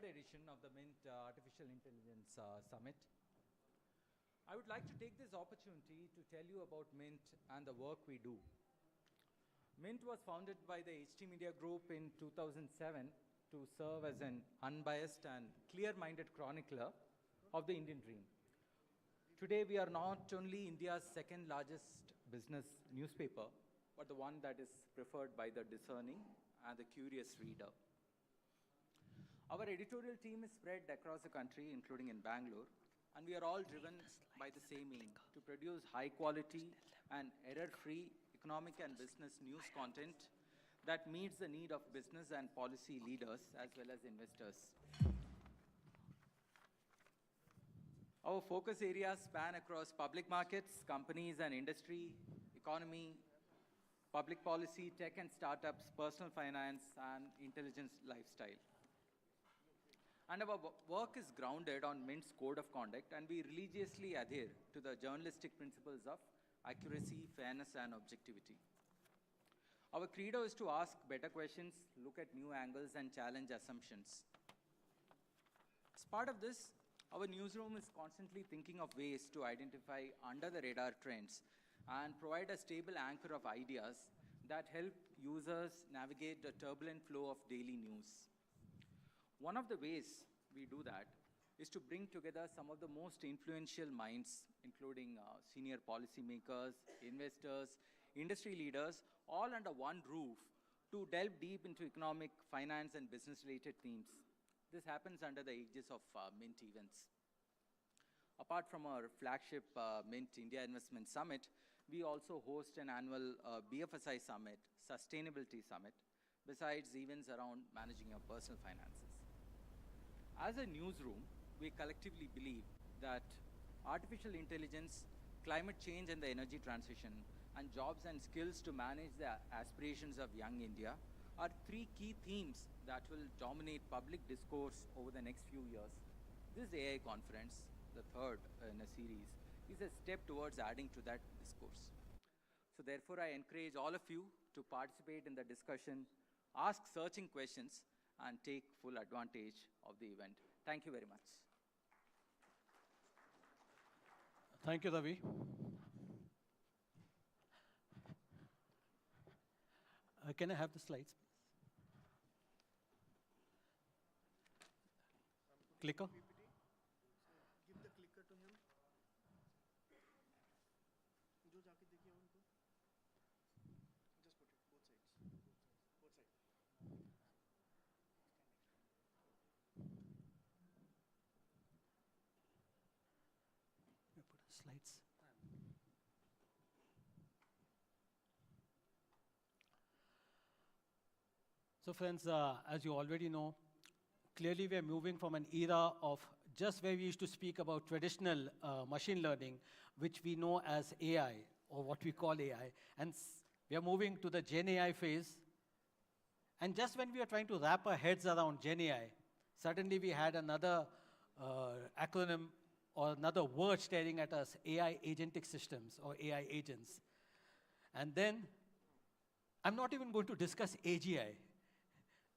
edition of the Mint Artificial Intelligence Summit. I would like to take this opportunity to tell you about Mint and the work we do. Mint was founded by the HT Media Group in 2007 to serve as an unbiased and clear-minded chronicler of the Indian dream. Today, we are not only India's second largest business newspaper, but the one that is preferred by the discerning and the curious reader. Our editorial team is spread across the country, including in Bangalore, and we are all driven by the same aim, to produce high-quality and error-free economic and business news content that meets the need of business and policy leaders as well as investors. Our focus areas span across public markets, companies and industry, economy, public policy, tech and startups, personal finance, and intelligence lifestyle. And our work is grounded on Mint's code of conduct, and we religiously adhere to the journalistic principles of accuracy, fairness, and objectivity. Our credo is to ask better questions, look at new angles, and challenge assumptions. As part of this, our newsroom is constantly thinking of ways to identify under-the-radar trends and provide a stable anchor of ideas that help users navigate the turbulent flow of daily news. One of the ways we do that is to bring together some of the most influential minds, including senior policymakers, investors, industry leaders, all under one roof to delve deep into economic, finance, and business-related themes. This happens under the aegis of Mint events. Apart from our flagship Mint India Investment Summit, we also host an annual BFSI Summit, Sustainability Summit, besides events around managing your personal finances. As a newsroom, we collectively believe that artificial intelligence, climate change and the energy transition, and jobs and skills to manage the aspirations of young India are three key themes that will dominate public discourse over the next few years. This AI conference, the third in a series, is a step towards adding to that discourse. So therefore, I encourage all of you to participate in the discussion, ask searching questions, and take full advantage of the event. Thank you very much. Thank you, Ravi. Can I have the slides, please? Clicker? Give the clicker to him. Just put it, both sides. Both sides. Put slides. So friends, as you already know, clearly we are moving from an era of just where we used to speak about traditional machine learning, which we know as AI, or what we call AI, and we are moving to the Gen AI phase. And just when we are trying to wrap our heads around Gen AI, suddenly we had another acronym or another word staring at us, AI agentic systems or AI agents. And then I'm not even going to discuss AGI,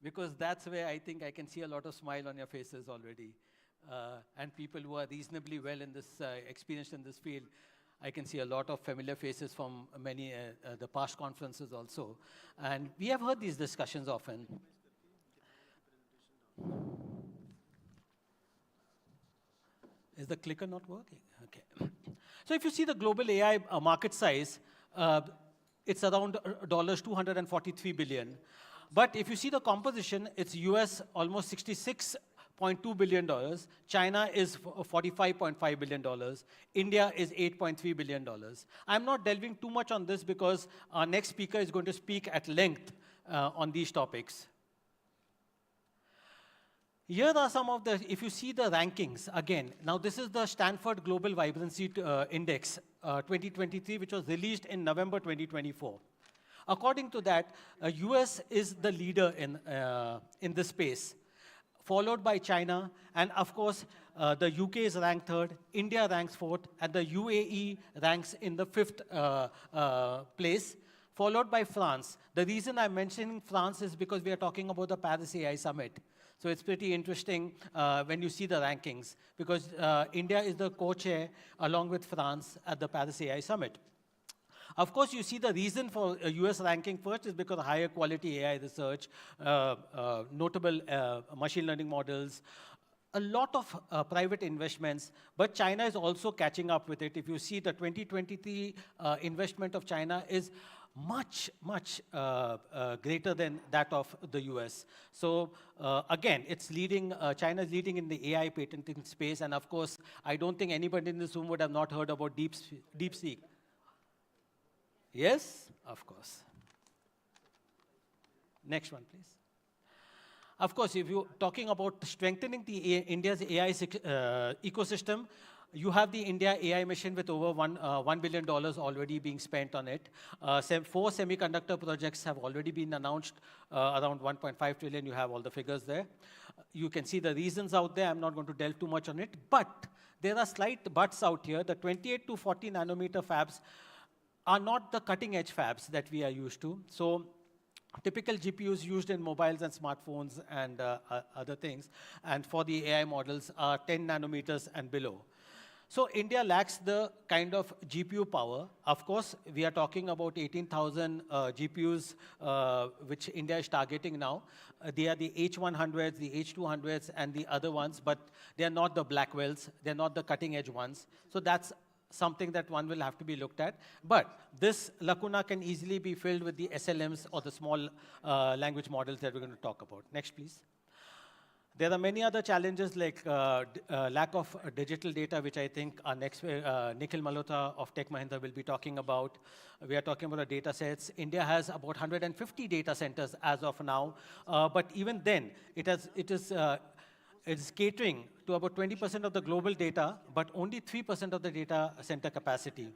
because that's where I think I can see a lot of smile on your faces already. And people who are reasonably well in this, experienced in this field, I can see a lot of familiar faces from many the past conferences also. And we have heard these discussions often. Is the clicker not working? Okay. So if you see the global AI market size, it's around $243 billion. But if you see the composition, it's US almost $66.2 billion. China is $45.5 billion. India is $8.3 billion. I'm not delving too much on this because our next speaker is going to speak at length on these topics. Here are some of the, if you see the rankings, again, now this is the Stanford Global Vibrancy Index 2023, which was released in November 2024. According to that, US is the leader in this space, followed by China, and of course, the UK is ranked third, India ranks fourth, and the UAE ranks in the fifth place, followed by France. The reason I'm mentioning France is because we are talking about the Paris AI Summit. So it's pretty interesting when you see the rankings, because India is the co-chair along with France at the Paris AI Summit. Of course, you see the reason for US ranking first is because of higher quality AI research, notable machine learning models, a lot of private investments, but China is also catching up with it. If you see the 2023 investment of China is much, much greater than that of the US. So again, it's leading, China is leading in the AI patenting space, and of course, I don't think anybody in this room would have not heard about DeepSeek. Yes, of course. Next one, please. Of course, if you're talking about strengthening the India's AI ecosystem, you have the India AI mission with over $1 billion already being spent on it. 4 semiconductor projects have already been announced, around 1.5 trillion. You have all the figures there. You can see the reasons out there. I'm not going to delve too much on it, but there are slight buts out here. The 28 to 40 nanometer fabs are not the cutting edge fabs that we are used to. So typical GPUs used in mobiles and smartphones and other things, and for the AI models are 10 nanometers and below. So India lacks the kind of GPU power. Of course, we are talking about 18,000 GPUs, which India is targeting now. They are the H100s, the H200s, and the other ones, but they are not the Blackwells. They're not the cutting edge ones. So that's something that one will have to be looked at. But this lacuna can easily be filled with the SLMs or the small language models that we're going to talk about. Next, please. There are many other challenges like lack of digital data, which I think our next Nikhil Malhotra of Tech Mahindra will be talking about. We are talking about the data sets. India has about 150 data centers as of now, but even then, it's catering to about 20% of the global data, but only 3% of the data center capacity.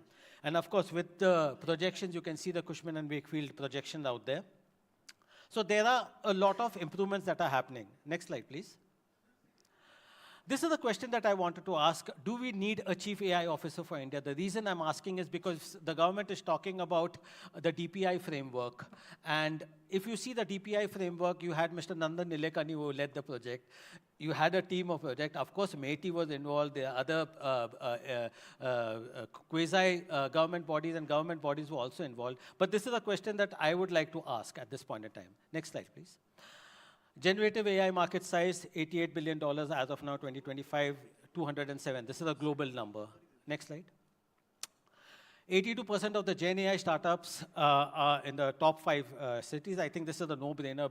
And of course, with the projections, you can see the Cushman and Wakefield projections out there. So there are a lot of improvements that are happening. Next slide, please. This is the question that I wanted to ask. Do we need a chief AI officer for India? The reason I'm asking is because the government is talking about the DPI framework. And if you see the DPI framework, you had Mr. Nandan Nilekani who led the project. You had a team of project. Of course, MeitY was involved. There are other quasi-government bodies and government bodies were also involved. But this is a question that I would like to ask at this point in time. Next slide, please. Generative AI market size, $88 billion as of now, 2025, 207. This is a global number. Next slide. 82% of the Gen AI startups are in the top 5 cities. I think this is a no-brainer,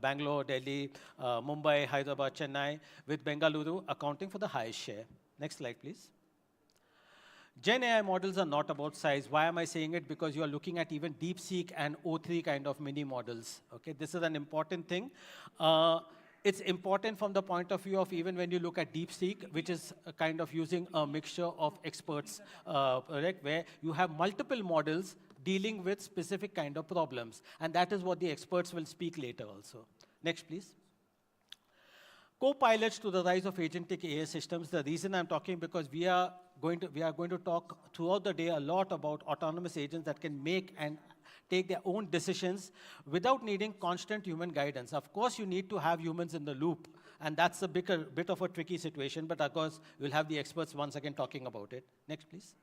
Bangalore, Delhi, Mumbai, Hyderabad, Chennai, with Bengaluru accounting for the highest share. Next slide, please. Gen AI models are not about size. Why am I saying it? Because you are looking at even DeepSeek and O3 kind of mini models. Okay, this is an important thing. It's important from the point of view of even when you look at DeepSeek, which is kind of using a mixture of experts, project where you have multiple models dealing with specific kind of problems. And that is what the experts will speak later also. Next, please. Co-pilots to the rise of agentic AI systems. The reason I'm talking because we are going to talk throughout the day a lot about autonomous agents that can make and take their own decisions without needing constant human guidance. Of course, you need to have humans in the loop, and that's a bit of a tricky situation, but of course, we'll have the experts once again talking about it. Next, please.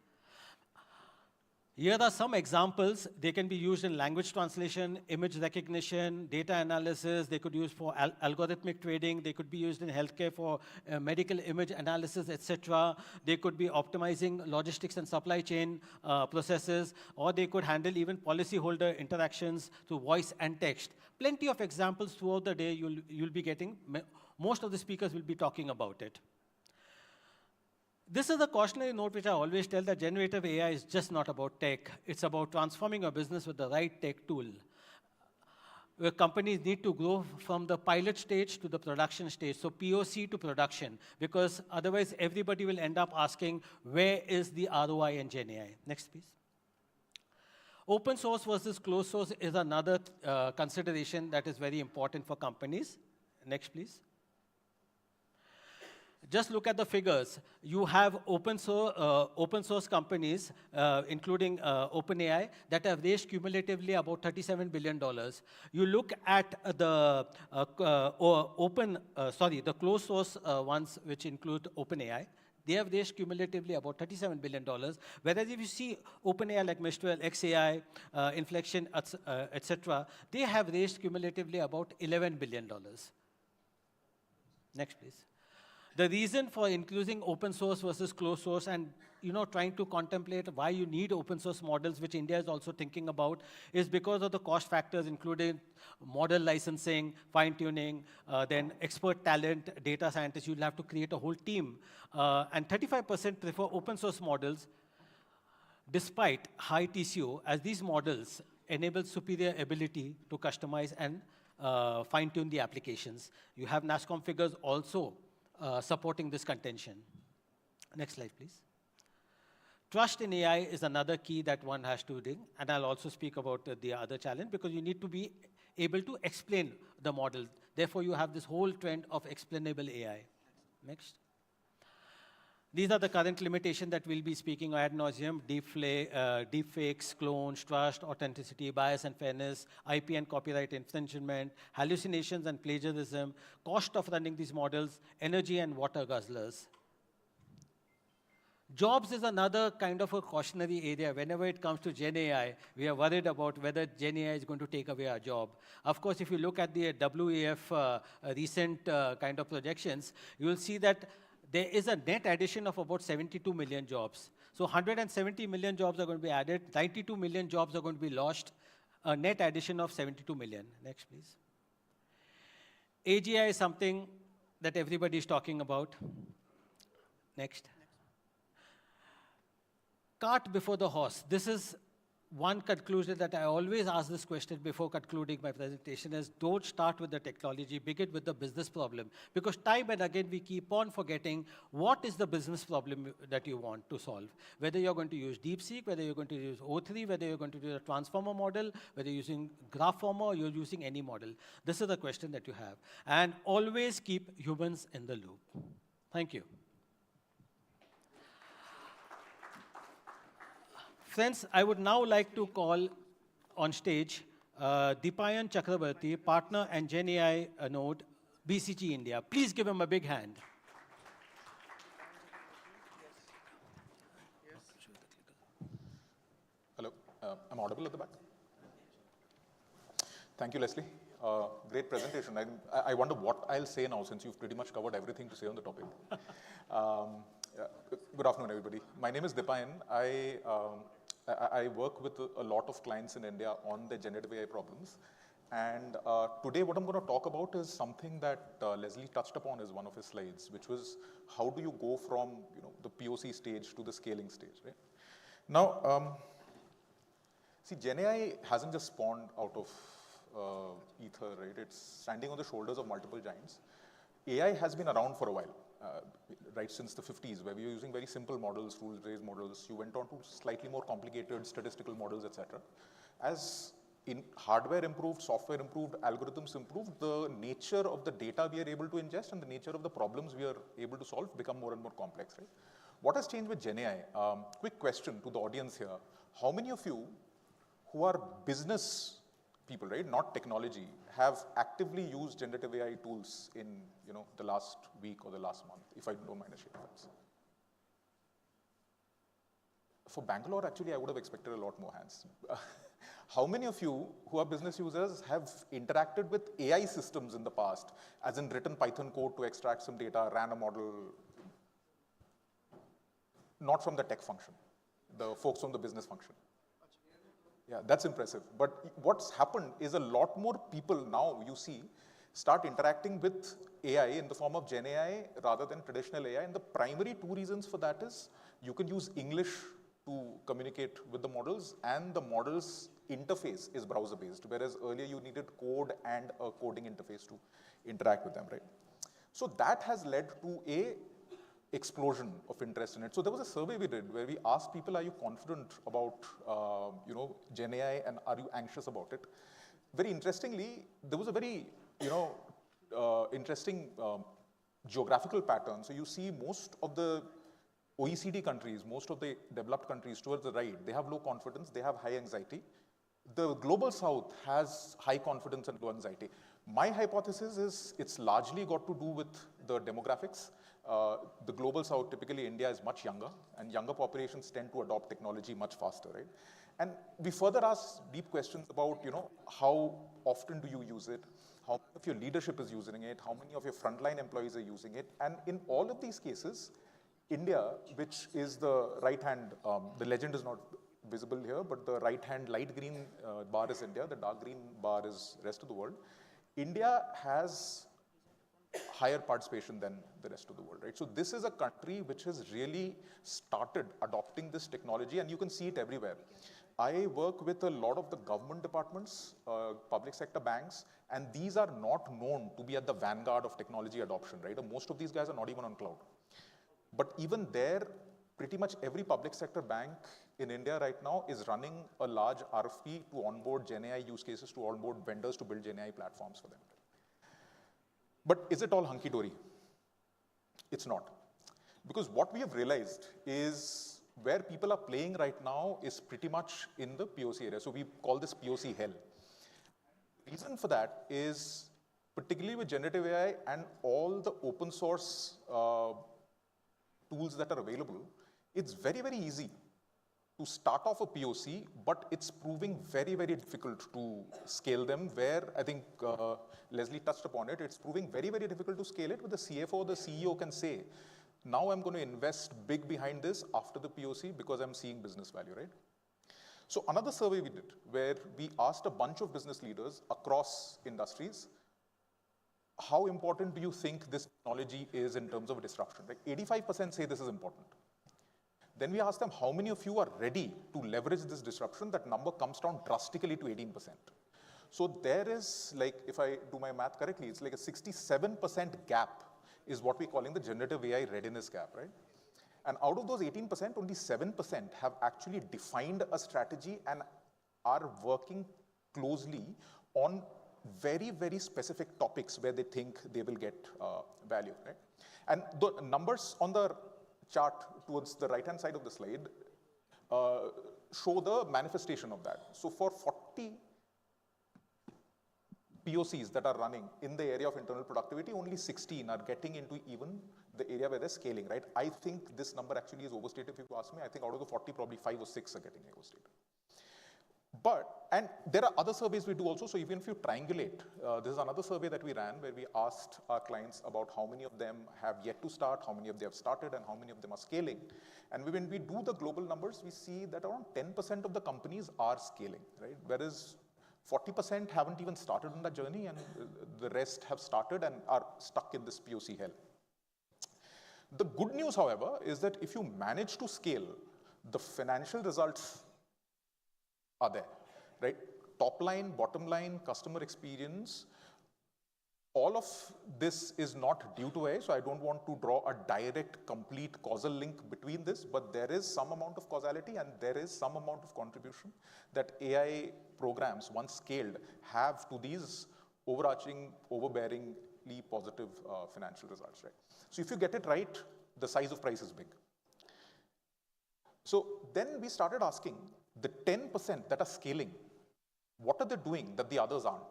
Here are some examples. They can be used in language translation, image recognition, data analysis. They could be used for algorithmic trading. They could be used in healthcare for medical image analysis, etc. They could be optimizing logistics and supply chain processes, or they could handle even policyholder interactions through voice and text. Plenty of examples throughout the day you'll be getting. Most of the speakers will be talking about it. This is a cautionary note which I always tell that generative AI is just not about tech. It's about transforming a business with the right tech tool. Where companies need to grow from the pilot stage to the production stage, so POC to production, because otherwise everybody will end up asking, where is the ROI in Gen AI? Next, please. Open source versus closed source is another consideration that is very important for companies. Next, please. Just look at the figures. You have open source companies, including OpenAI, that have raised cumulatively about $37 billion. You look at the the closed source ones, which include OpenAI. They have raised cumulatively about $37 billion. Whereas if you see OpenAI like Mistral, XAI, Inflection, etc., they have raised cumulatively about $11 billion. Next, please. The reason for increasing open source versus closed source and trying to contemplate why you need open source models, which India is also thinking about, is because of the cost factors, including model licensing, fine-tuning, then expert talent, data scientists. You'll have to create a whole team. And 35% prefer open source models, despite high TCO, as these models enable superior ability to customize and fine-tune the applications. You have NASCOM figures also supporting this contention. Next slide, please. Trust in AI is another key that one has to dig, and I'll also speak about the other challenge, because you need to be able to explain the model. Therefore, you have this whole trend of explainable AI. Next. These are the current limitations that we'll be speaking ad nauseum: deepfakes, clones, trust, authenticity, bias and fairness, IP and copyright infringement, hallucinations and plagiarism, cost of running these models, energy and water guzzlers. Jobs is another kind of a cautionary area. Whenever it comes to Gen AI, we are worried about whether Gen AI is going to take away our job. Of course, if you look at the WEF recent kind of projections, you will see that there is a net addition of about 72 million jobs. So 170 million jobs are going to be added, 92 million jobs are going to be lost, a net addition of 72 million. Next, please. AGI is something that everybody is talking about. Next. Cart before the horse. This is one conclusion that I always ask this question before concluding my presentation is, don't start with the technology, begin with the business problem. Because time and again, we keep on forgetting what is the business problem that you want to solve. Whether you're going to use DeepSeek, whether you're going to use O3, whether you're going to use a transformer model, whether you're using GraphFormer, or you're using any model. This is the question that you have. And always keep humans in the loop. Thank you. Friends, I would now like to call on stage Deepayan Chakrabarti, partner and Gen AI node, BCG India. Please give him a big hand. Hello, I'm audible at the back? Thank you, Leslie. Great presentation. I wonder what I'll say now, since you've pretty much covered everything to say on the topic. Good afternoon, everybody. My name is Deepayan. I work with a lot of clients in India on their generative AI problems. And today what I'm going to talk about is something that Leslie touched upon as one of his slides, which was how do you go from the POC stage to the scaling stage, right? Now, see, Gen AI hasn't just spawned out of ether, right? It's standing on the shoulders of multiple giants. AI has been around for a while. Right since the 50s, where we were using very simple models, rules-based models. You went on to slightly more complicated statistical models, etc. As in hardware improved, software improved, algorithms improved, the nature of the data we are able to ingest and the nature of the problems we are able to solve become more and more complex, right? What has changed with Gen AI? Quick question to the audience here. How many of you who are business people, right, not technology, have actively used generative AI tools in the last week or the last month, if I don't mind a shake of hands? For Bangalore, actually, I would have expected a lot more hands. How many of you who are business users have interacted with AI systems in the past, as in written Python code to extract some data, ran a model? Not from the tech function, the folks from the business function. Yeah, that's impressive. But what's happened is a lot more people now, you see, start interacting with AI in the form of Gen AI rather than traditional AI. And the primary two reasons for that is you can use English to communicate with the models, and the model's interface is browser-based, whereas earlier you needed code and a coding interface to interact with them, right? So that has led to a explosion of interest in it. So there was a survey we did where we asked people, are you confident about Gen AI, and are you anxious about it? Very interestingly, there was a very interesting geographical pattern. So you see most of the OECD countries, most of the developed countries towards the right, they have low confidence, they have high anxiety. The global south has high confidence and low anxiety. My hypothesis is it's largely got to do with the demographics. The global south, typically India, is much younger, and younger populations tend to adopt technology much faster, right? And we further ask deep questions about, how often do you use it? How many of your leadership is using it? How many of your frontline employees are using it? And in all of these cases, India, which is the right hand, the legend is not visible here, but the right hand light green bar is India, the dark green bar is rest of the world. India has higher participation than the rest of the world, right? So this is a country which has really started adopting this technology, and you can see it everywhere. I work with a lot of the government departments, public sector banks, and these are not known to be at the vanguard of technology adoption, right? Most of these guys are not even on cloud. But even there, pretty much every public sector bank in India right now is running a large RFP to onboard Gen AI use cases, to onboard vendors to build Gen AI platforms for them. But is it all hunky-dory? It's not. Because what we have realized is where people are playing right now is pretty much in the POC area. So we call this POC hell. The reason for that is, particularly with generative AI and all the open source tools that are available, it's very, very easy to start off a POC, but it's proving very, very difficult to scale them, where I think Leslie touched upon it. It's proving very, very difficult to scale it, but the CFO, the CEO can say, now I'm going to invest big behind this after the POC because I'm seeing business value, right? So another survey we did, where we asked a bunch of business leaders across industries, how important do you think this technology is in terms of disruption? Like 85% say this is important. Then we asked them, how many of you are ready to leverage this disruption? That number comes down drastically to 18%. So there is, like, if I do my math correctly, it's like a 67% gap is what we're calling the generative AI readiness gap, right? And out of those 18%, only 7% have actually defined a strategy and are working closely on very, very specific topics where they think they will get value, right? And the numbers on the chart towards the right-hand side of the slide show the manifestation of that. So for 40 POCs that are running in the area of internal productivity, only 16 are getting into even the area where they're scaling, right? I think this number actually is overstated if you ask me. I think out of the 40, probably 5 or 6 are getting overstated. But, and there are other surveys we do also, so even if you triangulate, this is another survey that we ran where we asked our clients about how many of them have yet to start, how many of them have started, and how many of them are scaling. And when we do the global numbers, we see that around 10% of the companies are scaling, right? Whereas 40% haven't even started on that journey, and the rest have started and are stuck in this POC hell. The good news, however, is that if you manage to scale, the financial results are there, right? Top line, bottom line, customer experience, all of this is not due to AI, so I don't want to draw a direct, complete causal link between this, but there is some amount of causality and there is some amount of contribution that AI programs, once scaled, have to these overarching, overbearingly positive financial results, right? So if you get it right, the size of price is big. So then we started asking, the 10% that are scaling, what are they doing that the others aren't?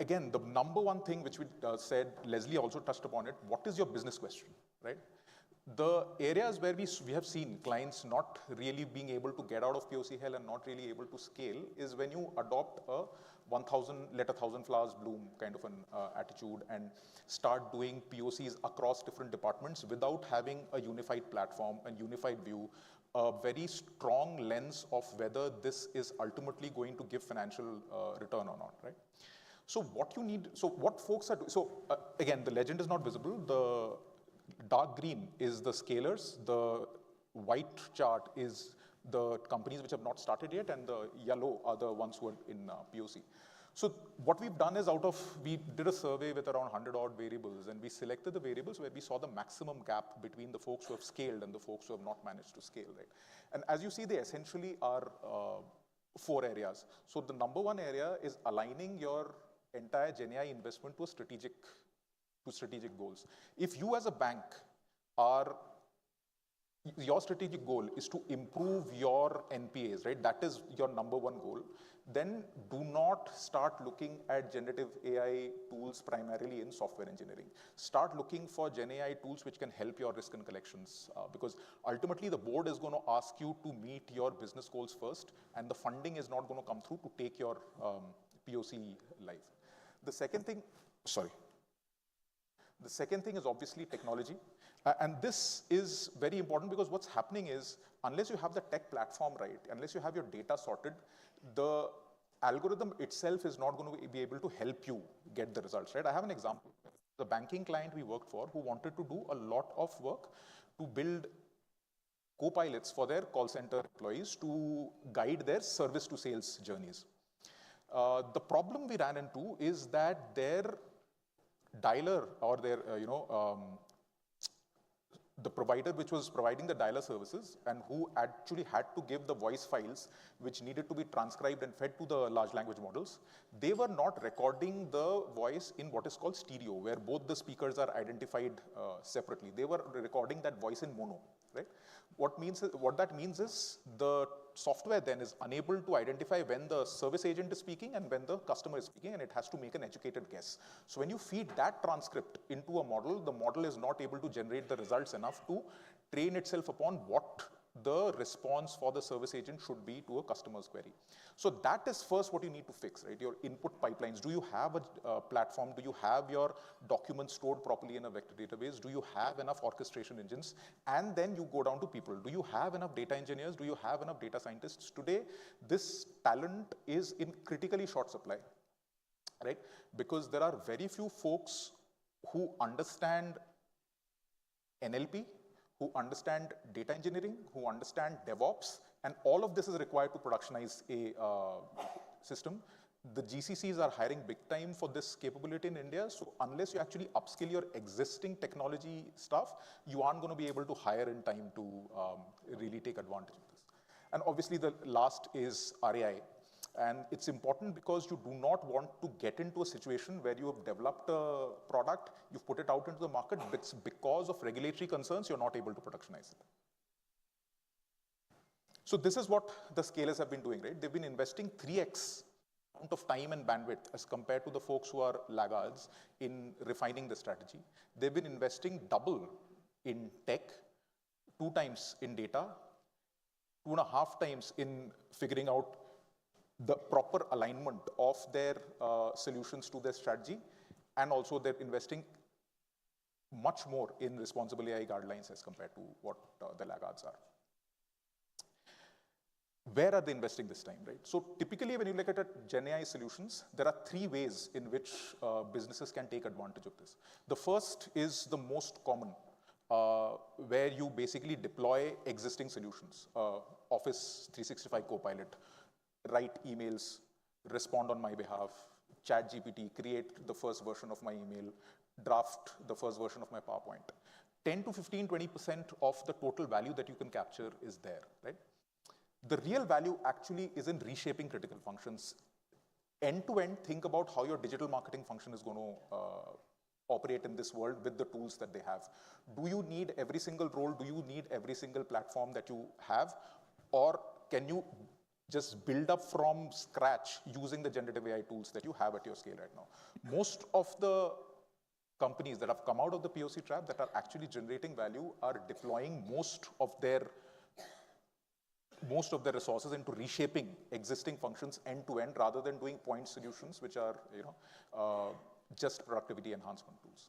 Again, the number one thing which we said, Leslie also touched upon it, what is your business question, right? The areas where we have seen clients not really being able to get out of POC hell and not really able to scale is when you adopt a let 1,000 flowers bloom kind of an attitude and start doing POCs across different departments without having a unified platform, a unified view, a very strong lens of whether this is ultimately going to give financial return or not, right? So what you need, so what folks are doing, so again, the legend is not visible. The dark green is the scalers, the white chart is the companies which have not started yet, and the yellow are the ones who are in POC. So what we've done is we did a survey with around 100 odd variables, and we selected the variables where we saw the maximum gap between the folks who have scaled and the folks who have not managed to scale, right? And as you see, they essentially are 4 areas. So the number one area is aligning your entire GenAI investment to a strategic to strategic goals. If you as a bank are, your strategic goal is to improve your NPAs, right? That is your number one goal. Then do not start looking at generative AI tools primarily in software engineering. Start looking for Gen AI tools which can help your risk and collections, because ultimately the board is going to ask you to meet your business goals first, and the funding is not going to come through to take your POC live. The second thing is obviously technology. And this is very important because what's happening is, unless you have the tech platform right, unless you have your data sorted, the algorithm itself is not going to be able to help you get the results, right? I have an example. The banking client we worked for who wanted to do a lot of work to build co-pilots for their call center employees to guide their service to sales journeys. The problem we ran into is that their dialer or their, the provider which was providing the dialer services and who actually had to give the voice files which needed to be transcribed and fed to the large language models, they were not recording the voice in what is called stereo, where both the speakers are identified separately. They were recording that voice in mono, right? What that means is the software then is unable to identify when the service agent is speaking and when the customer is speaking, and it has to make an educated guess. So when you feed that transcript into a model, the model is not able to generate the results enough to train itself upon what the response for the service agent should be to a customer's query. So that is first what you need to fix, right? Your input pipelines. Do you have a platform? Do you have your documents stored properly in a vector database? Do you have enough orchestration engines? And then you go down to people. Do you have enough data engineers? Do you have enough data scientists? Today, this talent is in critically short supply, right? Because there are very few folks who understand NLP, who understand data engineering, who understand DevOps, and all of this is required to productionize a system. The GCCs are hiring big time for this capability in India, so unless you actually upskill your existing technology stuff, you aren't going to be able to hire in time to really take advantage of this. And obviously the last is RAI. And it's important because you do not want to get into a situation where you have developed a product, you've put it out into the market, but because of regulatory concerns, you're not able to productionize it. So this is what the scalers have been doing, right? They've been investing 3x amount of time and bandwidth as compared to the folks who are laggards in refining the strategy. They've been investing double in tech, 2 times in data, 2.5 times in figuring out the proper alignment of their solutions to their strategy, and also they're investing much more in responsible AI guidelines as compared to what the laggards are. Where are they investing this time, right? So typically when you look at Gen AI solutions, there are 3 ways in which businesses can take advantage of this. The first is the most common, where you basically deploy existing solutions. Office 365 Copilot, write emails, respond on my behalf, ChatGPT, create the first version of my email, draft the first version of my PowerPoint. 10 to 15, 20% of the total value that you can capture is there, right? The real value actually is in reshaping critical functions. End to end, think about how your digital marketing function is going to operate in this world with the tools that they have. Do you need every single role? Do you need every single platform that you have? Or can you just build up from scratch using the generative AI tools that you have at your scale right now? Most of the companies that have come out of the POC trap that are actually generating value are deploying most of their resources into reshaping existing functions end to end, rather than doing point solutions which are just productivity enhancement tools.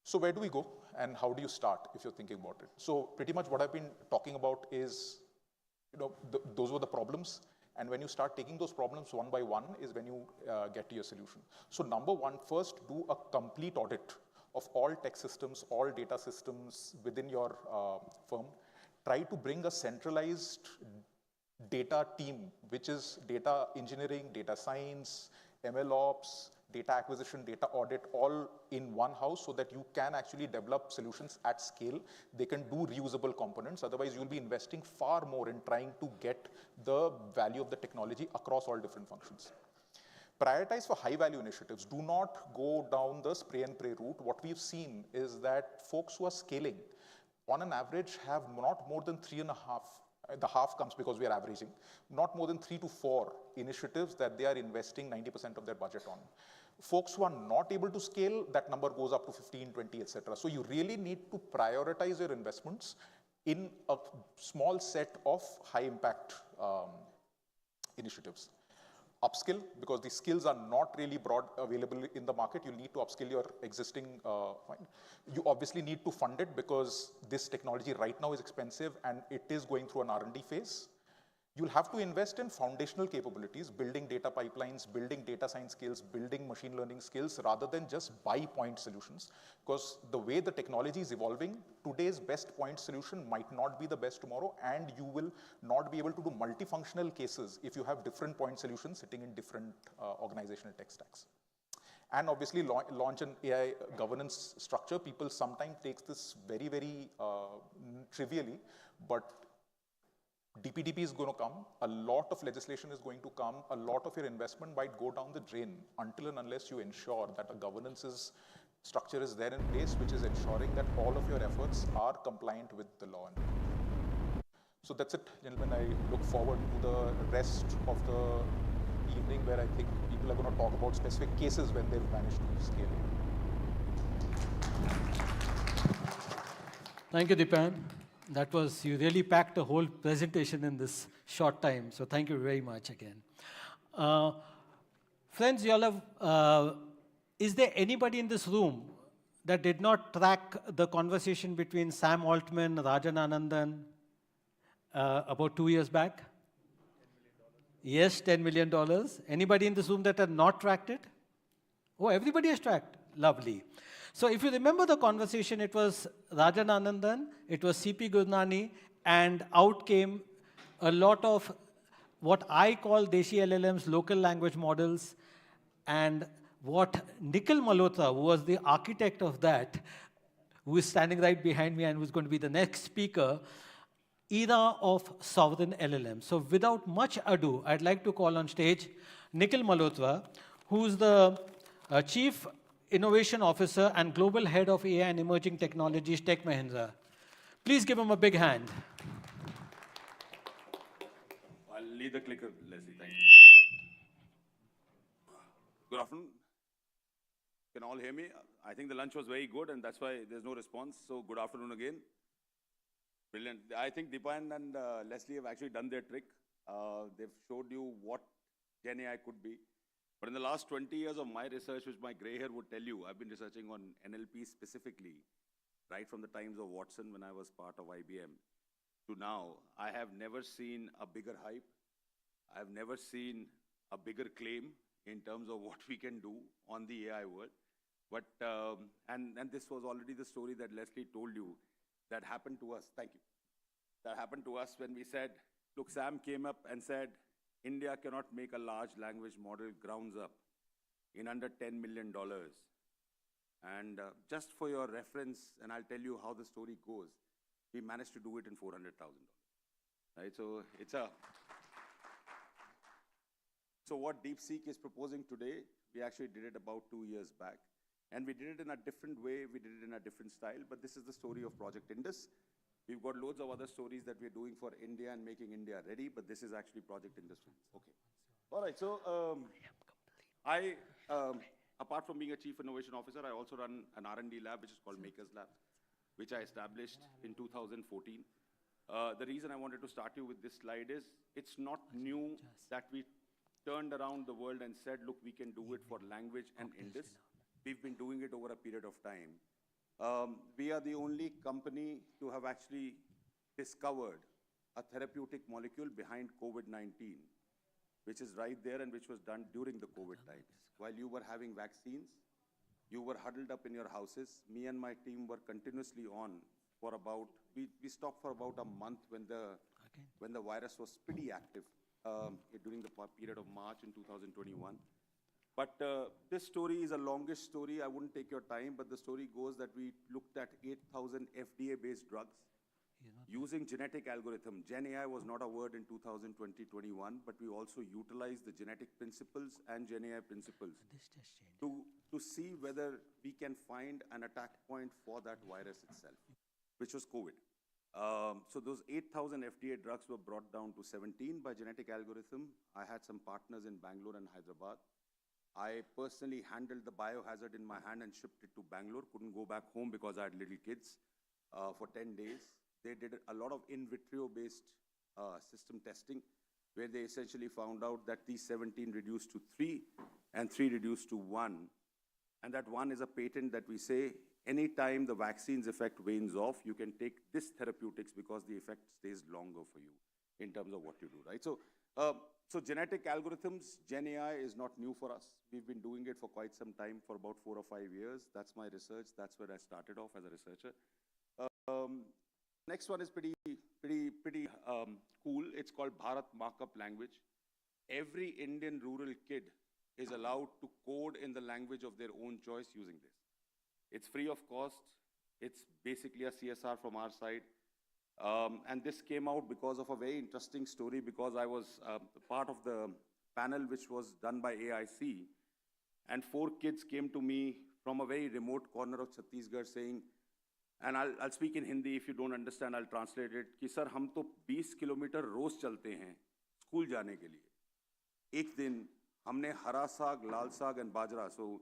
So where do we go and how do you start if you're thinking about it? So pretty much what I've been talking about is, those were the problems, and when you start taking those problems one by one is when you get to your solution. So number one, first do a complete audit of all tech systems, all data systems within your firm. Try to bring a centralized data team, which is data engineering, data science, ML ops, data acquisition, data audit, all in one house, so that you can actually develop solutions at scale. They can do reusable components. Otherwise, you'll be investing far more in trying to get the value of the technology across all different functions. Prioritize for high value initiatives. Do not go down the spray and pray route. What we've seen is that folks who are scaling, on an average, have not more than 3.5, the half comes because we are averaging, not more than 3 to 4 initiatives that they are investing 90% of their budget on. Folks who are not able to scale, that number goes up to 15, 20, etc. So you really need to prioritize your investments in a small set of high impact initiatives. Upskill, because the skills are not really broad available in the market. You need to upskill your existing you obviously need to fund it because this technology right now is expensive and it is going through an R&D phase. You'll have to invest in foundational capabilities, building data pipelines, building data science skills, building machine learning skills, rather than just buy point solutions. Because the way the technology is evolving, today's best point solution might not be the best tomorrow, and you will not be able to do multifunctional cases if you have different point solutions sitting in different organizational tech stacks. And obviously launch an AI governance structure. People sometimes take this very, very trivially, but DPDP is going to come, a lot of legislation is going to come, a lot of your investment might go down the drain until and unless you ensure that a governance structure is there in place, which is ensuring that all of your efforts are compliant with the law. So that's it, gentlemen. I look forward to the rest of the evening where I think people are going to talk about specific cases when they've managed to scale. Thank you, Dipan. That was, you really packed a whole presentation in this short time. So thank you very much again. Friends, you all have, is there anybody in this room that did not track the conversation between Sam Altman, Rajan Anandan about 2 years back? Yes, $10 million. Anybody in this room that had not tracked it? Oh, everybody has tracked. Lovely. So if you remember the conversation, it was Rajan Anandan, it was C.P. Gurnani, and out came a lot of what I call Deshi LLMs, local language models, and what Nikhil Malhotra, who was the architect of that, who is standing right behind me and who's going to be the next speaker, era of sovereign LLM. So without much ado, I'd like to call on stage Nikhil Malhotra, who's the Chief Innovation Officer and Global Head of AI and Emerging Technologies, Tech Mahindra. Please give him a big hand. I'll leave the clicker, Leslie. Thank you. Good afternoon. Can all hear me? I think the lunch was very good, and that's why there's no response. So good afternoon again. Brilliant. I think Dipan and Leslie have actually done their trick. They've showed you what Gen AI could be. But in the last 20 years of my research, which my gray hair would tell you, I've been researching on NLP specifically, right from the times of Watson when I was part of IBM, to now. I have never seen a bigger hype. I've never seen a bigger claim in terms of what we can do on the AI world. But, and this was already the story that Leslie told you that happened to us. Thank you. That happened to us when we said, look, Sam came up and said, India cannot make a large language model grounds up in under $10 million. And just for your reference, and I'll tell you how the story goes, we managed to do it in $400,000. Right? So it's a... So what DeepSeek is proposing today, we actually did it about 2 years back. And we did it in a different way, we did it in a different style, but this is the story of Project Indus. We've got loads of other stories that we're doing for India and making India ready, but this is actually Project Indus. Okay. All right, so apart from being a Chief Innovation Officer, I also run an R&D lab, which is called Makers Lab, which I established in 2014. The reason I wanted to start you with this slide is, it's not new that we turned around the world and said, look, we can do it for language and Indus. We've been doing it over a period of time. We are the only company to have actually discovered a therapeutic molecule behind COVID-19, which is right there and which was done during the COVID times. While you were having vaccines, you were huddled up in your houses. Me and my team were continuously on for about, we stopped for about a month when the virus was pretty active during the period of March in 2021. But this story is a longish story. I wouldn't take your time, but the story goes that we looked at 8,000 FDA-based drugs Using genetic algorithm, Gen AI was not a word in 2020-21, but we also utilized the genetic principles and Gen AI principles to see whether we can find an attack point for that virus itself, which was COVID. So those 8,000 FDA drugs were brought down to 17 by genetic algorithm. I had some partners in Bangalore and Hyderabad. I personally handled the biohazard in my hand and shipped it to Bangalore. Couldn't go back home because I had little kids for 10 days. They did a lot of in vitro-based system testing, where they essentially found out that these 17 reduced to 3 and 3 reduced to 1. And that 1 is a patent that we say, anytime the vaccine's effect wanes off, you can take this therapeutics because the effect stays longer for you in terms of what you do, right? So, so genetic algorithms, Gen AI is not new for us. We've been doing it for quite some time, for about 4 or 5 years. That's my research. That's where I started off as a researcher. Next one is pretty cool. It's called Bharat Markup Language. Every Indian rural kid is allowed to code in the language of their own choice using this. It's free of cost. It's basically a CSR from our side. And this came out because of a very interesting story, because I was part of the panel which was done by AIC. And 4 kids came to me from a very remote corner of Chhattisgarh saying, and I'll speak in Hindi, if you don't understand, I'll translate it, कि sir हम तो 20 kilometre रोज चलते हैं school जाने के लिए. एक दिन हमने हरा साग, लाल साग and bajra, so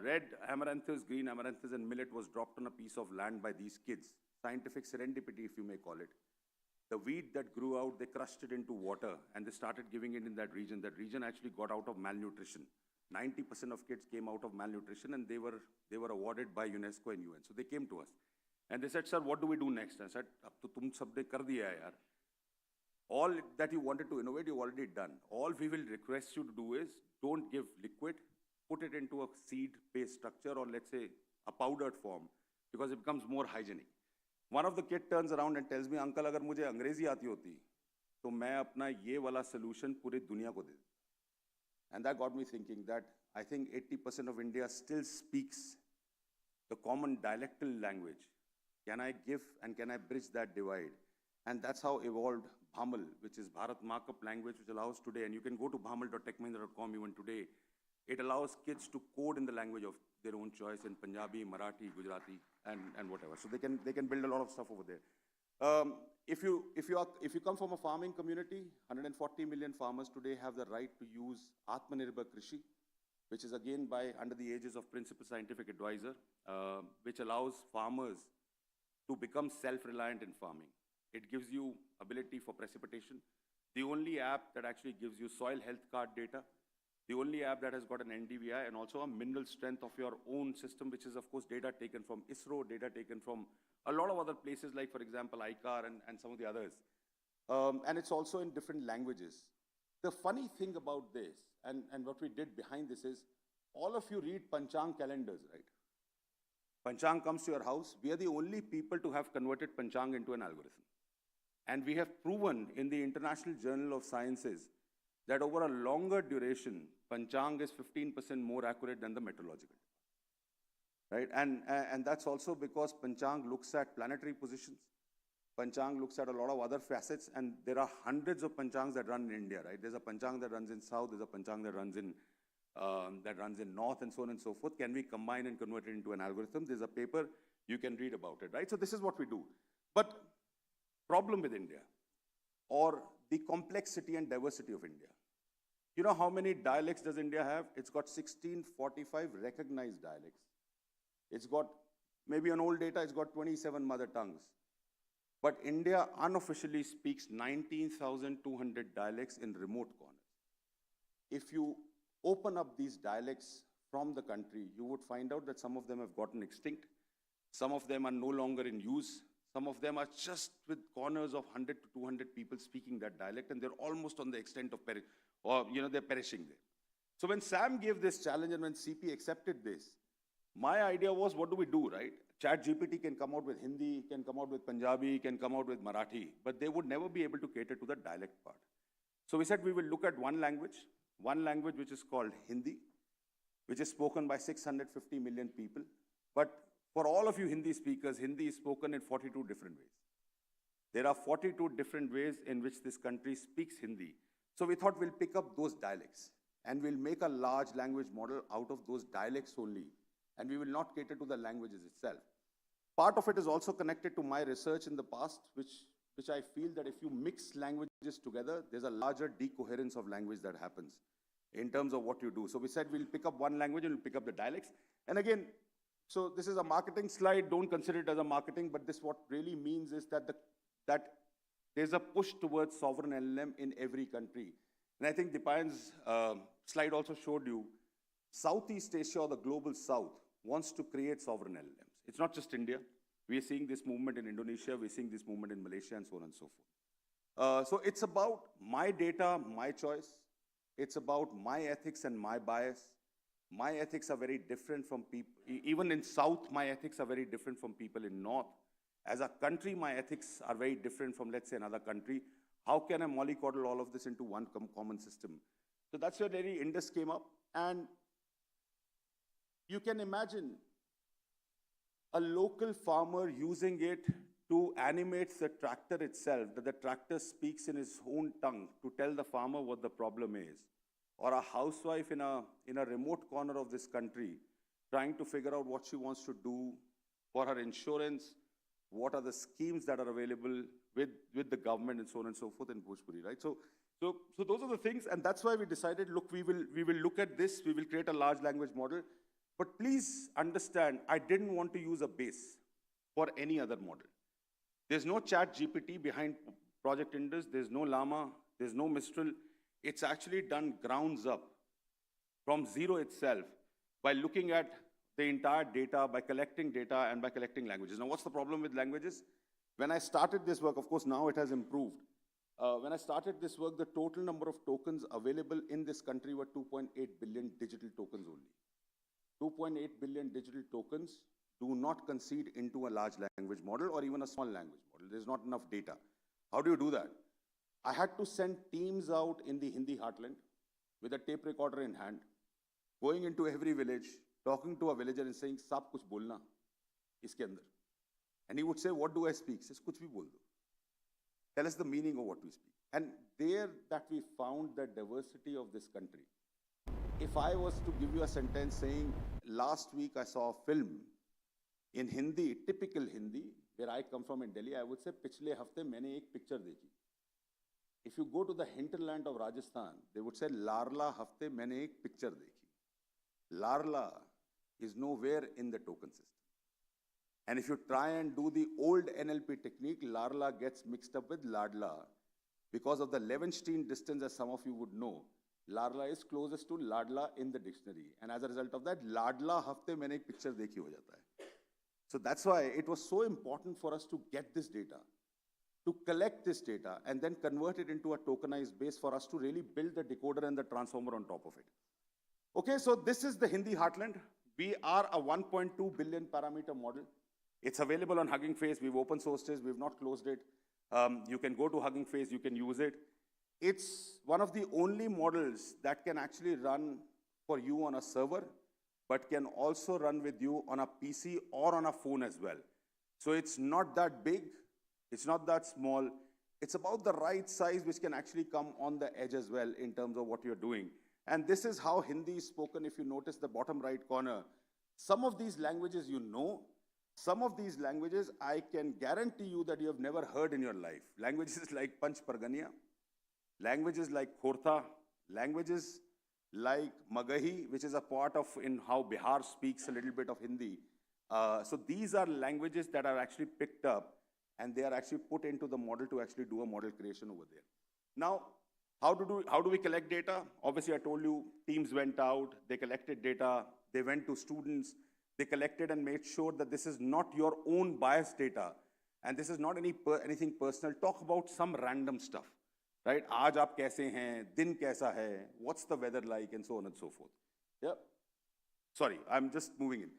red amaranthus, green amaranthus and millet was dropped on a piece of land by these kids. Scientific serendipity, if you may call it. The wheat that grew out, they crushed it into water and they started giving it in that region. That region actually got out of malnutrition. 90% of kids came out of malnutrition, and they were awarded by UNESCO and UN. So they came to us and they said, sir, what do we do next? I said, ab to tum sabne kar diya hai yaar. All that you wanted to innovate, you've already done. All we will request you to do is, don't give liquid, put it into a seed-based structure, or let's say a powdered form, because it becomes more hygienic. One of the kids turns around and tells me, uncle, agar mujhe अंग्रेजी आती होती, तो मैं अपना ये वाला solution पूरी दुनिया को दे. And that got me thinking that I think 80% of India still speaks the common dialectal language. Can I give and can I bridge that divide? And that's how evolved Bhamal, which is Bharat Markup Language, which allows today, and you can go to bhamal.techmahindra.com even today, it allows kids to code in the language of their own choice in Punjabi, Marathi, Gujarati, and whatever. So they can build a lot of stuff over there. If you come from a farming community, 140 million farmers today have the right to use Atmanirbhar Krishi, which is again under the aegis of Principal Scientific Advisor, which allows farmers to become self-reliant in farming. It gives you ability for precipitation. The only app that actually gives you soil health card data. The only app that has got an NDVI and also a mineral strength of your own system, which is of course data taken from ISRO, data taken from a lot of other places, like for example, ICAR and some of the others. And it's also in different languages. The funny thing about this, and what we did behind this is, all of you read Panchang calendars, right? Panchang comes to your house. We are the only people to have converted Panchang into an algorithm. And we have proven in the International Journal of Sciences that over a longer duration, Panchang is 15% more accurate than the meteorological. Right? And that's also because Panchang looks at planetary positions. Panchang looks at a lot of other facets, and there are hundreds of Panchangs that run in India, right? There's a Panchang that runs in South, there's a Panchang that runs in North, and so on and so forth. Can we combine and convert it into an algorithm? There's a paper, you can read about it, right? So this is what we do. But problem with India, or the complexity and diversity of India. You know how many dialects does India have? It's got 1645 recognized dialects. It's got, maybe on old data, it's got 27 mother tongues. But India unofficially speaks 19,200 dialects in remote corners. If you open up these dialects from the country, you would find out that some of them have gotten extinct. Some of them are no longer in use. Some of them are just with corners of 100 to 200 people speaking that dialect, and they're almost on the extent of they're perishing there. So when Sam gave this challenge and when CP accepted this, my idea was, what do we do, right? ChatGPT can come out with Hindi, can come out with Punjabi, can come out with Marathi, but they would never be able to cater to the dialect part. So we said we will look at one language which is called Hindi, which is spoken by 650 million people. But for all of you Hindi speakers, Hindi is spoken in 42 different ways. There are 42 different ways in which this country speaks Hindi. So we thought we'll pick up those dialects and we'll make a large language model out of those dialects only. And we will not cater to the languages itself. Part of it is also connected to my research in the past, which I feel that if you mix languages together, there's a larger decoherence of language that happens in terms of what you do. So we said we'll pick up one language and we'll pick up the dialects. And again, so this is a marketing slide. Don't consider it as a marketing, but this what really means is that there's a push towards sovereign LLM in every country. And I think Dipayan's slide also showed you, Southeast Asia or the global South wants to create sovereign LLMs. It's not just India. We are seeing this movement in Indonesia. We're seeing this movement in Malaysia and so on and so forth. So it's about my data, my choice. It's about my ethics and my bias. My ethics are very different from people. Even in South, my ethics are very different from people in North. As a country, my ethics are very different from, let's say, another country. How can I mollycoddle all of this into one common system? So that's where really Indus came up. And you can imagine a local farmer using it to animate the tractor itself, that the tractor speaks in his own tongue to tell the farmer what the problem is. Or a housewife in a remote corner of this country trying to figure out what she wants to do for her insurance, what are the schemes that are available with the government and so on and so forth in Bhojpuri, right? So those are the things, and that's why we decided, look, we will look at this, we will create a large language model, but please understand, I didn't want to use a base for any other model. There's no Chat GPT behind Project Indus, there's no Llama, there's no Mistral. It's actually done grounds up from zero itself by looking at the entire data, by collecting data and by collecting languages. Now, what's the problem with languages? When I started this work, of course, now it has improved. When I started this work, the total number of tokens available in this country were 2.8 billion digital tokens only. 2.8 billion digital tokens do not concede into a large language model or even a small language model. There's not enough data. How do you do that? I had to send teams out in the Hindi heartland with a tape recorder in hand, going into every village, talking to a villager and saying, "Saab kuch bolna iske andar." And he would say, "What do I speak?" He says, "Kuch bhi bol do. Tell us the meaning of what we speak." And there that we found the diversity of this country. If I was to give you a sentence saying, last week I saw a film in Hindi, typical Hindi, where I come from in Delhi, I would say, "Pichle hafte maine ek picture dekhi." If you go to the hinterland of Rajasthan, they would say, "Larla hafte maine ek picture dekhi." Larla is nowhere in the token system. And if you try and do the old NLP technique, Larla gets mixed up with Ladla. Because of the Levenstein distance, as some of you would know, Larla is closest to Ladla in the dictionary. And as a result of that, Ladla hafte maine ek picture dekhi ho jata hai. So that's why it was so important for us to get this data, to collect this data, and then convert it into a tokenized base for us to really build the decoder and the transformer on top of it. Okay, so this is the Hindi heartland. We are a 1.2 billion parameter model. It's available on Hugging Face. We've open sourced it. We've not closed it. You can go to Hugging Face. You can use it. It's one of the only models that can actually run for you on a server, but can also run with you on a PC or on a phone as well. So it's not that big. It's not that small. It's about the right size, which can actually come on the edge as well in terms of what you're doing. And this is how Hindi is spoken. If you notice the bottom right corner, some of these languages you know, some of these languages I can guarantee you that you have never heard in your life. Languages like Panch Pargania, languages like Khortha, languages like Magahi, which is a part of in how Bihar speaks a little bit of Hindi. So these are languages that are actually picked up and they are actually put into the model to actually do a model creation over there. Now, how do we collect data? Obviously, I told you, teams went out, they collected data, they went to students, they collected and made sure that this is not your own biased data, and this is not anything personal. Talk about some random stuff, right? Aaj aap kaise hain, din kaisa hai, what's the weather like, and so on and so forth. Yeah. Sorry, I'm just moving in.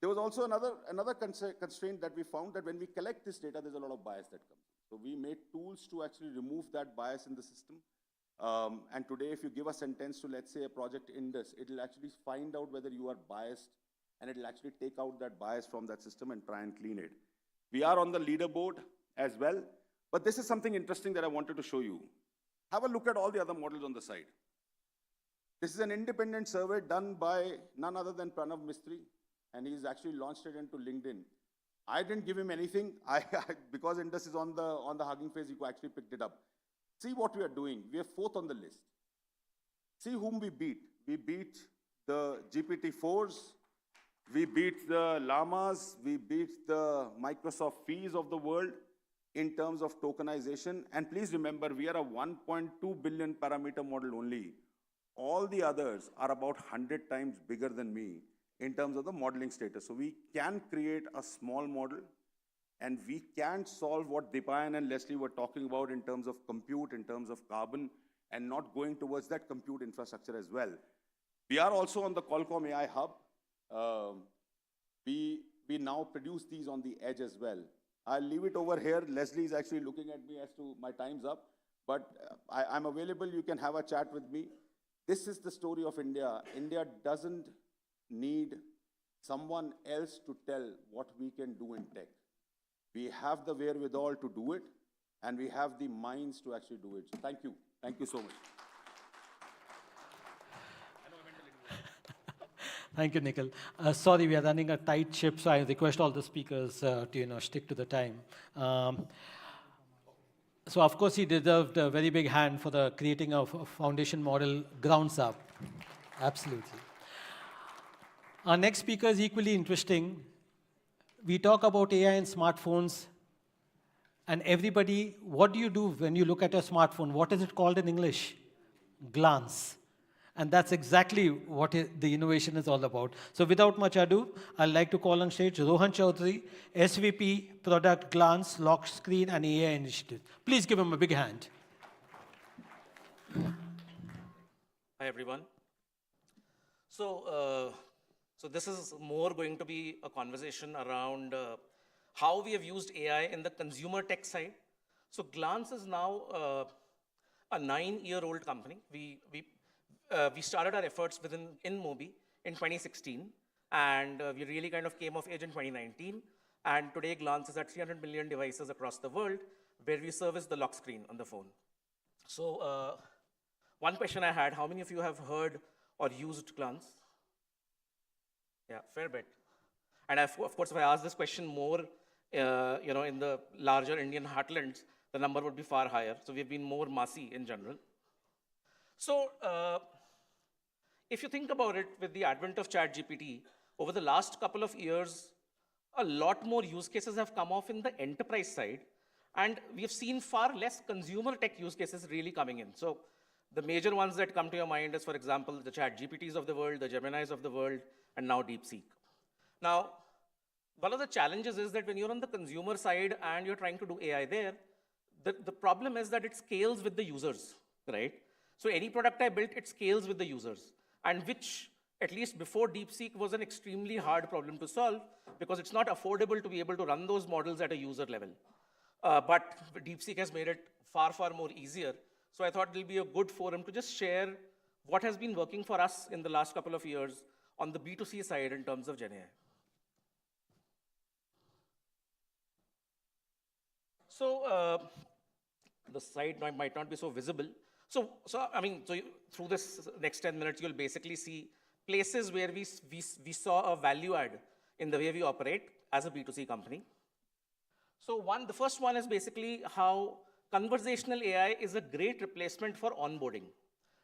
There was also another constraint that we found, that when we collect this data, there's a lot of bias that comes. So we made tools to actually remove that bias in the system. And today, if you give a sentence to, let's say, a project Indus, it will actually find out whether you are biased, and it will actually take out that bias from that system and try and clean it. We are on the leaderboard as well, But this is something interesting that I wanted to show you. Have a look at all the other models on the side. This is an independent survey done by none other than Pranav Mistry, and he's actually launched it into LinkedIn. I didn't give him anything. Because Indus is on the Hugging Face, you actually picked it up. See what we are doing. We are fourth on the list. See whom we beat. We beat the GPT-4s, we beat the Llamas, we beat the Microsoft fees of the world in terms of tokenization. And please remember, we are a 1.2 billion parameter model only. All the others are about 100 times bigger than me in terms of the modeling status. So we can create a small model, and we can solve what Dipayan and Leslie were talking about in terms of compute, in terms of carbon, and not going towards that compute infrastructure as well. We are also on the Qualcomm AI Hub. We now produce these on the edge as well. I'll leave it over here. Leslie is actually looking at me as to my time's up, but I'm available. You can have a chat with me. This is the story of India. India doesn't need someone else to tell what we can do in tech. We have the wherewithal to do it, and we have the minds to actually do it. So thank you. Thank you so much. Thank you, Nikhil. Sorry, we are running a tight ship, so I request all the speakers to stick to the time. So of course, he deserved a very big hand for the creating of a foundation model grounds up. Absolutely. Our next speaker is equally interesting. We talk about AI and smartphones, and everybody, what do you do when you look at a smartphone? What is it called in English? Glance. And that's exactly what the innovation is all about. So without much ado, I'd like to call on stage Rohan Chaudhary, SVP, Product Glance, Lock Screen, and AI Initiative. Please give him a big hand. Hi, everyone. So this is more going to be a conversation around how we have used AI in the consumer tech side. So Glance is now a 9-year-old company. We started our efforts in Mobi in 2016, and we really kind of came of age in 2019. And today, Glance is at 300 million devices across the world, where we service the lock screen on the phone. So one question I had, how many of you have heard or used Glance? Yeah, fair bit. And of course, if I ask this question more, in the larger Indian heartlands, the number would be far higher. So we've been more massy in general. So if you think about it, with the advent of ChatGPT, over the last couple of years, a lot more use cases have come off in the enterprise side, and we have seen far less consumer tech use cases really coming in. So the major ones that come to your mind is, for example, the ChatGPTs of the world, the Geminis of the world, and now DeepSeek. Now, one of the challenges is that when you're on the consumer side and you're trying to do AI there, the problem is that it scales with the users, right? So any product I built, it scales with the users, and which, at least before DeepSeek, was an extremely hard problem to solve because it's not affordable to be able to run those models at a user level. But DeepSeek has made it far, far more easier. So I thought it'll be a good forum to just share what has been working for us in the last couple of years on the B2C side in terms of GenAI. So the slide might not be so visible. So through this next 10 minutes, you'll basically see places where we saw a value add in the way we operate as a B2C company. So the first one is basically how conversational AI is a great replacement for onboarding.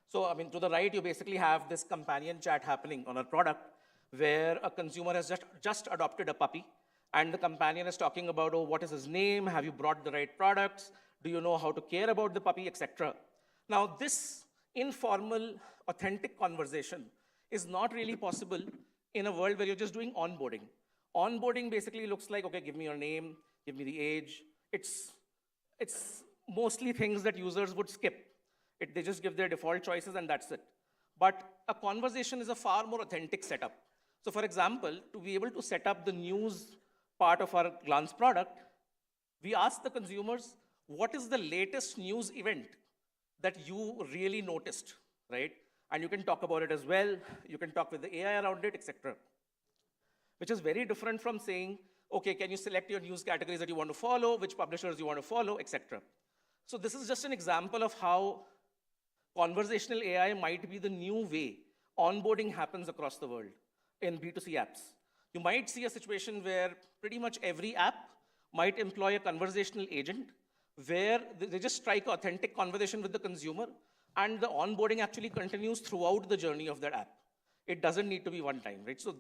So to the right, you basically have this companion chat happening on a product where a consumer has just adopted a puppy, and the companion is talking about, oh, what is his name? Have you brought the right products? Do you know how to care about the puppy, etc.? Now, this informal, authentic conversation is not really possible in a world where you're just doing onboarding. Onboarding basically looks like, okay, give me your name, give me the age. It's mostly things that users would skip. They just give their default choices and that's it. But a conversation is a far more authentic setup. So for example, to be able to set up the news part of our Glance product, we ask the consumers, what is the latest news event that you really noticed, right? And you can talk about it as well. You can talk with the AI around it, etc. Which is very different from saying, okay, can you select your news categories that you want to follow, which publishers you want to follow, etc. So this is just an example of how conversational AI might be the new way onboarding happens across the world in B2C apps. You might see a situation where pretty much every app might employ a conversational agent where they just strike authentic conversation with the consumer, and the onboarding actually continues throughout the journey of that app. It doesn't need to be one time, right? So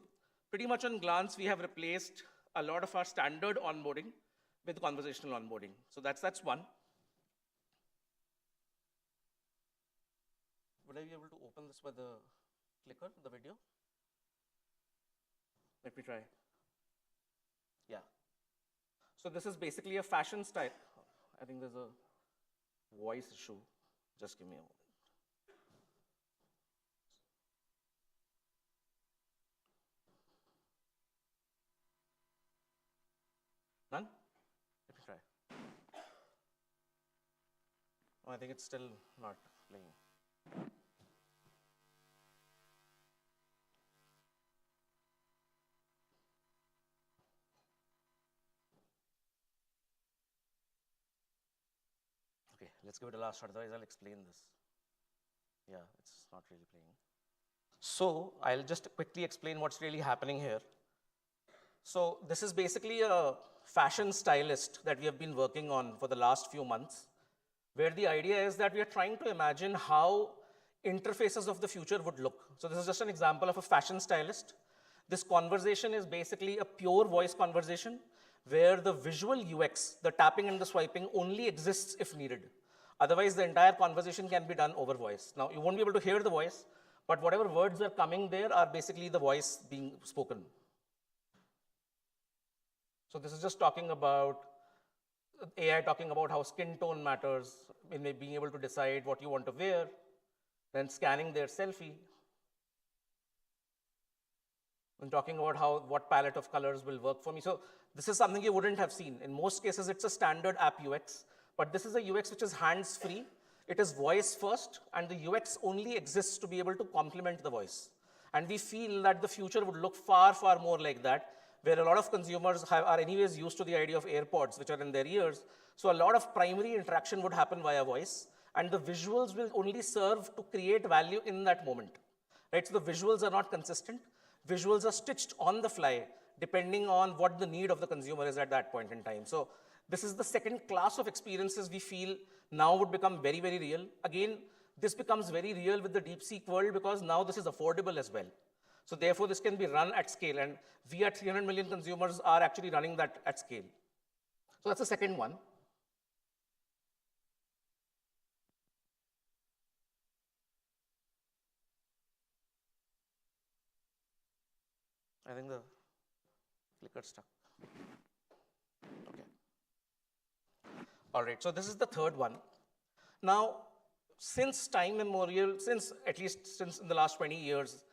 pretty much on glance, we have replaced a lot of our standard onboarding with conversational onboarding. So that's one. Would I be able to open this with the clicker, the video? Let me try. Yeah. So this is basically a fashion style. I think there's a voice issue. Just give me a moment. None? Let me try. Oh, I think it's still not playing. Okay, let's give it a last shot, otherwise I'll explain this. Yeah, it's not really playing. So I'll just quickly explain what's really happening here. So this is basically a fashion stylist that we have been working on for the last few months, where the idea is that we are trying to imagine how interfaces of the future would look. So this is just an example of a fashion stylist. This conversation is basically a pure voice conversation where the visual UX, the tapping and the swiping, only exists if needed. Otherwise, the entire conversation can be done over voice. Now, you won't be able to hear the voice, but whatever words are coming there are basically the voice being spoken. So this is just talking about AI talking about how skin tone matters, in being able to decide what you want to wear, then scanning their selfie, and talking about what palette of colors will work for me. So this is something you wouldn't have seen. In most cases, it's a standard app UX, but this is a UX which is hands-free. It is voice first, and the UX only exists to be able to complement the voice. And we feel that the future would look far, far more like that, where a lot of consumers are anyways used to the idea of AirPods, which are in their ears. So a lot of primary interaction would happen via voice, and the visuals will only serve to create value in that moment. Right? So the visuals are not consistent. Visuals are stitched on the fly, depending on what the need of the consumer is at that point in time. So this is the second class of experiences we feel now would become very, very real. Again, this becomes very real with the DeepSeek world because now this is affordable as well. So therefore, this can be run at scale, and we at 300 million consumers are actually running that at scale. So that's the second one. I think the clicker stuck. Okay. All right, so this is the third one. Now, since time immemorial, at least since in the last 20 years,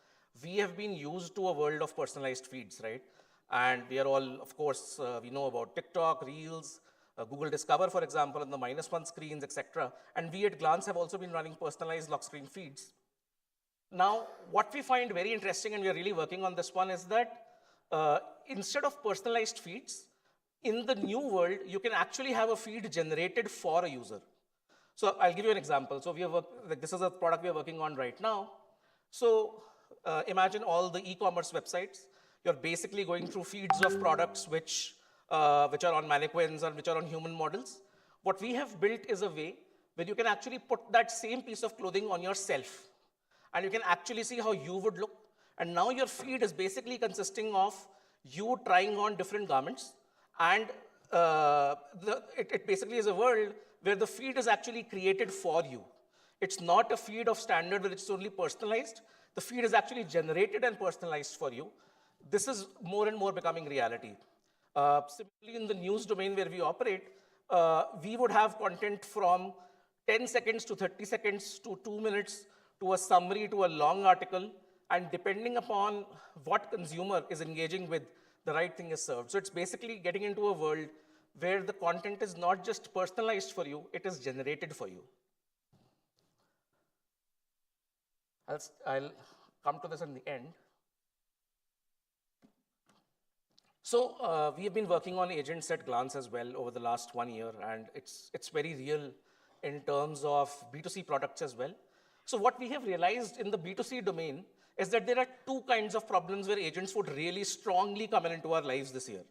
we have been used to a world of personalized feeds, right? And we are all, of course, we know about TikTok, Reels, Google Discover, for example, and the -1 screens, etc. And we at Glance have also been running personalized lock screen feeds. Now, what we find very interesting, and we are really working on this one, is that instead of personalized feeds, in the new world, you can actually have a feed generated for a user. So I'll give you an example. So this is a product we are working on right now. So imagine all the e-commerce websites. You're basically going through feeds of products which are on mannequins and which are on human models. What we have built is a way where you can actually put that same piece of clothing on yourself. And you can actually see how you would look. And now your feed is basically consisting of you trying on different garments. And it basically is a world where the feed is actually created for you. It's not a feed of standard where it's only personalized. The feed is actually generated and personalized for you. This is more and more becoming reality. Similarly, in the news domain where we operate, we would have content from 10 seconds to 30 seconds to 2 minutes to a summary to a long article. And depending upon what consumer is engaging with, the right thing is served. So it's basically getting into a world where the content is not just personalized for you, it is generated for you. I'll come to this in the end. So we have been working on agents at Glance as well over the last 1 year, and it's very real in terms of B2C products as well. So what we have realized in the B2C domain is that there are two kinds of problems where agents would really strongly come into our lives this year.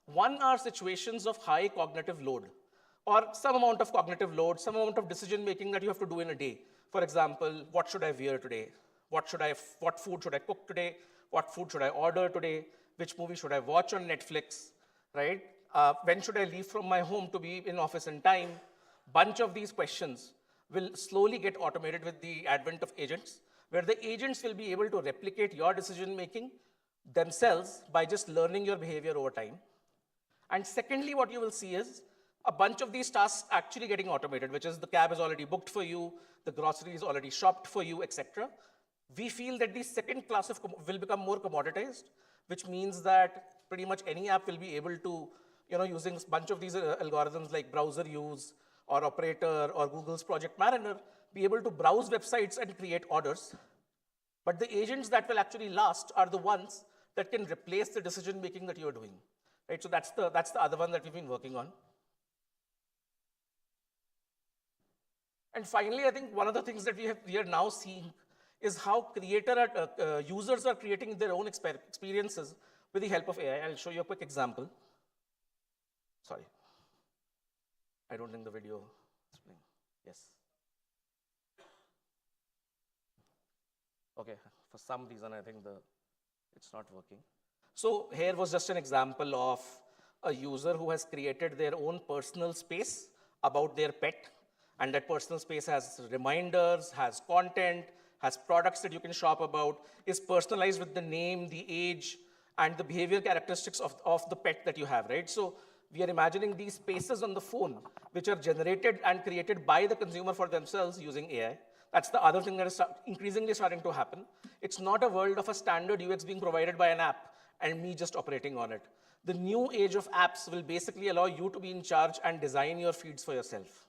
One are situations of high cognitive load, or some amount of cognitive load, some amount of decision making that you have to do in a day. For example, what should I wear today? What food should I cook today? What food should I order today? Which movie should I watch on Netflix, right? When should I leave from my home to be in office in time? Bunch of these questions will slowly get automated with the advent of agents, where the agents will be able to replicate your decision making themselves by just learning your behavior over time. And secondly, what you will see is a bunch of these tasks actually getting automated, which is the cab is already booked for you, the grocery is already shopped for you, etc. We feel that the second class will become more commoditized, which means that pretty much any app will be able to, using a bunch of these algorithms like browser use or operator or Google's Project Mariner, be able to browse websites and create orders. But the agents that will actually last are the ones that can replace the decision making that you're doing. Right? So that's the other one that we've been working on. And finally, I think one of the things that we are now seeing is how users are creating their own experiences with the help of AI. I'll show you a quick example. Sorry. I don't think the video is playing. Yes. Okay, for some reason, I think it's not working. So here was just an example of a user who has created their own personal space about their pet. And that personal space has reminders, has content, has products that you can shop about, is personalized with the name, the age, and the behavior characteristics of the pet that you have, right? So we are imagining these spaces on the phone, which are generated and created by the consumer for themselves using AI. That's the other thing that is increasingly starting to happen. It's not a world of a standard UX being provided by an app and me just operating on it. The new age of apps will basically allow you to be in charge and design your feeds for yourself.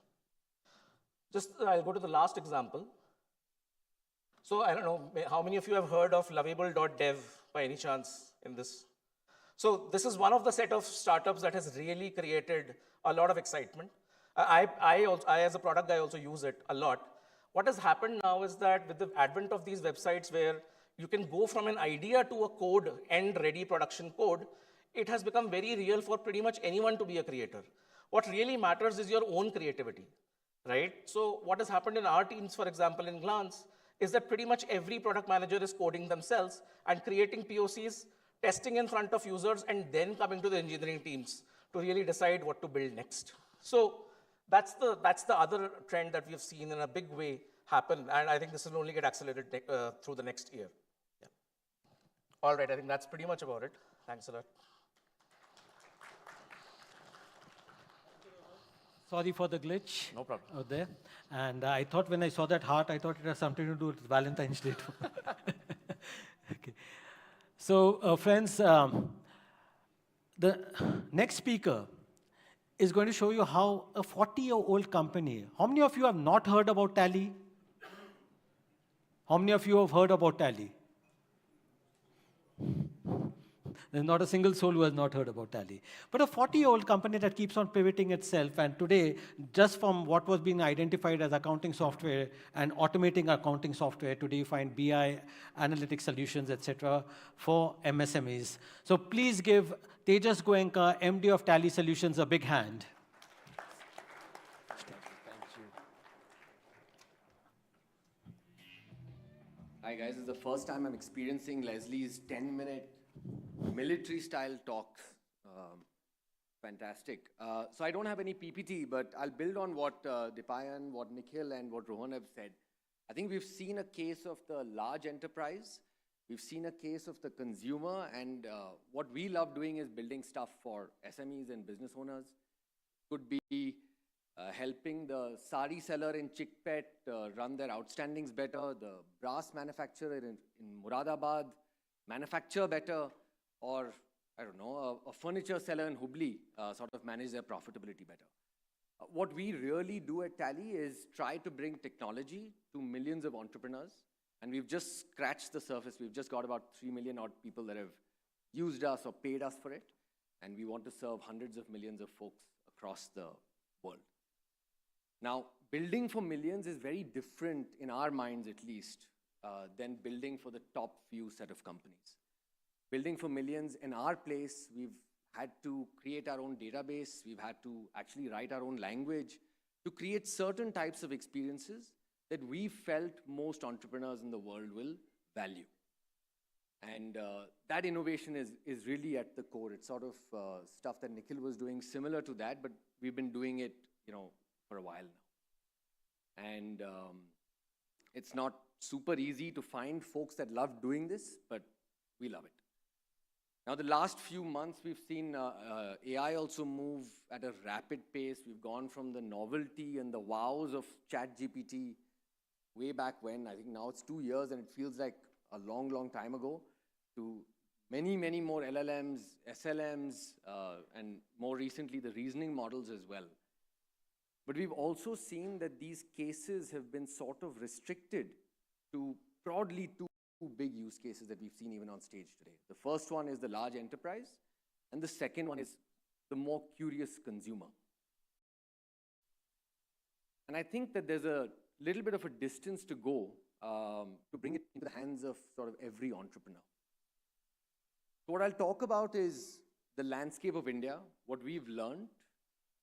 I'll go to the last example. So I don't know, how many of you have heard of lovable.dev by any chance in this? So this is one of the set of startups that has really created a lot of excitement. I as a product guy also use it a lot. What has happened now is that with the advent of these websites where you can go from an idea to a code, end-ready production code, it has become very real for pretty much anyone to be a creator. What really matters is your own creativity. Right? So what has happened in our teams, for example, in Glance, is that pretty much every product manager is coding themselves and creating POCs, testing in front of users, and then coming to the engineering teams to really decide what to build next. So that's the other trend that we have seen in a big way happen, and I think this will only get accelerated through the next year. Yeah. All right, I think that's pretty much about it. Thanks a lot. Sorry for the glitch. No problem. Out there. And I thought when I saw that heart, I thought it has something to do with Valentine's Day. Okay. So, friends, the next speaker is going to show you how a 40-year-old company. How many of you have not heard about Tally? How many of you have heard about Tally? There's not a single soul who has not heard about Tally. But a 40-year-old company that keeps on pivoting itself, and today, just from what was being identified as accounting software and automating accounting software, today you find BI, analytic solutions, etc., for MSMEs. So please give Tejas Goenka, MD of Tally Solutions, a big hand. Hi guys, this is the first time I'm experiencing Leslie's 10-minute military-style talks. Fantastic. So I don't have any PPT, but I'll build on what Dipayan, what Nikhil, and what Rohan have said. I think we've seen a case of the large enterprise. We've seen a case of the consumer, and what we love doing is building stuff for SMEs and business owners. Could be helping the sari seller in Chickpet run their outstandings better, the brass manufacturer in Muradabad manufacture better, or, I don't know, a furniture seller in Hubli sort of manage their profitability better. What we really do at Tally is try to bring technology to millions of entrepreneurs, and we've just scratched the surface. We've just got about 3 million odd people that have used us or paid us for it, and we want to serve hundreds of millions of folks across the world. Now, building for millions is very different, in our minds at least, than building for the top few set of companies. Building for millions, in our place, we've had to create our own database, we've had to actually write our own language to create certain types of experiences that we felt most entrepreneurs in the world will value. And that innovation is really at the core. It's sort of stuff that Nikhil was doing similar to that, but we've been doing it, for a while now. And it's not super easy to find folks that love doing this, but we love it. Now, the last few months, we've seen AI also move at a rapid pace. We've gone from the novelty and the wows of ChatGPT way back when. I think now it's 2 years, and it feels like a long, long time ago, to many, many more LLMs, SLMs, and more recently, the reasoning models as well. But we've also seen that these cases have been sort of restricted to broadly two big use cases that we've seen even on stage today. The first one is the large enterprise, and the second one is the more curious consumer. And I think that there's a little bit of a distance to go to bring it into the hands of sort of every entrepreneur. So what I'll talk about is the landscape of India, what we've learned,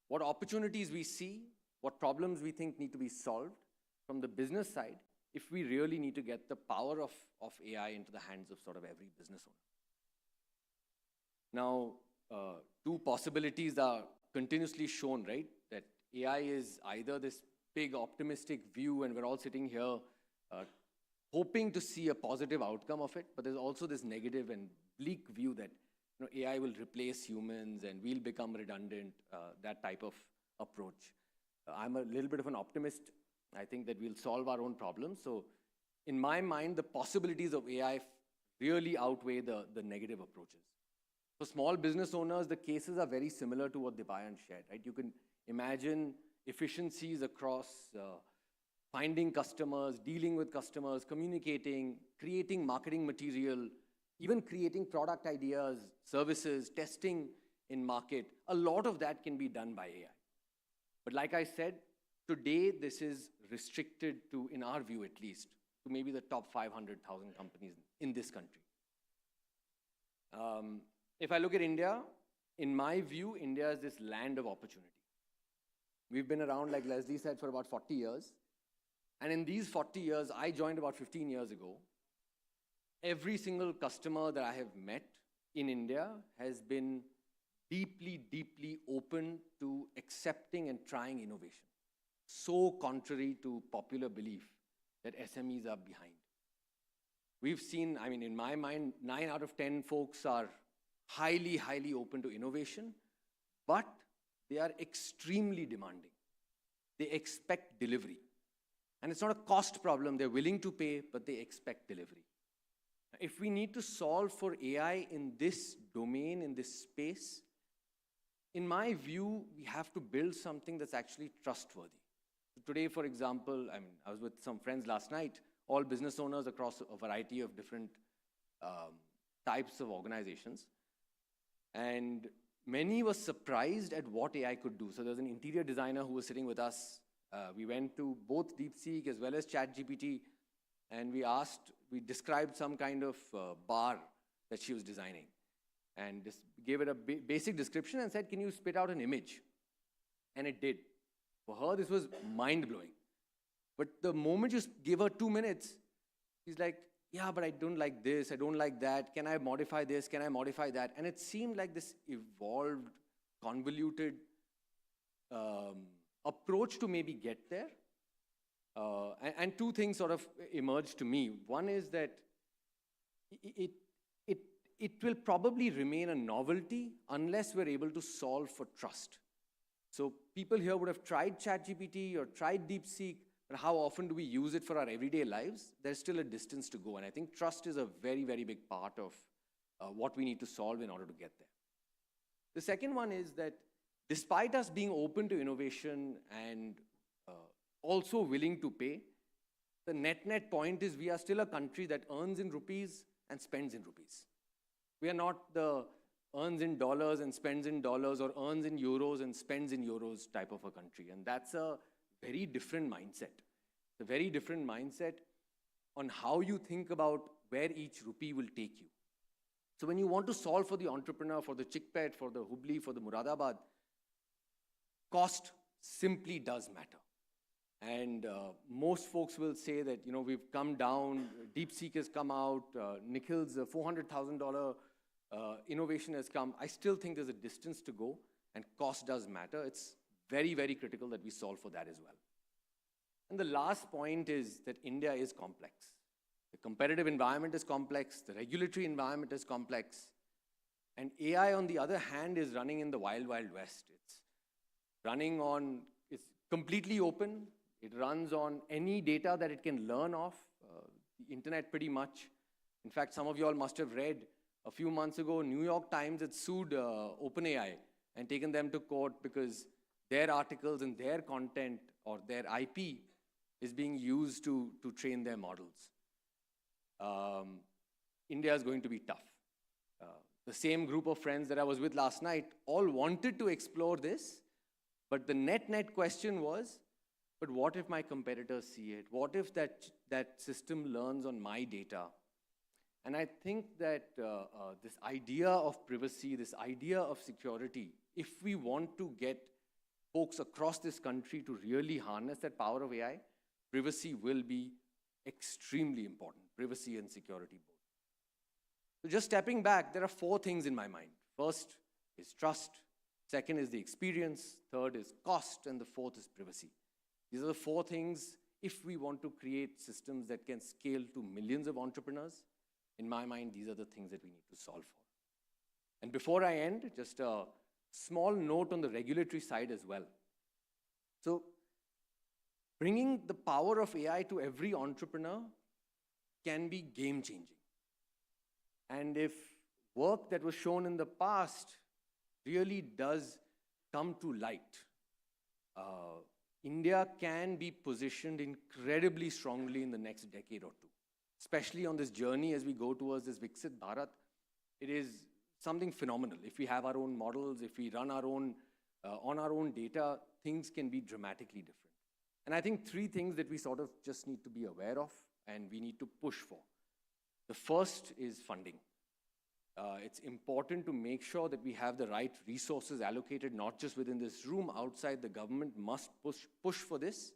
what opportunities we see, what problems we think need to be solved from the business side, if we really need to get the power of AI into the hands of sort of every business owner. Now, two possibilities are continuously shown, right? That AI is either this big optimistic view, and we're all sitting here hoping to see a positive outcome of it, but there's also this negative and bleak view that AI will replace humans and we'll become redundant, that type of approach. I'm a little bit of an optimist. I think that we'll solve our own problems. So in my mind, the possibilities of AI really outweigh the negative approaches. For small business owners, the cases are very similar to what Dipayan shared, right? You can imagine efficiencies across finding customers, dealing with customers, communicating, creating marketing material, even creating product ideas, services, testing in market. A lot of that can be done by AI. But like I said, today this is restricted to, in our view at least, to maybe the top 500,000 companies in this country. If I look at India, in my view, India is this land of opportunity. We've been around, like Leslie said, for about 40 years. And in these 40 years, I joined about 15 years ago. Every single customer that I have met in India has been deeply, deeply open to accepting and trying innovation. So contrary to popular belief that SMEs are behind. We've seen, in my mind, 9 out of 10 folks are highly, highly open to innovation, but they are extremely demanding. They expect delivery. And it's not a cost problem. They're willing to pay, but they expect delivery. If we need to solve for AI in this domain, in this space, in my view, we have to build something that's actually trustworthy. Today, for example, I was with some friends last night, all business owners across a variety of different types of organizations. And many were surprised at what AI could do. So there's an interior designer who was sitting with us. We went to both DeepSeek as well as ChatGPT, and we described some kind of bar that she was designing. And just gave it a basic description and said, can you spit out an image? And it did. For her, this was mind-blowing. But the moment you give her 2 minutes, she's like, yeah, but I don't like this, I don't like that. Can I modify this? Can I modify that? And it seemed like this evolved, convoluted approach to maybe get there. And two things sort of emerged to me. One is that it will probably remain a novelty unless we're able to solve for trust. So people here would have tried ChatGPT or tried DeepSeek, but how often do we use it for our everyday lives? There's still a distance to go. And I think trust is a very, very big part of what we need to solve in order to get there. The second one is that despite us being open to innovation and also willing to pay, the net point is we are still a country that earns in rupees and spends in rupees. We are not the earns in dollars and spends in dollars, or earns in euros and spends in euros type of a country. And that's a very different mindset. It's a very different mindset on how you think about where each rupee will take you. So when you want to solve for the entrepreneur, for the chickpet, for the Hubli, for the Muradabad, cost simply does matter. And most folks will say that, we've come down, DeepSeek has come out, Nikhil's $400,000 innovation has come. I still think there's a distance to go, and cost does matter. It's very, very critical that we solve for that as well. And the last point is that India is complex. The competitive environment is complex, the regulatory environment is complex, and AI, on the other hand, is running in the wild, wild west. It's completely open. It runs on any data that it can learn off, the internet pretty much. In fact, some of you all must have read a few months ago, New York Times had sued OpenAI and taken them to court because their articles and their content or their IP is being used to train their models. India is going to be tough. The same group of friends that I was with last night all wanted to explore this, but the net question was, but what if my competitors see it? What if that system learns on my data? And I think that this idea of privacy, this idea of security, if we want to get folks across this country to really harness that power of AI, privacy will be extremely important, privacy and security both. So just stepping back, there are 4 things in my mind. First is trust, second is the experience, third is cost, and the fourth is privacy. These are the 4 things if we want to create systems that can scale to millions of entrepreneurs. In my mind, these are the things that we need to solve for. And before I end, just a small note on the regulatory side as well. So bringing the power of AI to every entrepreneur can be game-changing. And if work that was shown in the past really does come to light, India can be positioned incredibly strongly in the next decade or 2. Especially on this journey as we go towards this Viksit Bharat, it is something phenomenal. If we have our own models, if we run our own, on our own data, things can be dramatically different. And I think 3 things that we sort of just need to be aware of and we need to push for. The first is funding. It's important to make sure that we have the right resources allocated, not just within this room, outside. The government must push for this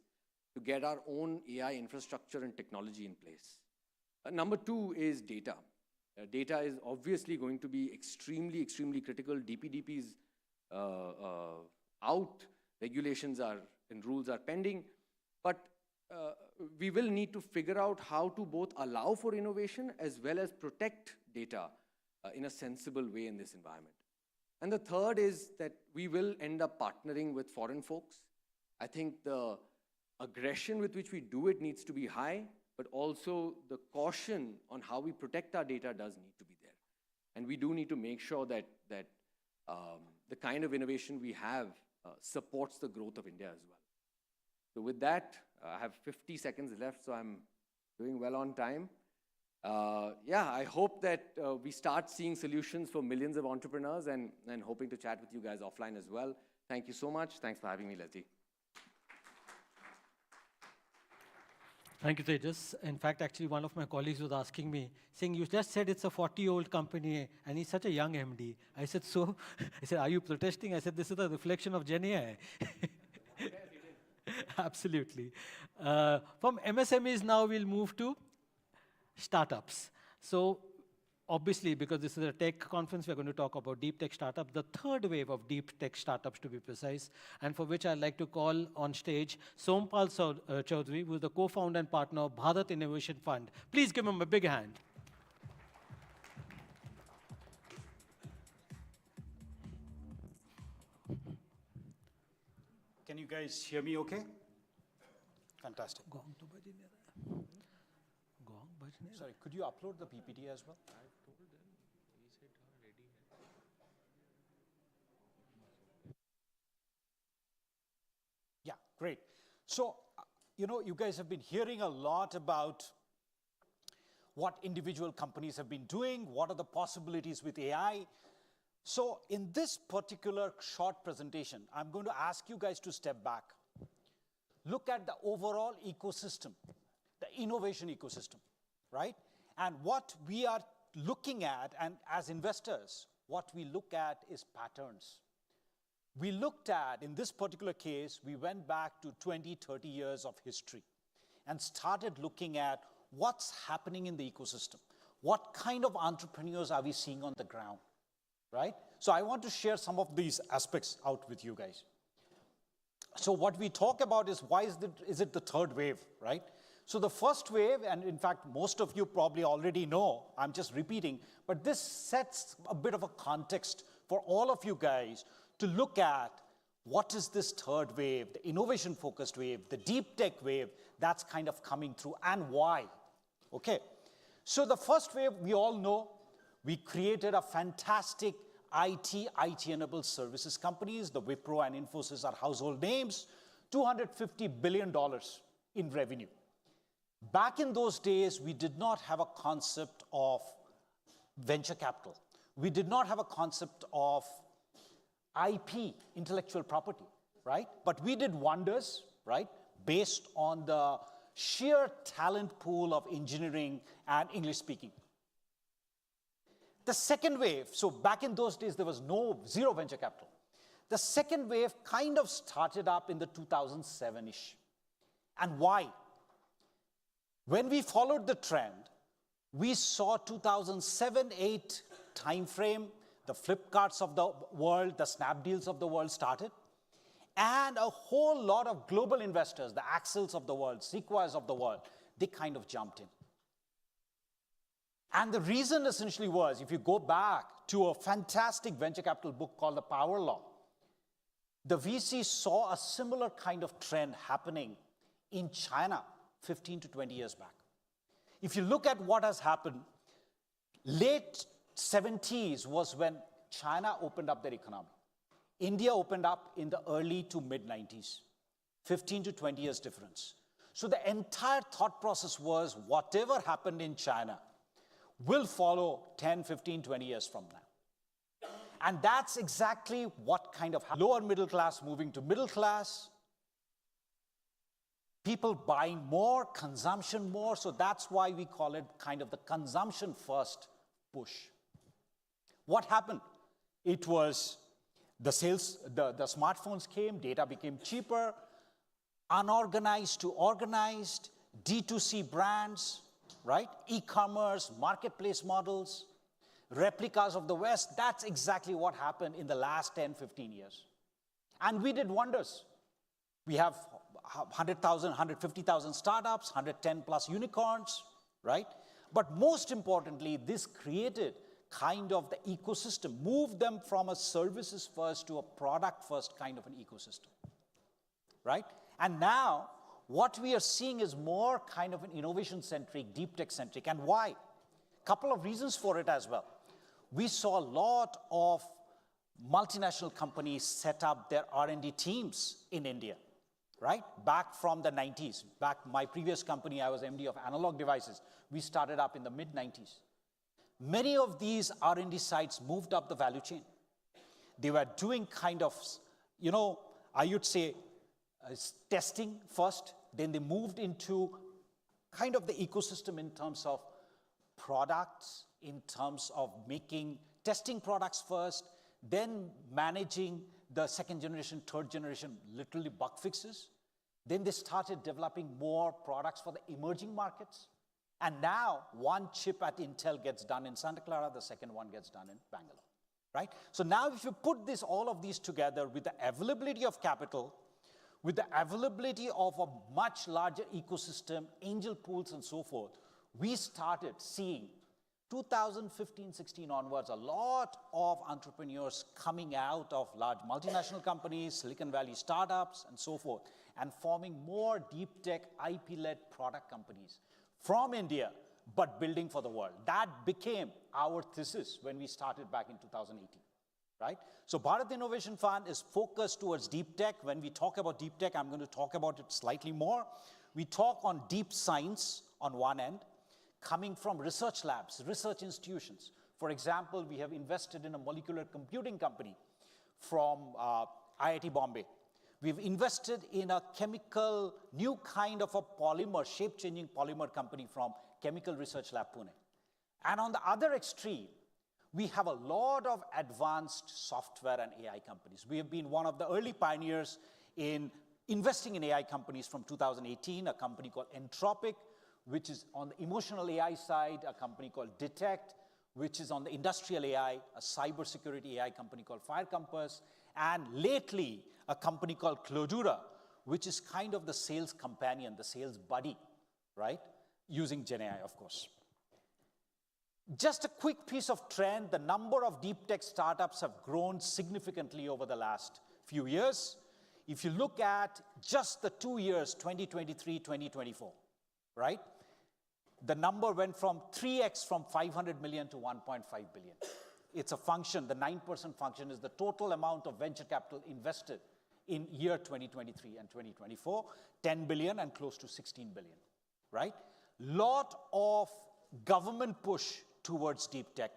to get our own AI infrastructure and technology in place. Number 2 is data. Data is obviously going to be extremely, extremely critical. DPDP is out, regulations are and rules are pending, but we will need to figure out how to both allow for innovation as well as protect data in a sensible way in this environment. And the third is that we will end up partnering with foreign folks. I think the aggression with which we do it needs to be high, but also the caution on how we protect our data does need to be there. And we do need to make sure that the kind of innovation we have supports the growth of India as well. So with that, I have 50 seconds left, so I'm doing well on time. I hope that we start seeing solutions for millions of entrepreneurs and hoping to chat with you guys offline as well. Thank you so much. Thanks for having me, Leslie. Thank you, Tejas. In fact, actually, one of my colleagues was asking me, saying, you just said it's a 40-year-old company, and he's such a young MD. I said, so? I said, are you protesting? I said, this is a reflection of Gen AI. Absolutely. From MSMEs now, we'll move to startups. So obviously, because this is a tech conference, we're going to talk about deep tech startups, the third wave of deep tech startups to be precise, and for which I'd like to call on stage Sompal Chaudhary, who is the co-founder and partner of Bharat Innovation Fund. Please give him a big hand. Can you guys hear me okay? Fantastic. Sorry, could you upload the PPT as well? Yeah, great. So, you guys have been hearing a lot about what individual companies have been doing, what are the possibilities with AI. So in this particular short presentation, I'm going to ask you guys to step back. Look at the overall ecosystem, the innovation ecosystem, right? And what we are looking at, and as investors, what we look at is patterns. We looked at, in this particular case, we went back to 20, 30 years of history and started looking at what's happening in the ecosystem. What kind of entrepreneurs are we seeing on the ground, right? So I want to share some of these aspects out with you guys. So what we talk about is why is it the third wave, right? So the first wave, and in fact, most of you probably already know, I'm just repeating, but this sets a bit of a context for all of you guys to look at what is this third wave, the innovation-focused wave, the deep tech wave that's kind of coming through, and why, okay? So the first wave, we all know, we created a fantastic IT-enabled services companies. The Wipro and Infosys are household names, $250 billion in revenue. Back in those days, we did not have a concept of venture capital. We did not have a concept of IP, intellectual property, right? But we did wonders, right, based on the sheer talent pool of engineering and English speaking. The second wave, so back in those days, there was zero venture capital. The second wave kind of started up in the 2007-ish. And why? When we followed the trend, we saw 2007-8 timeframe, the Flipkarts of the world, the Snapdeals of the world started, and a whole lot of global investors, the Accels of the world, Sequoias of the world, they kind of jumped in. And the reason essentially was, if you go back to a fantastic venture capital book called The Power Law, the VC saw a similar kind of trend happening in China 15 to 20 years back. If you look at what has happened, late 70s was when China opened up their economy. India opened up in the early to mid 90s, 15 to 20 years difference. So the entire thought process was whatever happened in China will follow 10, 15, 20 years from now. And that's exactly what kind of lower middle class moving to middle class, people buying more, consumption more, so that's why we call it kind of the consumption first push. What happened? It was the smartphones came, data became cheaper, unorganized to organized, D2C brands, right? E-commerce, marketplace models, replicas of the West. That's exactly what happened in the last 10, 15 years. And we did wonders. We have 100,000, 150,000 startups, 110 plus unicorns, right? But most importantly, this created kind of the ecosystem, moved them from a services first to a product first kind of an ecosystem, right? And now, what we are seeing is more kind of an innovation-centric, deep tech-centric. And why? Couple of reasons for it as well. We saw a lot of multinational companies set up their R&D teams in India, right? Back from the 90s. Back my previous company, I was MD of Analog Devices. We started up in the mid-90s. Many of these R&D sites moved up the value chain. They were doing kind of, I would say, testing first, then they moved into kind of the ecosystem in terms of products, in terms of testing products first, then managing the second generation, third generation, literally bug fixes. Then they started developing more products for the emerging markets. And now one chip at Intel gets done in Santa Clara, the second one gets done in Bangalore, right? So now if you put all of these together with the availability of capital, with the availability of a much larger ecosystem, angel pools and so forth, we started seeing 2015-16 onwards, a lot of entrepreneurs coming out of large multinational companies, Silicon Valley startups, and so forth, and forming more deep tech, IP-led product companies from India, but building for the world. That became our thesis when we started back in 2018, right? So Bharat Innovation Fund is focused towards deep tech. When we talk about deep tech, I'm going to talk about it slightly more. We talk on deep science on one end, coming from research labs, research institutions. For example, we have invested in a molecular computing company from IIT Bombay. We've invested in a chemical, new kind of a polymer, shape-changing polymer company from Chemical Research Lab Pune. And on the other extreme, we have a lot of advanced software and AI companies. We have been one of the early pioneers in investing in AI companies from 2018, a company called Entropic, which is on the emotional AI side, a company called Detect, which is on the industrial AI, a cybersecurity AI company called Fire Compass, and lately, a company called Clodura, which is kind of the sales companion, the sales buddy, right? Using Gen AI, of course. Just a quick piece of trend, the number of deep tech startups have grown significantly over the last few years. If you look at just the 2 years, 2023, 2024, right? The number went from 3x from 500 million to 1.5 billion. It's a function, the 9% function is the total amount of venture capital invested in year 2023 and 2024, 10 billion and close to 16 billion, right? Lot of government push towards deep tech,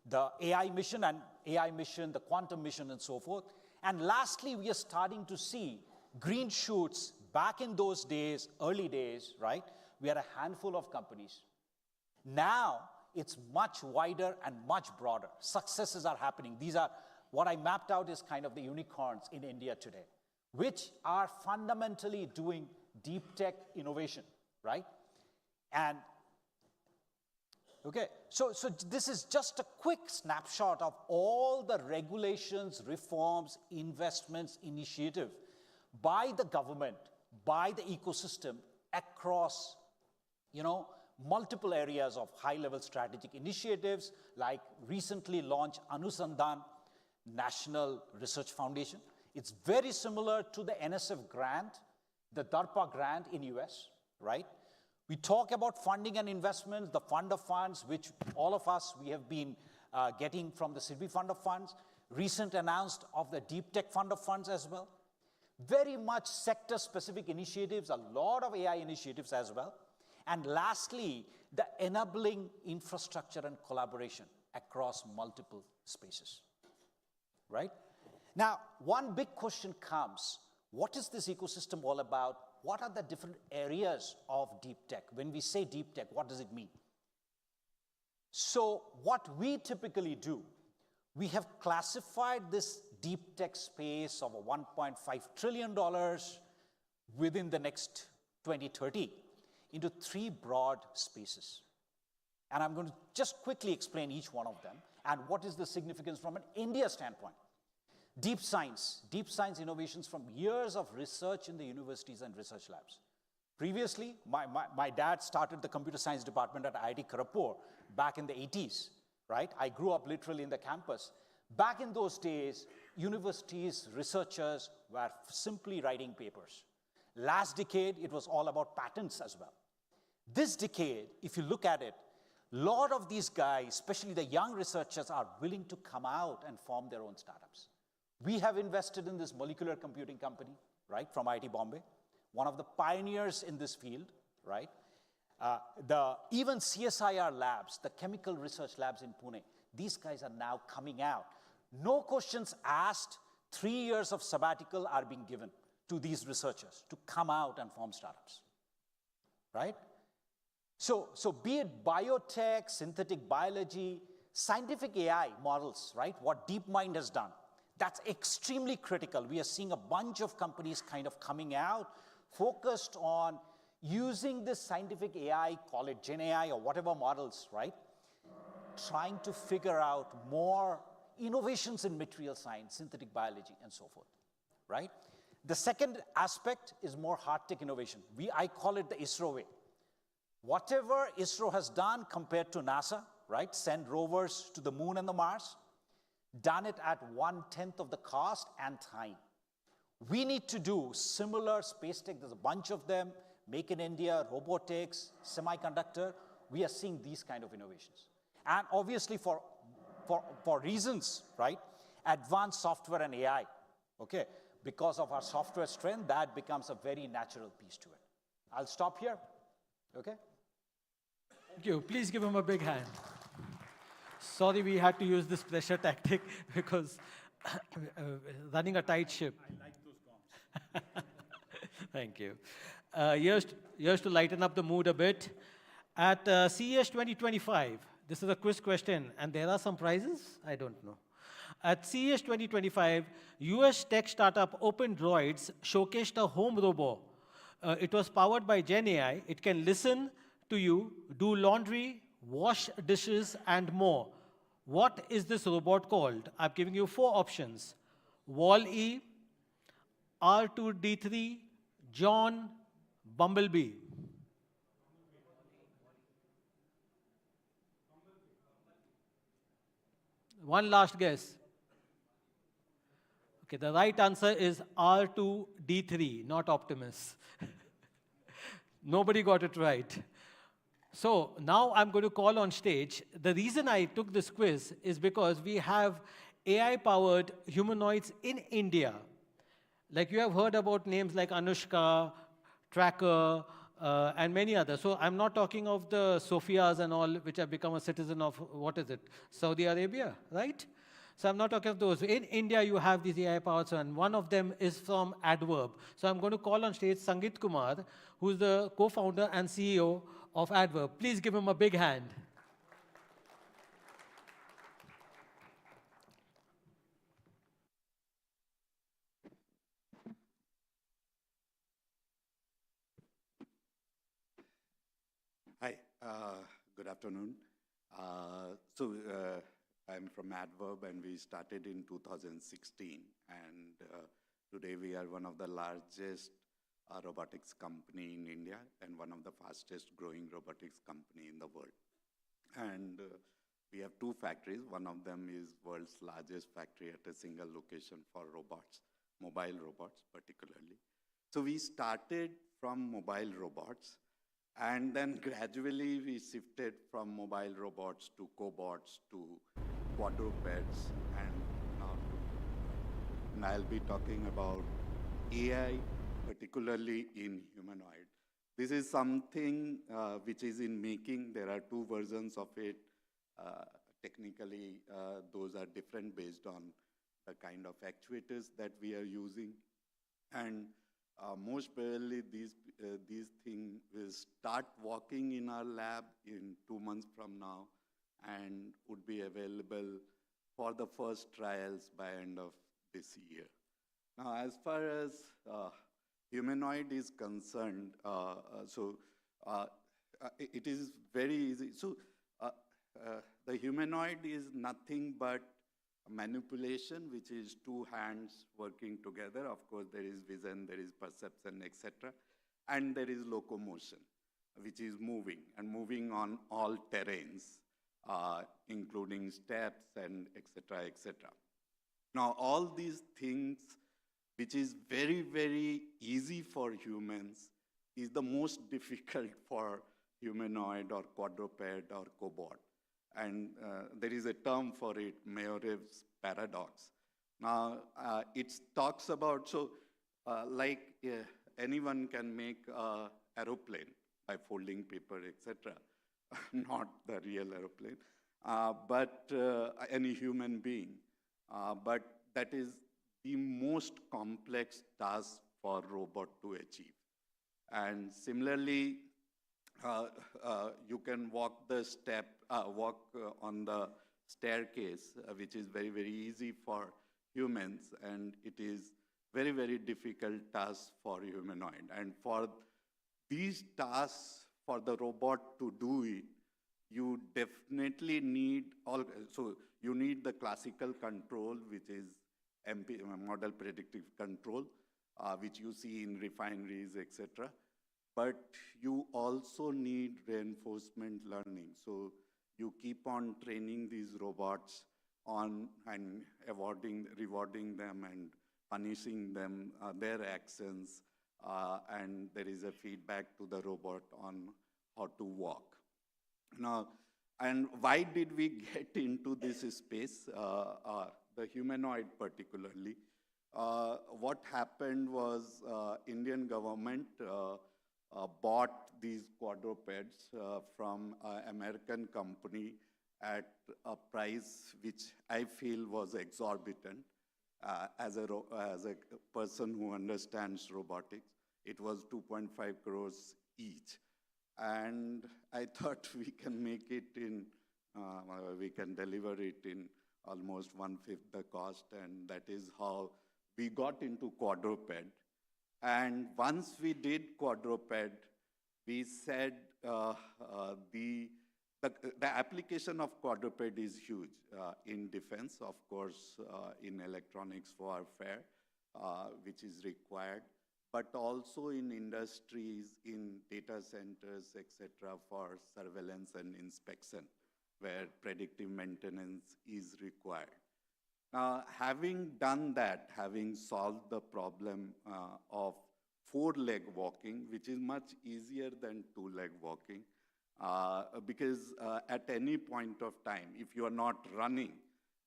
the AI mission, the quantum mission and so forth. And lastly, we are starting to see green shoots back in those days, early days, right? We had a handful of companies. Now, it's much wider and much broader. Successes are happening. These are, what I mapped out is kind of the unicorns in India today, which are fundamentally doing deep tech innovation, right? And, okay, so this is just a quick snapshot of all the regulations, reforms, investments, initiative by the government, by the ecosystem across, multiple areas of high-level strategic initiatives, like recently launched Anusandhan National Research Foundation. It's very similar to the NSF grant, the DARPA grant in US, right? We talk about funding and investments, the fund of funds, which all of us, we have been getting from the SIDBI fund of funds, recent announced of the deep tech fund of funds as well. Very much sector-specific initiatives, a lot of AI initiatives as well. And lastly, the enabling infrastructure and collaboration across multiple spaces, right? Now, one big question comes, what is this ecosystem all about? What are the different areas of deep tech? When we say deep tech, what does it mean? So what we typically do, we have classified this deep tech space of $1.5 trillion within the next 2030 into 3 broad spaces. And I'm going to just quickly explain each one of them and what is the significance from an India standpoint. Deep science innovations from years of research in the universities and research labs. Previously, my dad started the computer science department at IIT Kharagpur back in the 80s, right? I grew up literally in the campus. Back in those days, universities, researchers were simply writing papers. Last decade, it was all about patents as well. This decade, if you look at it, a lot of these guys, especially the young researchers, are willing to come out and form their own startups. We have invested in this molecular computing company, right, from IIT Bombay, one of the pioneers in this field, right? Even CSIR labs, the chemical research labs in Pune, these guys are now coming out. No questions asked, 3 years of sabbatical are being given to these researchers to come out and form startups, right? So be it biotech, synthetic biology, scientific AI models, right? What DeepMind has done, that's extremely critical. We are seeing a bunch of companies kind of coming out, focused on using this scientific AI, call it Gen AI or whatever models, right? Trying to figure out more innovations in material science, synthetic biology, and so forth, right? The second aspect is more hard tech innovation. I call it the ISRO way. Whatever ISRO has done compared to NASA, right? Send rovers to the moon and the Mars, done it at 1/10 of the cost and time. We need to do similar space tech. There's a bunch of them, Make in India, robotics, semiconductor. We are seeing these kind of innovations. And obviously for reasons, right? Advanced software and AI, okay? Because of our software strength, that becomes a very natural piece to it. I'll stop here, okay? Thank you. Please give him a big hand. Sorry we had to use this pressure tactic because running a tight ship. I like those gongs. Thank you. Here's to lighten up the mood a bit. At CES 2025, this is a quiz question, and there are some prizes? I don't know. At CES 2025, US tech startup OpenDroids showcased a home robot. It was powered by Gen AI. It can listen to you, do laundry, wash dishes, and more. What is this robot called? I'm giving you 4 options. Wall-E, R2D3, John, Bumblebee. One last guess. Okay, the right answer is R2D3, not Optimus. Nobody got it right. So now I'm going to call on stage. The reason I took this quiz is because we have AI-powered humanoids in India. Like you have heard about names like Anushka, Tracker, and many others. So I'm not talking of the Sophias and all, which have become a citizen of, what is it, Saudi Arabia, right? So I'm not talking of those. In India, you have these AI powers, and one of them is from Adverb. So I'm going to call on stage Sangeet Kumar, who's the co-founder and CEO of Adverb. Please give him a big hand. Hi, good afternoon. I'm from Adverb, and we started in 2016. And today we are one of the largest robotics company in India and one of the fastest growing robotics company in the world. And we have 2 factories. One of them is world's largest factory at a single location for robots, mobile robots particularly. So we started from mobile robots, and then gradually we shifted from mobile robots to cobots to quadrupeds, and now and I'll be talking about AI, particularly in humanoid. This is something which is in making. There are 2 versions of it. Technically, those are different based on the kind of actuators that we are using. And most probably, these things will start working in our lab in 2 months from now and would be available for the first trials by end of this year. Now, as far as humanoid is concerned, it is very easy. So the humanoid is nothing but manipulation, which is 2 hands working together. Of course, there is vision, there is perception, etc. And there is locomotion, which is moving, and moving on all terrains, including steps and etc., etc. Now, all these things, which is very, very easy for humans, is the most difficult for humanoid or quadruped or cobot. And there is a term for it, Mayer's paradox. Now, it talks about, anyone can make an aeroplane by folding paper, etc. Not the real aeroplane, but any human being. But that is the most complex task for robot to achieve. And similarly, you can walk on the staircase, which is very, very easy for humans, and it is very, very difficult task for humanoid. And for these tasks, for the robot to do it, you definitely need you need the classical control, which is model predictive control, which you see in refineries, etc. But you also need reinforcement learning. So you keep on training these robots on and rewarding them and punishing them, their actions, and there is a feedback to the robot on how to walk. Now, and why did we get into this space, the humanoid particularly? What happened was Indian government bought these quadrupeds from an American company at a price which I feel was exorbitant. As a person who understands robotics, it was 2.5 crores each. And I thought we can make it in, we can deliver it in almost 1/5 the cost, and that is how we got into quadruped. And once we did quadruped, we said the application of quadruped is huge in defense, of course, in electronics warfare, which is required, but also in industries, in data centers, etc., for surveillance and inspection, where predictive maintenance is required. Now, having done that, having solved the problem of 4-leg walking, which is much easier than 2-leg walking, because at any point of time, if you are not running,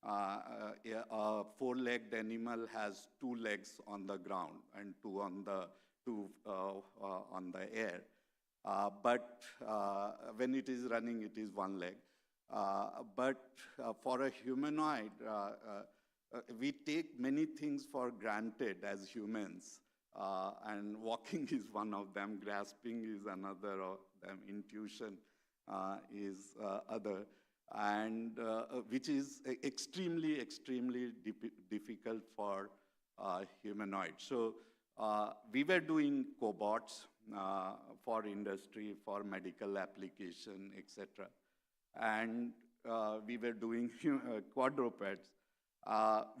a 4-legged animal has 2 legs on the ground and 2 on the air. But when it is running, it is 1 leg. But for a humanoid, we take many things for granted as humans, and walking is one of them, grasping is another of them, intuition is other, and which is extremely, extremely difficult for humanoids. So we were doing cobots for industry, for medical application, etc. And we were doing quadrupeds.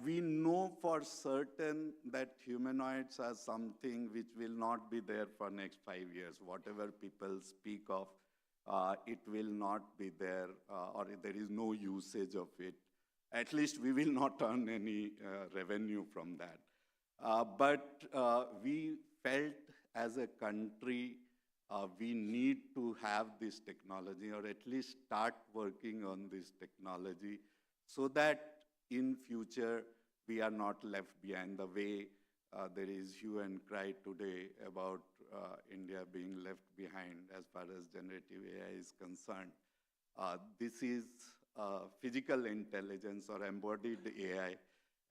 We know for certain that humanoids are something which will not be there for next 5 years. Whatever people speak of, it will not be there, or there is no usage of it. At least we will not earn any revenue from that. But we felt as a country, we need to have this technology, or at least start working on this technology, so that in future we are not left behind. The way there is hue and cry today about India being left behind as far as generative AI is concerned. This is physical intelligence or embodied AI,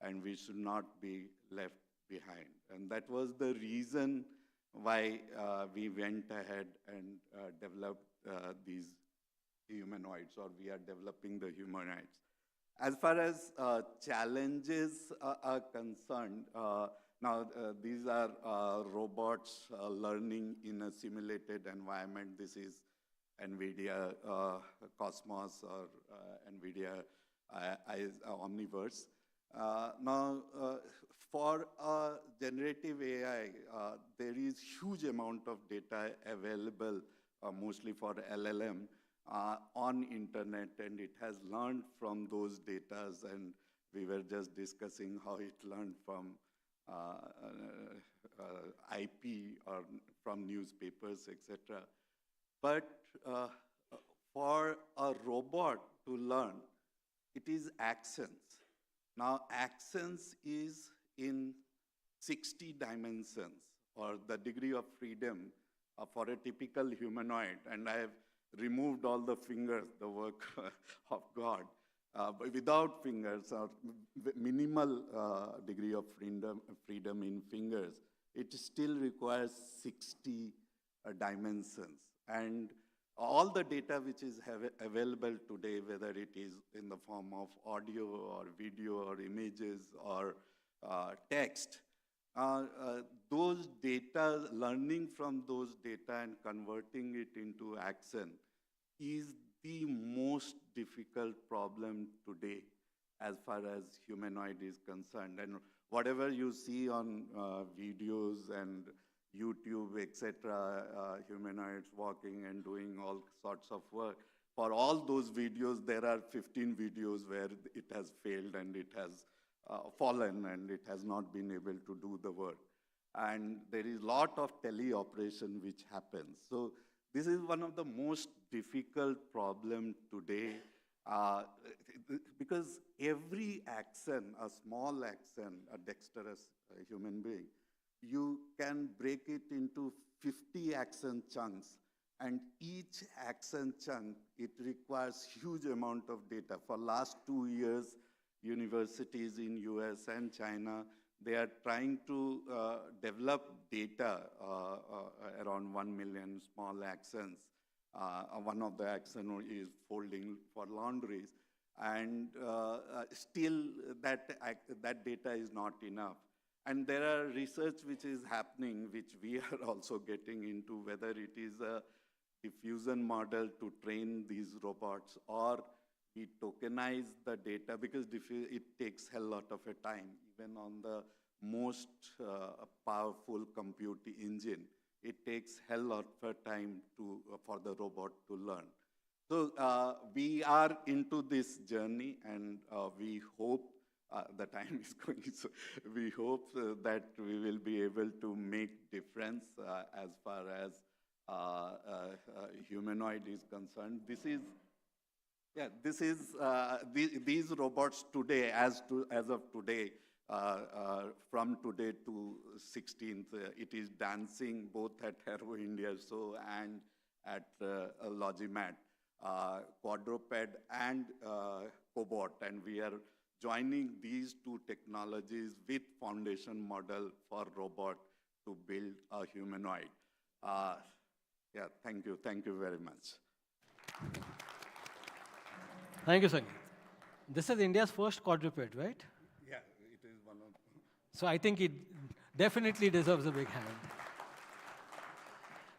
and we should not be left behind. And that was the reason why we went ahead and developed these humanoids, or we are developing the humanoids. As far as challenges are concerned, now these are robots learning in a simulated environment. This is NVIDIA Cosmos or NVIDIA Omniverse. Now, for generative AI, there is huge amount of data available, mostly for LLM, on internet, and it has learned from those data, and we were just discussing how it learned from IP or from newspapers, etc. But for a robot to learn, it is accents. Now, accents is in 60 dimensions, or the degree of freedom for a typical humanoid, and I have removed all the fingers, the work of God. But without fingers, or minimal degree of freedom in fingers, it still requires 60 dimensions. And all the data which is available today, whether it is in the form of audio or video or images or text, those data, learning from those data and converting it into accent is the most difficult problem today as far as humanoid is concerned. And whatever you see on videos and YouTube, etc., humanoids walking and doing all sorts of work, for all those videos, there are 15 videos where it has failed and it has fallen and it has not been able to do the work. And there is a lot of teleoperation which happens. So this is one of the most difficult problems today, because every accent, a small accent, a dexterous human being, you can break it into 50 action chunks. And each action chunk, it requires huge amount of data. For last 2 years, universities in US and China, they are trying to develop data around 1 million small actions. One of the action is folding for laundries. And still that data is not enough. And there are research which is happening, which we are also getting into, whether it is a diffusion model to train these robots, or we tokenize the data, because it takes a lot of a time, even on the most powerful compute engine. It takes a lot of time for the robot to learn. So we are into this journey, and we hope, the time is going, so we hope that we will be able to make difference as far as humanoid is concerned. These robots today, as of today, from today to 16th, it is dancing both at Aero India Show and at Logimat, quadruped and cobot, and we are joining these two technologies with foundation model for robot to build a humanoid. Yeah, thank you very much. Thank you, Sangeet. This is India's first quadruped, right? Yeah, it is one of. So I think it definitely deserves a big hand.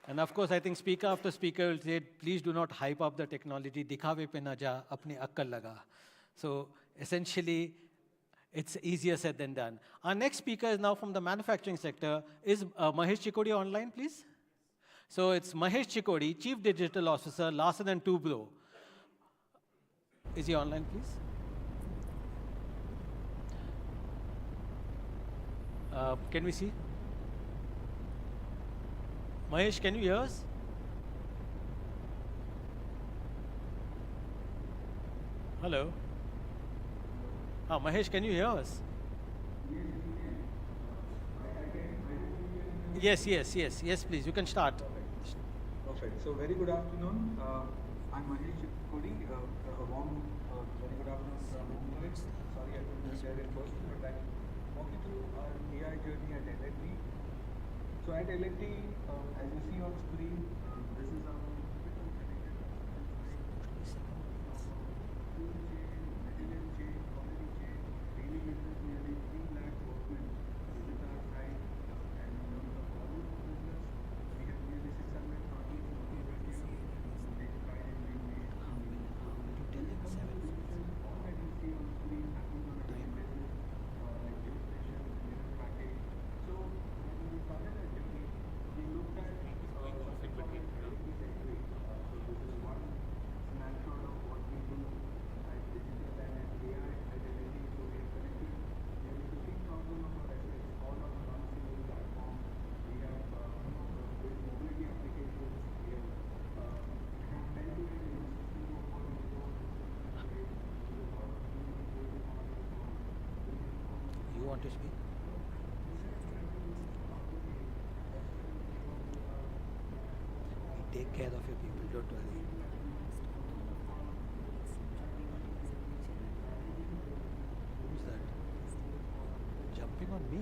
And of course, I think speaker after speaker will say, please do not hype up the technology. Dikhawe pe na ja, apni akkal laga. So essentially, it's easier said than done. Our next speaker is now from the manufacturing sector. Is Mahesh Chikodi online, please? So it's Mahesh Chikodi, Chief Digital Officer, Larsen & Toubro. Is he online, please? Can we see? Mahesh, can you hear us? Hello? Mahesh, can you hear us? Yes, please. You can start. Perfect. So very good afternoon. I'm Mahesh Chikodi. A warm, very good afternoon from Mumbai. Sorry I couldn't be there in person, but I'll walk you through our AI journey at L&T. So at L&T, as you see on screen, this is our food chain, material chain, quality chain, daily business, nearly 3 lakh workmen visit our site, and in terms of volume of business, we have nearly 600 parties working with you to take pride in being made in India. All that you see on screen happens on a daily basis, like geospatial, mirror tracking. So when we started our journey, we looked at something called L&T Century. So this is one snapshot of what we do at digital and at AI at L&T. So we have connected nearly 15,000 of our assets all on one single platform. We have built mobility applications. We have end-to-end ecosystem of what we do. You want to speak? Take care of your people, don't worry. Who's that? Jumping on me?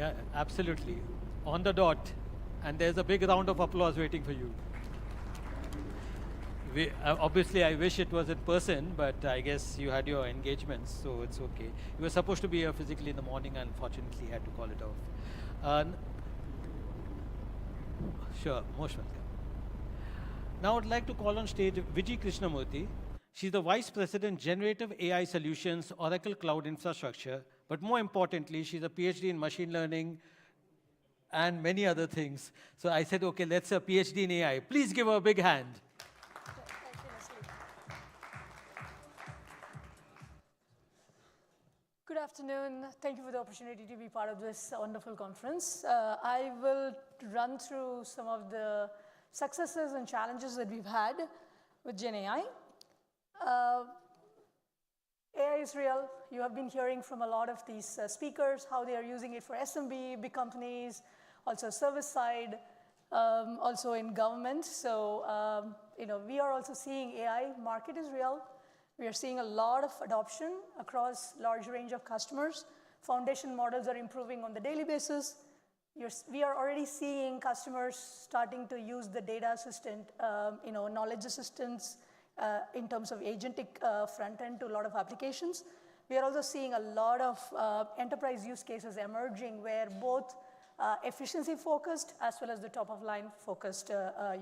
Yeah, absolutely. On the dot. And there's a big round of applause waiting for you. Obviously, I wish it was in person, but I guess you had your engagements, so it's okay. You were supposed to be here physically in the morning, and unfortunately had to call it off. Sure, most welcome. Now I'd like to call on stage Vijay Krishnamurthy. She's the Vice President, Generative AI Solutions, Oracle Cloud Infrastructure. But more importantly, she's a PhD in machine learning and many other things. So I said, okay, let's a PhD in AI. Please give her a big hand. Good afternoon. Thank you for the opportunity to be part of this wonderful conference. I will run through some of the successes and challenges that we've had with Gen AI. AI is real. You have been hearing from a lot of these speakers how they are using it for SMB, big companies, also service side, also in government. So we are also seeing AI market is real. We are seeing a lot of adoption across large range of customers. Foundation models are improving on the daily basis. We are already seeing customers starting to use the data assistant, knowledge assistants in terms of agentic front end to a lot of applications. We are also seeing a lot of enterprise use cases emerging where both efficiency focused as well as the top of line focused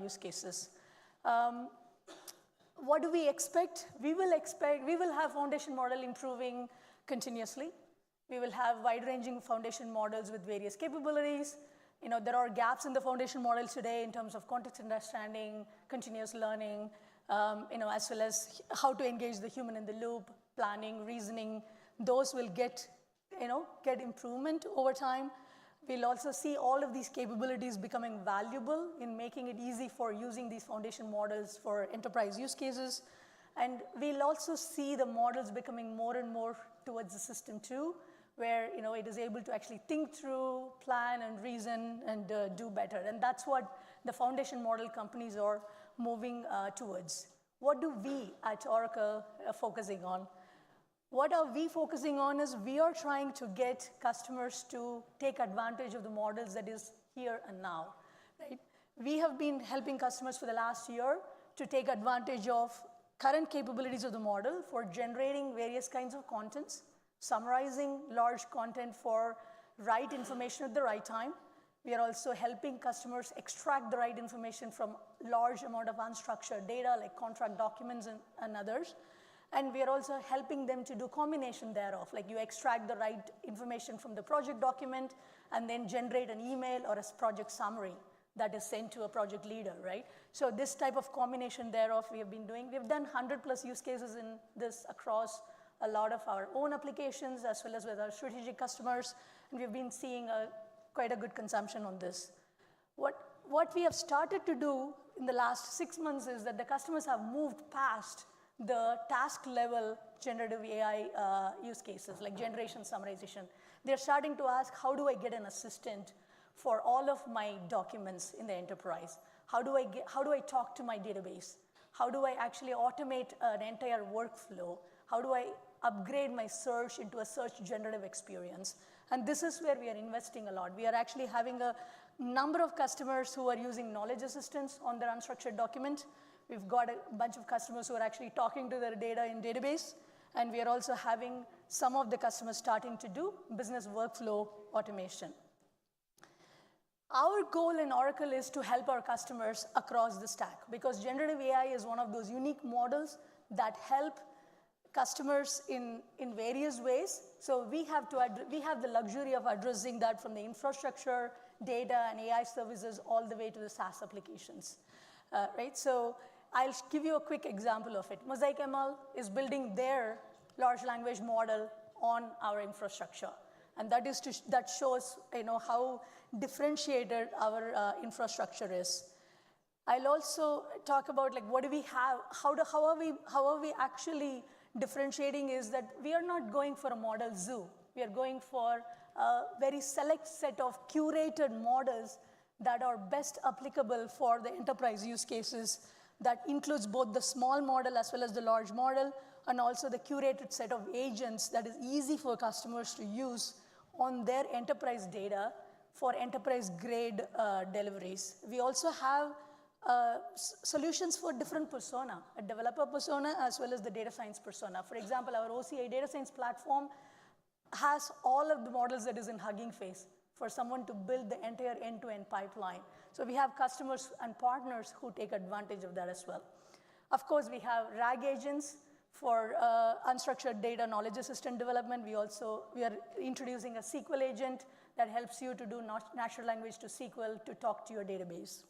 use cases. What do we expect? We will have foundation model improving continuously. We will have wide-ranging foundation models with various capabilities. There are gaps in the foundation model today in terms of context understanding, continuous learning, as well as how to engage the human in the loop, planning, reasoning. Those will get improvement over time. We'll also see all of these capabilities becoming valuable in making it easy for using these foundation models for enterprise use cases. And we'll also see the models becoming more and more towards the system too, where it is able to actually think through, plan, and reason, and do better. And that's what the foundation model companies are moving towards. What do we at Oracle are focusing on? What are we focusing on is we are trying to get customers to take advantage of the models that is here and now. Right? We have been helping customers for the last year to take advantage of current capabilities of the model for generating various kinds of contents, summarizing large content for right information at the right time. We are also helping customers extract the right information from large amount of unstructured data like contract documents and others. And we are also helping them to do combination thereof, like you extract the right information from the project document and then generate an email or a project summary that is sent to a project leader, right? So this type of combination thereof we have been doing. We've done 100+ use cases in this across a lot of our own applications as well as with our strategic customers, and we've been seeing quite a good consumption on this. What we have started to do in the last 6 months is that the customers have moved past the task level generative AI use cases like generation summarization. They're starting to ask, how do I get an assistant for all of my documents in the enterprise? How do I talk to my database? How do I actually automate an entire workflow? How do I upgrade my search into a search generative experience? And this is where we are investing a lot. We are actually having a number of customers who are using knowledge assistants on their unstructured document. We've got a bunch of customers who are actually talking to their data in database. And we are also having some of the customers starting to do business workflow automation. Our goal in Oracle is to help our customers across the stack because generative AI is one of those unique models that help customers in various ways. So we have the luxury of addressing that from the infrastructure, data, and AI services all the way to the SaaS applications. Right? So I'll give you a quick example of it. Mosaic ML is building their large language model on our infrastructure. And that shows how differentiated our infrastructure is. I'll also talk about what do we have, how are we actually differentiating is that we are not going for a model zoo. We are going for a very select set of curated models that are best applicable for the enterprise use cases. That includes both the small model as well as the large model, and also the curated set of agents that is easy for customers to use on their enterprise data for enterprise-grade deliveries. We also have solutions for different persona, a developer persona as well as the data science persona. For example, our OCI data science platform has all of the models that is in Hugging Face for someone to build the entire end-to-end pipeline. So we have customers and partners who take advantage of that as well. Of course, we have RAG agents for unstructured data knowledge assistant development. We are introducing a SQL agent that helps you to do natural language to SQL to talk to your database.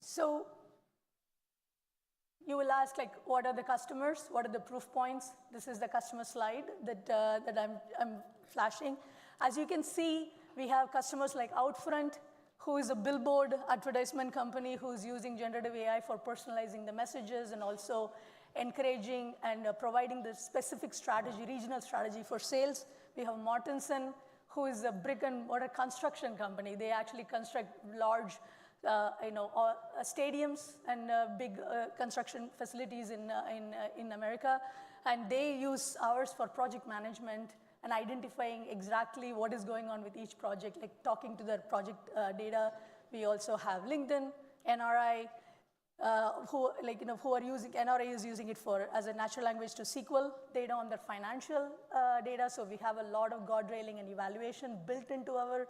So you will ask, like, what are the customers? What are the proof points? This is the customer slide that I'm flashing. As you can see, we have customers like Outfront, who is a billboard advertisement company who's using generative AI for personalizing the messages and also encouraging and providing the specific strategy, regional strategy for sales. We have Mortensen, who is a brick and mortar construction company. They actually construct large stadiums and big construction facilities in America. And they use ours for project management and identifying exactly what is going on with each project, like talking to their project data. We also have LinkedIn, NRI, NRA is using it as a natural language to SQL data on their financial data. So we have a lot of guardrailing and evaluation built into our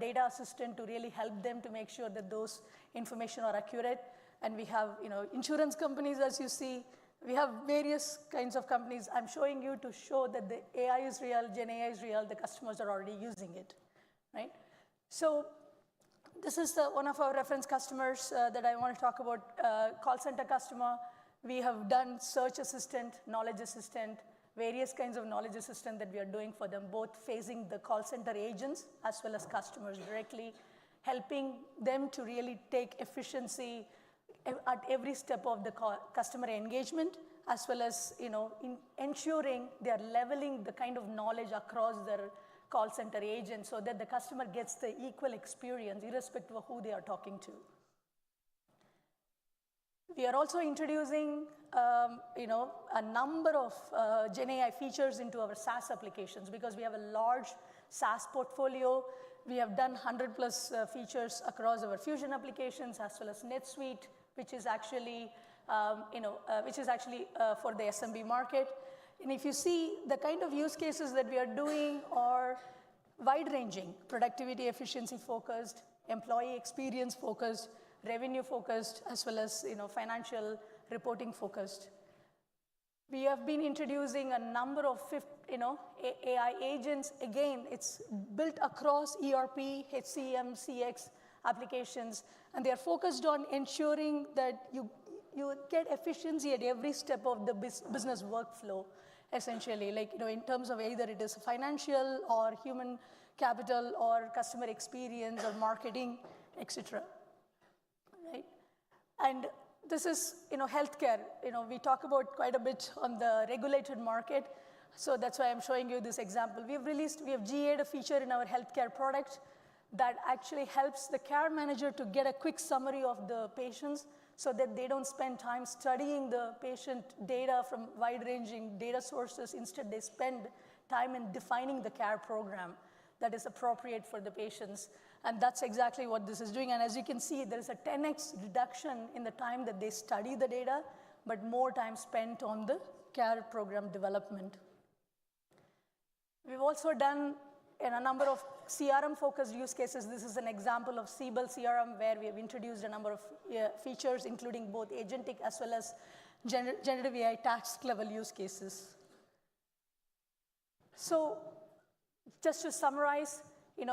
data assistant to really help them to make sure that those information are accurate. And we have insurance companies, as you see. We have various kinds of companies. I'm showing you to show that the AI is real, Gen AI is real, the customers are already using it, right? So this is one of our reference customers that I want to talk about, call center customer. We have done search assistant, knowledge assistant, various kinds of knowledge assistant that we are doing for them, both facing the call center agents as well as customers directly, helping them to really take efficiency at every step of the customer engagement, as well as ensuring they are leveling the kind of knowledge across their call center agents so that the customer gets the equal experience irrespective of who they are talking to. We are also introducing a number of Gen AI features into our SaaS applications because we have a large SaaS portfolio. We have done 100+ features across our Fusion applications as well as NetSuite, which is actually for the SMB market. And if you see the kind of use cases that we are doing are wide-ranging, productivity, efficiency focused, employee experience focused, revenue focused, as well as financial reporting focused. We have been introducing a number of AI agents. Again, it's built across ERP, HCM, CX applications, and they are focused on ensuring that you get efficiency at every step of the business workflow, essentially, in terms of either it is financial or human capital or customer experience or marketing, etc. Right? And this is, healthcare. We talk about quite a bit on the regulated market, so that's why I'm showing you this example. We have GA'd a feature in our healthcare product that actually helps the care manager to get a quick summary of the patients so that they don't spend time studying the patient data from wide-ranging data sources. Instead, they spend time in defining the care program that is appropriate for the patients. And that's exactly what this is doing. And as you can see, there is a 10x reduction in the time that they study the data, but more time spent on the care program development. We've also done a number of CRM-focused use cases. This is an example of Siebel CRM, where we have introduced a number of features, including both agentic as well as generative AI task-level use cases. So just to summarize, we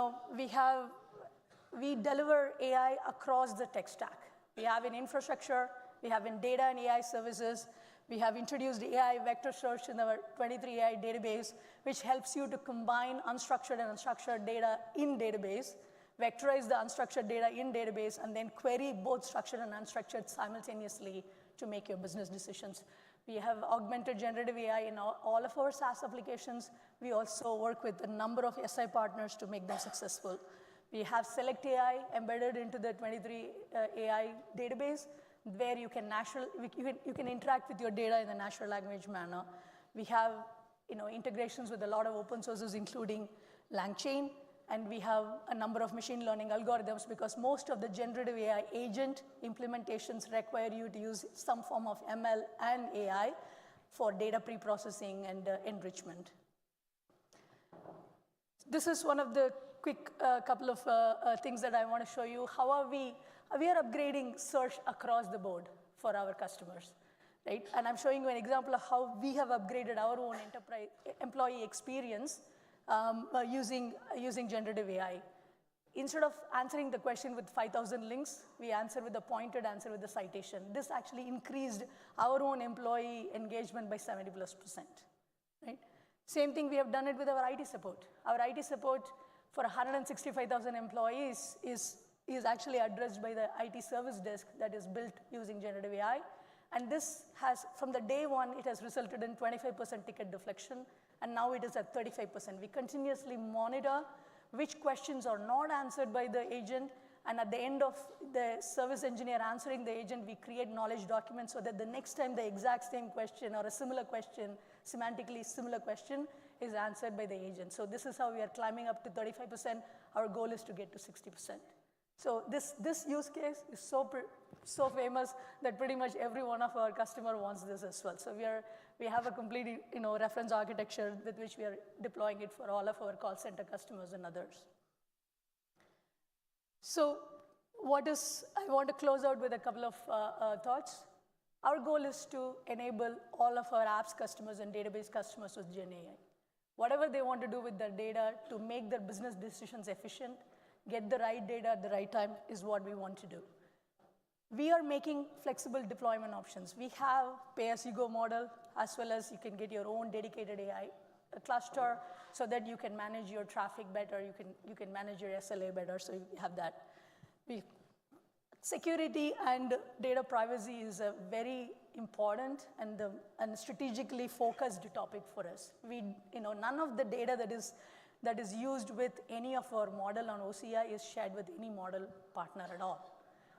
deliver AI across the tech stack. We have in infrastructure, we have in data and AI services, we have introduced AI vector search in our 23AI database, which helps you to combine unstructured and unstructured data in database, vectorize the unstructured data in database, and then query both structured and unstructured simultaneously to make your business decisions. We have augmented generative AI in all of our SaaS applications. We also work with a number of SI partners to make them successful. We have Select AI embedded into the 23AI database, where you can interact with your data in a natural language manner. We have integrations with a lot of open sources, including LangChain. And we have a number of machine learning algorithms because most of the generative AI agent implementations require you to use some form of ML and AI for data pre-processing and enrichment. This is one of the quick couple of things that I want to show you. How are we are upgrading search across the board for our customers, right? And I'm showing you an example of how we have upgraded our own enterprise employee experience using generative AI. Instead of answering the question with 5,000 links, we answer with a pointed answer with a citation. This actually increased our own employee engagement by 70+%, right? Same thing, we have done it with our IT support. Our IT support for 165,000 employees is actually addressed by the IT service desk that is built using generative AI. And this has, from the day one, it has resulted in 25% ticket deflection, and now it is at 35%. We continuously monitor which questions are not answered by the agent, and at the end of the service engineer answering the agent, we create knowledge documents so that the next time the exact same question or a similar question, semantically similar question, is answered by the agent. So this is how we are climbing up to 35%. Our goal is to get to 60%. So this use case is so famous that pretty much every one of our customer wants this as well. So we have a complete reference architecture with which we are deploying it for all of our call center customers and others. So I want to close out with a couple of thoughts. Our goal is to enable all of our apps customers and database customers with Gen AI. Whatever they want to do with their data to make their business decisions efficient, get the right data at the right time is what we want to do. We are making flexible deployment options. We have pay-as-you-go model, as well as you can get your own dedicated AI cluster so that you can manage your traffic better, you can manage your SLA better, so you have that. Security and data privacy is a very important and strategically focused topic for us. None of the data that is used with any of our model on OCI is shared with any model partner at all.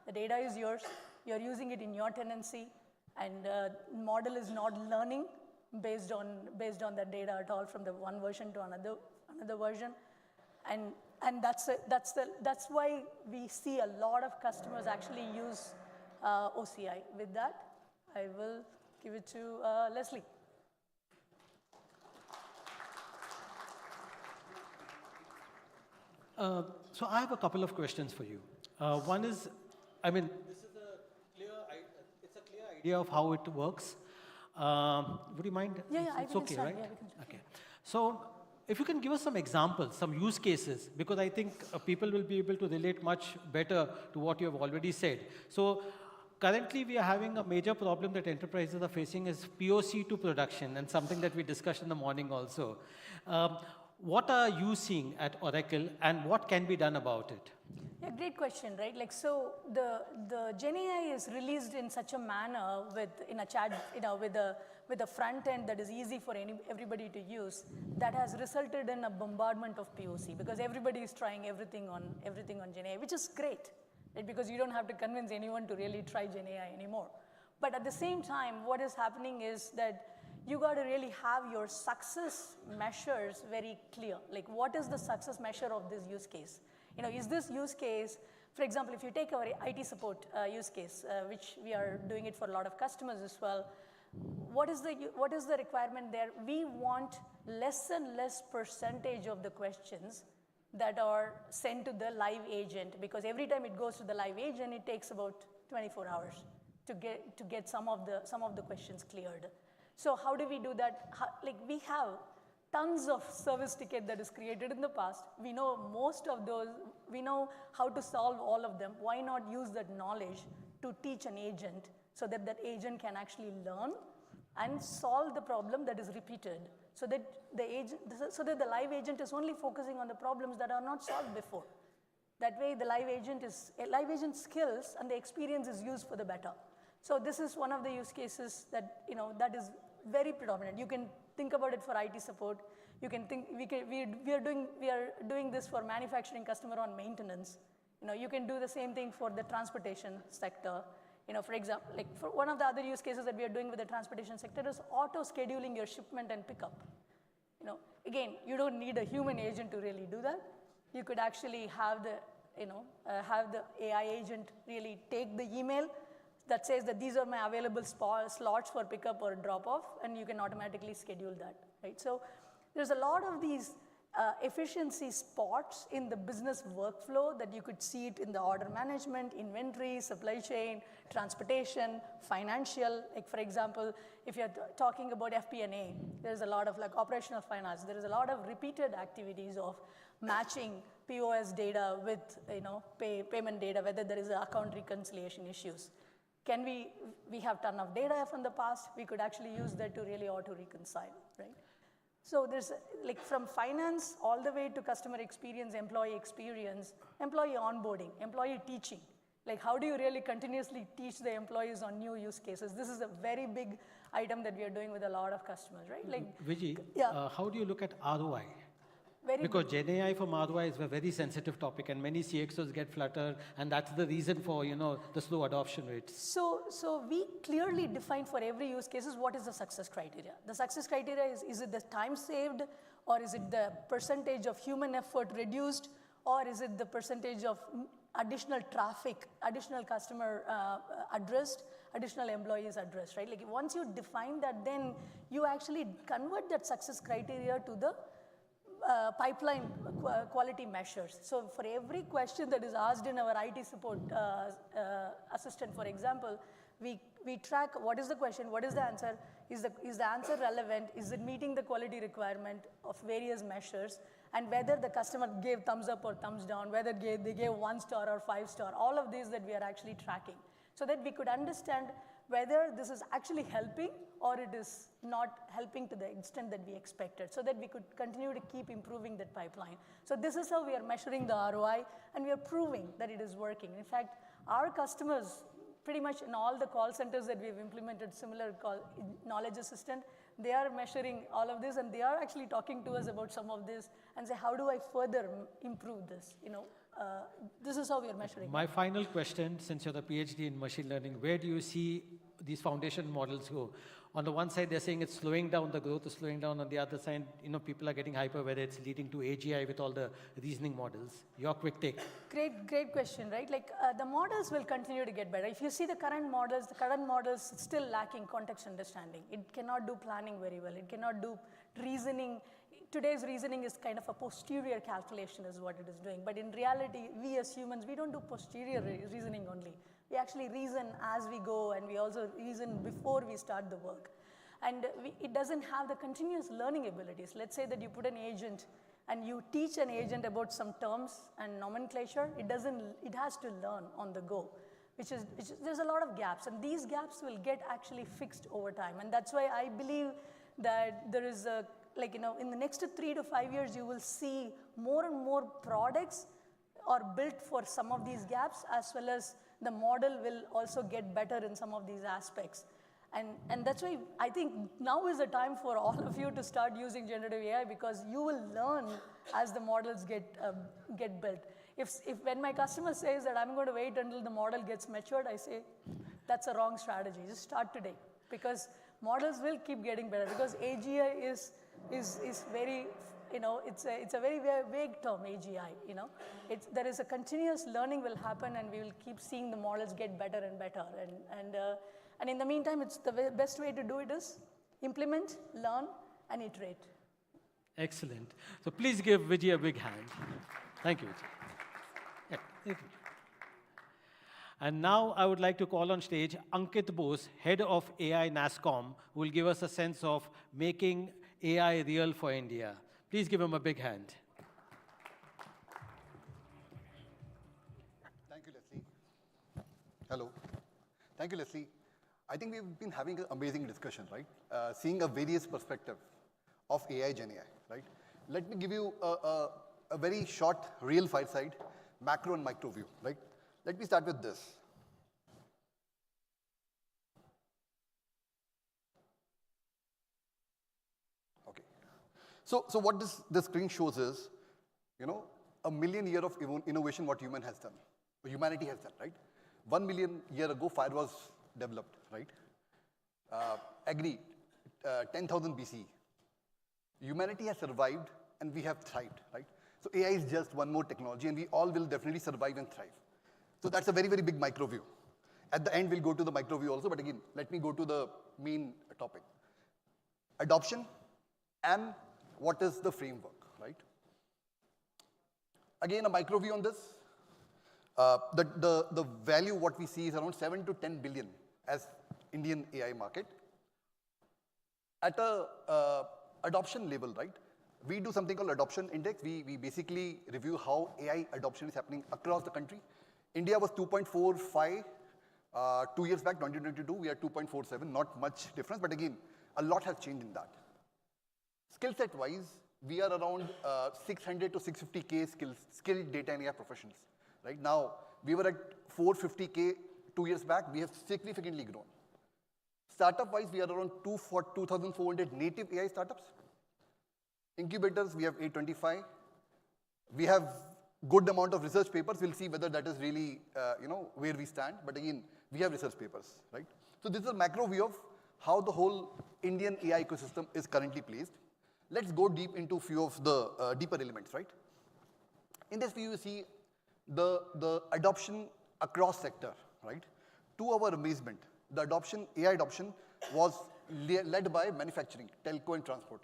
The data is yours, you're using it in your tenancy, and model is not learning based on that data at all from the one version to another version. And that's why we see a lot of customers actually use OCI. With that, I will give it to Leslie. So I have a couple of questions for you. One is, this is it's a clear idea of how it works. Would you mind? Yeah, I it's can okay, start. right? Yeah, we can start. Okay. So if you can give us some examples, some use cases, because I think people will be able to relate much better to what you have already said. So currently we are having a major problem that enterprises are facing is POC to production, and something that we discussed in the morning also. What are you seeing at Oracle, and what can be done about it? Yeah, great question, right? So the Gen AI is released in such a manner with a front end that is easy for everybody to use, that has resulted in a bombardment of POC, because everybody is trying everything on Gen AI, which is great, right? Because you don't have to convince anyone to really try Gen AI anymore. But at the same time, what is happening is that you got to really have your success measures very clear. Like, what is the success measure of this use case? Is this use case, for example, if you take our IT support use case, which we are doing it for a lot of customers as well, what is the requirement there? We want less and less percentage of the questions that are sent to the live agent, because every time it goes to the live agent, it takes about 24 hours to get some of the questions cleared. So how do we do that? We have tons of service ticket that is created in the past. We know most of those. We know how to solve all of them. Why not use that knowledge to teach an agent so that that agent can actually learn and solve the problem that is repeated, so that the live agent is only focusing on the problems that are not solved before. That way, the live agent skills and the experience is used for the better. So this is one of the use cases that that is very predominant. You can think about it for IT support. You can think we are doing this for manufacturing customer on maintenance. You can do the same thing for the transportation sector. For example, for one of the other use cases that we are doing with the transportation sector is auto scheduling your shipment and pickup. Again, you don't need a human agent to really do that. You could actually have the AI agent really take the email that says that these are my available slots for pickup or drop off, and you can automatically schedule that, right? So there's a lot of these efficiency spots in the business workflow that you could see it in the order management, inventory, supply chain, transportation, financial. Like for example, if you're talking about FP&A, there's a lot of like operational finance. There is a lot of repeated activities of matching POS data with payment data, whether there is account reconciliation issues. We have ton of data from the past. We could actually use that to really auto-reconcile, right? So there's like from finance all the way to customer experience, employee onboarding, employee teaching. Like how do you really continuously teach the employees on new use cases? This is a very big item that we are doing with a lot of customers, right? Like, Vijay, yeah. How do you look at ROI? Because Gen AI from ROI is a very sensitive topic, and many CxOs get fluttered, and that's the reason for the slow adoption rates. So we clearly define for every use cases what is the success criteria. The success criteria is it the time saved, or is it the percentage of human effort reduced, or is it the percentage of additional traffic, additional customer addressed, additional employees addressed, right? Like once you define that, then you actually convert that success criteria to the pipeline quality measures. So for every question that is asked in our IT support assistant, for example, we track what is the question, what is the answer, is the answer relevant, is it meeting the quality requirement of various measures, and whether the customer gave thumbs up or thumbs down, whether they gave 1 star or 5 star, all of these that we are actually tracking, so that we could understand whether this is actually helping or it is not helping to the extent that we expected, so that we could continue to keep improving that pipeline. So this is how we are measuring the ROI, and we are proving that it is working. In fact, our customers, pretty much in all the call centers that we've implemented similar knowledge assistant, they are measuring all of this, and they are actually talking to us about some of this and say, how do I further improve this? This is how we are measuring. My final question, since you're the PhD in machine learning, where do you see these foundation models go? On the one side, they're saying it's slowing down, the growth is slowing down. On the other side, people are getting hyper, whether it's leading to AGI with all the reasoning models. Your quick take. Great question, right? Like the models will continue to get better. If you see the current models still lacking context understanding. It cannot do planning very well. It cannot do reasoning. Today's reasoning is kind of a posterior calculation is what it is doing. But in reality, we as humans, we don't do posterior reasoning only. We actually reason as we go, and we also reason before we start the work. And it doesn't have the continuous learning abilities. Let's say that you put an agent and you teach an agent about some terms and nomenclature. It has to learn on the go, there's a lot of gaps. And these gaps will get actually fixed over time. And that's why I believe that there is in the next 3 to 5 years, you will see more and more products are built for some of these gaps, as well as the model will also get better in some of these aspects. And that's why I think now is the time for all of you to start using generative AI, because you will learn as the models get built. If when my customer says that I'm going to wait until the model gets matured, I say that's a wrong strategy. Just start today, because models will keep getting better. Because AGI is very, it's a very vague term, AGI. There is a continuous learning will happen, and we will keep seeing the models get better and better. And in the meantime, it's the best way to do it is implement, learn, and iterate. Excellent. So please give Vijay a big hand. Thank you, Vijay. Yeah, thank you. And now I would like to call on stage Ankit Bose, Head of AI NASSCOM, who will give us a sense of making AI real for India. Please give him a big hand. Thank you, Leslie. Hello. Thank you, Leslie. I think we've been having an amazing discussion, right? Seeing a various perspective of AI, Gen AI, right? Let me give you a very short, real fireside, macro and micro view, right? Let me start with this. Okay. So what this screen shows is, a million year of innovation what humanity has done, right? 1 million year ago, fire was developed, right? Agri, 10,000 BC. Humanity has survived and we have thrived, right? So AI is just one more technology and we all will definitely survive and thrive. So that's a very, very big micro view. At the end, we'll go to the micro view also, but again, let me go to the main topic. Adoption and what is the framework, right? Again, a micro view on this. The value what we see is around 7 to 10 billion as Indian AI market. At a adoption level, right? We do something called adoption index. We basically review how AI adoption is happening across the country. India was 2.45 2 years back, 2022, we are 2.47, not much difference, but again, a lot has changed in that. Skill set wise, we are around 600 to 650K skilled data and AI professionals. Right now, we were at 450K 2 years back, we have significantly grown. Startup wise, we are around 2,400 native AI startups. Incubators, we have 825. We have good amount of research papers. We'll see whether that is really, where we stand. But again, we have research papers, right? So this is a macro view of how the whole Indian AI ecosystem is currently placed. Let's go deep into a few of the deeper elements, right? In this view, you see the adoption across sector, right? To our amazement, the adoption, AI adoption was led by manufacturing, telco and transport.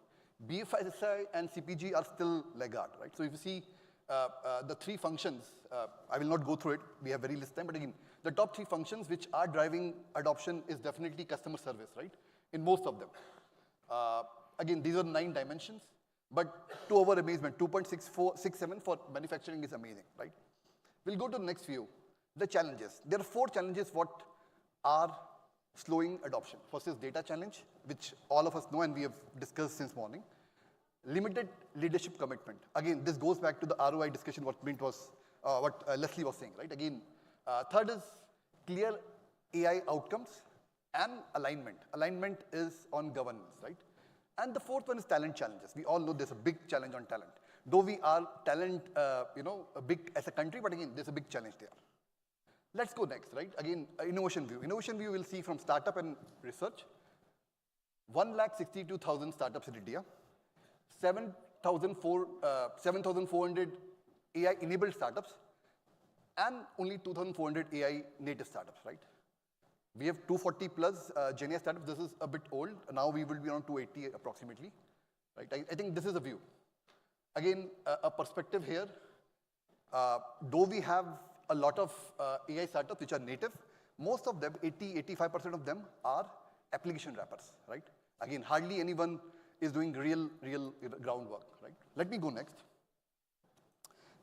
BFSI and CPG are still laggard, right? So if you see the three functions, I will not go through it, we have very less time, but again, the top three functions which are driving adoption is definitely customer service, right? In most of them. Again, these are 9 dimensions, but to our amazement, 2.67 for manufacturing is amazing, right? We'll go to the next view, the challenges. There are 4 challenges what are slowing adoption. First is data challenge, which all of us know and we have discussed since morning. Limited leadership commitment. Again, this goes back to the ROI discussion what Leslie was saying, right? Again, third is clear AI outcomes and alignment. Alignment is on governance, right? And the fourth one is talent challenges. We all know there's a big challenge on talent. Though we are talent, big as a country, but again, there's a big challenge there. Let's go next, right? Again, innovation view. Innovation view we'll see from startup and research. 162,000 startups in India. 7,400 AI-enabled startups, and only 2,400 AI-native startups, right? We have 240 plus Gen AI startups. This is a bit old. Now we will be around 280 approximately, right? I think this is a view. Again, a perspective here. Though we have a lot of AI startups which are native, most of them, 85% of them are application wrappers, right? Again, hardly anyone is doing real groundwork, right? Let me go next.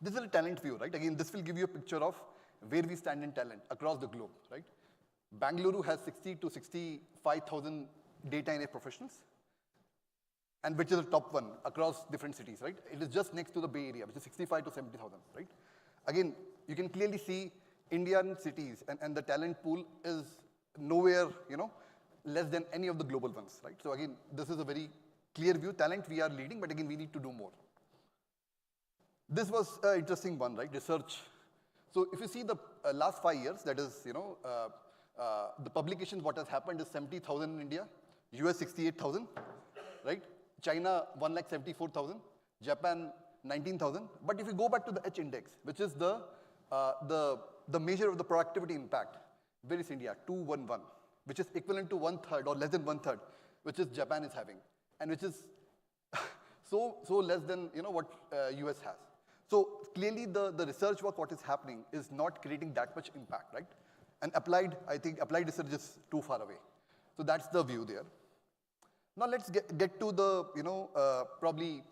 This is a talent view, right? Again, this will give you a picture of where we stand in talent across the globe, right? Bangalore has 60 to 65,000 data and AI professionals, and which is the top one across different cities, right? It is just next to the Bay Area, which is 65 to 70,000, right? Again, you can clearly see Indian cities and the talent pool is nowhere, less than any of the global ones, right? So again, this is a very clear view. Talent, we are leading, but again, we need to do more. This was an interesting one, right? Research. So if you see the last 5 years, that is, the publications, what has happened is 70,000 in India, US 68,000, right? China 174,000, Japan 19,000. But if you go back to the H index, which is the measure of the productivity impact, where is India? 211, which is equivalent to 1/3 or less than 1/3, which is Japan is having, and which is so less than what US has. So clearly the research work, what is happening is not creating that much impact, right? And applied, I think applied research is too far away. So that's the view there. Now let's get to the, probably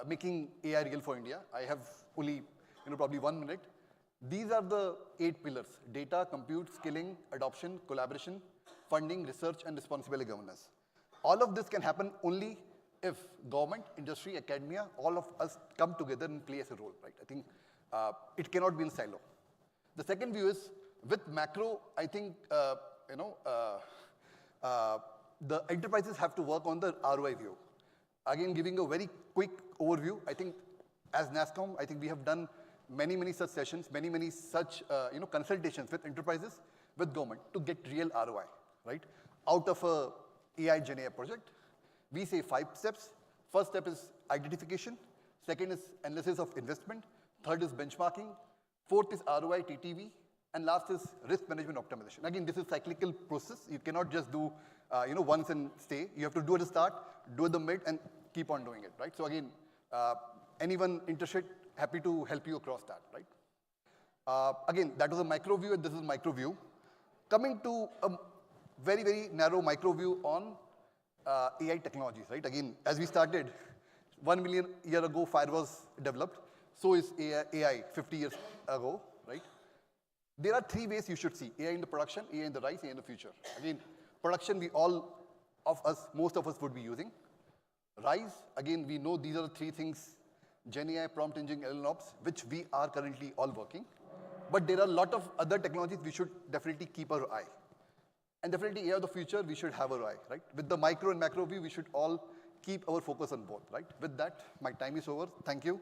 making AI real for India. I have only, probably 1 minute. These are the 8 pillars: data, compute, skilling, adoption, collaboration, funding, research, and responsible governance. All of this can happen only if government, industry, academia, all of us come together and play as a role, right? I think it cannot be in silo. The second view is, with macro, I think, the enterprises have to work on the ROI view. Again, giving a very quick overview, I think as NASSCOM, I think we have done many such sessions, many such, consultations with enterprises, with government to get real ROI, right? Out of a AI Gen AI project, we say 5 steps, First step is identification. Second is analysis of investment. Third is benchmarking. Fourth is ROI, TTV. And last is risk management optimization. Again, this is a cyclical process. You cannot just do once and stay. You have to do at the start, do at the mid, and keep on doing it, right? So again, anyone interested, happy to help you across that, right? Again, that was a micro view, and this is micro view. Coming to a very, very narrow micro view on AI technologies, right? Again, as we started, 1 million year ago, fire was developed. So is AI 50 years ago, right? There are three ways you should see: AI in the production, AI in the rise, AI in the future. Again, production, most of us would be using. Rise, again, we know these are the three things: Gen AI, prompt engineering, LLMs, which we are currently all working. But there are a lot of other technologies we should definitely keep our eye. And definitely AI of the future, we should have our eye, right? With the micro and macro view, we should all keep our focus on both, right? With that, my time is over. Thank you.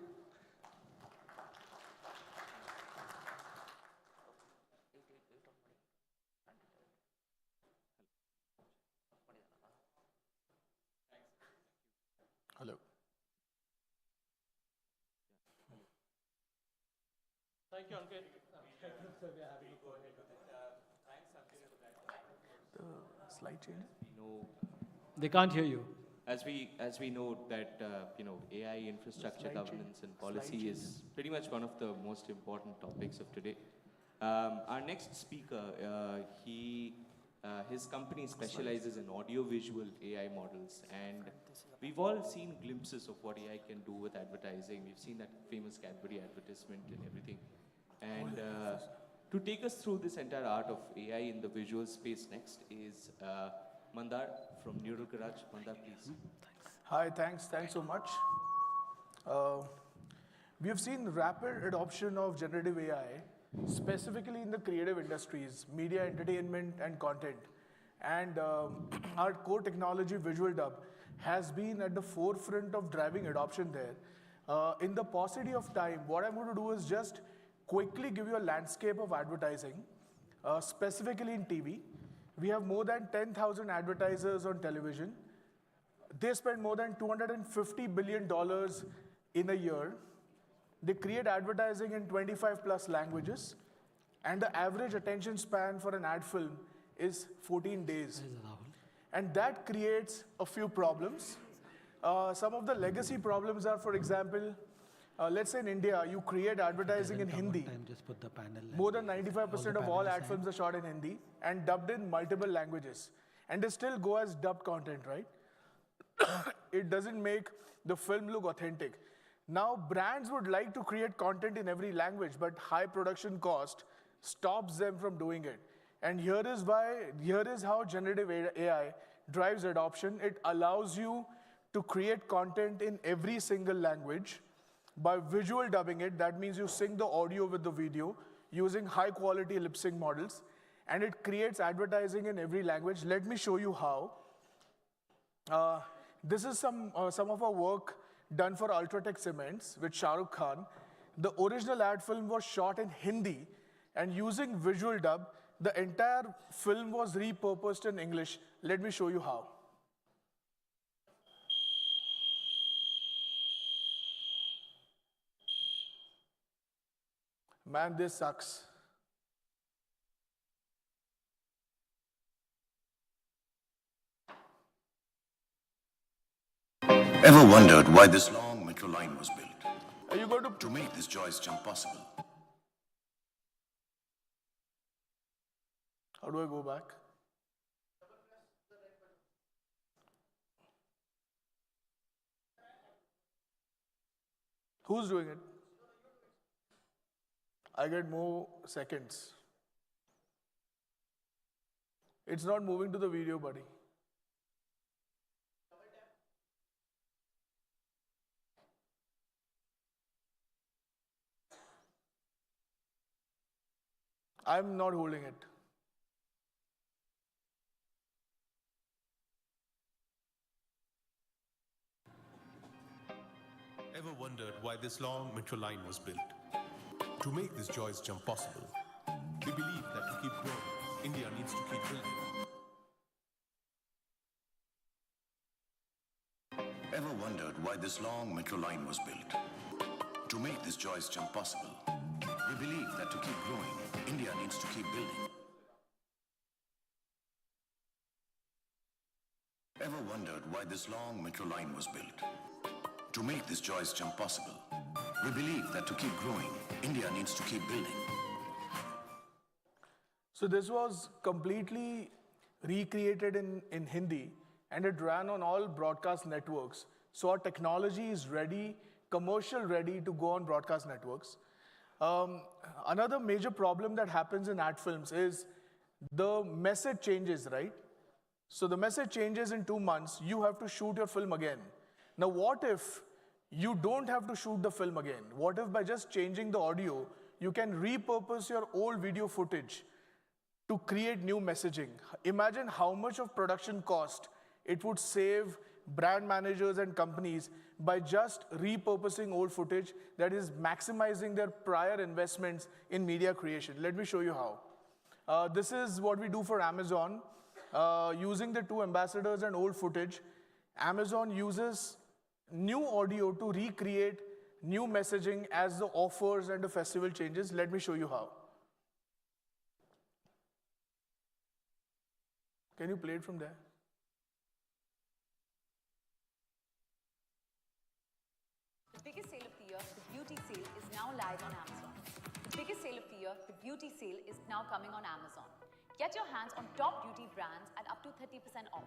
Hello. Thank you, Ankit. The slide change? They can't hear you. As we know that AI infrastructure governance and policy is pretty much one of the most important topics of today. Our next speaker, his company specializes in audio-visual AI models, and we've all seen glimpses of what AI can do with advertising. We've seen that famous Cadbury advertisement and everything. And to take us through this entire art of AI in the visual space next is Mandar from Neural Garage. Mandar, please. Hi, thanks so much. We have seen rapid adoption of generative AI, specifically in the creative industries, media, entertainment, and content. And our core technology, Visual Dub, has been at the forefront of driving adoption there. In the paucity of time, what I'm going to do is just quickly give you a landscape of advertising, specifically in TV. We have more than 10,000 advertisers on television. They spend more than $250 billion in a year. They create advertising in 25 plus languages. And the average attention span for an ad film is 14 days. And that creates a few problems. Some of the legacy problems are, for example, let's say in India, you create advertising in Hindi. More than 95% of all ad films are shot in Hindi and dubbed in multiple languages. And they still go as dubbed content, right? It doesn't make the film look authentic. Now, brands would like to create content in every language, but high production cost stops them from doing it. And here is how generative AI drives adoption. It allows you to create content in every single language by visual dubbing it. That means you sync the audio with the video using high quality lip sync models, and it creates advertising in every language. Let me show you how. This is some of our work done for Ultratech Cements with Shah Rukh Khan. The original ad film was shot in Hindi, and using visual dub, the entire film was repurposed in English. Let me show you how. Man, this sucks. Ever wondered why this long metro line was built? Are you going to make this joyous jump possible? How do I go back? Who's doing it? I get more seconds. It's not moving to the video, buddy. I'm not holding it. Ever wondered why this long metro line was built? To make this joyous jump possible. We believe that to keep growing, India needs to keep building. Ever wondered why this long metro line was built? To make this joyous jump possible, we believe that to keep growing, India needs to keep building. Ever wondered why this long metro line was built? To make this joyous jump possible, we believe that to keep growing, India needs to keep building. So this was completely recreated in Hindi, and it ran on all broadcast networks. So our technology is ready, commercial ready to go on broadcast networks. Another major problem that happens in ad films is the message changes, right? So the message changes in 2 months, you have to shoot your film again. Now what if you don't have to shoot the film again? What if by just changing the audio, you can repurpose your old video footage to create new messaging? Imagine how much of production cost it would save brand managers and companies by just repurposing old footage, that is maximizing their prior investments in media creation. Let me show you how. This is what we do for Amazon. Using the 2 ambassadors and old footage, Amazon uses new audio to recreate new messaging as the offers and the festival changes. Let me show you how. Can you play it from there? The biggest sale of the year, the beauty sale, is now live on Amazon. The biggest sale of the year, the beauty sale, is now coming on Amazon. Get your hands on top beauty brands at up to 30% off.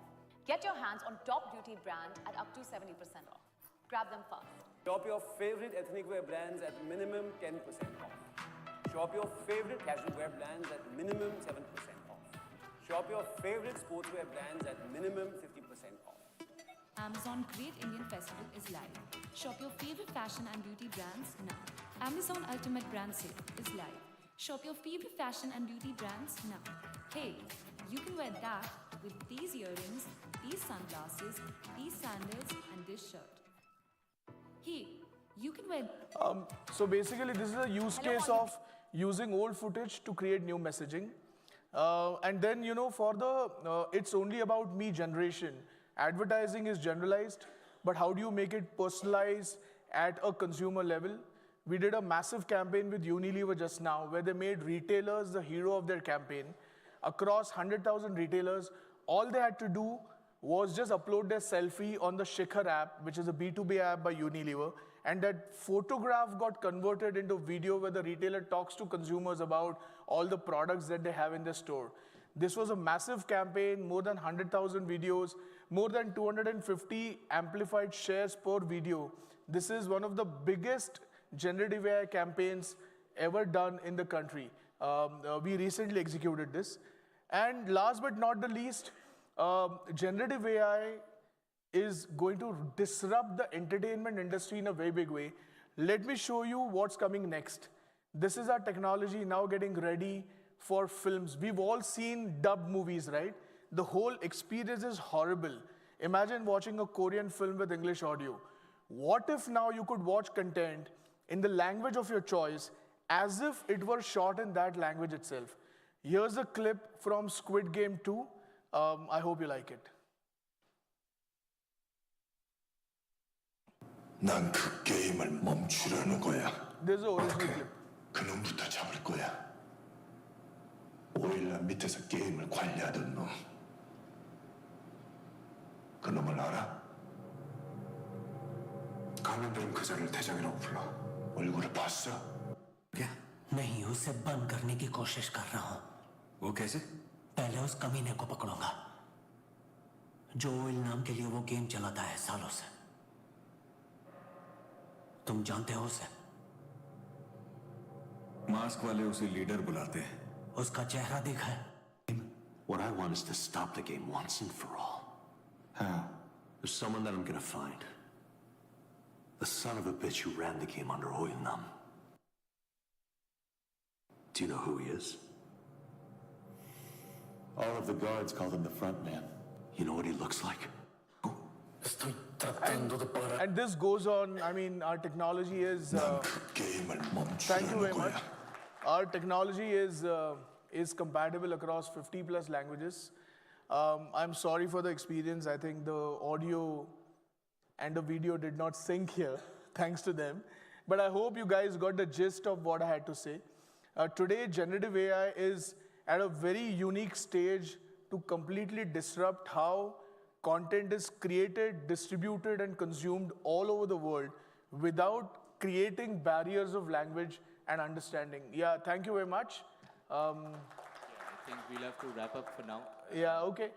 Get your hands on top beauty brand at up to 70% off. Grab them fast. Shop your favorite ethnic wear brands at minimum 10% off. Shop your favorite casual wear brands at minimum 7% off. Shop your favorite sportswear brands at minimum 50% off. Amazon Great Indian Festival is live. Shop your favorite fashion and beauty brands now. Amazon Ultimate Brand Sale is live. Shop your favorite fashion and beauty brands now. Hey, you can wear that with these earrings, these sunglasses, these sandals, and this shirt. Hey, you can wear... So basically, this is a use case of using old footage to create new messaging. And then, you know, for the it's only about me generation, advertising is generalized, but how do you make it personalized at a consumer level? We did a massive campaign with Unilever just now, where they made retailers the hero of their campaign. Across 100,000 retailers, all they had to do was just upload their selfie on the Shikhar app, which is a B2B app by Unilever, and that photograph got converted into video where the retailer talks to consumers about all the products that they have in their store. This was a massive campaign, more than 100,000 videos, more than 250 amplified shares per video. This is one of the biggest generative AI campaigns ever done in the country. We recently executed this. And last but not the least, generative AI is going to disrupt the entertainment industry in a very big way. Let me show you what's coming next. This is our technology now getting ready for films. We've all seen dubbed movies, right? The whole experience is horrible. Imagine watching a Korean film with English audio. What if now you could watch content in the language of your choice as if it were shot in that language itself? Here's a clip from Squid Game 2. I hope you like it. 난 그 게임을 멈추려는 거야. There's the original clip. 그놈부터 잡을 거야. 5일날 밑에서 게임을 관리하던 놈. 그놈을 알아? 감염된 그자를 대장이라고 불러. 얼굴을 봤어? क्या? नहीं, उसे बंद करने की कोशिश कर रहा हूँ। वो कैसे? पहले उस कमीने को पकड़ूंगा, जो ओइल नाम के लिए वो गेम चलाता है सालों से। तुम जानते हो उसे? मास्क वाले उसे लीडर बुलाते हैं। उसका चेहरा देखा है? What I want is to stop the game once and for all. How? There's someone that I'm gonna find. The son of a bitch who ran the game under oil numb. Do you know who he is? All of the guards called him the front man. You know what he looks like? And this goes on. I mean, our technology is... thank you very much. Our technology is compatible across 50 plus languages. I'm sorry for the experience. I think the audio and the video did not sync here, thanks to them. But I hope you guys got the gist of what I had to say. Today, generative AI is at a very unique stage to completely disrupt how content is created, distributed, and consumed all over the world without creating barriers of language and understanding. Yeah, thank you very much. I think we'll have to wrap up for now. Yeah, okay.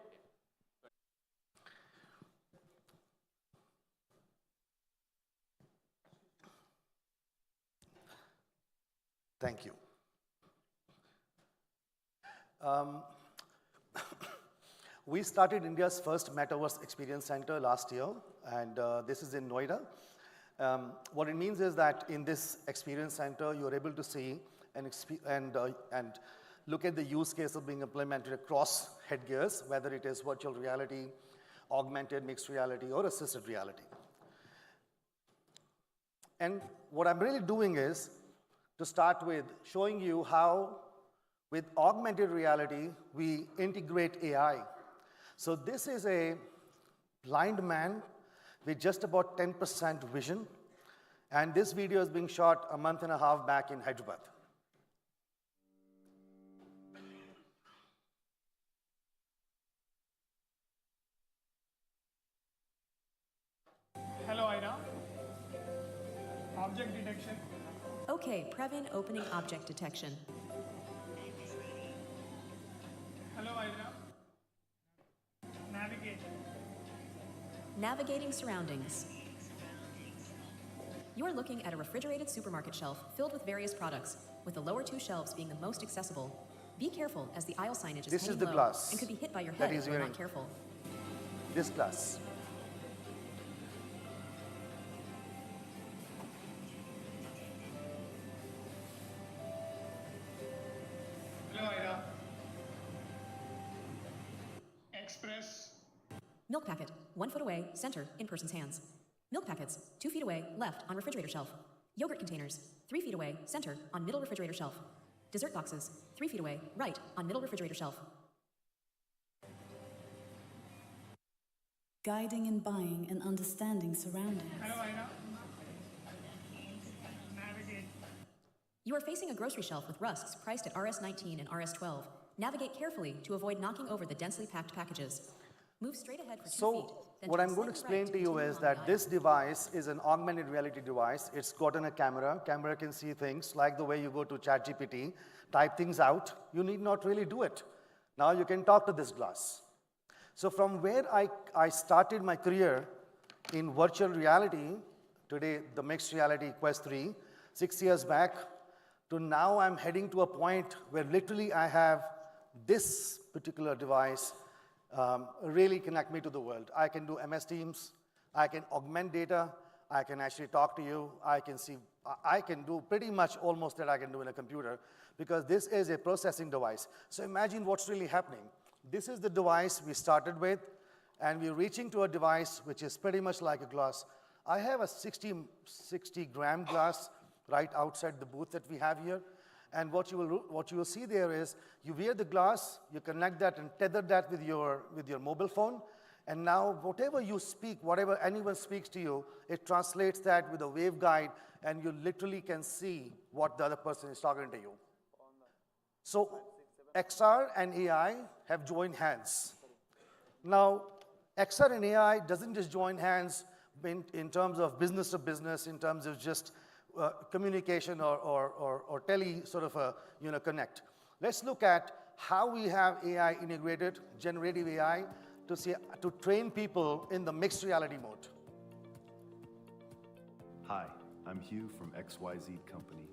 Thank you. We started India's first Metaverse Experience Center last year, and this is in Noida. What it means is that in this experience center, you're able to see and look at the use cases being implemented across headgears, whether it is virtual reality, augmented mixed reality, or assisted reality. And what I'm really doing is to start with showing you how, with augmented reality, we integrate AI. So this is a blind man with just about 10% vision, and this video is being shot a month and a half back in Hyderabad. Hello, Ira. Object detection. Okay, Previn opening object detection. Hello, Ira. Navigate. Navigating surroundings. You are looking at a refrigerated supermarket shelf filled with various products, with the lower two shelves being the most accessible. Be careful as the aisle signage is This is hanging the low glass and could be hit by your that head he's if you're wearing. not careful. This glass. Hello, Ira. Express. Milk packet, 1 foot away, center, in person's hands. Milk packets, 2 feet away, left, on refrigerator shelf. Yogurt containers, 3 feet away, center, on middle refrigerator shelf. Dessert boxes, 3 feet away, right, on middle refrigerator shelf. Guiding and buying and understanding surroundings. Hello, Ira. Navigate. You are facing a grocery shelf with rusks priced at RS19 and RS12. Navigate carefully to avoid knocking over the densely packed packages. Move straight ahead for 2 feet. So what I'm going to explain to you is that this device is an augmented reality device. It's gotten a camera. Camera can see things like the way you go to ChatGPT, type things out. You need not really do it. Now you can talk to this glass. So from where I started my career in virtual reality, today the mixed reality Quest 3, 6 years back, to now I'm heading to a point where literally I have this particular device really connect me to the world. I can do MS Teams, I can augment data, I can actually talk to you, I can do pretty much almost that I can do in a computer because this is a processing device. So imagine what's really happening. This is the device we started with, and we're reaching to a device which is pretty much like a glass. I have a 60-gram glass right outside the booth that we have here. And what you will see there is you wear the glass, you connect that and tether that with your mobile phone, and now whatever you speak, whatever anyone speaks to you, it translates that with a waveguide, and you literally can see what the other person is talking to you. So XR and AI have joined hands. Now, XR and AI doesn't just join hands in terms of business to business, in terms of just communication or tele sort of a connect. Let's look at how we have AI integrated, generative AI, to train people in the mixed reality mode. Hi, I'm Hugh from XYZ Company.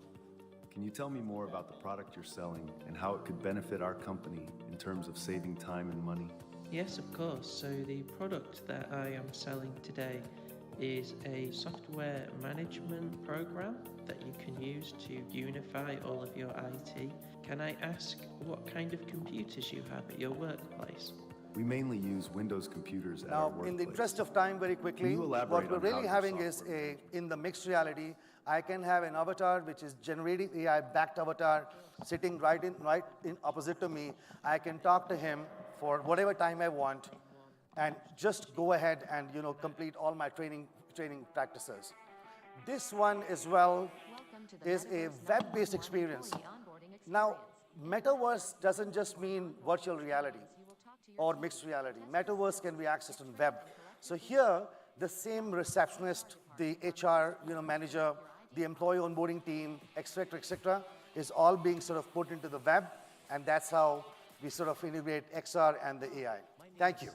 Can you tell me more about the product you're selling and how it could benefit our company in terms of saving time and money? Yes, of course. So the product that I am selling today is a software management program that you can use to unify all of your IT. Can I ask what kind of computers you have at your workplace? We mainly use Windows computers at our workplace. Now, in the interest of time, very quickly, what we're really having is in the mixed reality, I can have an avatar which is generative AI-backed avatar sitting right in opposite to me. I can talk to him for whatever time I want. and just go ahead and complete all my training practices. This one as well is a web-based experience. Now, Metaverse doesn't just mean virtual reality or mixed reality. Metaverse can be accessed on web. So here, the same receptionist, the HR manager, the employee onboarding team, et cetera, is all being sort of put into the web, and that's how we sort of integrate XR and the AI. Thank you.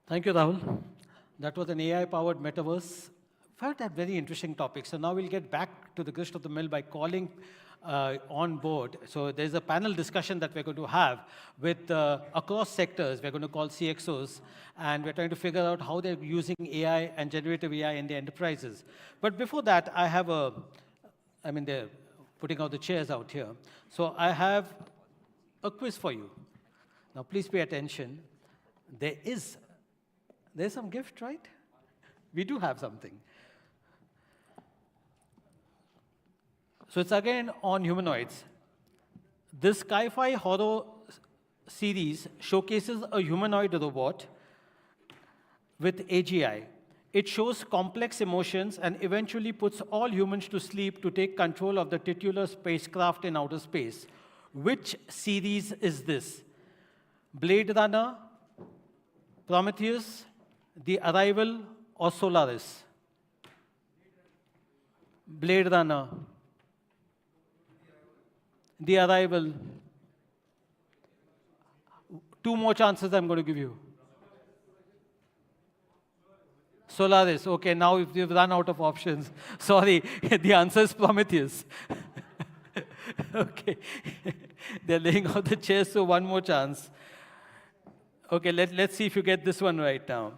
Thank you, Rahul. That was an AI-powered metaverse. Felt that very interesting topic. So now we'll get back to the grist of the mill by calling on board. So there's a panel discussion that we're going to have with across sectors. We're going to call CxOs, and we're trying to figure out how they're using AI and generative AI in their enterprises. But before that, I have they're putting out the chairs out here. So I have a quiz for you. Now, please pay attention. There's some gift, right? We do have something. So it's again on humanoids. This sci-fi horror series showcases a humanoid robot with AGI. It shows complex emotions and eventually puts all humans to sleep to take control of the titular spacecraft in outer space. Which series is this? Blade Runner, Prometheus, The Arrival, or Solaris? Blade Runner. The Arrival. Two more chances I'm going to give you. Solaris. Okay, now we've run out of options. Sorry, the answer is Prometheus. Okay. They're laying out the chairs, so one more chance. Okay, let's see if you get this one right now.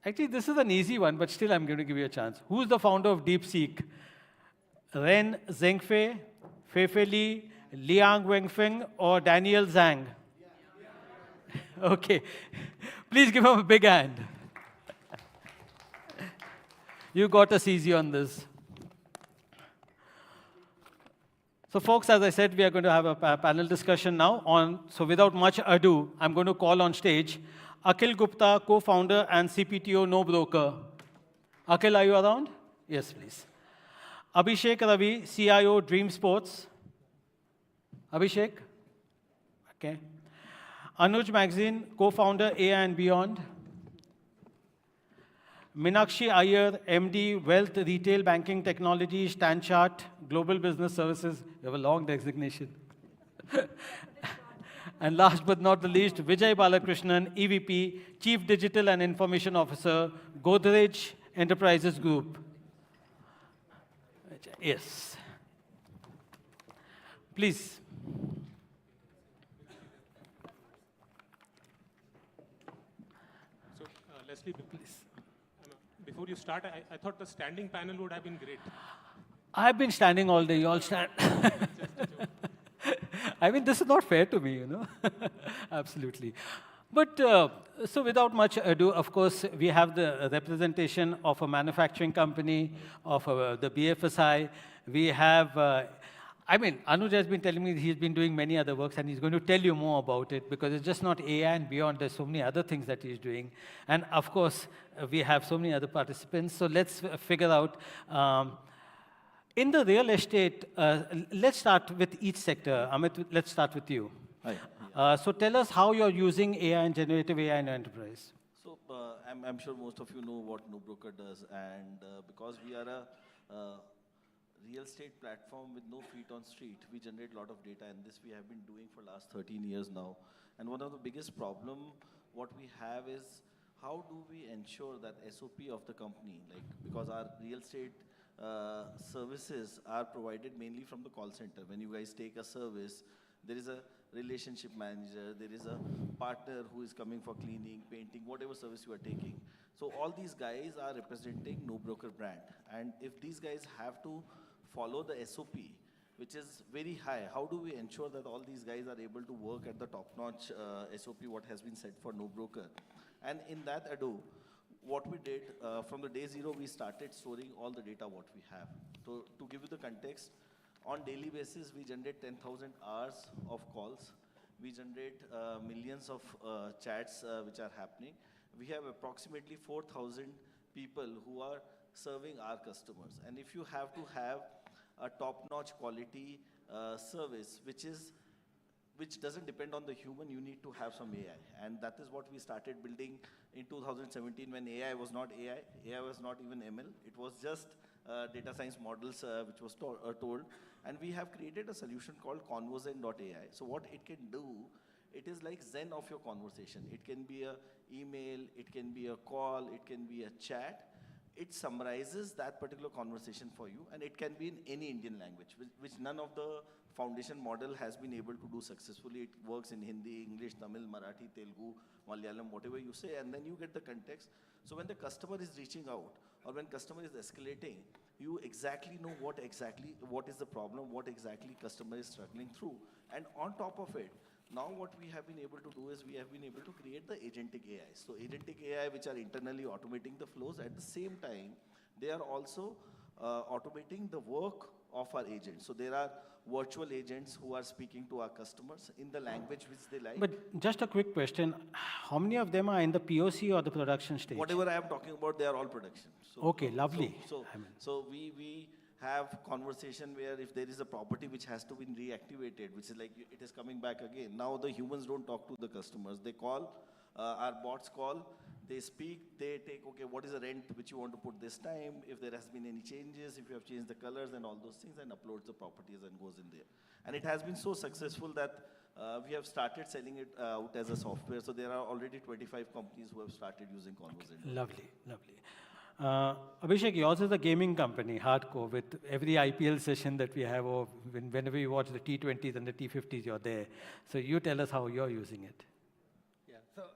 Actually, this is an easy one, but still I'm going to give you a chance. Who's the founder of DeepSeek? Ren Zhengfei, Feifei Li, Liang Wenfeng, or Daniel Zhang? Okay. Please give him a big hand. You got us easy on this. So folks, as I said, we are going to have a panel discussion now so without much ado, I'm going to call on stage Akhil Gupta, co-founder and CPTO No Broker. Akhil, are you around? Yes, please. Abhishek Ravi, CIO Dream Sports. Abhishek? Okay. Anuj Magazine, co-founder AI and Beyond. Minakshi Iyer, MD, Wealth, Retail, Banking, Technology, Stanchart, Global Business Services. You have a long designation. And last but not the least, Vijay Balakrishnan, EVP, Chief Digital and Information Officer, Godrej Enterprises Group. Yes. Please. So, Leslie, please. Before you start, I thought the standing panel would have been great. I've been standing all day. You all stand. I mean, this is not fair to me, Absolutely. But so without much ado, of course, we have the representation of a manufacturing company, of the BFSI. We have, Anuj has been telling me he's been doing many other works, and he's going to tell you more about it, because it's just not AI and beyond. There's so many other things that he's doing. And of course, we have so many other participants. So let's figure out, in the real estate, let's start with each sector. Amit, let's start with you. Hi. So tell us how you're using AI and generative AI in your enterprise. So I'm sure most of you know what No Broker does, and because we are a real estate platform with no feet on street, we generate a lot of data, and this we have been doing for last 13 years now. And one of the biggest problem what we have is how do we ensure that SOP of the company, because our real estate services are provided mainly from the call center. When you guys take a service, there is a relationship manager, there is a partner who is coming for cleaning, painting, whatever service you are taking. So all these guys are representing No Broker brand. And if these guys have to follow the SOP, which is very high, how do we ensure that all these guys are able to work at the top-notch SOP what has been set for No Broker? And in that ado, what we did, from the day zero, we started storing all the data what we have. So to give you the context, on daily basis, we generate 10,000 hours of calls. We generate millions of chats which are happening. We have approximately 4,000 people who are serving our customers. And if you have to have a top-notch quality service, which doesn't depend on the human, you need to have some AI. And that is what we started building in 2017 when AI was not AI. AI was not even ML. It was just data science models which was told. And we have created a solution called conversion.ai. So what it can do, it is like Zen of your conversation. It can be an email, it can be a call, it can be a chat. It summarizes that particular conversation for you, and it can be in any Indian language, which none of the foundation model has been able to do successfully. It works in Hindi, English, Tamil, Marathi, Telugu, Malayalam, whatever you say, and then you get the context. So when the customer is reaching out, or when customer is escalating, you exactly know what is the problem, what exactly customer is struggling through. And on top of it, now what we have been able to do is we have been able to create the agentic AI. So agentic AI, which are internally automating the flows, at the same time, they are also automating the work of our agents. So there are virtual agents who are speaking to our customers in the language which they like. But just a quick question, how many of them are in the POC or the production stage? Whatever I am talking about, they are all production. So, okay, lovely. So we have conversation where if there is a property which has to be reactivated, which is like it is coming back again. Now the humans don't talk to the customers. They call, our bots call, they speak, they take, okay, what is the rent which you want to put this time, if there has been any changes, if you have changed the colors and all those things, and uploads the properties and goes in there. And it has been so successful that we have started selling it out as a software. So there are already 25 companies who have started using Conversation. Lovely, lovely. Abhishek, yours is a gaming company, hardcore, with every IPL session that we have, or whenever you watch the T20s and the T50s, you're there. So you tell us how you're using it. Yeah, so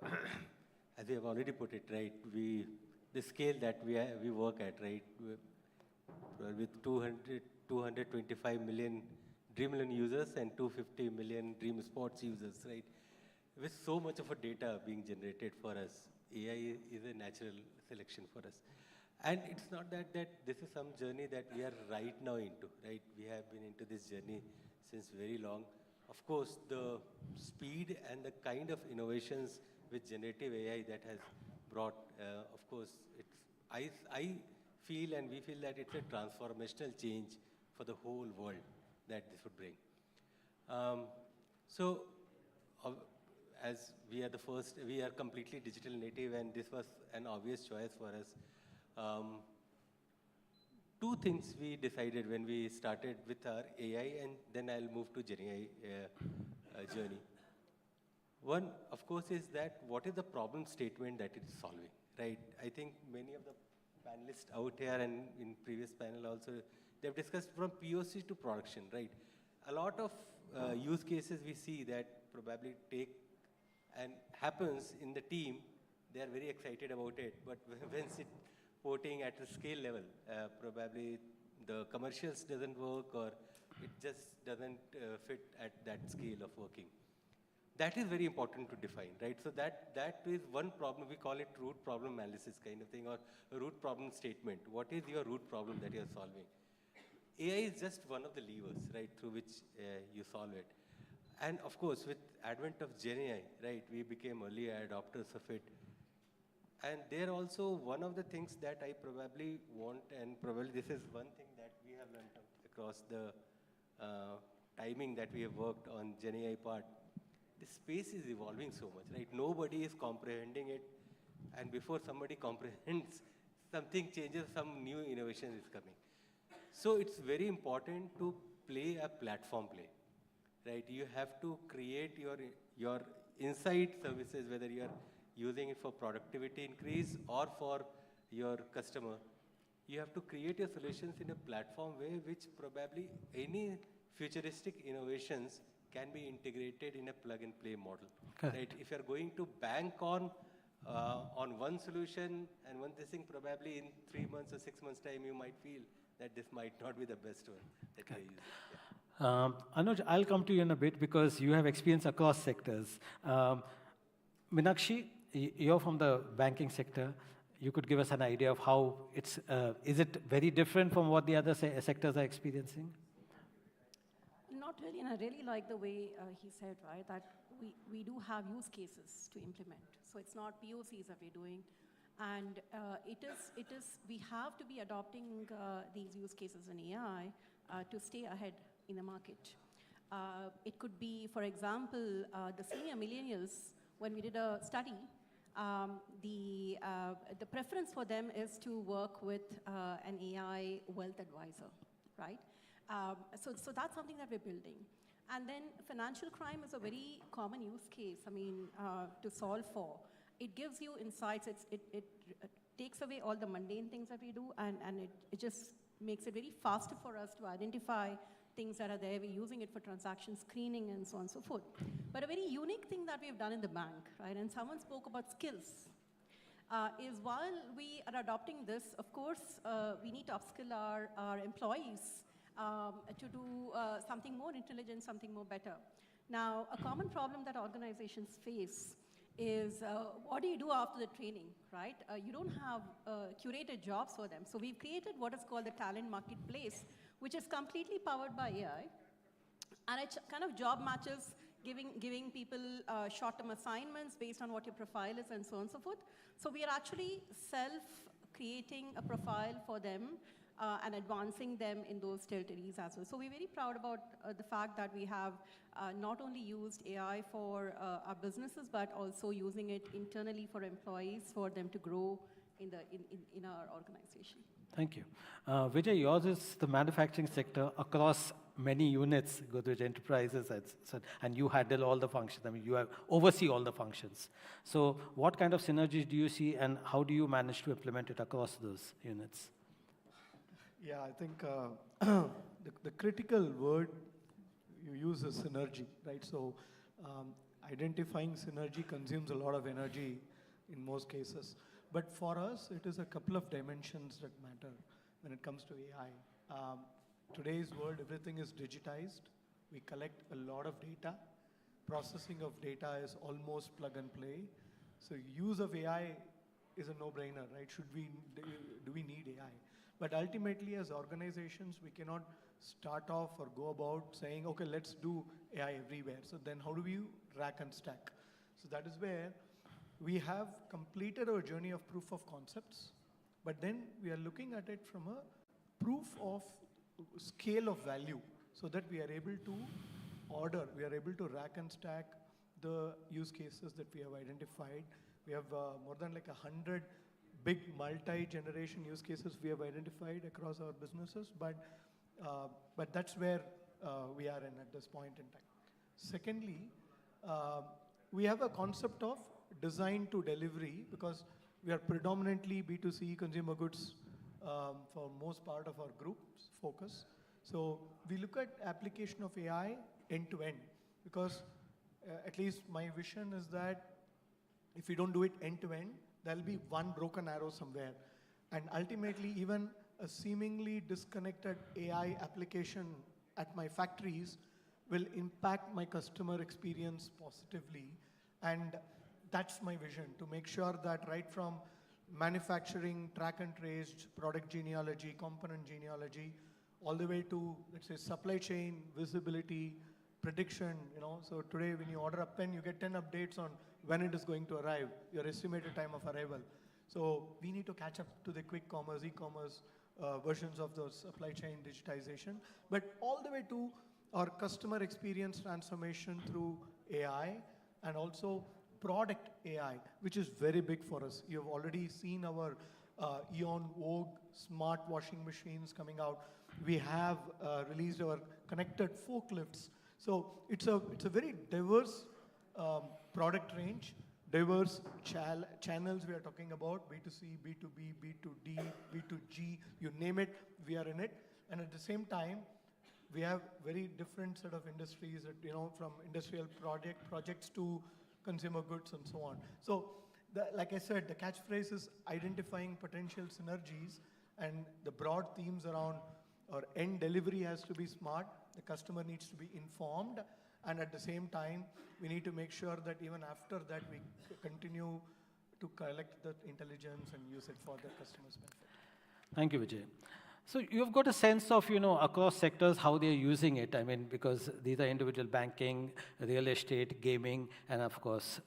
as you have already put it, right, the scale that we work at, right, with 225 million Dreamland users and 250 million Dream Sports users, right, with so much of a data being generated for us, AI is a natural selection for us. And it's not that this is some journey that we are right now into, right? We have been into this journey since very long. Of course, the speed and the kind of innovations with generative AI that has brought, of course, I feel and we feel that it's a transformational change for the whole world that this would bring. As we are the first, we are completely digital native, and this was an obvious choice for us. Two things we decided when we started with our AI, and then I'll move to GenAI journey. One, of course, is that what is the problem statement that it is solving, right? I think many of the panelists out here and in previous panel also, they've discussed from POC to production, right? A lot of use cases we see that probably take and happens in the team, they are very excited about it, but when it's porting at the scale level, probably the commercials doesn't work, or it just doesn't fit at that scale of working. That is very important to define, right? So that is one problem, we call it root problem analysis kind of thing, or a root problem statement. What is your root problem that you're solving? AI is just one of the levers, right, through which you solve it. And of course, with advent of GenAI, right, we became early adopters of it. And there also, one of the things that I probably want, and probably this is one thing that we have learned across the timing that we have worked on GenAI part, the space is evolving so much, right? Nobody is comprehending it. And before somebody comprehends, something changes, some new innovation is coming. So it's very important to play a platform play, right? You have to create your inside services, whether you're using it for productivity increase or for your customer. You have to create your solutions in a platform way which probably any futuristic innovations can be integrated in a plug-and-play model. Correct. Right? If you're going to bank on one solution and one thing, probably in 3 months or 6 months' time, you might feel that this might not be the best one that you're using. Yeah. Anuj, I'll come to you in a bit because you have experience across sectors. Meenakshi, you're from the banking sector. you could give us an idea of how it's, is it very different from what the other sectors are experiencing? Not really, and I really like the way he said, right, that we do have use cases to implement. So it's not POCs that we're doing. And we have to be adopting these use cases in AI to stay ahead in the market. It could be, for example, the senior millennials, when we did a study, the preference for them is to work with an AI wealth advisor, right? So that's something that we're building. And then financial crime is a very common use case, I mean, to solve for. It gives you insights, it takes away all the mundane things that we do, and it just makes it very faster for us to identify things that are there. We're using it for transaction screening and so on and so forth. But a very unique thing that we've done in the bank, right, and someone spoke about skills, is while we are adopting this, of course, we need to upskill our employees to do something more intelligent, something more better. Now, a common problem that organizations face is what do you do after the training, right? You don't have curated jobs for them. So we've created what is called the talent marketplace, which is completely powered by AI. And it kind of job matches, giving people short-term assignments based on what your profile is and so on and so forth. So we are actually self-creating a profile for them and advancing them in those territories as well. So we're very proud about the fact that we have not only used AI for our businesses, but also using it internally for employees, for them to grow in our organization. Thank you. Vijay, yours is the manufacturing sector across many units, Godrej Enterprises, and you handle all the functions. I mean, you oversee all the functions. So what kind of synergies do you see, and how do you manage to implement it across those units? Yeah, I think the critical word you use is synergy, right? So identifying synergy consumes a lot of energy in most cases. But for us, it is a couple of dimensions that matter when it comes to AI. Today's world, everything is digitized. We collect a lot of data. Processing of data is almost plug and play. So use of AI is a no-brainer, right? Do we need AI? But ultimately, as organizations, we cannot start off or go about saying, okay, let's do AI everywhere. So then how do we rack and stack? So that is where we have completed our journey of proof of concepts, but then we are looking at it from a proof of scale of value, so that we are able to rack and stack the use cases that we have identified. We have more than like 100 big multi-generation use cases we have identified across our businesses, but that's where we are in at this point in time. Secondly, we have a concept of design to delivery, because we are predominantly B2C consumer goods for most part of our group's focus. So we look at application of AI end to end, because at least my vision is that if we don't do it end to end, there'll be one broken arrow somewhere. And ultimately, even a seemingly disconnected AI application at my factories will impact my customer experience positively. And that's my vision, to make sure that right from manufacturing, track and trace, product genealogy, component genealogy, all the way to, let's say, supply chain, visibility, prediction, So today when you order a pen, you get 10 updates on when it is going to arrive, your estimated time of arrival. So we need to catch up to the quick commerce, e-commerce versions of the supply chain digitization, but all the way to our customer experience transformation through AI, and also product AI, which is very big for us. You've already seen our Eon Vogue smart washing machines coming out. We have released our connected forklifts. So it's a very diverse product range, diverse channels we are talking about, B2C, B2B, B2D, B2G, you name it, we are in it. And at the same time, we have very different set of industries, from industrial projects to consumer goods and so on. So, like I said, the catchphrase is identifying potential synergies, and the broad themes around our end delivery has to be smart, the customer needs to be informed, and at the same time, we need to make sure that even after that, we continue to collect the intelligence and use it for their customers' benefit. Thank you, Vijay. So you've got a sense of, across sectors, how they're using it. I mean, because these are individual banking, real estate, gaming, and of course,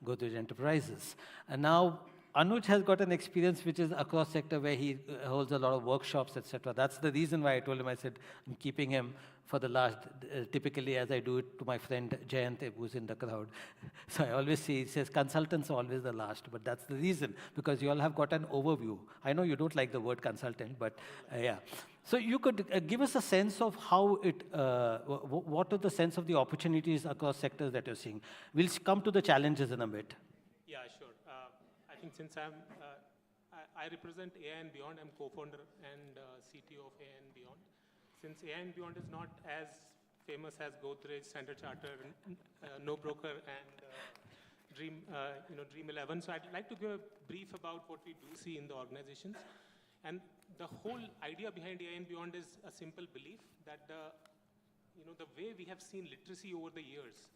Godrej Enterprises. And now, Anuj has got an experience which is across sector where he holds a lot of workshops, etc. That's the reason why I told him, I said, I'm keeping him for the last, typically as I do it to my friend Jayant, who's in the crowd. So I always see, he says, consultants are always the last, but that's the reason, because you all have got an overview. I know you don't like the word consultant, but yeah. So you could give us a sense of how it, what are the sense of the opportunities across sectors that you're seeing? We'll come to the challenges in a bit. Yeah, sure. I think since I represent AI and Beyond, I'm co-founder and CTO of AI and Beyond. Since AI and Beyond is not as famous as Godrej, Standard Chartered, No Broker, and Dream 11, so I'd like to give a brief about what we do see in the organizations. And the whole idea behind AI and Beyond is a simple belief that the way we have seen literacy over the years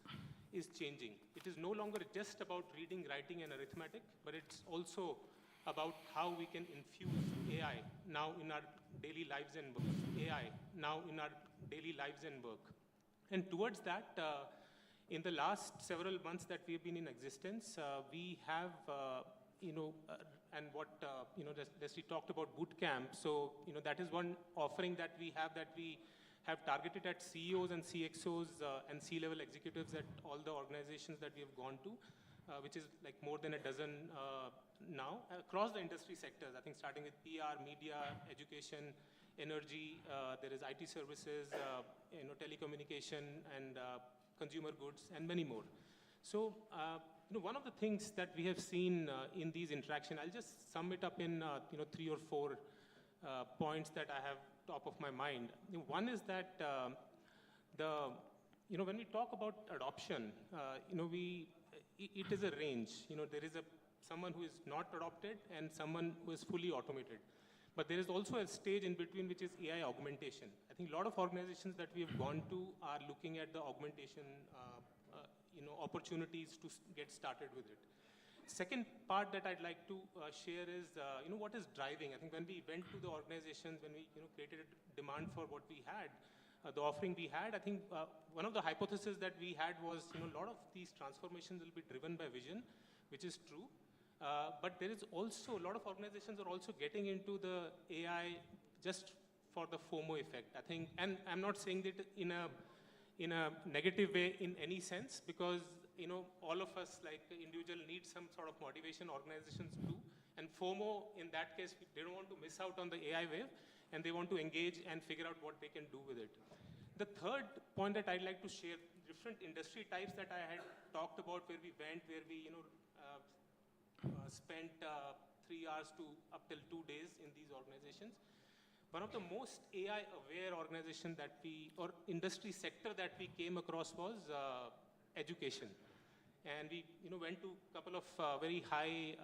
is changing. It is no longer just about reading, writing, and arithmetic, but it's also about how we can infuse AI now in our daily lives and work. AI now in our daily lives and work. And towards that, in the last several months that we've been in existence, we have, and what, Leslie talked about bootcamp. So, that is one offering that we have targeted at CEOs and CxOs and C-level executives at all the organizations that we have gone to, which is like more than a dozen now, across the industry sectors. I think starting with PR, media, education, energy, there is IT services, telecommunication, and consumer goods, and many more. So, one of the things that we have seen in these interactions, I'll just sum it up in 3 or 4 points that I have top of my mind. One is that when we talk about adoption, it is a range. There is someone who is not adopted and someone who is fully automated. But there is also a stage in between, which is AI augmentation. I think a lot of organizations that we have gone to are looking at the augmentation opportunities to get started with it. Second part that I'd like to share is, what is driving? I think when we went to the organizations, when we created a demand for what we had, the offering we had, I think one of the hypotheses that we had was, a lot of these transformations will be driven by vision, which is true. But there is also, a lot of organizations are also getting into the AI just for the FOMO effect. I think, and I'm not saying that in a negative way in any sense, because all of us, like the individual, need some sort of motivation, organizations do. And FOMO, in that case, they don't want to miss out on the AI wave, and they want to engage and figure out what they can do with it. The third point that I'd like to share, different industry types that I had talked about, where we went, where we spent 3 hours to up till 2 days in these organizations. One of the most AI-aware organization that or industry sector that we came across was education. And we went to a couple of very high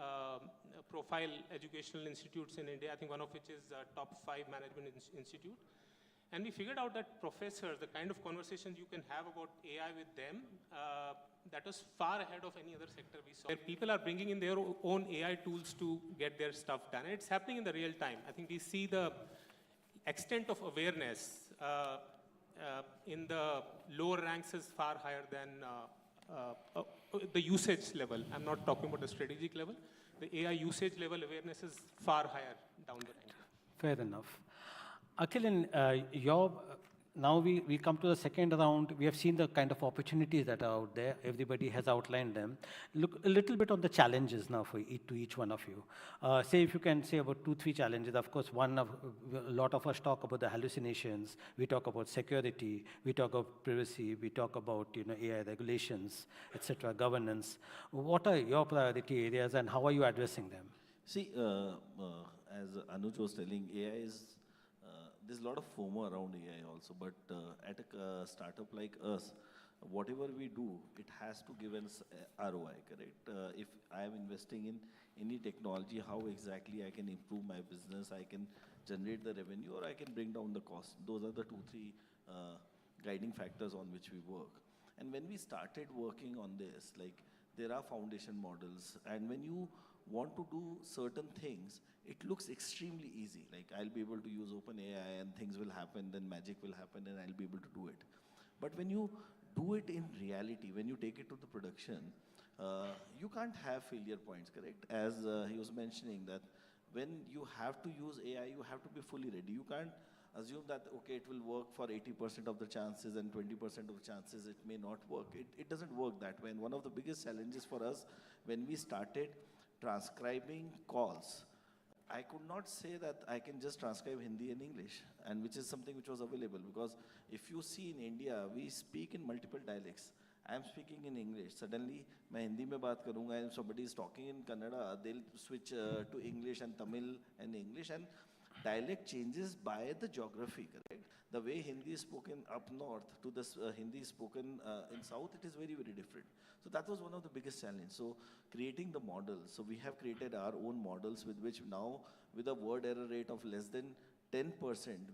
profile educational institutes in India, I think one of which is top 5 management institute. And we figured out that professors, the kind of conversations you can have about AI with them, that was far ahead of any other sector we saw. Where people are bringing in their own AI tools to get their stuff done. And it's happening in the real time. I think we see the extent of awareness in the lower ranks is far higher than the usage level. I'm not talking about the strategic level. The AI usage level awareness is far higher down the line. Fair enough. Akhil, now we come to the second round. We have seen the kind of opportunities that are out there. Everybody has outlined them. Look a little bit on the challenges now for each one of you. Say if you can say about 2-3 challenges. Of course, a lot of us talk about the hallucinations. We talk about security. We talk about privacy. We talk about AI regulations, etc., governance. What are your priority areas, and how are you addressing them? See, as Anuj was telling, AI is. There's a lot of FOMO around AI also, but at a startup like us, whatever we do, it has to give an ROI, correct? If I am investing in any technology, how exactly I can improve my business, I can generate the revenue, or I can bring down the cost. Those are the 2-3 guiding factors on which we work. And when we started working on this, like there are foundation models. And when you want to do certain things, it looks extremely easy. Like I'll be able to use OpenAI and things will happen, then magic will happen and I'll be able to do it. But when you do it in reality, when you take it to the production, you can't have failure points, correct? As he was mentioning that when you have to use AI, you have to be fully ready. You can't assume that, okay, it will work for 80% of the chances and 20% of the chances it may not work. It doesn't work that way. And one of the biggest challenges for us when we started transcribing calls, I could not say that I can just transcribe Hindi and English, and which is something which was available, because if you see in India, we speak in multiple dialects. I am speaking in English. Suddenly, मैं हिंदी में बात करूँगा, and somebody is talking in Kannada, they'll switch to English and Tamil and English, and dialect changes by the geography, correct? The way Hindi is spoken up north to the Hindi spoken in south, it is very, very different. So that was one of the biggest challenges. So creating the models. So we have created our own models with which now, with a word error rate of less than 10%,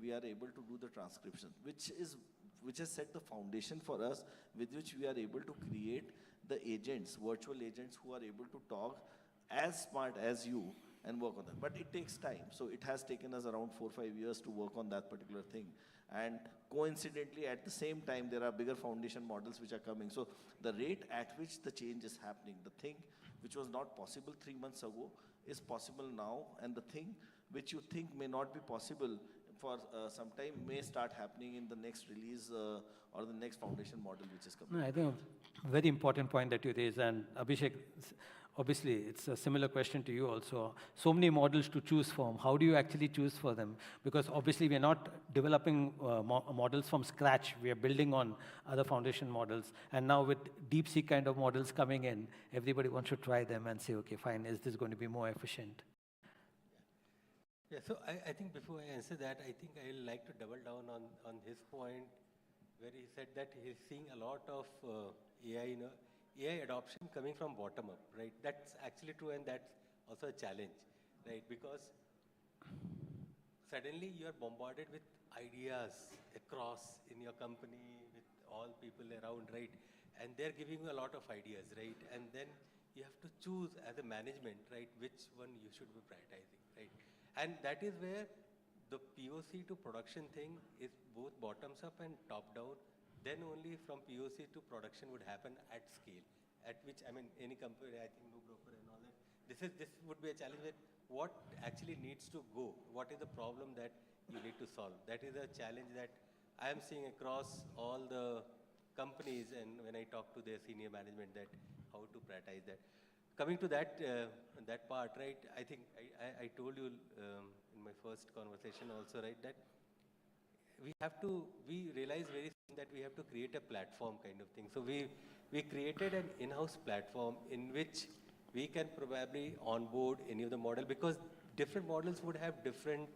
we are able to do the transcription, which has set the foundation for us, with which we are able to create the agents, virtual agents who are able to talk as smart as you and work on that. But it takes time. So it has taken us around 4 or 5 years to work on that particular thing. And coincidentally, at the same time, there are bigger foundation models which are coming. So the rate at which the change is happening, the thing which was not possible 3 months ago is possible now, and the thing which you think may not be possible for some time may start happening in the next release or the next foundation model which is coming. No, I think a very important point that you raise, and Abhishek, obviously it's a similar question to you also. So many models to choose from. How do you actually choose for them? Because obviously we're not developing models from scratch. We are building on other foundation models. And now with DeepSeek kind of models coming in, everybody wants to try them and say, okay, fine, is this going to be more efficient? Yeah, so I think before I answer that, I think I'd like to double down on his point where he said that he's seeing a lot of AI, AI adoption coming from bottom up, right? That's actually true, and that's also a challenge, right? Because suddenly you're bombarded with ideas across in your company with all people around, right? And they're giving you a lot of ideas, right? And then you have to choose as a management, right, which one you should be prioritizing, right? And that is where the POC to production thing is both bottoms up and top down. Then only from POC to production would happen at scale, at which, I mean, any company, I think, no broker and all that. This would be a challenge with what actually needs to go. What is the problem that you need to solve? That is a challenge that I am seeing across all the companies, and when I talk to their senior management, that how to prioritize that. Coming to that that part, right? I think I told you in my first conversation also, right, that we realize very soon that we have to create a platform kind of thing. So we created an in-house platform in which we can probably onboard any of the model, because different models would have different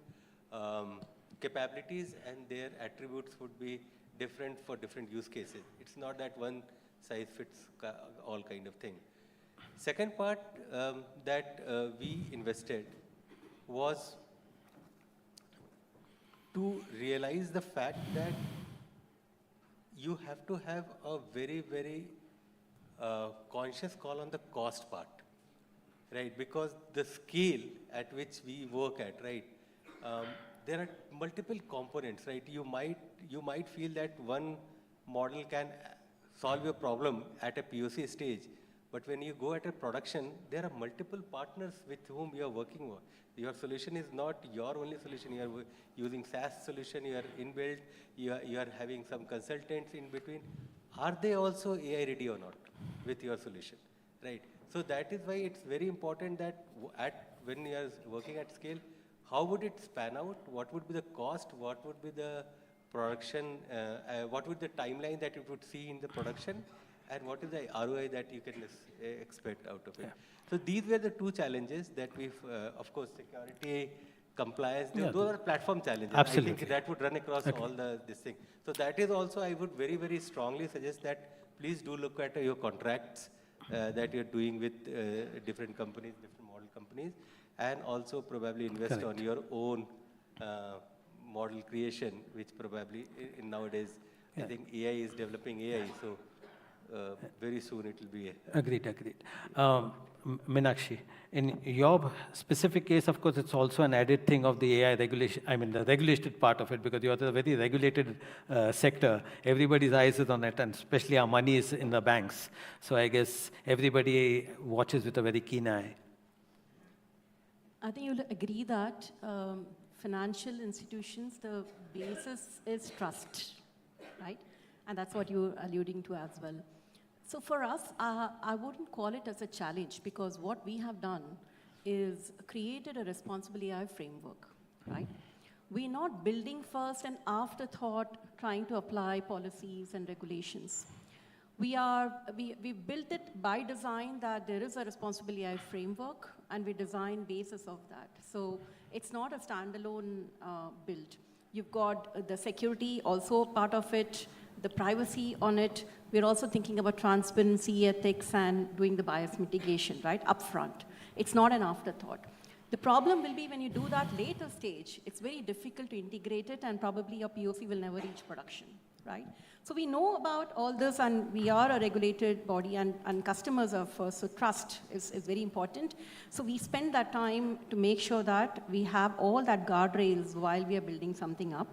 capabilities and their attributes would be different for different use cases. It's not that one size fits all kind of thing. Second part that we invested was to realize the fact that you have to have a very, very conscious call on the cost part, right? Because the scale at which we work at, right? There are multiple components, right? You might feel that one model can solve your problem at a POC stage, but when you go at a production, there are multiple partners with whom you are working with. Your solution is not your only solution. You are using SaaS solution, you are inbuilt, you are having some consultants in between. Are they also AI ready or not with your solution, right? So that is why it's very important that when you are working at scale, how would it span out? What would be the cost? What would be the production? What would the timeline that you would see in the production? And what is the ROI that you can expect out of it? Yeah. So these were the two challenges that we've, of course, security, compliance, those are platform challenges. Absolutely. I think that would run across all this thing. So that is also, I would very, very strongly suggest that please do look at your contracts that you're doing with different companies, different model companies, and also probably invest on your own model creation, which probably nowadays, I think AI is developing AI. So very soon it will be. Agreed, agreed. Meenakshi, in your specific case, of course, it's also an added thing of the AI regulation, I mean, the regulated part of it, because you're a very regulated sector. Everybody's eyes is on it, and especially our money is in the banks. So I guess everybody watches with a very keen eye. I think you'll agree that financial institutions, the basis is trust, right? And that's what you're alluding to as well. So for us, I wouldn't call it as a challenge, because what we have done is created a responsible AI framework, right? We're not building first and afterthought trying to apply policies and regulations. We built it by design that there is a responsible AI framework, and we design basis of that. So it's not a standalone build. You've got the security also part of it, the privacy on it. We're also thinking about transparency, ethics, and doing the bias mitigation, right, upfront. It's not an afterthought. The problem will be when you do that later stage, it's very difficult to integrate it, and probably your POC will never reach production, right? So we know about all this, and we are a regulated body, and customers are first, so trust is very important. So we spend that time to make sure that we have all that guardrails while we are building something up,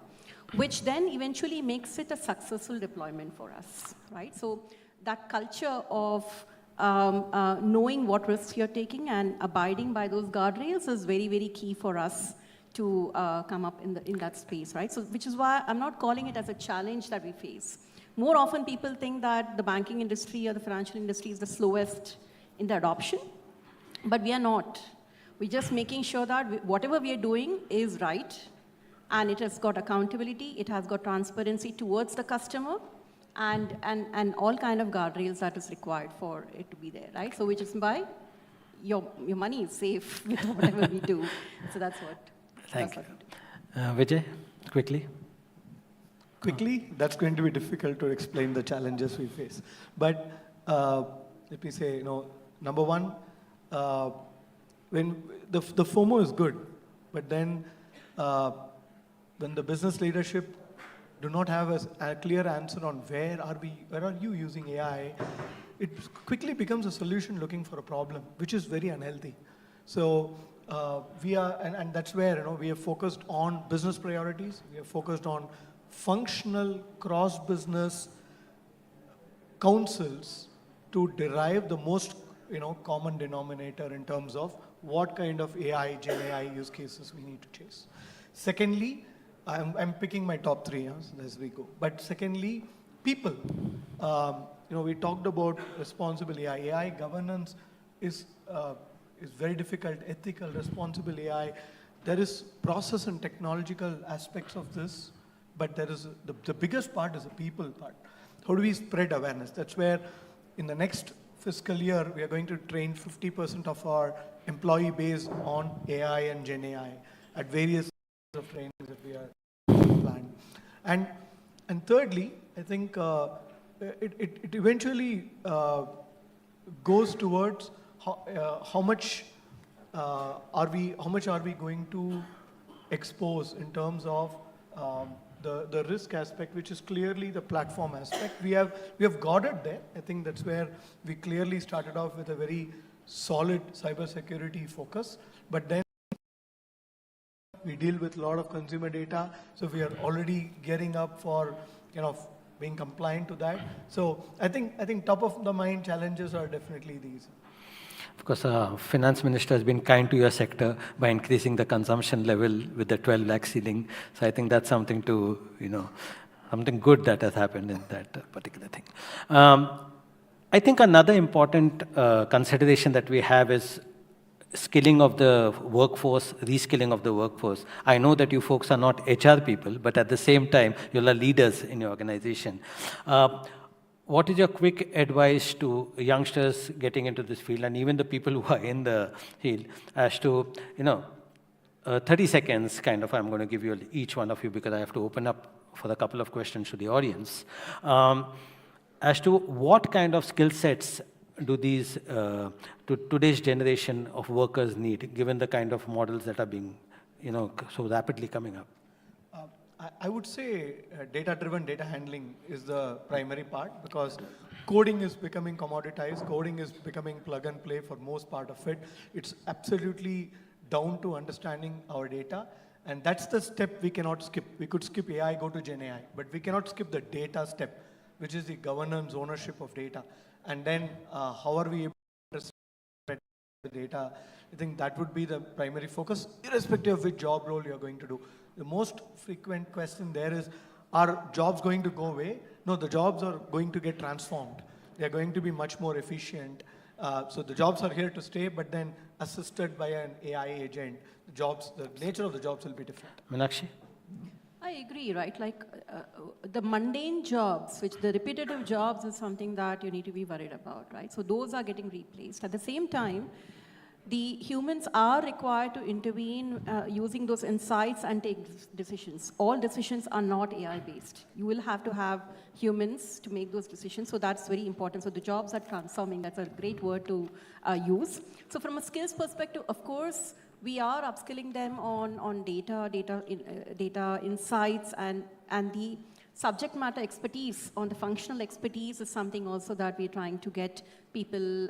which then eventually makes it a successful deployment for us, right? So that culture of knowing what risks you're taking and abiding by those guardrails is very, very key for us to come up in that space, right? So which is why I'm not calling it as a challenge that we face. More often people think that the banking industry or the financial industry is the slowest in the adoption, but we are not. We're just making sure that whatever we are doing is right, and it has got accountability, it has got transparency towards the customer, and all kind of guardrails that is required for it to be there, right? So which is why your money is safe with whatever we do. So that's what. Thank you. Vijay, quickly. Quickly, that's going to be difficult to explain the challenges we face. But let me say, number one, when the FOMO is good, but then when the business leadership do not have a clear answer on where are you using AI, it quickly becomes a solution looking for a problem, which is very unhealthy. So we are, and that's where we are focused on business priorities. We are focused on functional cross-business councils to derive the most common denominator in terms of what kind of AI, Gen AI use cases we need to chase. Secondly, I'm picking my top three as we go. But secondly, people. We talked about responsible AI. AI governance is very difficult. Ethical, responsible AI. There is process and technological aspects of this, but there is the biggest part is the people part. How do we spread awareness? That's where in the next fiscal year, we are going to train 50% of our employee base on AI and Gen AI at various of trainings that we are planning. And thirdly, I think it eventually goes towards how much are we going to expose in terms of the risk aspect, which is clearly the platform aspect. We have got it there. I think that's where we clearly started off with a very solid cybersecurity focus, but then we deal with a lot of consumer data, so we are already gearing up for being compliant to that. So I think top of the mind challenges are definitely these. Of course, finance minister has been kind to your sector by increasing the consumption level with the 12 lakh ceiling. So I think that's something to, something good that has happened in that particular thing. I think another important consideration that we have is skilling of the workforce, reskilling of the workforce. I know that you folks are not HR people, but at the same time, you're leaders in your organization. What is your quick advice to youngsters getting into this field, and even the people who are in the field, as to, 30 seconds kind of, I'm going to give you each one of you because I have to open up for a couple of questions to the audience, as to what kind of skill sets do these, to today's generation of workers need, given the kind of models that are being, so rapidly coming up? I would say data-driven data handling is the primary part, because coding is becoming commoditized. Coding is becoming plug and play for most part of it. It's absolutely down to understanding our data. And that's the step we cannot skip. We could skip AI, go to Gen AI, but we cannot skip the data step, which is the governance, ownership of data. And then how are we able to spread the data? I think that would be the primary focus, irrespective of which job role you're going to do. The most frequent question there is, are jobs going to go away? No, the jobs are going to get transformed. They're going to be much more efficient. So the jobs are here to stay, but then assisted by an AI agent, the nature of the jobs will be different. Meenakshi? I agree, right? Like the mundane jobs, the repetitive jobs is something that you need to be worried about, right? So those are getting replaced. At the same time, the humans are required to intervene using those insights and take decisions. All decisions are not AI-based. You will have to have humans to make those decisions, so that's very important. So the jobs are transforming. That's a great word to use. So from a skills perspective, of course, we are upskilling them on data insights, and the subject matter expertise on the functional expertise is something also that we're trying to get people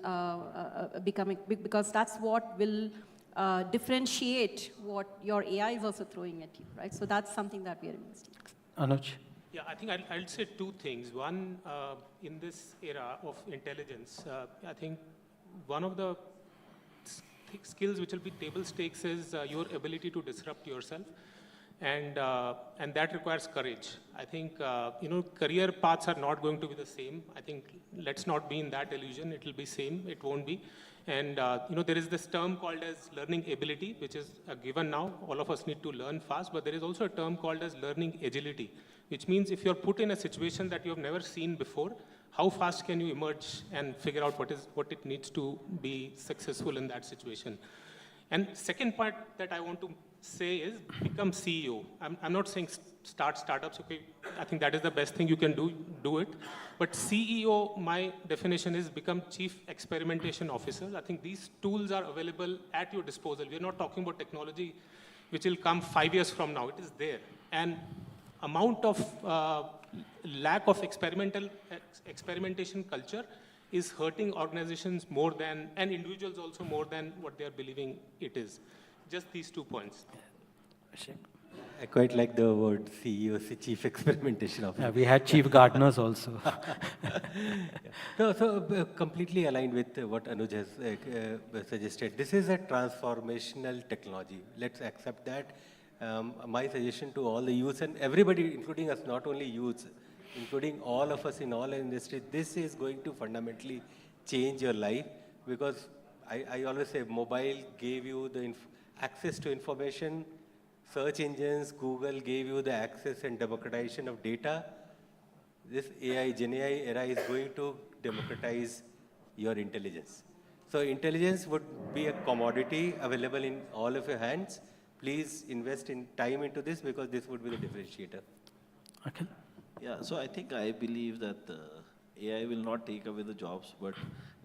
becoming, because that's what will differentiate what your AI is also throwing at you, right? So that's something that we are investing in. Anuj? Yeah, I think I'll say two things. One, in this era of intelligence, I think one of the skills which will be table stakes is your ability to disrupt yourself. And that requires courage. I think, career paths are not going to be the same. I think let's not be in that illusion. It will be same, it won't be. And, there is this term called as learning ability, which is a given now. All of us need to learn fast, but there is also a term called as learning agility, which means if you're put in a situation that you have never seen before, how fast can you emerge and figure out what it needs to be successful in that situation? And second part that I want to say is become CEO. I'm not saying start startups, okay, I think that is the best thing you can do it. But CEO, my definition is become Chief Experimentation Officer. I think these tools are available at your disposal. We're not talking about technology which will come 5 years from now. It is there. And amount of lack of experimentation culture is hurting organizations more than, and individuals also more than what they are believing it is. Just these 2 points. I quite like the word CEO, Chief Experimentation Officer. Yeah, we had chief gardeners also. No, so completely aligned with what Anuj has suggested. This is a transformational technology. Let's accept that. My suggestion to all the youths and everybody, including us, not only youths, including all of us in all industries, this is going to fundamentally change your life, because I always say mobile gave you the access to information, search engines, Google gave you the access and democratization of data. This AI, Gen AI era is going to democratize your intelligence. So intelligence would be a commodity available in all of your hands. Please invest in time into this, because this would be the differentiator. Okay. Yeah, so I believe that AI will not take away the jobs, but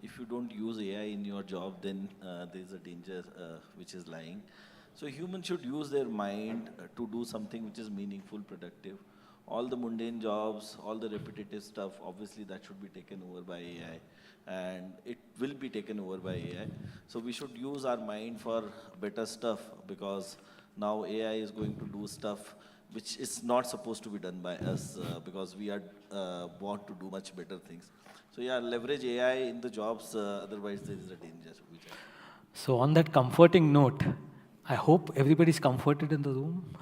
if you don't use AI in your job, then there's a danger which is lying. So humans should use their mind to do something which is meaningful, productive. All the mundane jobs, all the repetitive stuff, obviously that should be taken over by AI, and it will be taken over by AI. So we should use our mind for better stuff, because now AI is going to do stuff which is not supposed to be done by us, because we are want to do much better things. So yeah, leverage AI in the jobs, otherwise there is a danger. So on that comforting note, I hope everybody's comforted in the room.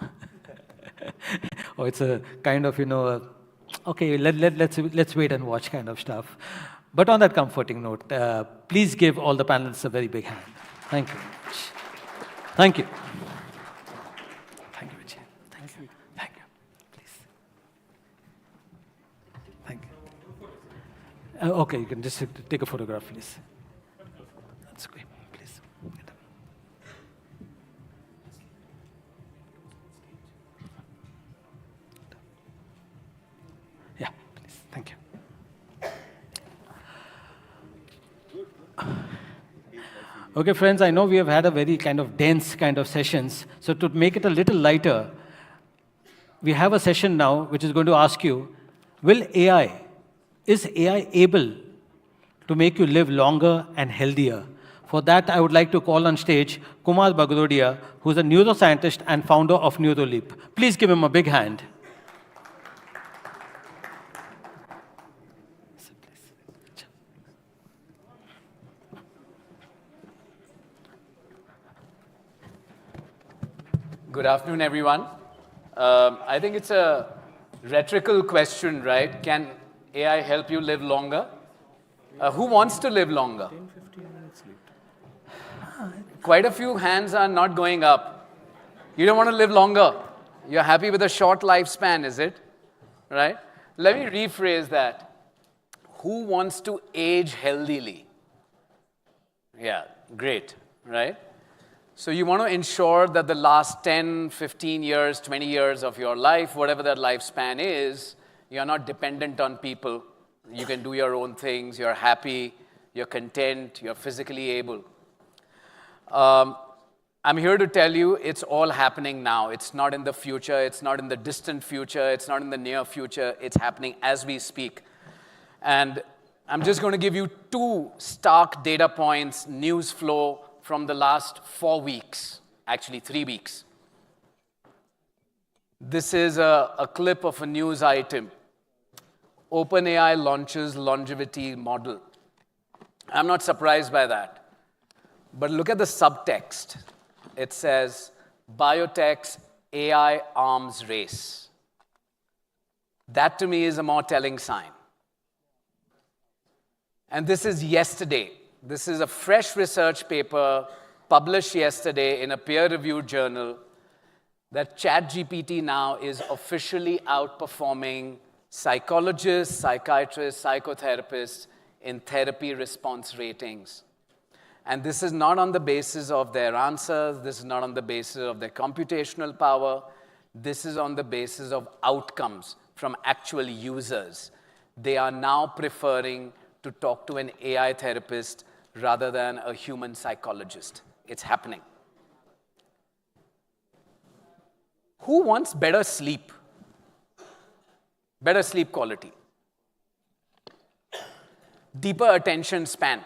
Or it's a kind of, okay, let's wait and watch kind of stuff. But on that comforting note, please give all the panelists a very big hand. Thank you. Thank you. Thank you, Vijay. Thank you. Thank you. Please. Thank you. Okay, you can just take a photograph, please. That's great. Please. Yeah, please. Thank you. Okay, friends, I know we have had a very kind of dense kind of sessions. So to make it a little lighter, we have a session now which is going to ask you, will AI is AI able to make you live longer and healthier? For that, I would like to call on stage Kumar Bagrodia, who's a neuroscientist and founder of Neuraleap. Please give him a big hand. Good afternoon, everyone. I think it's a rhetorical question, right? Can AI help you live longer? Who wants to live longer? Quite a few hands are not going up. You don't want to live longer. You're happy with a short lifespan, is it? Right? Let me rephrase that. Who wants to age healthily? Yeah, great, right? So you want to ensure that the last 10, 15 years, 20 years of your life, whatever that lifespan is, you're not dependent on people. You can do your own things, you're happy, you're content, you're physically able. I'm here to tell you it's all happening now. It's not in the future, it's not in the distant future, it's not in the near future, it's happening as we speak. And I'm just going to give you 2 stark data points, news flow from the last 4 weeks, actually 3 weeks. This is a clip of a news item. OpenAI launches longevity model. I'm not surprised by that. But look at the subtext. It says, biotech's AI arms race. That to me is a more telling sign. And this is yesterday. This is a fresh research paper published yesterday in a peer-reviewed journal that ChatGPT now is officially outperforming psychologists, psychiatrists, psychotherapists in therapy response ratings. And this is not on the basis of their answers. This is not on the basis of their computational power. This is on the basis of outcomes from actual users. They are now preferring to talk to an AI therapist rather than a human psychologist. It's happening. Who wants better sleep? Better sleep quality. Deeper attention span.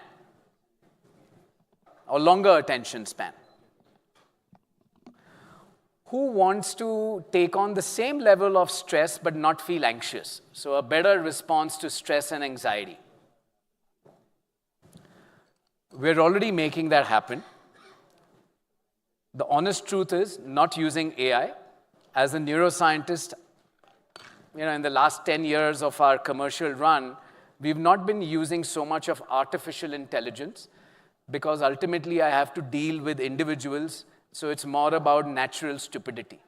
Or longer attention span. Who wants to take on the same level of stress but not feel anxious? So a better response to stress and anxiety. We're already making that happen. The honest truth is, not using AI. As a neuroscientist, in the last 10 years of our commercial run, we've not been using so much of artificial intelligence because ultimately I have to deal with individuals, so it's more about natural stupidity.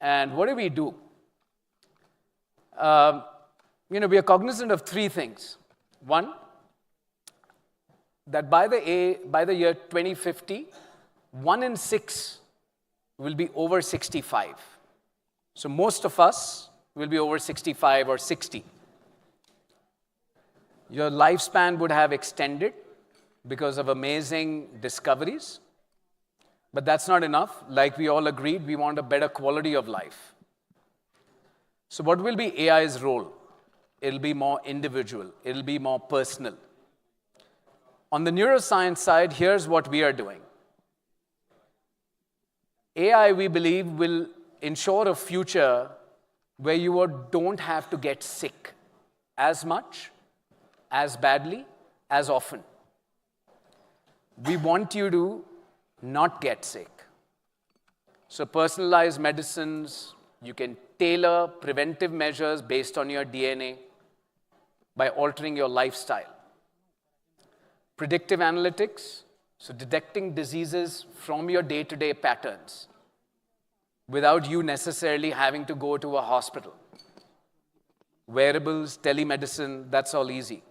And what do? We are cognizant of 3 things. One, that by the year 2050, 1 in 6 will be over 65. So most of us will be over 65 or 60. Your lifespan would have extended because of amazing discoveries. But that's not enough. Like we all agreed, we want a better quality of life. So what will be AI's role? It'll be more individual. It'll be more personal. On the neuroscience side, here's what we are doing. AI, we believe, will ensure a future where you don't have to get sick as much, as badly, as often. We want you to not get sick. So personalized medicines, you can tailor preventive measures based on your DNA by altering your lifestyle. Predictive analytics, so detecting diseases from your day-to-day patterns without you necessarily having to go to a hospital. Wearables, telemedicine, that's all easy.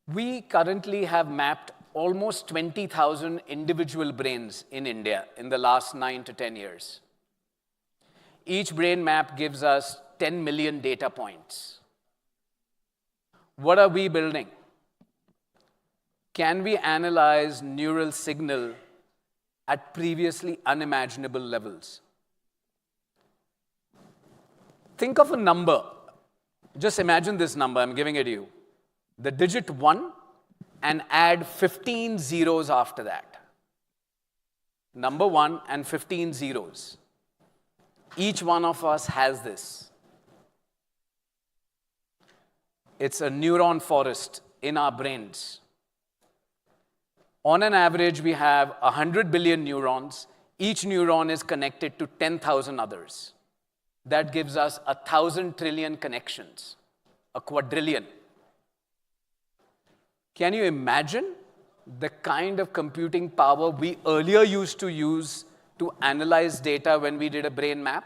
We currently have mapped almost 20,000 individual brains in India in the last 9 to 10 years. Each brain map gives us 10 million data points. What are we building? Can we analyze neural signal at previously unimaginable levels? Think of a number. Just imagine this number, I'm giving it to you. The digit 1 and add 15 zeros after that. Number 1 and 15 zeros. Each one of us has this. It's a neuron forest in our brains. On an average, we have 100 billion neurons. Each neuron is connected to 10,000 others. That gives us 1,000 trillion connections, a quadrillion. Can you imagine the kind of computing power we earlier used to use to analyze data when we did a brain map?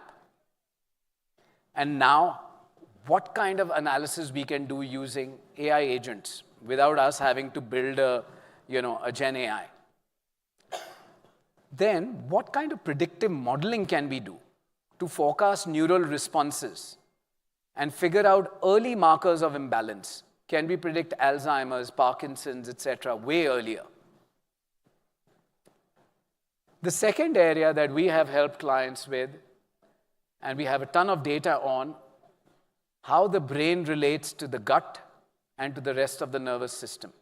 And now, what kind of analysis we can do using AI agents without us having to build a Gen AI? Then, what kind of predictive modeling can we do to forecast neural responses and figure out early markers of imbalance? Can we predict Alzheimer's, Parkinson's, etc., way earlier? The second area that we have helped clients with, and we have a ton of data on, how the brain relates to the gut and to the rest of the nervous system.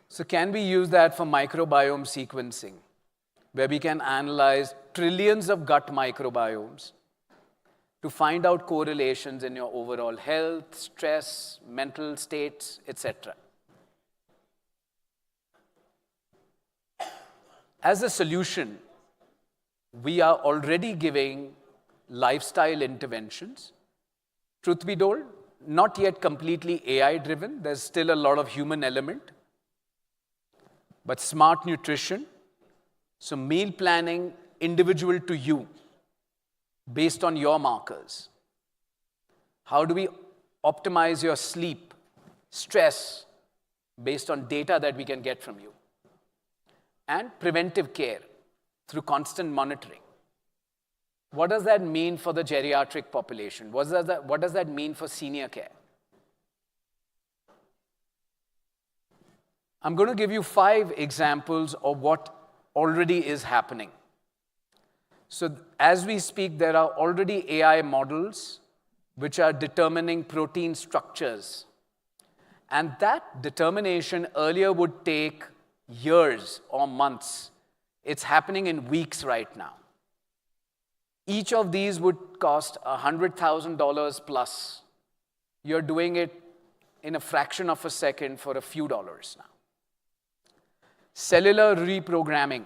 So can we use that for microbiome sequencing, where we can analyze trillions of gut microbiomes to find out correlations in your overall health, stress, mental states, etc. As a solution, we are already giving lifestyle interventions. Truth be told, not yet completely AI-driven. There's still a lot of human element. But smart nutrition, so meal planning individual to you, based on your markers. How do we optimize your sleep, stress, based on data that we can get from you? And preventive care through constant monitoring. What does that mean for the geriatric population? What does that mean for senior care? I'm going to give you 5 examples of what already is happening. So as we speak, there are already AI models which are determining protein structures. And that determination earlier would take years or months. It's happening in weeks right now. Each of these would cost $100,000 plus. You're doing it in a fraction of a second for a few dollars now. Cellular reprogramming,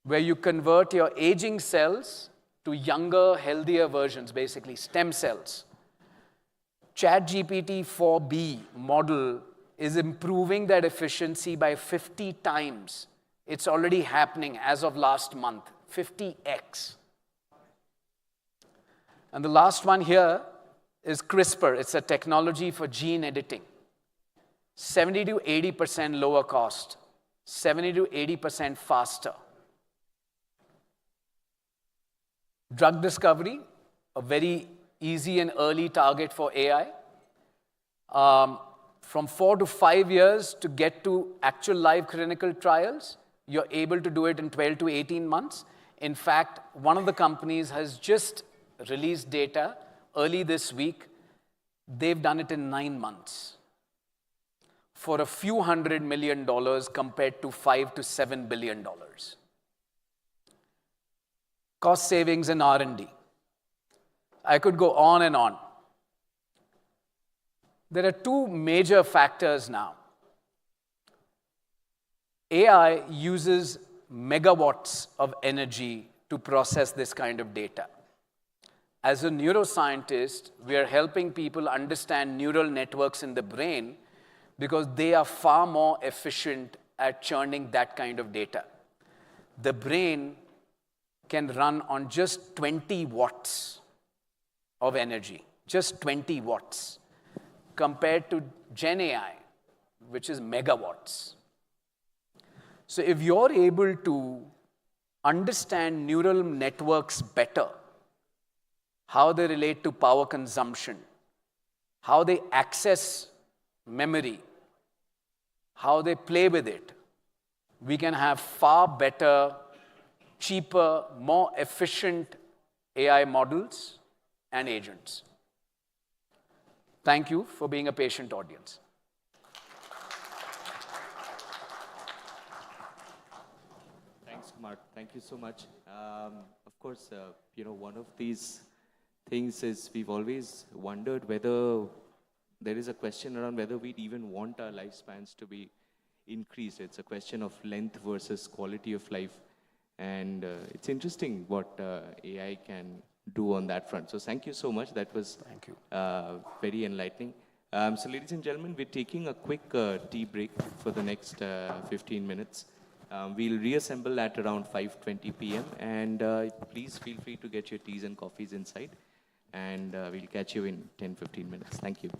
where you convert your aging cells to younger, healthier versions, basically stem cells. ChatGPT 4B model is improving that efficiency by 50 times. It's already happening as of last month, 50x. And the last one here is CRISPR. It's a technology for gene editing. 70 to 80% lower cost, 70 to 80% faster. Drug discovery, a very easy and early target for AI. From 4 to 5 years to get to actual live clinical trials, you're able to do it in 12 to 18 months. In fact, one of the companies has just released data early this week. They've done it in 9 months for a few $100 million compared to $5 to $7 billion. Cost savings in R&D. I could go on and on. There are 2 major factors now. AI uses megawatts of energy to process this kind of data. As a neuroscientist, we are helping people understand neural networks in the brain because they are far more efficient at churning that kind of data. The brain can run on just 20 watts of energy, just 20 watts, compared to Gen AI, which is megawatts. So if you're able to understand neural networks better, how they relate to power consumption, how they access memory, how they play with it, we can have far better, cheaper, more efficient AI models and agents. Thank you for being a patient audience. Thanks, Kumar. Thank you so much. Of course, one of these things is we've always wondered whether there is a question around whether we'd even want our lifespans to be increased. It's a question of length versus quality of life. And it's interesting what AI can do on that front. So thank you so much. That was very enlightening. So ladies and gentlemen, we're taking a quick tea break for the next 15 minutes. We'll reassemble at around 5:20 p.m. And please feel free to get your teas and coffees inside. And we'll catch you in 10-15 minutes. Thank you.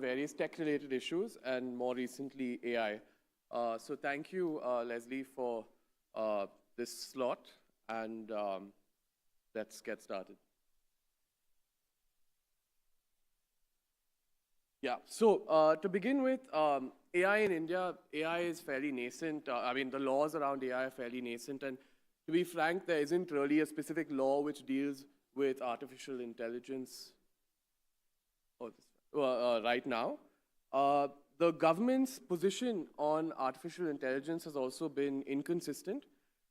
various tech-related issues and more recently AI. So thank you, Leslie, for this slot, and let's get started. Yeah, so to begin with, AI in India, AI is fairly nascent. I mean, the laws around AI are fairly nascent, and to be frank, there isn't really a specific law which deals with artificial intelligence right now. The government's position on artificial intelligence has also been inconsistent.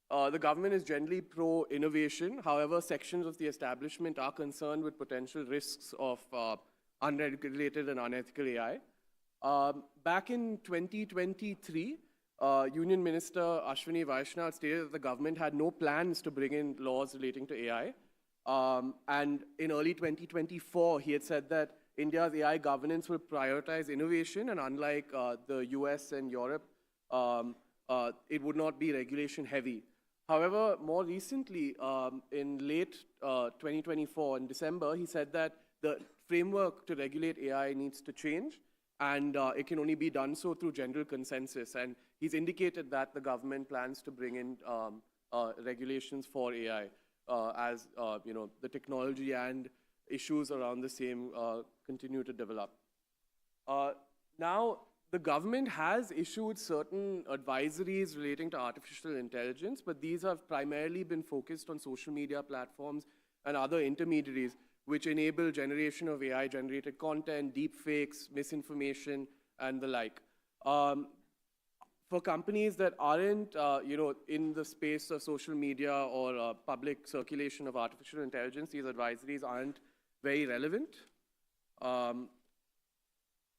The government is generally pro-innovation. However, sections of the establishment are concerned with potential risks of unregulated and unethical AI. Back in 2023, Union Minister Ashwini Vaishnaw stated that the government had no plans to bring in laws relating to AI. And in early 2024, he had said that India's AI governance will prioritize innovation, and unlike the US and Europe, it would not be regulation heavy. However, more recently, in late 2024, in December, he said that the framework to regulate AI needs to change, and it can only be done so through general consensus. And he's indicated that the government plans to bring in regulations for AI as the technology and issues around the same continue to develop. Now, the government has issued certain advisories relating to artificial intelligence, but these have primarily been focused on social media platforms and other intermediaries which enable generation of AI-generated content, deepfakes, misinformation, and the like. For companies that aren't in the space of social media or public circulation of artificial intelligence, these advisories aren't very relevant. But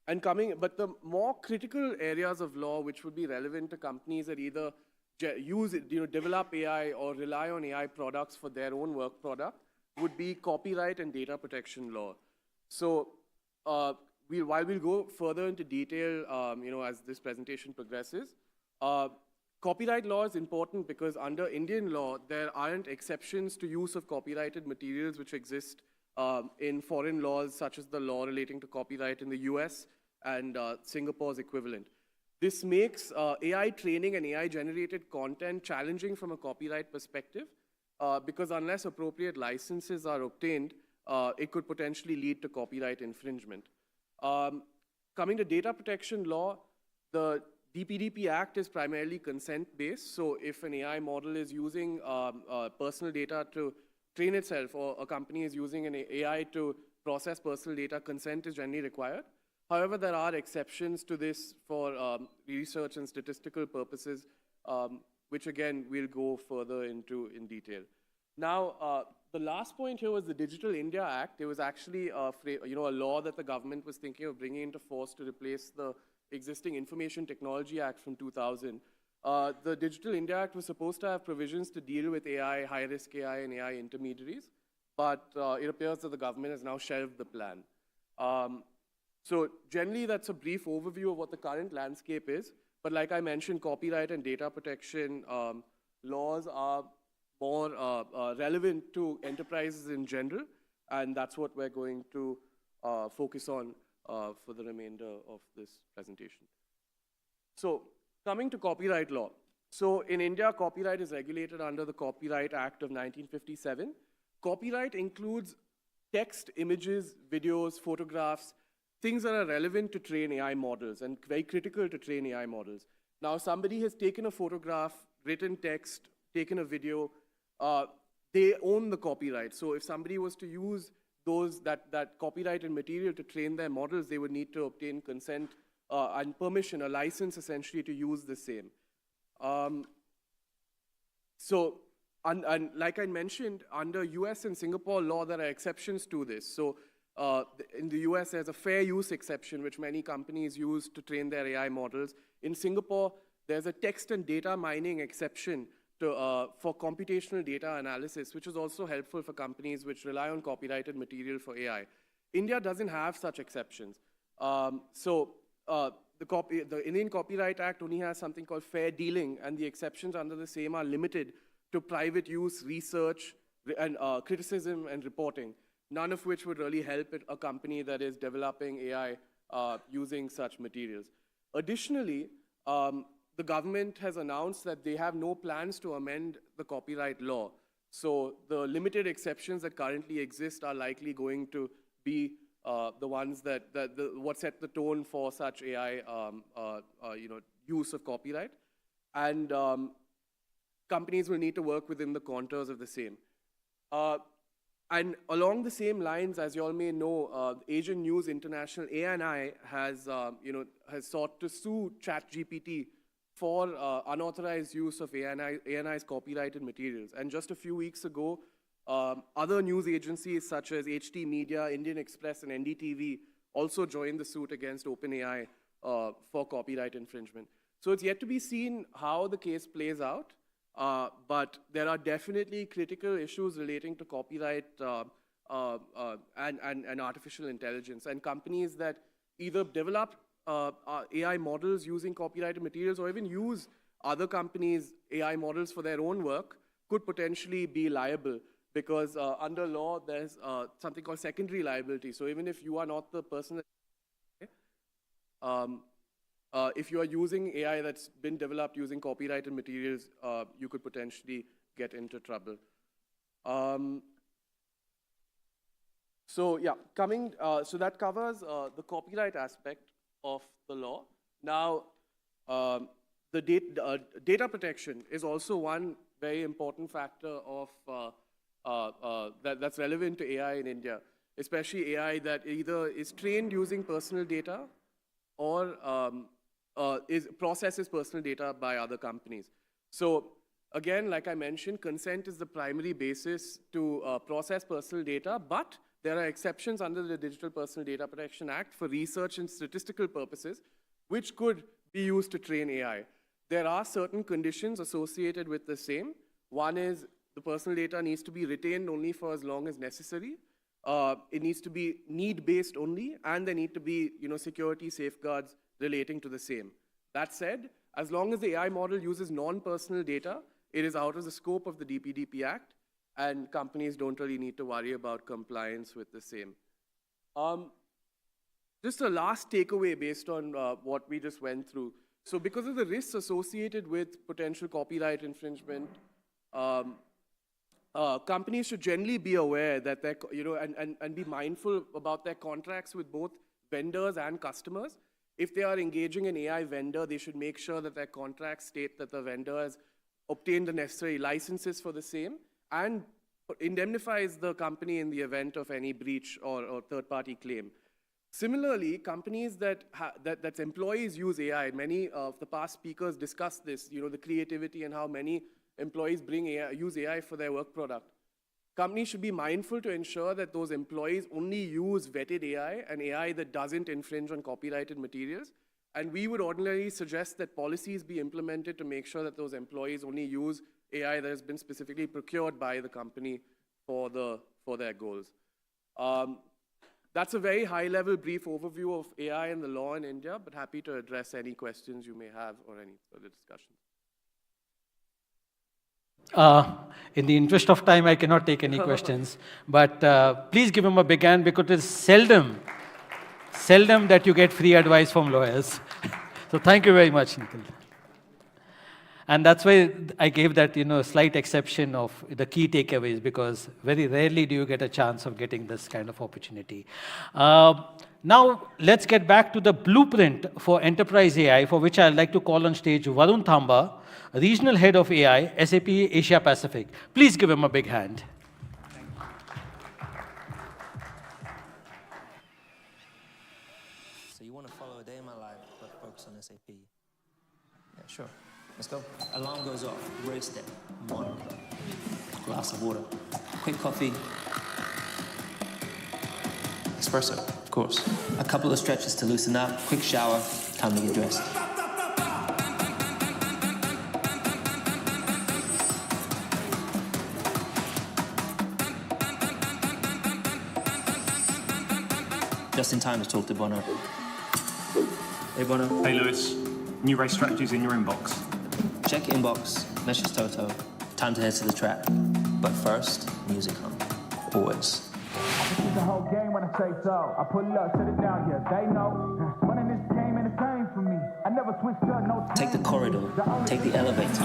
the more critical areas of law which would be relevant to companies that either develop AI or rely on AI products for their own work product would be copyright and data protection law. So while we'll go further into detail, as this presentation progresses, copyright law is important because under Indian law, there aren't exceptions to use of copyrighted materials which exist in foreign laws, such as the law relating to copyright in the US and Singapore's equivalent. This makes AI training and AI-generated content challenging from a copyright perspective, because unless appropriate licenses are obtained, it could potentially lead to copyright infringement. Coming to data protection law, the DPDP Act is primarily consent-based, so if an AI model is using personal data to train itself, or a company is using an AI to process personal data, consent is generally required. However, there are exceptions to this for research and statistical purposes, which again, we'll go further into in detail. Now, the last point here was the Digital India Act. It was actually a law that the government was thinking of bringing into force to replace the existing Information Technology Act from 2000. The Digital India Act was supposed to have provisions to deal with AI, high-risk AI, and AI intermediaries, but it appears that the government has now shelved the plan. So generally, that's a brief overview of what the current landscape is. But like I mentioned, copyright and data protection laws are more relevant to enterprises in general, and that's what we're going to focus on for the remainder of this presentation. So coming to copyright law. So in India, copyright is regulated under the Copyright Act of 1957. Copyright includes text, images, videos, photographs, things that are relevant to train AI models and very critical to train AI models. Now, somebody has taken a photograph, written text, taken a video, they own the copyright. So if somebody was to use that copyrighted material to train their models, they would need to obtain consent and permission, a license essentially to use the same. And like I mentioned, under US and Singapore law, there are exceptions to this. So in the US, there's a fair use exception, which many companies use to train their AI models. In Singapore, there's a text and data mining exception for computational data analysis, which is also helpful for companies which rely on copyrighted material for AI. India doesn't have such exceptions. The Indian Copyright Act only has something called fair dealing, and the exceptions under the same are limited to private use, research, and criticism and reporting, none of which would really help a company that is developing AI using such materials. Additionally, the government has announced that they have no plans to amend the copyright law. So the limited exceptions that currently exist are likely going to be the ones that what set the tone for such AI use of copyright. And companies will need to work within the contours of the same. And along the same lines, as you all may know, Asian News International, ANI, has sought to sue ChatGPT for unauthorized use of ANI's copyrighted materials. And just a few weeks ago, other news agencies such as HT Media, Indian Express, and NDTV also joined the suit against OpenAI for copyright infringement. So it's yet to be seen how the case plays out, but there are definitely critical issues relating to copyright and artificial intelligence. And companies that either develop AI models using copyrighted materials or even use other companies' AI models for their own work could potentially be liable, because under law there's something called secondary liability. So even if you are not the person if you are using AI that's been developed using copyrighted materials, you could potentially get into trouble. So yeah, so that covers the copyright aspect of the law. Now, the data protection is also one very important factor of that's relevant to AI in India, especially AI that either is trained using personal data or processes personal data by other companies. So again, like I mentioned, consent is the primary basis to process personal data, but there are exceptions under the Digital Personal Data Protection Act for research and statistical purposes, which could be used to train AI. There are certain conditions associated with the same. One is the personal data needs to be retained only for as long as necessary. It needs to be need-based only, and there need to be security safeguards relating to the same. That said, as long as the AI model uses non-personal data, it is out of the scope of the DPDP Act, and companies don't really need to worry about compliance with the same. Just a last takeaway based on what we just went through. So because of the risks associated with potential copyright infringement, companies should generally be aware that they're, and be mindful about their contracts with both vendors and customers. If they are engaging an AI vendor, they should make sure that their contracts state that the vendor has obtained the necessary licenses for the same and indemnifies the company in the event of any breach or third-party claim. Similarly, companies that's employees use AI. Many of the past speakers discussed this, the creativity and how many employees use AI for their work product. Companies should be mindful to ensure that those employees only use vetted AI and AI that doesn't infringe on copyrighted materials. And we would ordinarily suggest that policies be implemented to make sure that those employees only use AI that has been specifically procured by the company for their goals. That's a very high-level brief overview of AI and the law in India, but happy to address any questions you may have or any further discussions. In the interest of time, I cannot take any questions, but please give him a big hand, because it is seldom that you get free advice from lawyers. So thank you very much, Nikhil. And that's why I gave that, slight exception of the key takeaways, because very rarely do you get a chance of getting this kind of opportunity. Now, let's get back to the blueprint for enterprise AI, for which I'd like to call on stage Varun Thamba, Regional Head of AI, SAP Asia Pacific. Please give him a big hand. So you want to follow a day in my life, but focus on SAP? Yeah, sure. Let's go. Alarm goes off. Race step. 1. Glass of water. Quick coffee. Espresso, of course. A couple of stretches to loosen up. Quick shower. Time to get dressed. Just in time to talk to Bono. Hey, Bono. Hey, Lewis. New race strategies in your inbox. Check inbox, message Toto. Time to head to the track. But first, music on. Always. This is the whole game when I say so. I pull up, shut it down, yeah, they know. Running this game ain't a game for me. I never switched up, no. Take the corridor, take the elevator,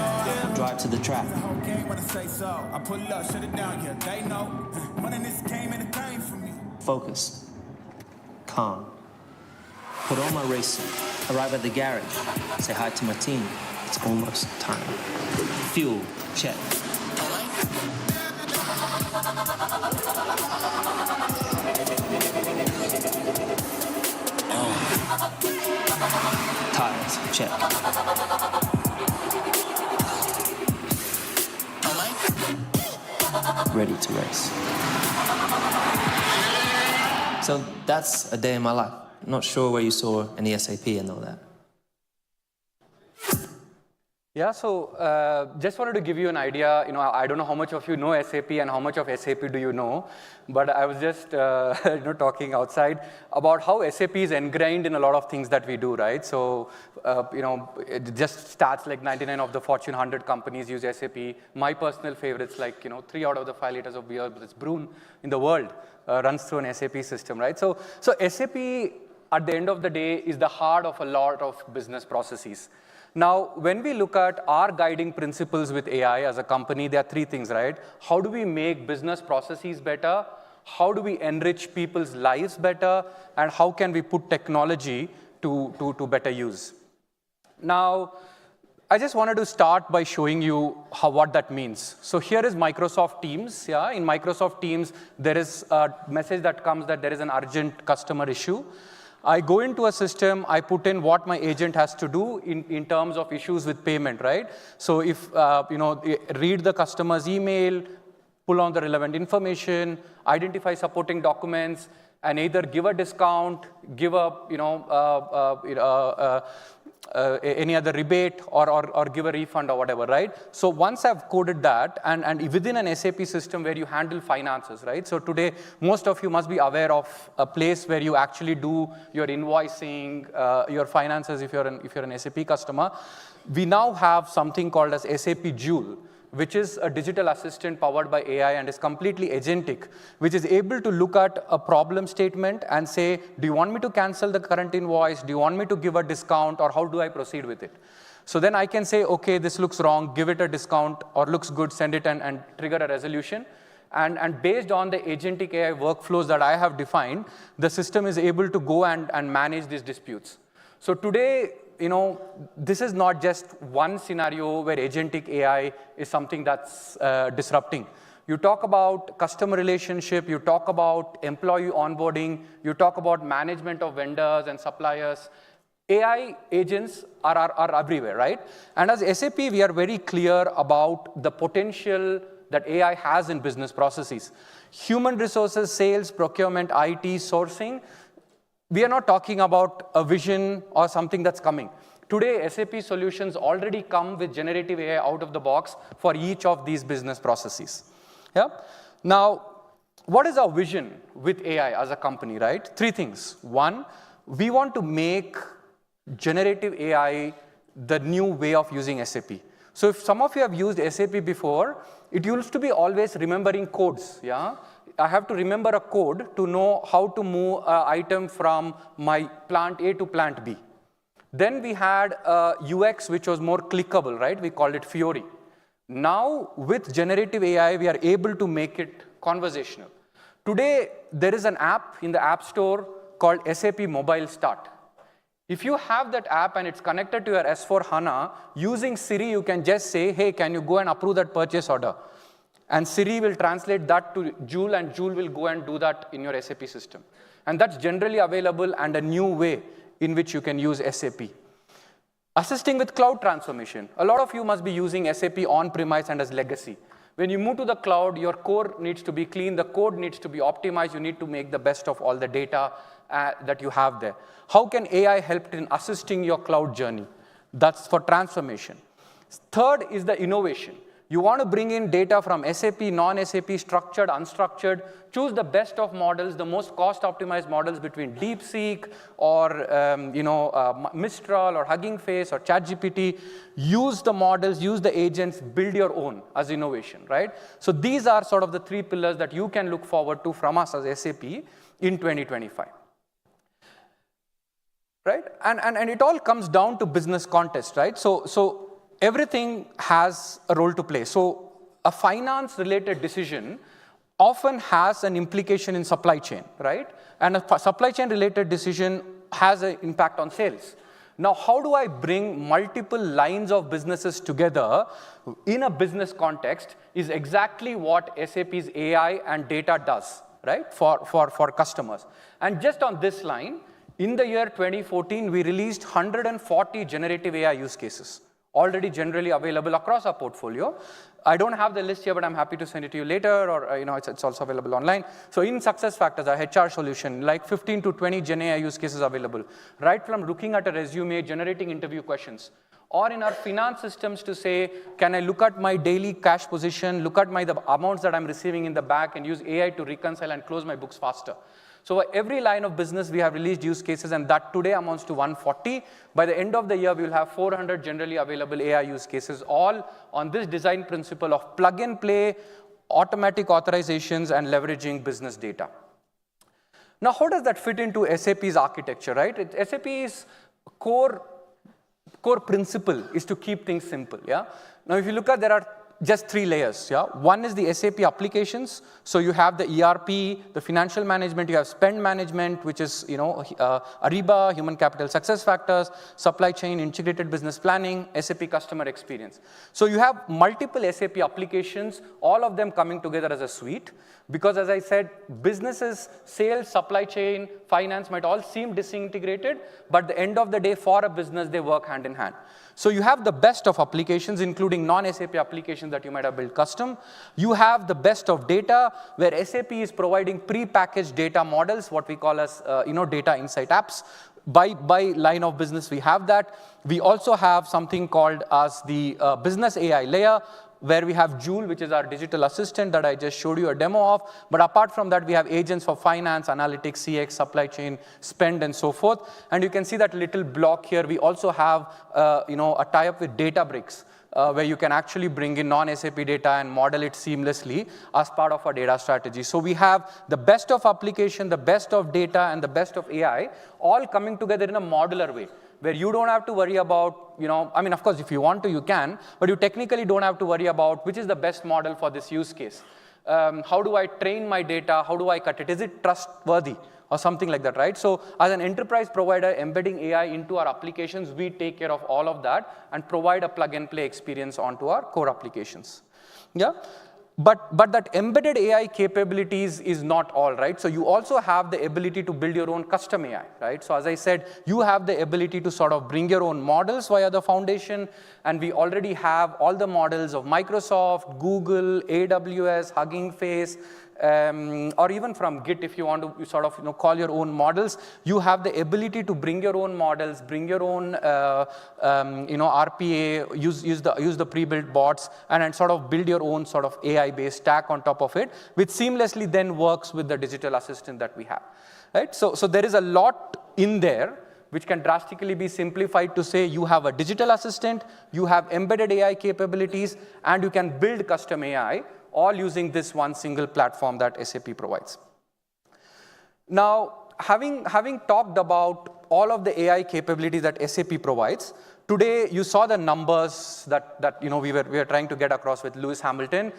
drive to the track. The whole game when I say so. I pull up, shut it down, yeah, they know. Running this game ain't a game for me. Focus. Calm. Put on my race suit, arrive at the garage, say hi to my team. It's almost time. Fuel, check. Tires, check. Ready to race. So that's a day in my life. Not sure where you saw any SAP and all that. Yeah, so just wanted to give you an idea. I don't know how much of you know SAP and how much of SAP do you know, but I was just talking outside about how SAP is ingrained in a lot of things that we do, right? So it just stats like 99 of the Fortune 100 companies use SAP. My personal favorites, like 3 out of the 5 liters of beer that's brewed in the world runs through an SAP system, right? So SAP at the end of the day is the heart of a lot of business processes. Now, when we look at our guiding principles with AI as a company, there are 3 things, right? How do we make business processes better? How do we enrich people's lives better? And how can we put technology to better use? Now, I just wanted to start by showing you what that means. So here is Microsoft Teams. Yeah? In Microsoft Teams, there is a message that comes that there is an urgent customer issue. I go into a system, I put in what my agent has to do in terms of issues with payment, right? So if, read the customer's email, pull on the relevant information, identify supporting documents, and either give a discount, give a, any other rebate or give a refund or whatever, right? So once I've coded that, and within an SAP system where you handle finances, right? So today, most of you must be aware of a place where you actually do your invoicing, your finances if you're an SAP customer. We now have something called as SAP Joule, which is a digital assistant powered by AI and is completely agentic, which is able to look at a problem statement and say, do you want me to cancel the current invoice? Do you want me to give a discount? Or how do I proceed with it? So then I can say, OK, this looks wrong, give it a discount, or looks good, send it and trigger a resolution. And based on the agentic AI workflows that I have defined, the system is able to go and manage these disputes. So today, this is not just one scenario where agentic AI is something that's disrupting. You talk about customer relationship, you talk about employee onboarding, you talk about management of vendors and suppliers. AI agents are everywhere, right? And as SAP, we are very clear about the potential that AI has in business processes. Human resources, sales, procurement, IT, sourcing. We are not talking about a vision or something that's coming. Today, SAP solutions already come with generative AI out of the box for each of these business processes. Yeah? Now, what is our vision with AI as a company, right? 3 things. 1, we want to make generative AI the new way of using SAP. So if some of you have used SAP before, it used to be always remembering codes, yeah? I have to remember a code to know how to move an item from my plant A to plant B. Then we had a UX which was more clickable, right? We called it Fiori. Now, with generative AI, we are able to make it conversational. Today, there is an app in the App Store called SAP Mobile Start. If you have that app and it's connected to your S/4HANA, using Siri, you can just say, hey, can you go and approve that purchase order? And Siri will translate that to Joule, and Joule will go and do that in your SAP system. And that's generally available and a new way in which you can use SAP. Assisting with cloud transformation. A lot of you must be using SAP on-premise and as legacy. When you move to the cloud, your core needs to be clean, the code needs to be optimized, you need to make the best of all the data that you have there. How can AI help in assisting your cloud journey? That's for transformation. Third is the innovation. You want to bring in data from SAP, non-SAP, structured, unstructured. Choose the best of models, the most cost-optimized models between DeepSeek or Mistral or Hugging Face or ChatGPT. Use the models, use the agents, build your own as innovation, right? So these are sort of the 3 pillars that you can look forward to from us as SAP in 2025. Right? And it all comes down to business context, right? So everything has a role to play. So a finance-related decision often has an implication in supply chain, right? And a supply chain-related decision has an impact on sales. Now, how do I bring multiple lines of businesses together in a business context is exactly what SAP's AI and data does, right, for customers. And just on this line, in the year 2014, we released 140 generative AI use cases, already generally available across our portfolio. I don't have the list here, but I'm happy to send it to you later, or it's also available online. So in SuccessFactors, our HR solution, like 15 to 20 Gen AI use cases available, right from looking at a resume, generating interview questions, or in our finance systems to say, can I look at my daily cash position, look at the amounts that I'm receiving in the bank, and use AI to reconcile and close my books faster. So for every line of business, we have released use cases, and that today amounts to 140. By the end of the year, we will have 400 generally available AI use cases, all on this design principle of plug and play, automatic authorizations, and leveraging business data. Now, how does that fit into SAP's architecture, right? SAP's core principle is to keep things simple, yeah? Now, if you look at, there are just 3 layers, yeah? One is the SAP applications. So you have the ERP, the financial management, you have spend management, which is, Ariba, human capital SuccessFactors, supply chain, integrated business planning, SAP customer experience. So you have multiple SAP applications, all of them coming together as a suite. Because as I said, businesses, sales, supply chain, finance might all seem disintegrated, but at the end of the day, for a business, they work hand in hand. So you have the best of applications, including non-SAP applications that you might have built custom. You have the best of data, where SAP is providing pre-packaged data models, what we call as data insight apps. By line of business, we have that. We also have something called as the business AI layer, where we have Joule, which is our digital assistant that I just showed you a demo of. But apart from that, we have agents for finance, analytics, CX, supply chain, spend, and so forth. And you can see that little block here. We also have a tie-up with Databricks, where you can actually bring in non-SAP data and model it seamlessly as part of our data strategy. So we have the best of application, the best of data, and the best of AI, all coming together in a modular way, where you don't have to worry about, of course, if you want to, you can, but you technically don't have to worry about which is the best model for this use case. How do I train my data? How do I cut it? Is it trustworthy? Or something like that, right? So as an enterprise provider embedding AI into our applications, we take care of all of that and provide a plug-and-play experience onto our core applications. Yeah? But that embedded AI capabilities is not all, right? So you also have the ability to build your own custom AI, right? So as I said, you have the ability to sort of bring your own models via the foundation, and we already have all the models of Microsoft, Google, AWS, Hugging Face, or even from Git, if you want to sort of call your own models. You have the ability to bring your own models, bring your own RPA, use the pre-built bots, and sort of build your own sort of AI-based stack on top of it, which seamlessly then works with the digital assistant that we have. Right? So there is a lot in there which can drastically be simplified to say you have a digital assistant, you have embedded AI capabilities, and you can build custom AI, all using this one single platform that SAP provides. Now, having talked about all of the AI capabilities that SAP provides, today you saw the numbers that we were trying to get across with Lewis Hamilton.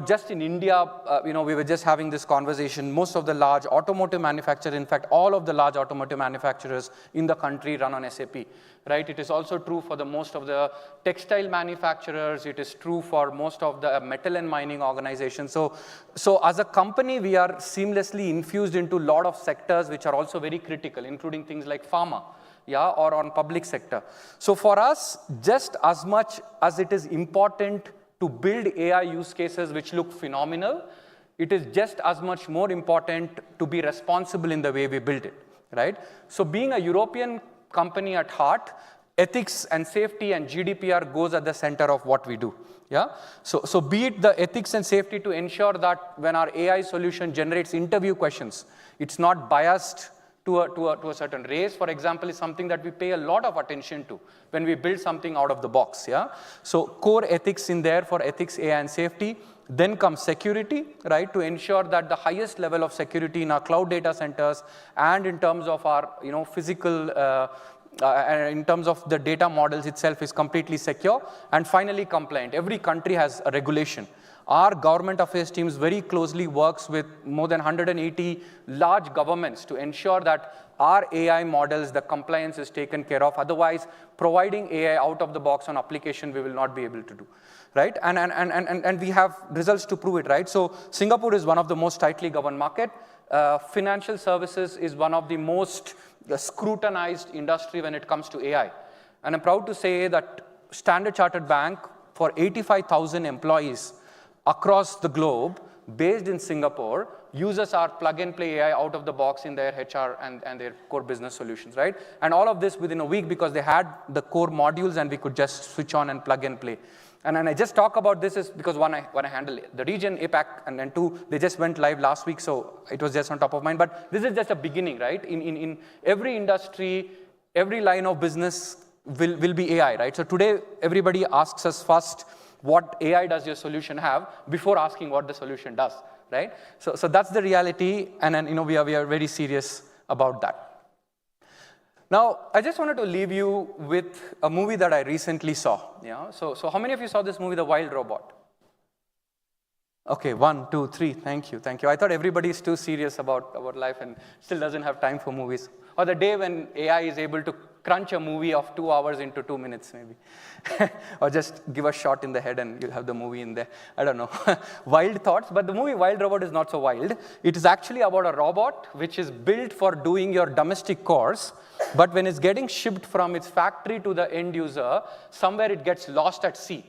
Just in India, we were just having this conversation. Most of the large automotive manufacturers, in fact, all of the large automotive manufacturers in the country run on SAP, right? It is also true for most of the textile manufacturers. It is true for most of the metal and mining organizations. So as a company, we are seamlessly infused into a lot of sectors which are also very critical, including things like pharma, yeah, or on public sector. So for us, just as much as it is important to build AI use cases which look phenomenal, it is just as much more important to be responsible in the way we build it, right? So being a European company at heart, ethics and safety and GDPR goes at the center of what we do. Yeah? So be it the ethics and safety to ensure that when our AI solution generates interview questions, it's not biased to a certain race, for example, is something that we pay a lot of attention to when we build something out of the box. Yeah? So core ethics in there for ethics, AI, and safety. Then comes security, right, to ensure that the highest level of security in our cloud data centers and in terms of our physical in terms of the data models itself is completely secure. And finally, compliant. Every country has a regulation. Our government affairs teams very closely works with more than 180 large governments to ensure that our AI models, the compliance is taken care of. Otherwise, providing AI out of the box on application, we will not be able to do. Right? And we have results to prove it, right? So Singapore is one of the most tightly governed market. Financial services is one of the most scrutinized industry when it comes to AI. And I'm proud to say that Standard Chartered Bank, for 85,000 employees across the globe, based in Singapore, uses our plug-and-play AI out of the box in their HR and their core business solutions, right? And all of this within a week because they had the core modules and we could just switch on and plug and play. And I just talk about this is because one, I handle the region, APAC, and then two, they just went live last week, so it was just on top of mind. But this is just a beginning, right? In every industry, every line of business will be AI, right? So today, everybody asks us first, what AI does your solution have, before asking what the solution does, right? So that's the reality, and then we are very serious about that. Now, I just wanted to leave you with a movie that I recently saw. Yeah? So how many of you saw this movie, The Wild Robot? Okay, 1, 2, 3, thank you. I thought everybody is too serious about life and still doesn't have time for movies. Or the day when AI is able to crunch a movie of 2 hours into 2 minutes, maybe. Or just give a shot in the head and you'll have the movie in there. I don't know. Wild thoughts, but the movie Wild Robot is not so wild. It is actually about a robot which is built for doing your domestic chores, but when it's getting shipped from its factory to the end user, somewhere it gets lost at sea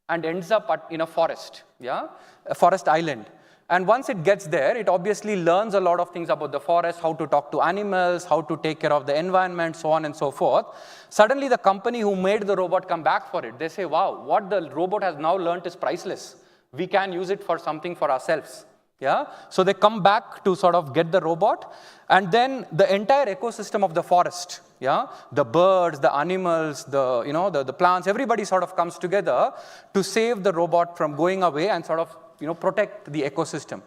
and ends up in a forest, yeah? A forest island. And once it gets there, it obviously learns a lot of things about the forest, how to talk to animals, how to take care of the environment, so on and so forth. Suddenly, the company who made the robot come back for it. They say, wow, what the robot has now learned is priceless. We can use it for something for ourselves. Yeah? So they come back to sort of get the robot, and then the entire ecosystem of the forest, yeah? The birds, the animals, the plants, everybody sort of comes together to save the robot from going away and sort of protect the ecosystem.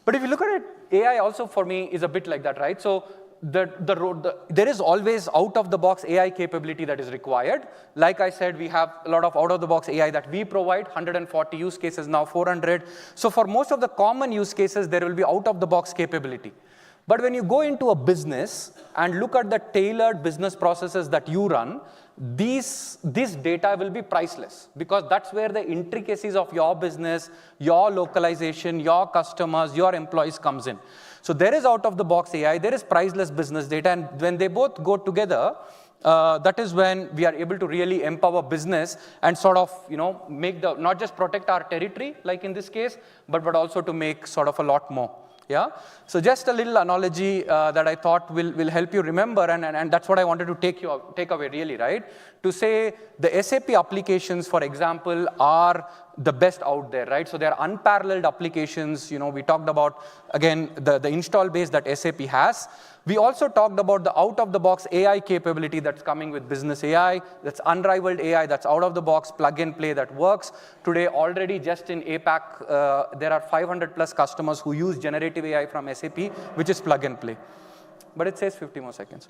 But if you look at it, AI also for me is a bit like that, right? So there is always out-of-the-box AI capability that is required. Like I said, we have a lot of out-of-the-box AI that we provide, 140 use cases, now 400. So for most of the common use cases, there will be out-of-the-box capability. But when you go into a business and look at the tailored business processes that you run, this data will be priceless because that's where the intricacies of your business, your localization, your customers, your employees comes in. So there is out-of-the-box AI, there is priceless business data, and when they both go together, that is when we are able to really empower business and sort of, make not just protect our territory, like in this case, but also to make sort of a lot more. Yeah? So just a little analogy that I thought will help you remember, and that's what I wanted to take away really, right? To say the SAP applications, for example, are the best out there, right? So they're unparalleled applications. We talked about, again, the install base that SAP has. We also talked about the out-of-the-box AI capability that's coming with business AI, that's unrivaled AI, that's out-of-the-box plug-and-play that works. Today, already just in APAC, there are 500 plus customers who use generative AI from SAP, which is plug-and-play. But it says 50 more seconds.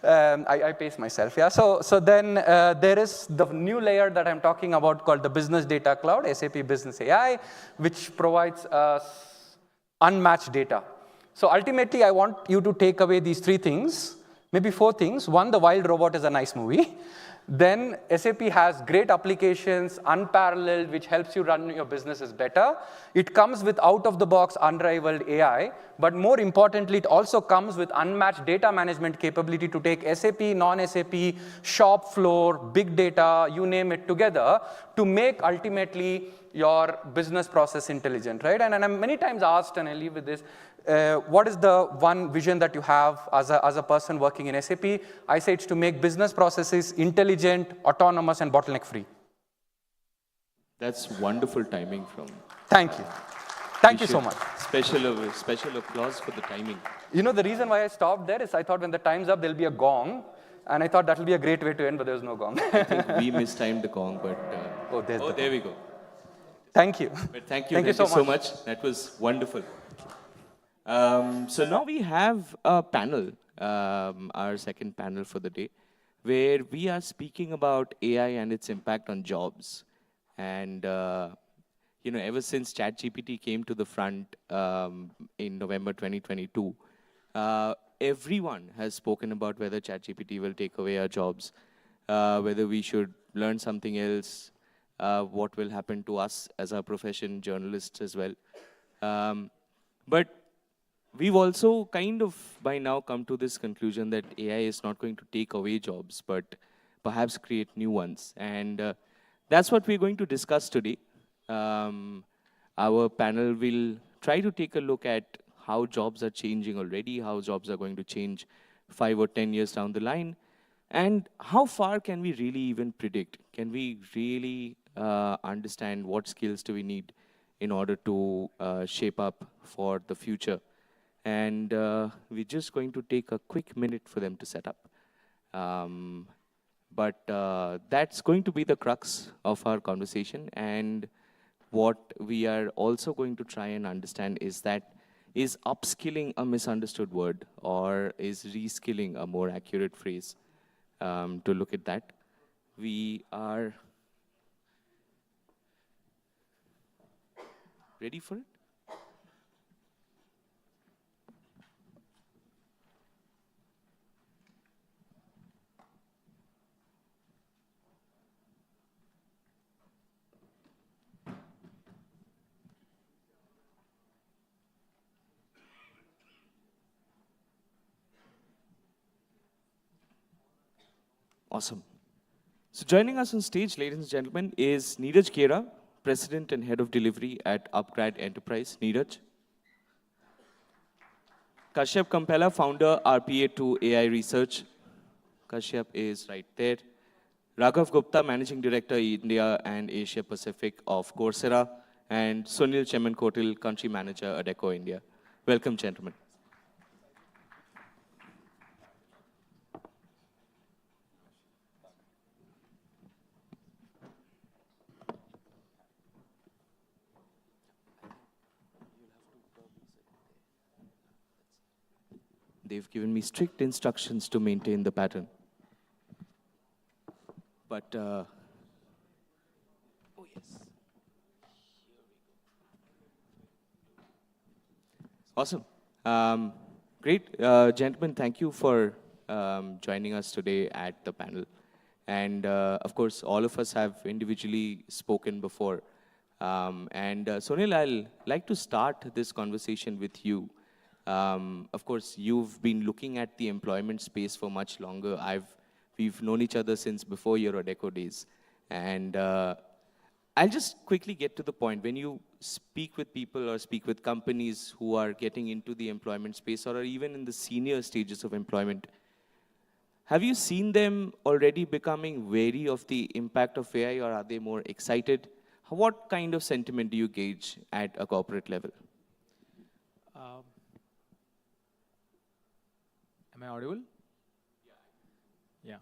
I pace myself, yeah? So then there is the new layer that I'm talking about called the Business Data Cloud, SAP Business AI, which provides us unmatched data. So ultimately, I want you to take away these 3 things, maybe 4 things. 1, The Wild Robot is a nice movie. Then SAP has great applications, unparalleled, which helps you run your businesses better. It comes with out-of-the-box, unrivaled AI. But more importantly, it also comes with unmatched data management capability to take SAP, non-SAP, shop floor, big data, you name it, together to make ultimately your business process intelligent, right? And I'm many times asked, and I leave with this, what is the one vision that you have as a person working in SAP? I say it's to make business processes intelligent, autonomous, and bottleneck-free. That's wonderful timing from... Thank you. Thank you so much. Special applause for the timing. You know, the reason why I stopped there is I thought when the time's up, there'll be a gong. And I thought that'll be a great way to end, but there was no gong. I think we mistimed the gong, but... there we go. Thank you. But thank you so much. That was wonderful. So now we have a panel, our second panel for the day, where we are speaking about AI and its impact on jobs. And, you know, ever since ChatGPT came to the front in November 2022, everyone has spoken about whether ChatGPT will take away our jobs, whether we should learn something else, what will happen to us as our profession, journalists as well. But we've also kind of by now come to this conclusion that AI is not going to take away jobs, but perhaps create new ones. And that's what we're going to discuss today. Our panel will try to take a look at how jobs are changing already, how jobs are going to change 5 or 10 years down the line, and how far can we really even predict? Can we really understand what skills do we need in order to shape up for the future? And we're just going to take a quick minute for them to set up. But that's going to be the crux of our conversation. And what we are also going to try and understand is that, is upskilling a misunderstood word, or is reskilling a more accurate phrase? To look at that, we are ready for it? Awesome. So joining us on stage, ladies and gentlemen, is Neeraj Kera, President and Head of Delivery at Upgrad Enterprise. Neeraj. Kashyap Kampela, Founder, RPA to AI Research. Kashyap is right there. Raghav Gupta, Managing Director, India and Asia Pacific of Coursera. And Sunil Chemankotil, Country Manager, Adecco India. Welcome, gentlemen. They've given me strict instructions to maintain the pattern. But, oh yes. Awesome. Great. Gentlemen, thank you for joining us today at the panel. And of course, all of us have individually spoken before. Sunil, I'll like to start this conversation with you. Of course, you've been looking at the employment space for much longer. We've known each other since before your Adecco days. And I'll just quickly get to the point. When you speak with people or speak with companies who are getting into the employment space or are even in the senior stages of employment, have you seen them already becoming wary of the impact of AI, or are they more excited? What kind of sentiment do you gauge at a corporate level? Am I audible? Yeah.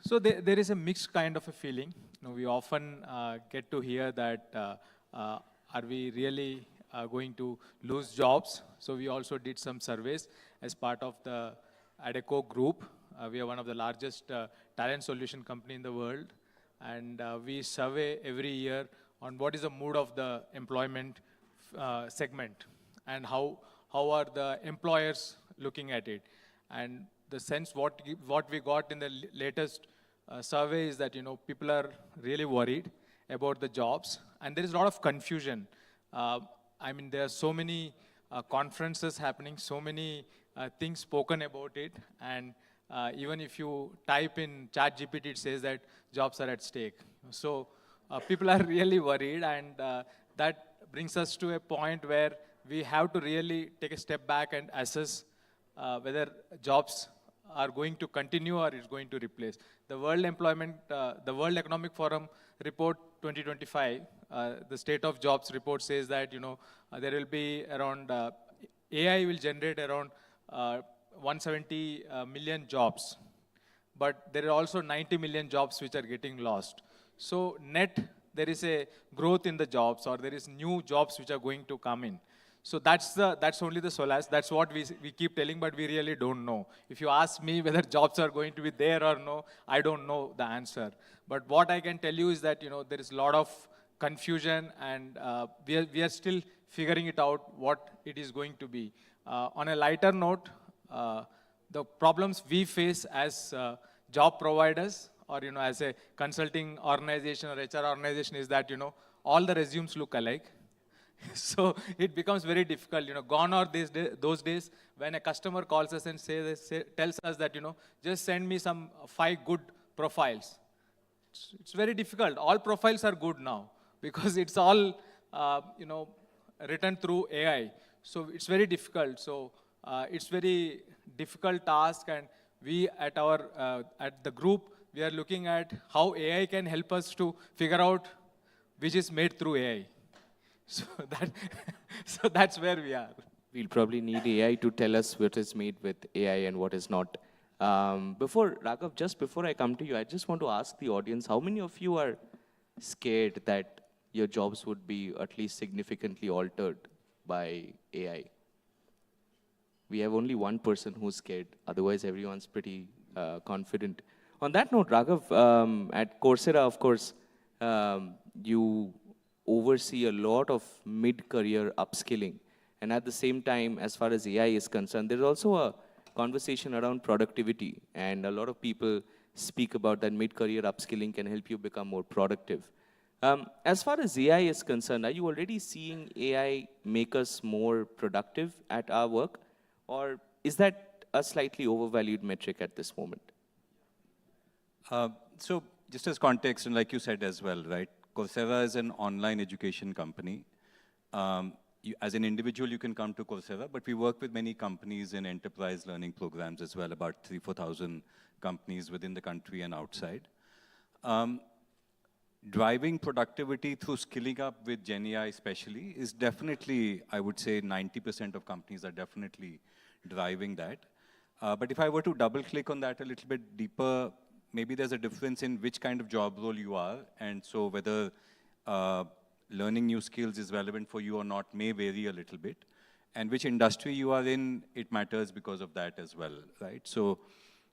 So there is a mixed kind of a feeling. You know, we often get to hear that are we really going to lose jobs? So we also did some surveys as part of the Adecco group. We are one of the largest talent solution company in the world. And we survey every year on what is the mood of the employment segment and how are the employers looking at it. And the sense what we got in the latest survey is that, you know, people are really worried about the jobs, and there is a lot of confusion. I mean, there are so many conferences happening, so many things spoken about it, and even if you type in ChatGPT, it says that jobs are at stake. So people are really worried, and that brings us to a point where we have to really take a step back and assess whether jobs are going to continue or is going to replace. The the World Economic Forum report 2025, the State of Jobs report says that there will be around AI will generate around 170 million jobs, but there are also 90 million jobs which are getting lost. So net, there is a growth in the jobs, or there is new jobs which are going to come in. So that's only the solace. That's what we keep telling, but we really don't know. If you ask me whether jobs are going to be there or no, I don't know the answer. But what I can tell you is that there is a lot of confusion, and we are still figuring it out what it is going to be. On a lighter note, the problems we face as job providers, or as a consulting organization or HR organization, is that all the resumes look alike. So it becomes very difficult. Gone are those days when a customer calls us and tells us that just send me some 5 good profiles. It's very difficult. All profiles are good now because it's all written through AI. So it's very difficult. So it's very difficult task, and we at the group, we are looking at how AI can help us to figure out which is made through AI. So that's where we are. We'll probably need AI to tell us what is made with AI and what is not. Raghav, just before I come to you, I just want to ask the audience, how many of you are scared that your jobs would be at least significantly altered by AI? We have only one person who's scared. Otherwise, everyone's pretty confident. On that note, Raghav, at Coursera, of course, you oversee a lot of mid-career upskilling. And at the same time, as far as AI is concerned, there's also a conversation around productivity. And a lot of people speak about that mid-career upskilling can help you become more productive. As far as AI is concerned, are you already seeing AI make us more productive at our work? Or is that a slightly overvalued metric at this moment? So just as context, and like you said as well, right? Coursera is an online education company. As an individual, you can come to Coursera, but we work with many companies in enterprise learning programs as well, about 3,000-4,000 companies within the country and outside. Driving productivity through skilling up with GenAI especially is definitely, I would say 90% of companies are definitely driving that. But if I were to double click on that a little bit deeper, maybe there's a difference in which kind of job role you are, and so whether learning new skills is relevant for you or not may vary a little bit. And which industry you are in, it matters because of that as well, right? So,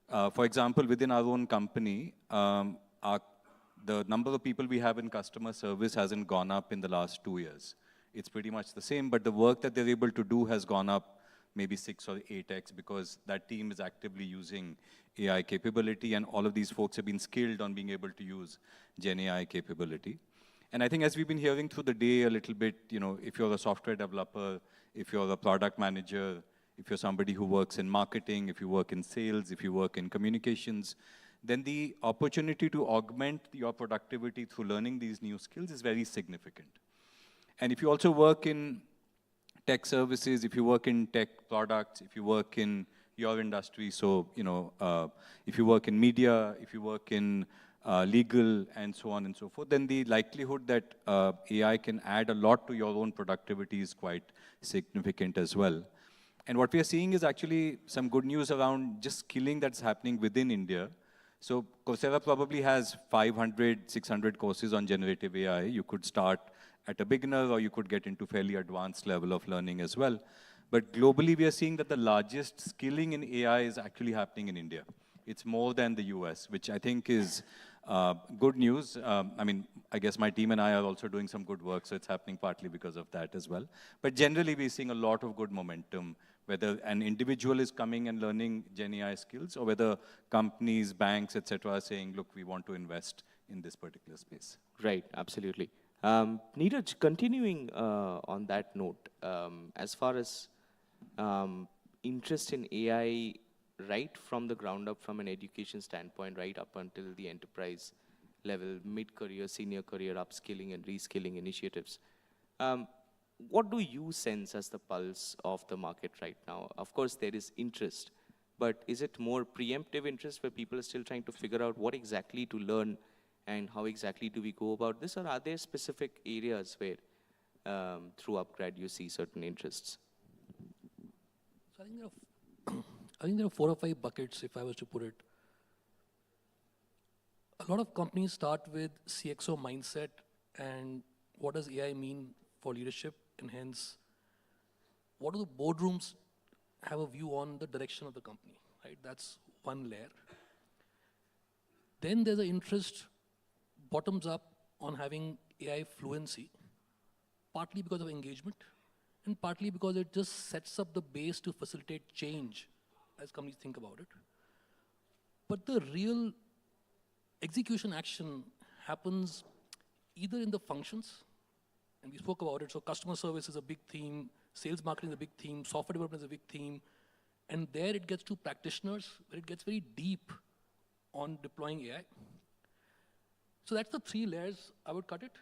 for example, within our own company, the number of people we have in customer service hasn't gone up in the last 2 years. It's pretty much the same, but the work that they're able to do has gone up maybe 6 or 8x because that team is actively using AI capability, and all of these folks have been skilled on being able to use Gen AI capability. And I think as we've been hearing through the day a little bit, if you're a software developer, if you're a product manager, if you're somebody who works in marketing, if you work in sales, if you work in communications, then the opportunity to augment your productivity through learning these new skills is very significant. And if you also work in tech services, if you work in tech products, if you work in your industry, so, if you work in media, if you work in legal, and so on and so forth, then the likelihood that AI can add a lot to your own productivity is quite significant as well. And what we are seeing is actually some good news around just skilling that's happening within India. So Coursera probably has 500, 600 courses on generative AI. You could start at a beginner, or you could get into fairly advanced level of learning as well. But globally, we are seeing that the largest skilling in AI is actually happening in India. It's more than the US, which I think is good news. I guess my team and I are also doing some good work, so it's happening partly because of that as well. But generally, we're seeing a lot of good momentum, whether an individual is coming and learning Gen AI skills, or whether companies, banks, etc., are saying, look, we want to invest in this particular space. Right, absolutely. Neeraj, continuing on that note, as far as interest in AI right from the ground up, from an education standpoint, right up until the enterprise level, mid-career, senior career, upskilling and reskilling initiatives. what do you sense as the pulse of the market right now? Of course, there is interest, but is it more preemptive interest where people are still trying to figure out what exactly to learn and how exactly do we go about this? Or are there specific areas where through upgrad you see certain interests? So I think there are 4 or 5 buckets, if I was to put it. A lot of companies start with CxO mindset and what does AI mean for leadership, and hence, what do the boardrooms have a view on the direction of the company, right? That's one layer. Then there's an interest bottoms up on having AI fluency, partly because of engagement, and partly because it just sets up the base to facilitate change as companies think about it. But the real execution action happens either in the functions, and we spoke about it, so customer service is a big theme, sales marketing is a big theme, software development is a big theme, and there it gets to practitioners, where it gets very deep on deploying AI. So that's the 3 layers I would cut it.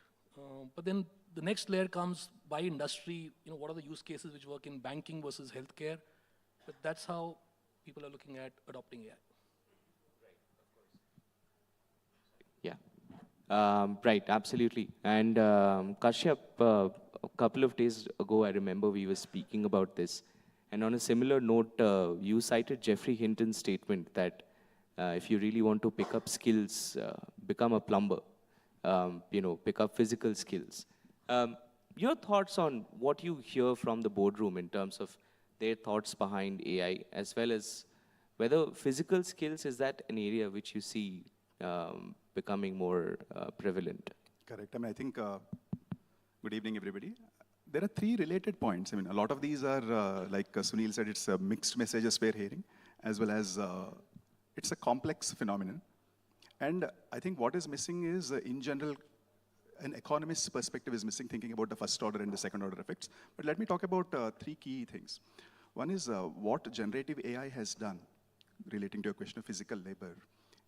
But then the next layer comes by industry, what are the use cases which work in banking versus healthcare, but that's how people are looking at adopting AI. Yeah, right, absolutely. And Kashyap, a couple of days ago, I remember we were speaking about this. And on a similar note, you cited Geoffrey Hinton's statement that if you really want to pick up skills, become a plumber, pick up physical skills. Your thoughts on what you hear from the boardroom in terms of their thoughts behind AI, as well as whether physical skills, is that an area which you see becoming more prevalent? Correct. I mean, I think, good evening, everybody. There are 3 related points. I mean, a lot of these are, like Sunil said, it's mixed messages we're hearing, as well as it's a complex phenomenon. And I think what is missing is, in general, an economist's perspective is missing, thinking about the first order and the second order effects. But let me talk about 3 key things. One is what generative AI has done, relating to your question of physical labor,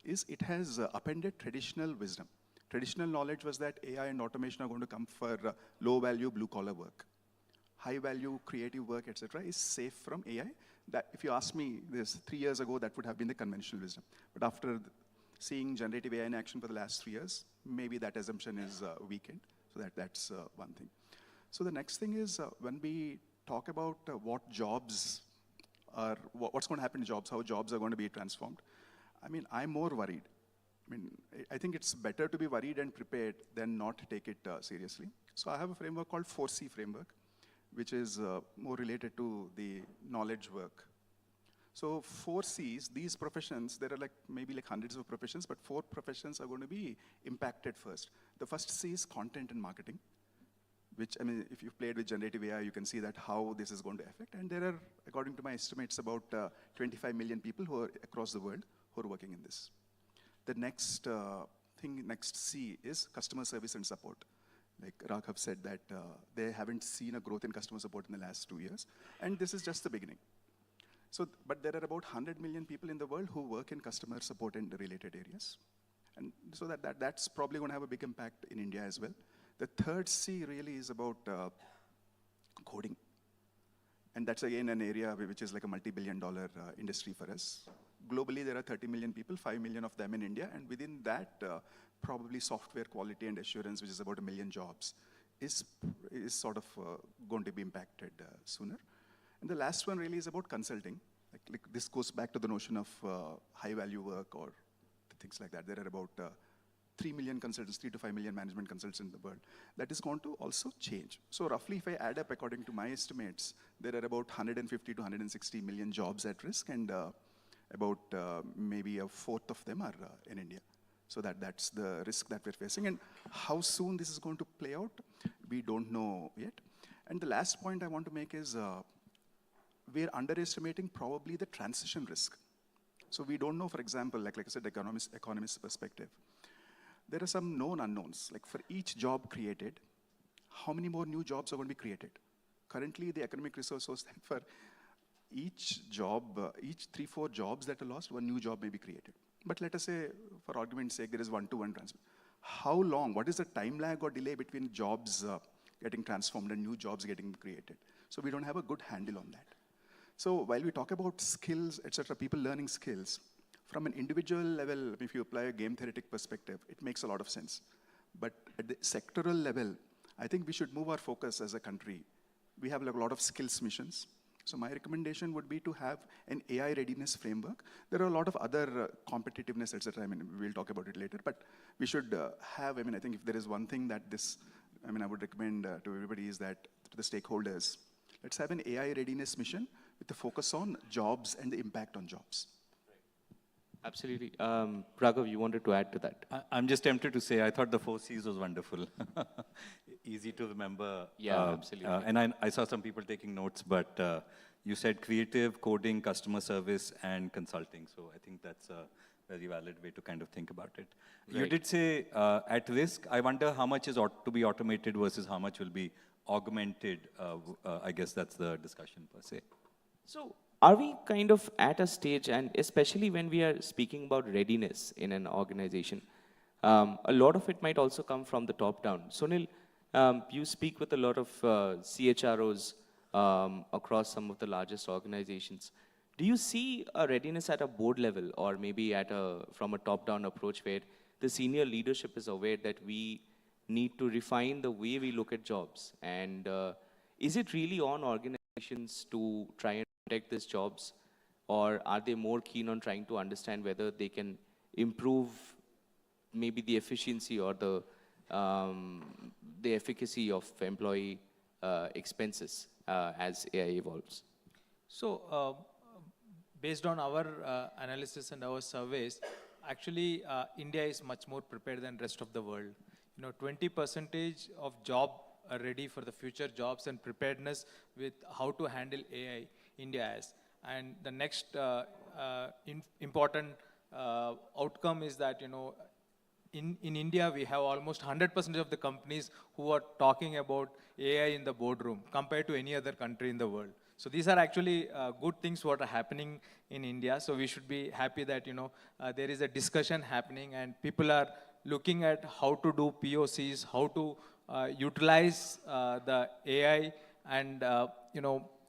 is it has appended traditional wisdom. Traditional knowledge was that AI and automation are going to come for low-value, blue-collar work. High-value, creative work, etc., is safe from AI. That, if you ask me, this 3 years ago, that would have been the conventional wisdom. But after seeing generative AI in action for the last 3 years, maybe that assumption is weakened. So that's one thing. So the next thing is when we talk about what jobs are, what's going to happen to jobs, how jobs are going to be transformed. I mean, I'm more worried. I mean, I think it's better to be worried and prepared than not take it seriously. So I have a framework called 4C framework, which is more related to the knowledge work. So 4 Cs, these professions, there are maybe hundreds of professions, but 4 professions are going to be impacted first. The first C is content and marketing, which, I mean, if you've played with generative AI, you can see that how this is going to affect. And there are, according to my estimates, about 25 million people who are across the world who are working in this. The next next C is customer service and support. Like Raghav said that they haven't seen a growth in customer support in the last 2 years. And this is just the beginning. So, but there are about 100 million people in the world who work in customer support and related areas. And so that's probably going to have a big impact in India as well. The third C really is about coding. And that's again an area which is like a multi-billion-dollar industry for us. Globally, there are 30 million people, 5 million of them in India. And within that, probably software quality and assurance, which is about 1 million jobs, is sort of going to be impacted sooner. And the last one really is about consulting. Like this goes back to the notion of high-value work or things like that. There are about 3 million consultants, 3 to 5 million management consultants in the world. That is going to also change. So roughly, if I add up, according to my estimates, there are about 150 to 160 million jobs at risk, and about maybe a fourth of them are in India. So that's the risk that we're facing. And how soon this is going to play out, we don't know yet. And the last point I want to make is we're underestimating probably the transition risk. So we don't know, for example, like I said, economist perspective. There are some known unknowns. Like for each job created, how many more new jobs are going to be created? Currently, the economic research shows that for each job, each 3-4 jobs that are lost, 1 new job may be created. But let us say, for argument's sake, there is 1-to-1 transfer. How long, what is the time lag or delay between jobs getting transformed and new jobs getting created. So we don't have a good handle on that. So while we talk about skills, etc., people learning skills, from an individual level, if you apply a game theoretic perspective, it makes a lot of sense. But at the sectoral level, I think we should move our focus as a country. We have like a lot of skills missions. So my recommendation would be to have an AI readiness framework. There are a lot of other competitiveness, etc. I mean, we'll talk about it later, but we should have, I mean, I think if there is one thing that this, I mean, I would recommend to everybody is that, to the stakeholders, let's have an AI readiness mission with the focus on jobs and the impact on jobs. Absolutely. Raghav, you wanted to add to that? I'm just tempted to say, I thought the 4 Cs was wonderful. Easy to remember. Yeah, absolutely. And I saw some people taking notes, but you said creative, coding, customer service, and consulting. So I think that's a very valid way to kind of think about it. Right. You did say at risk. I wonder how much is to be automated versus how much will be augmented. I guess that's the discussion per se. So are we kind of at a stage, and especially when we are speaking about readiness in an organization, a lot of it might also come from the top down. Sunil, you speak with a lot of CHROs across some of the largest organizations. Do you see a readiness at a board level, or maybe at from a top-down approach where the senior leadership is aware that we need to refine the way we look at jobs? And is it really on organizations to try and protect these jobs, or are they more keen on trying to understand whether they can improve maybe the efficiency or the efficacy of employee expenses as AI evolves? So based on our analysis and our surveys, actually India is much more prepared than rest of the world. 20% of job are ready for the future jobs and preparedness with how to handle AI, India has. And the next important outcome is that, in India, we have almost 100% of the companies who are talking about AI in the boardroom compared to any other country in the world. So these are actually good things what are happening in India. So we should be happy that, there is a discussion happening and people are looking at how to do POCs, how to utilize the AI and,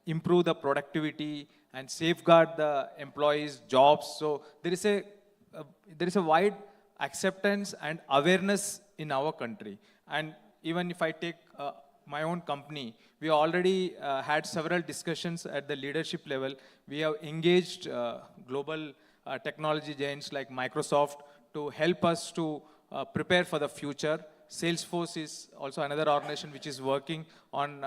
improve the productivity and safeguard the employees' jobs. So there is a wide acceptance and awareness in our country. And even if I take my own company, we already had several discussions at the leadership level. We have engaged global technology giants like Microsoft to help us to prepare for the future. Salesforce is also another organization which is working on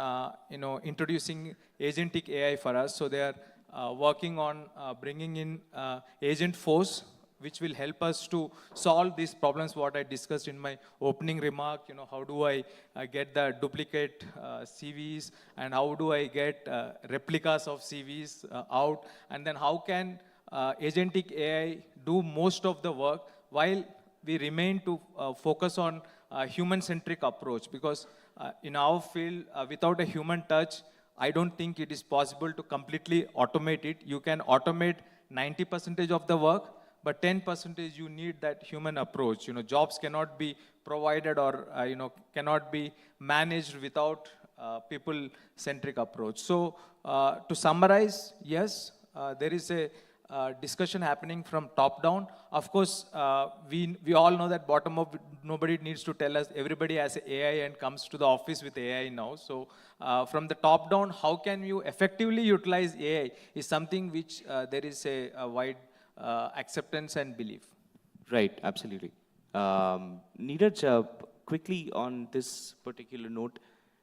introducing agentic AI for us. So they are working on bringing in Agent Force, which will help us to solve these problems what I discussed in my opening remark. How do I get the duplicate CVs, and how do I get replicas of CVs out, and then how can agentic AI do most of the work while we remain to focus on human-centric approach, because in our field, without a human touch, I don't think it is possible to completely automate it. You can automate 90% of the work, but 10% you need that human approach. Jobs cannot be provided or cannot be managed without people-centric approach. So to summarize, yes, there is a discussion happening from top down. Of course, we all know that bottom up, nobody needs to tell us. Everybody has AI and comes to the office with AI now. So from the top down, how can you effectively utilize AI is something which there is a wide acceptance and belief. Right, absolutely. Neeraj, quickly on this particular note,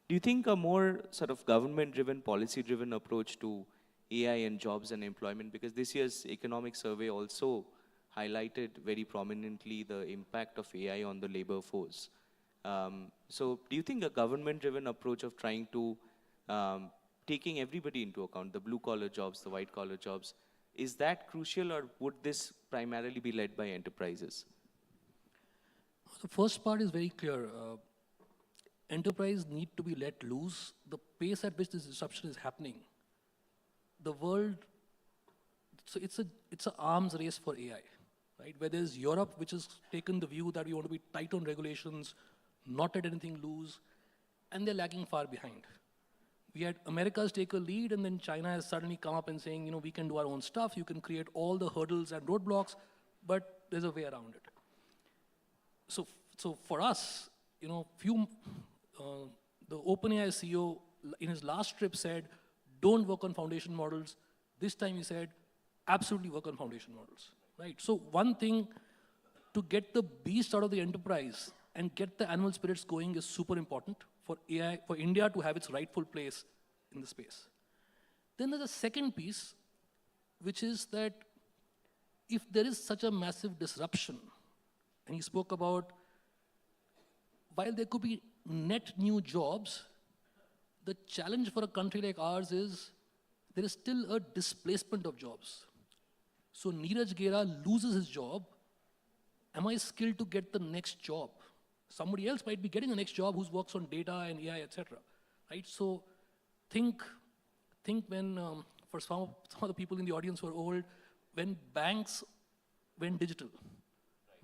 do you think a more sort of government-driven, policy-driven approach to AI and jobs and employment, because this year's economic survey also highlighted very prominently the impact of AI on the labor force. So do you think a government-driven approach of trying to taking everybody into account, the blue-collar jobs, the white-collar jobs, is that crucial, or would this primarily be led by enterprises? The first part is very clear. Enterprise need to be let loose. The pace at which this disruption is happening, the world, so it's an arms race for AI, right? Where there's Europe, which has taken the view that we want to be tight on regulations, not let anything loose. and they're lagging far behind. We had Americas take a lead, and then China has suddenly come up and saying, you know, we can do our own stuff, you can create all the hurdles and roadblocks, but there's a way around it. So for us, you know, the OpenAI CEO in his last trip said, don't work on foundation models. This time he said, absolutely work on foundation models, right? So one thing to get the beast out of the enterprise and get the animal spirits going is super important for AI, for India to have its rightful place in the space. Then there's a second piece, which is that if there is such a massive disruption, and he spoke about, while there could be net new jobs, the challenge for a country like ours is there is still a displacement of jobs. So Neeraj Gera loses his job. Am I skilled to get the next job? Somebody else might be getting the next job who works on data and AI, etc. Right? So think when, for some of the people in the audience who are old, when banks went digital,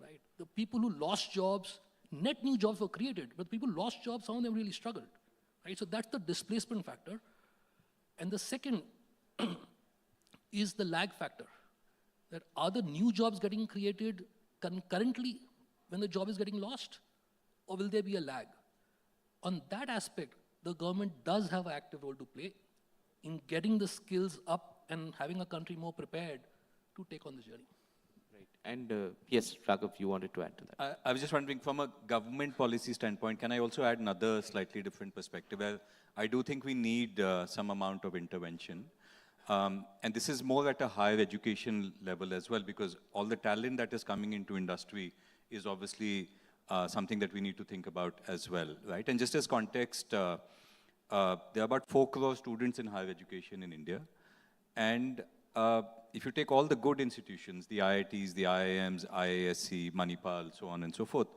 right? The people who lost jobs, net new jobs were created, but people lost jobs, some of them really struggled, right? So that's the displacement factor. And the second is the lag factor. That are the new jobs getting created concurrently when the job is getting lost, or will there be a lag? On that aspect, the government does have an active role to play in getting the skills up and having a country more prepared to take on this journey. Right. And yes, Raghav, you wanted to add to that. I was just wondering, from a government policy standpoint, can I also add another slightly different perspective? Where I do think we need some amount of intervention. And this is more at a higher education level as well, because all the talent that is coming into industry is obviously something that we need to think about as well, right? And just as context, there are about 4 crore students in higher education in India. And if you take all the good institutions, the IITs, the IIMs, IISc, Manipal, so on and so forth,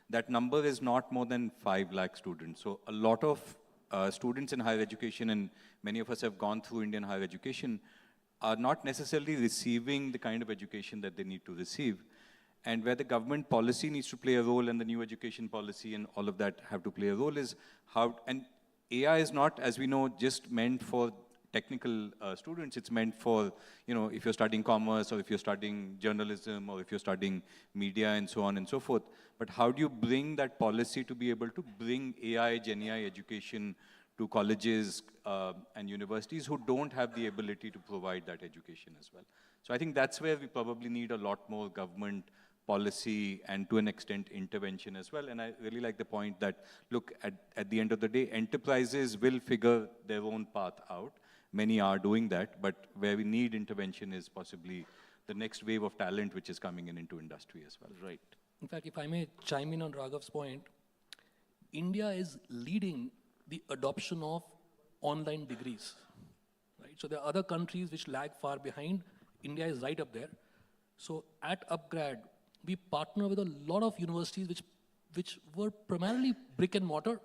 that number is not more than 5 lakh students. So a lot of students in higher education, and many of us have gone through Indian higher education, are not necessarily receiving the kind of education that they need to receive. And where the government policy needs to play a role, and the new education policy and all of that have to play a role, is how, and AI is not, as we know, just meant for technical students. It's meant for, you know, if you're studying commerce, or if you're studying journalism, or if you're studying media, and so on and so forth. But how do you bring that policy to be able to bring AI, Gen AI education to colleges and universities who don't have the ability to provide that education as well? So I think that's where we probably need a lot more government policy and, to an extent, intervention as well. And I really like the point that, look, at the end of the day, enterprises will figure their own path out. Many are doing that, but where we need intervention is possibly the next wave of talent which is coming into industry as well. Right. In fact, if I may chime in on Raghav's point, India is leading the adoption of online degrees, right? So there are other countries which lag far behind. India is right up there. So at UpGrad, we partner with a lot of universities which were primarily brick and mortar,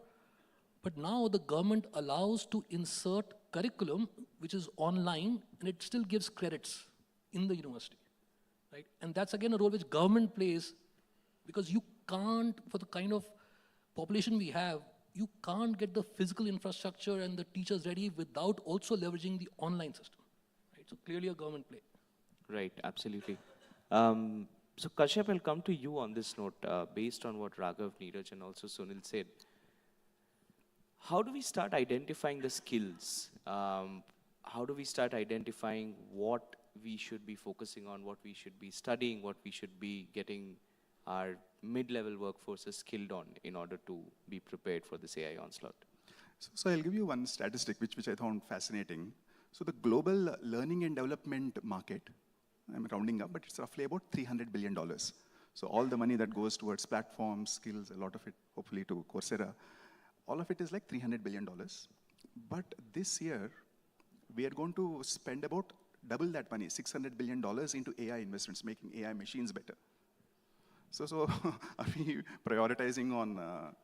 but now the government allows to insert curriculum which is online, and it still gives credits in the university, right? And that's again a role which government plays, because you can't, for the kind of population we have, you can't get the physical infrastructure and the teachers ready without also leveraging the online system, right? So clearly a government play. Right, absolutely. So Kashyap, I'll come to you on this note, based on what Raghav, Neeraj, and also Sunil said. How do we start identifying the skills? How do we start identifying what we should be focusing on, what we should be studying, what we should be getting our mid-level workforces skilled on in order to be prepared for this AI onslaught? So I'll give you one statistic which I found fascinating. So the global learning and development market, I'm rounding up, but it's roughly about $300 billion. So all the money that goes towards platforms, skills, a lot of it hopefully to Coursera, all of it is like $300 billion. But this year, we are going to spend about double that money, $600 billion into AI investments, making AI machines better. So are we prioritizing on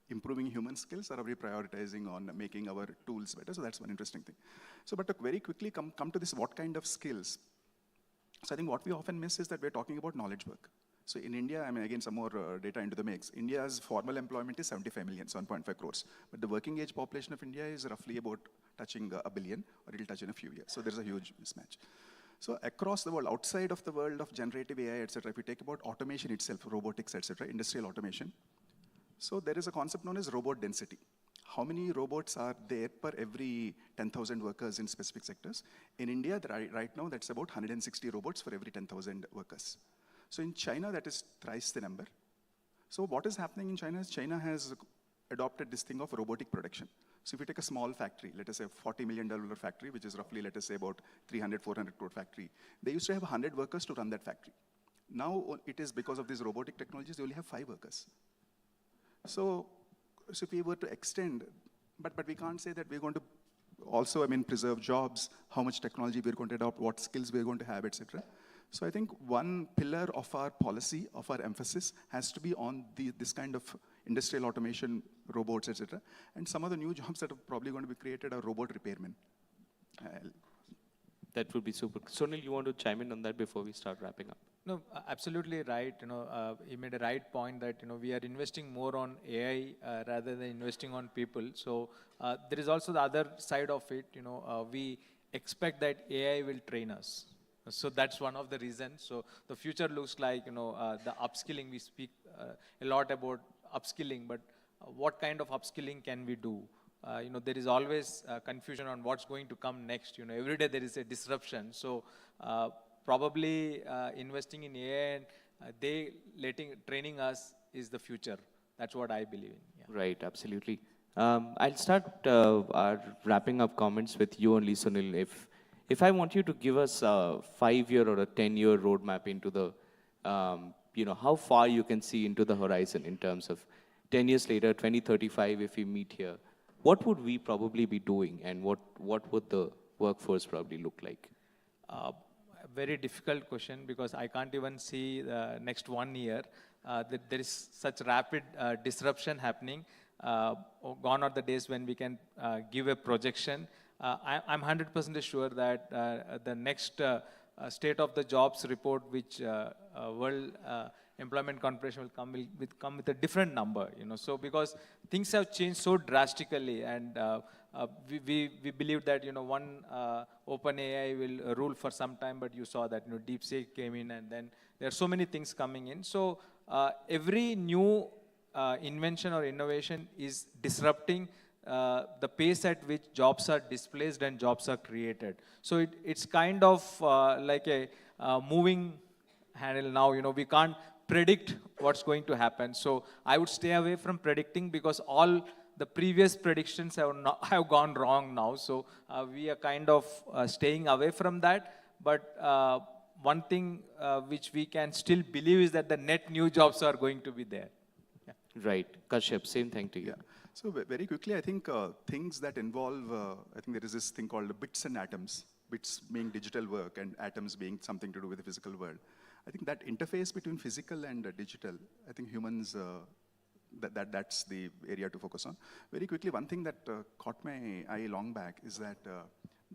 improving human skills, or are we prioritizing on making our tools better? So that's one interesting thing. So, but to very quickly come to this, what kind of skills? So I think what we often miss is that we're talking about knowledge work. So in India, I mean, again, some more data into the mix. India's formal employment is 75 million, 1.5 crores. But the working age population of India is roughly about touching a billion, or it'll touch in a few years. So there's a huge mismatch. So across the world, outside of the world of generative AI, et cetera, if you take about automation itself, robotics, et cetera, industrial automation, so there is a concept known as robot density. How many robots are there per every 10,000 workers in specific sectors? In India, right now, that's about 160 robots for every 10,000 workers. So in China, that is thrice the number. So what is happening in China is China has adopted this thing of robotic production. So if you take a small factory, let us say a $40 million factory, which is roughly, let us say, about 300, 400 crore factory, they used to have 100 workers to run that factory. Now it is because of these robotic technologies, they only have 5 workers. So if we were to extend, but we can't say that we're going to also, I mean, preserve jobs, how much technology we're going to adopt, what skills we're going to have, et cetera. So I think one pillar of our policy, of our emphasis, has to be on this kind of industrial automation, robots, et cetera. And some of the new jobs that are probably going to be created are robot repairmen. That would be super. Sunil, you want to chime in on that before we start wrapping up? No, absolutely right. You made a right point that we are investing more on AI rather than investing on people. So there is also the other side of it. We expect that AI will train us. So that's one of the reasons. So the future looks like the upskilling. We speak a lot about upskilling, but what kind of upskilling can we do? There is always confusion on what's going to come next. Every day there is a disruption. So probably investing in AI and training us is the future. That's what I believe in. Yeah. Right, absolutely. I'll start our wrapping up comments with you only, Sunil. If I want you to give us a 5-year or a 10-year roadmap into the, how far you can see into the horizon in terms of 10 years later, 2035, if we meet here, what would we probably be doing, and what would the workforce probably look like? A very difficult question, because I can't even see the next 1 year. There is such rapid disruption happening. Gone are the days when we can give a projection. I'm 100% sure that the next State of the Jobs report, which World Employment Corporation will come with a different number. So because things have changed so drastically, and we believe that one OpenAI will rule for some time, but you saw that DeepSeek came in, and then there are so many things coming in. So every new invention or innovation is disrupting the pace at which jobs are displaced and jobs are created. So it's kind of like a moving handle now. We can't predict what's going to happen. So I would stay away from predicting, because all the previous predictions have gone wrong now. So we are kind of staying away from that. But one thing which we can still believe is that the net new jobs are going to be there. Yeah. Right. Kashyap, same thing to you. Yeah. So very quickly, I think things that involve, I think there is this thing called bits and atoms, bits being digital work and atoms being something to do with the physical world. I think that interface between physical and digital, I think humans, that's the area to focus on. Very quickly, one thing that caught my eye long back is that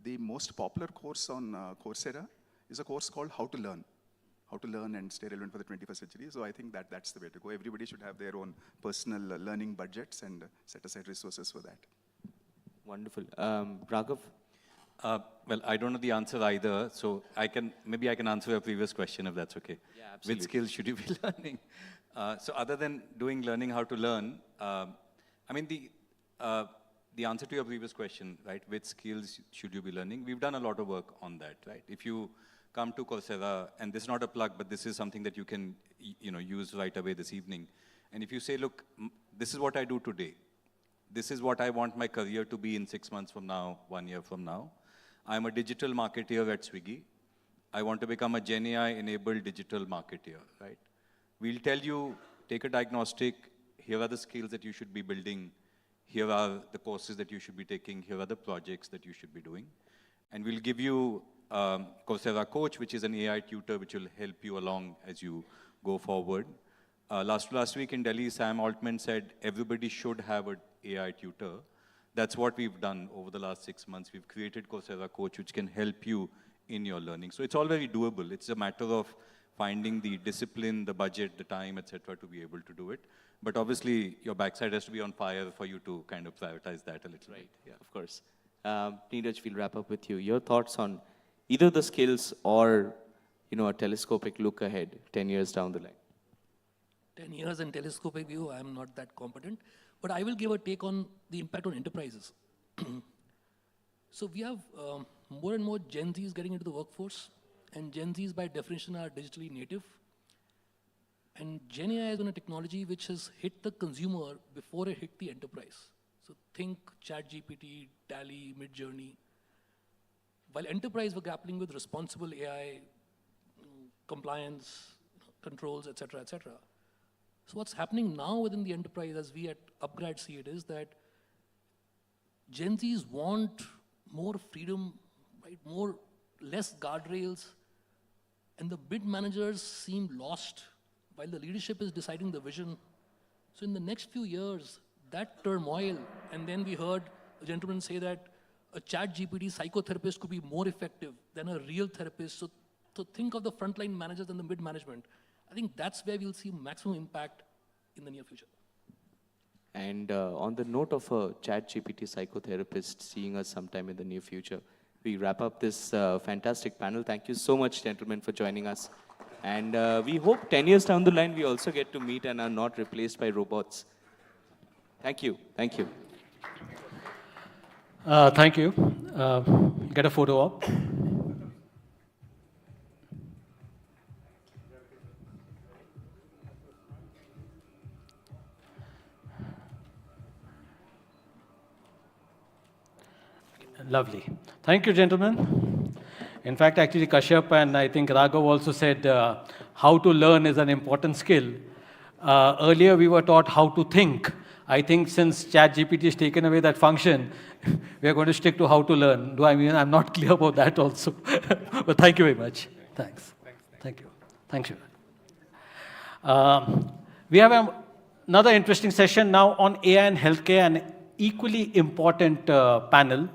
the most popular course on Coursera is a course called How to Learn and Stay Relevant for the 21st Century. So I think that's the way to go. Everybody should have their own personal learning budgets and set aside resources for that. Wonderful. Raghav? Well, I don't know the answer either, so maybe I can answer your previous question if that's okay. Yeah, absolutely. Which skills should you be learning? So other than learning how to learn, I mean, the answer to your previous question, right, which skills should you be learning? We've done a lot of work on that, right? If you come to Coursera, and this is not a plug, but this is something that you can use right away this evening. And if you say, look, this is what I do today. This is what I want my career to be in 6 months from now, 1 year from now. I'm a digital marketeer at Swiggy. I want to become a Gen AI-enabled digital marketeer, right? We'll tell you, take a diagnostic, here are the skills that you should be building, here are the courses that you should be taking, here are the projects that you should be doing. And we'll give you Coursera Coach, which is an AI tutor which will help you along as you go forward. Last week in Delhi, Sam Altman said everybody should have an AI tutor. That's what we've done over the last 6 months. We've created Coursera Coach, which can help you in your learning. So it's all very doable. It's a matter of finding the discipline, the budget, the time, etc., to be able to do it. But obviously, your backside has to be on fire for you to kind of prioritize that a little bit. Yeah, of course. Neeraj, we'll wrap up with you. Your thoughts on either the skills or, a telescopic look ahead 10 years down the line. 10 years and telescopic view, I'm not that competent. But I will give a take on the impact on enterprises. So we have more and more Gen Zs getting into the workforce. And Gen Zs, by definition, are digitally native. And Gen AI has been a technology which has hit the consumer before it hit the enterprise. So think ChatGPT, DALL-E, Midjourney. While enterprise were grappling with responsible AI, compliance, controls, et cetera, et cetera. So what's happening now within the enterprise, as we at Upgrad see it, is that Gen Zs want more freedom, right? Less guardrails, and the bid managers seem lost while the leadership is deciding the vision. So in the next few years, that turmoil, and then we heard a gentleman say that a ChatGPT psychotherapist could be more effective than a real therapist. So think of the frontline managers and the mid management. I think that's where we'll see maximum impact in the near future. And on the note of a ChatGPT psychotherapist seeing us sometime in the near future, we wrap up this fantastic panel. Thank you so much, gentlemen, for joining us. And we hope 10 years down the line, we also get to meet and are not replaced by robots. Thank you. Thank you. Thank you. Get a photo up. Lovely. Thank you, gentlemen. In fact, actually, Kashyap and I think Raghav also said how to learn is an important skill. Earlier, we were taught how to think. I think since ChatGPT has taken away that function, we are going to stick to how to learn. I'm not clear about that also. But thank you very much. Thanks. Thank you. Thank you. We have another interesting session now on AI and healthcare, an equally important panel,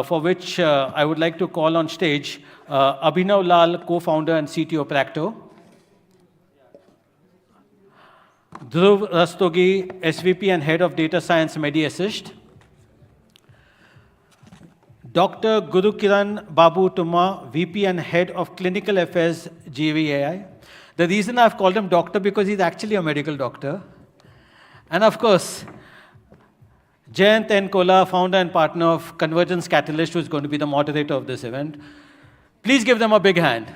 for which I would like to call on stage Abhinav Lal, co-founder and CTO Practo, Dhruv Rastogi, SVP and Head of Data Science MediAssist, Dr. Gurukiran Babu Tuma, VP and Head of Clinical Affairs, GVAI. The reason I've called him doctor because he's actually a medical doctor. And of course, Jayant Enkola, founder and partner of Convergence Catalyst, who is going to be the moderator of this event. Please give them a big hand.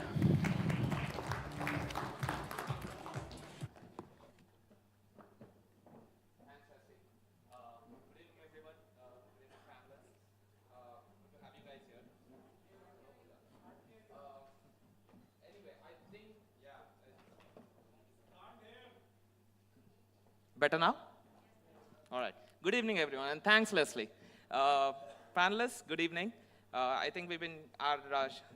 Better now? All right. Good evening, everyone, and thanks, Leslie. Panelists, good evening. I think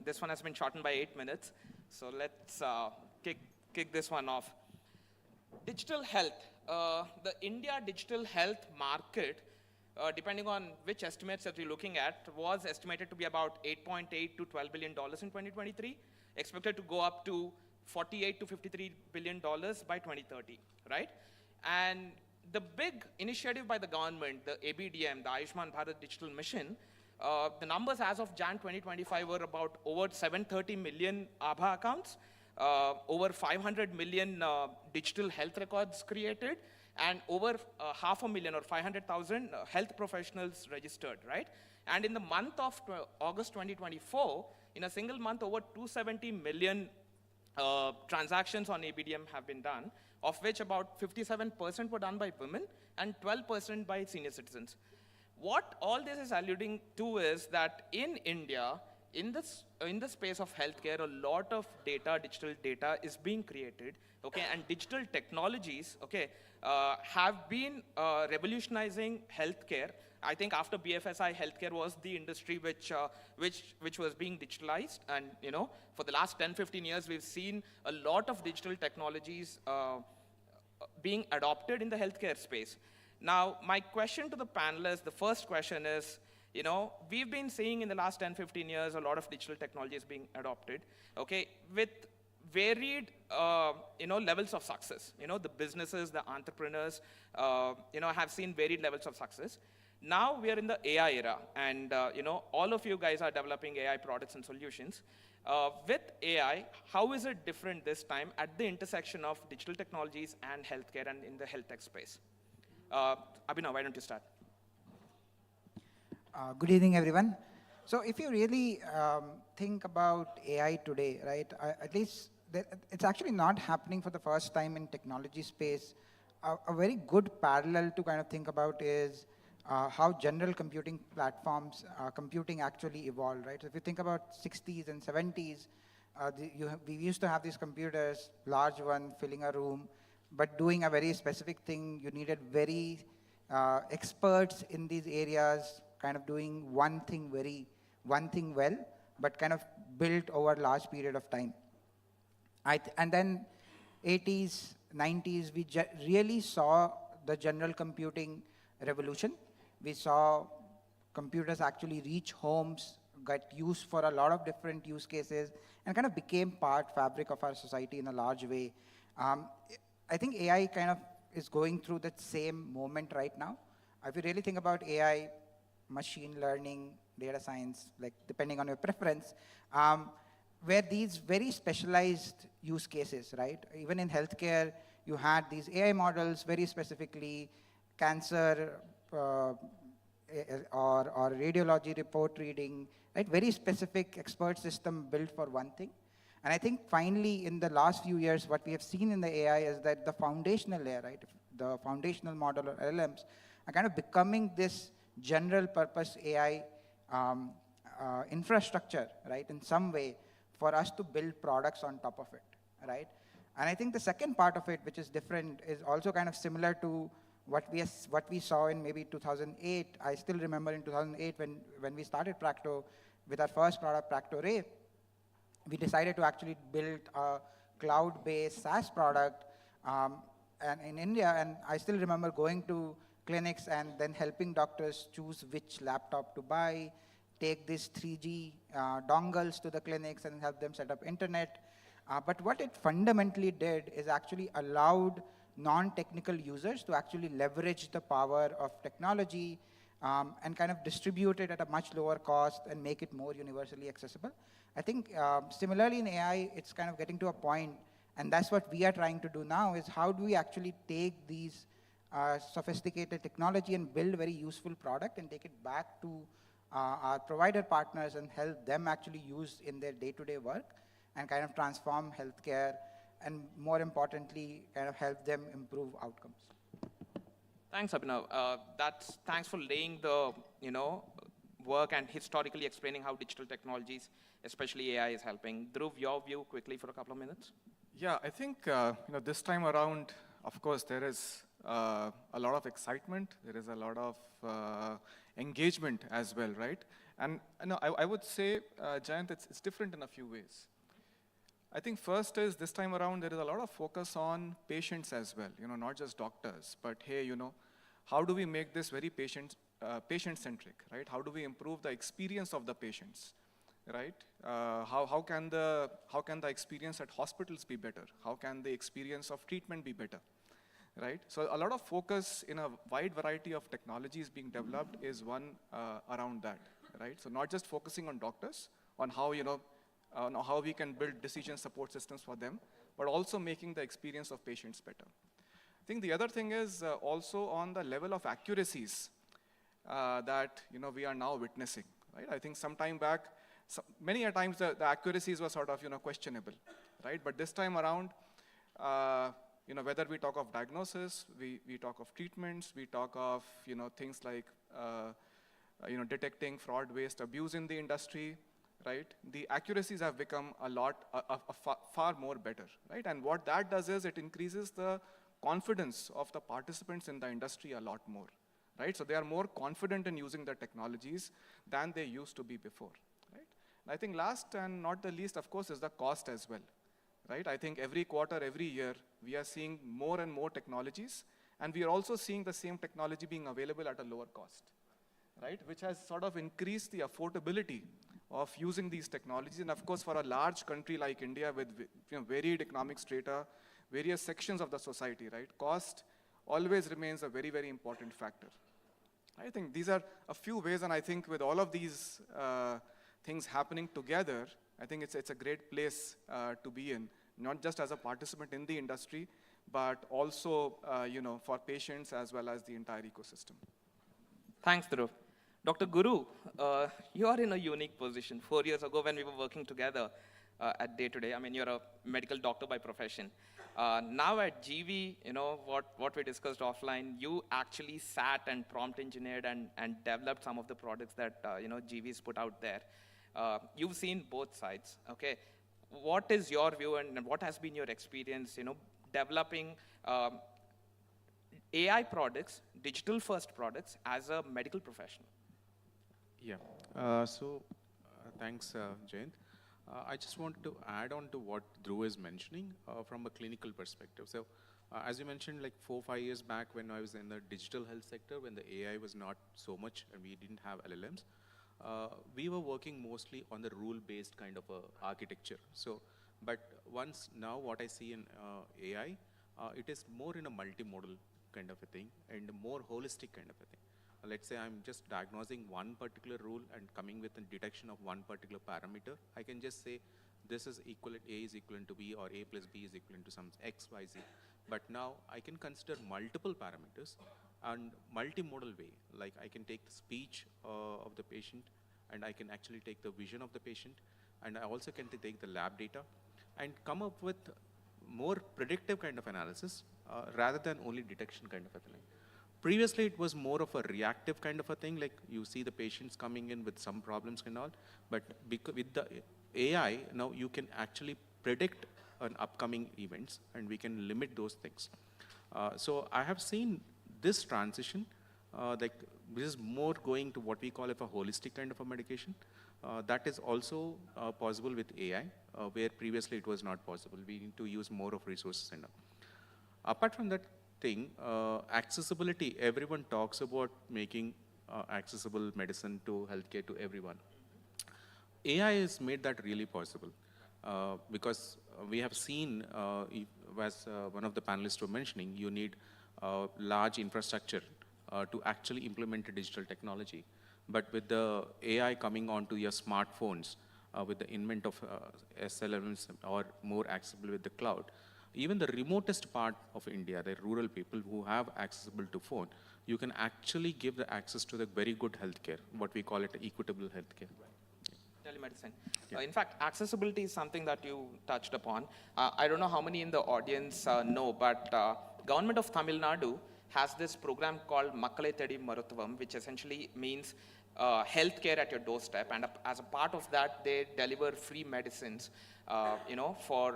this one has been shortened by 8 minutes, so let's kick this one off. Digital health. The India digital health market, depending on which estimates that you're looking at, was estimated to be about $8.8 to $12 billion in 2023, expected to go up to $48 to $53 billion by 2030, right? And the big initiative by the government, the ABDM, the Ayushman Bharat Digital Mission, the numbers as of Jan 2025 were about over 730 million Aadhaar accounts, over 500 million digital health records created, and over 500,000 or 500,000 health professionals registered, right? And in the month of August 2024, in a single month, over 270 million transactions on ABDM have been done, of which about 57% were done by women and 12% by senior citizens. What all this is alluding to is that in India, in the space of healthcare, a lot of data, digital data is being created, okay, and digital technologies, okay, have been revolutionizing healthcare. I think after BFSI, healthcare was the industry which was being digitalized, and for the last 10-15 years, we've seen a lot of digital technologies being adopted in the healthcare space. Now, my question to the panelists, the first question is, we've been seeing in the last 10-15 years a lot of digital technologies being adopted, okay, with varied, levels of success. The businesses, the entrepreneurs, have seen varied levels of success. Now we are in the AI era, and all of you guys are developing AI products and solutions. With AI, how is it different this time at the intersection of digital technologies and healthcare and in the health tech space? Abhinav, why don't you start? Good evening, everyone. So if you really think about AI today, right, at least it's actually not happening for the first time in technology space. A very good parallel to kind of think about is how general computing platforms, computing actually evolved, right? So if you think about 60s and 70s, we used to have these computers, large one filling a room, but doing a very specific thing. You needed very experts in these areas, kind of doing one thing well, but kind of built over a large period of time. And then 80s, 90s, we really saw the general computing revolution. We saw computers actually reach homes, get used for a lot of different use cases, and kind of became fabric of our society in a large way. I think AI kind of is going through that same moment right now. If you really think about AI, machine learning, data science, like depending on your preference, where these very specialized use cases, right? Even in healthcare, you had these AI models very specifically, cancer or radiology report reading, right? Very specific expert system built for one thing. And I think finally in the last few years, what we have seen in the AI is that the foundational layer, right? The foundational model or LLMs are kind of becoming this general purpose AI infrastructure, right? In some way for us to build products on top of it, right? And I think the second part of it, which is different, is also kind of similar to what we saw in maybe 2008. I still remember in 2008 when we started Practo with our first product, Practo Ray, we decided to actually build a cloud-based SaaS product and in India. And I still remember going to clinics and then helping doctors choose which laptop to buy, take these 3G dongles to the clinics and help them set up internet. But what it fundamentally did is actually allowed non-technical users to actually leverage the power of technology and kind of distribute it at a much lower cost and make it more universally accessible. I think similarly in AI, it's kind of getting to a point, and that's what we are trying to do now, is how do we actually take these sophisticated technology and build a very useful product and take it back to our provider partners and help them actually use in their day-to-day work and kind of transform healthcare and more importantly, kind of help them improve outcomes. Thanks, Abhinav. Thanks for laying the work and historically explaining how digital technologies, especially AI, is helping. Dhruv, your view quickly for a couple of minutes. Yeah, I think this time around, of course, there is a lot of excitement. There is a lot of engagement as well, right? And I would say, Jayant, it's different in a few ways. I think first is this time around, there is a lot of focus on patients as well, not just doctors, but hey, how do we make this very patient-centric, right? How do we improve the experience of the patients, right? How can the experience at hospitals be better? How can the experience of treatment be better, right? So a lot of focus in a wide variety of technologies being developed is one around that, right? So not just focusing on doctors, on how, how we can build decision support systems for them, but also making the experience of patients better. I think the other thing is also on the level of accuracies that we are now witnessing, right? I think some time back, many a times the accuracies were sort of questionable, right? But this time around, whether we talk of diagnosis, we talk of treatments, we talk of things like detecting fraud, waste, abuse in the industry, right? The accuracies have become far more better, right? And what that does is it increases the confidence of the participants in the industry a lot more, right? So they are more confident in using the technologies than they used to be before, right? And I think last and not the least, of course, is the cost as well, right? I think every quarter, every year, we are seeing more and more technologies, and we are also seeing the same technology being available at a lower cost, right? Which has sort of increased the affordability of using these technologies. And of course, for a large country like India with varied economic strata, various sections of the society, right? Cost always remains a very, very important factor. I think these are a few ways, and I think with all of these things happening together, I think it's a great place to be in, not just as a participant in the industry, but also for patients as well as the entire ecosystem. Thanks, Dhruv. Dr. Guru, you are in a unique position. 4 years ago when we were working together at Day to Day, I mean, you're a medical doctor by profession. Now at GV, what we discussed offline, you actually sat and prompt engineered and developed some of the products that GV's put out there. You've seen both sides, okay? What is your view and what has been your experience, developing AI products, digital-first products as a medical professional? Yeah, thanks, Jayant. I just wanted to add on to what Dhruv is mentioning from a clinical perspective. So, as you mentioned, like 4 or 5 years back when I was in the digital health sector, when the AI was not so much and we didn't have LLMs, we were working mostly on the rule-based kind of architecture. So, but once now what I see in AI, it is more in a multimodal kind of a thing and a more holistic kind of a thing. Let's say I'm just diagnosing one particular rule and coming with a detection of one particular parameter. I can just say this is equivalent, A is equivalent to B, or A plus B is equivalent to some X, Y, Z. But now I can consider multiple parameters and multimodal way. Like I can take the speech of the patient, and I can actually take the vision of the patient, and I also can take the lab data and come up with more predictive kind of analysis rather than only detection kind of a thing. Previously, it was more of a reactive kind of a thing, like you see the patients coming in with some problems and all, but with the AI, now you can actually predict an upcoming events, and we can limit those things. So I have seen this transition, like this is more going to what we call a holistic kind of a medication. That is also possible with AI, where previously it was not possible. We need to use more of resources and all. Apart from that thing, accessibility, everyone talks about making accessible medicine to healthcare to everyone. AI has made that really possible because we have seen, as one of the panelists were mentioning, you need large infrastructure to actually implement a digital technology. But with the AI coming onto your smartphones, with the invent of SLMs or more accessible with the cloud, even the remotest part of India, the rural people who have accessible to phone, you can actually give the access to the very good healthcare, what we call it equitable healthcare. Telemedicine. Yeah. In fact, accessibility is something that you touched upon. I don't know how many in the audience know, but government of Tamil Nadu has this program called Makkale Thedi Maruthavam, which essentially means healthcare at your doorstep, and as a part of that, they deliver free medicines, for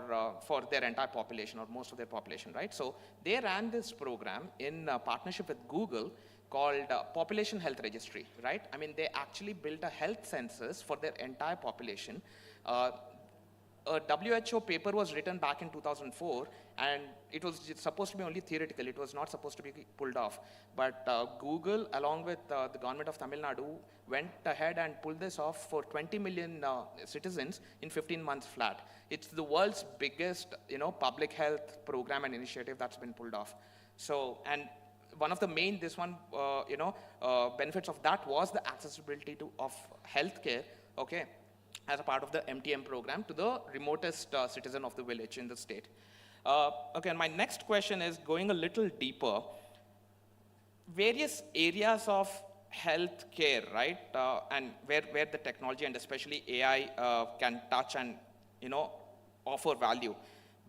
their entire population or most of their population, right? So they ran this program in partnership with Google called Population Health Registry, right? I mean, they actually built a health census for their entire population. A WHO paper was written back in 2004, and it was supposed to be only theoretical. It was not supposed to be pulled off. But Google, along with the government of Tamil Nadu, went ahead and pulled this off for 20 million citizens in 15 months flat. It's the world's biggest, public health program and initiative that's been pulled off. So, and one of the main, benefits of that was the accessibility of healthcare, okay, as a part of the MTM program to the remotest citizen of the village in the state. Okay, and my next question is going a little deeper. Various areas of healthcare, right, and where the technology and especially AI can touch and, offer value,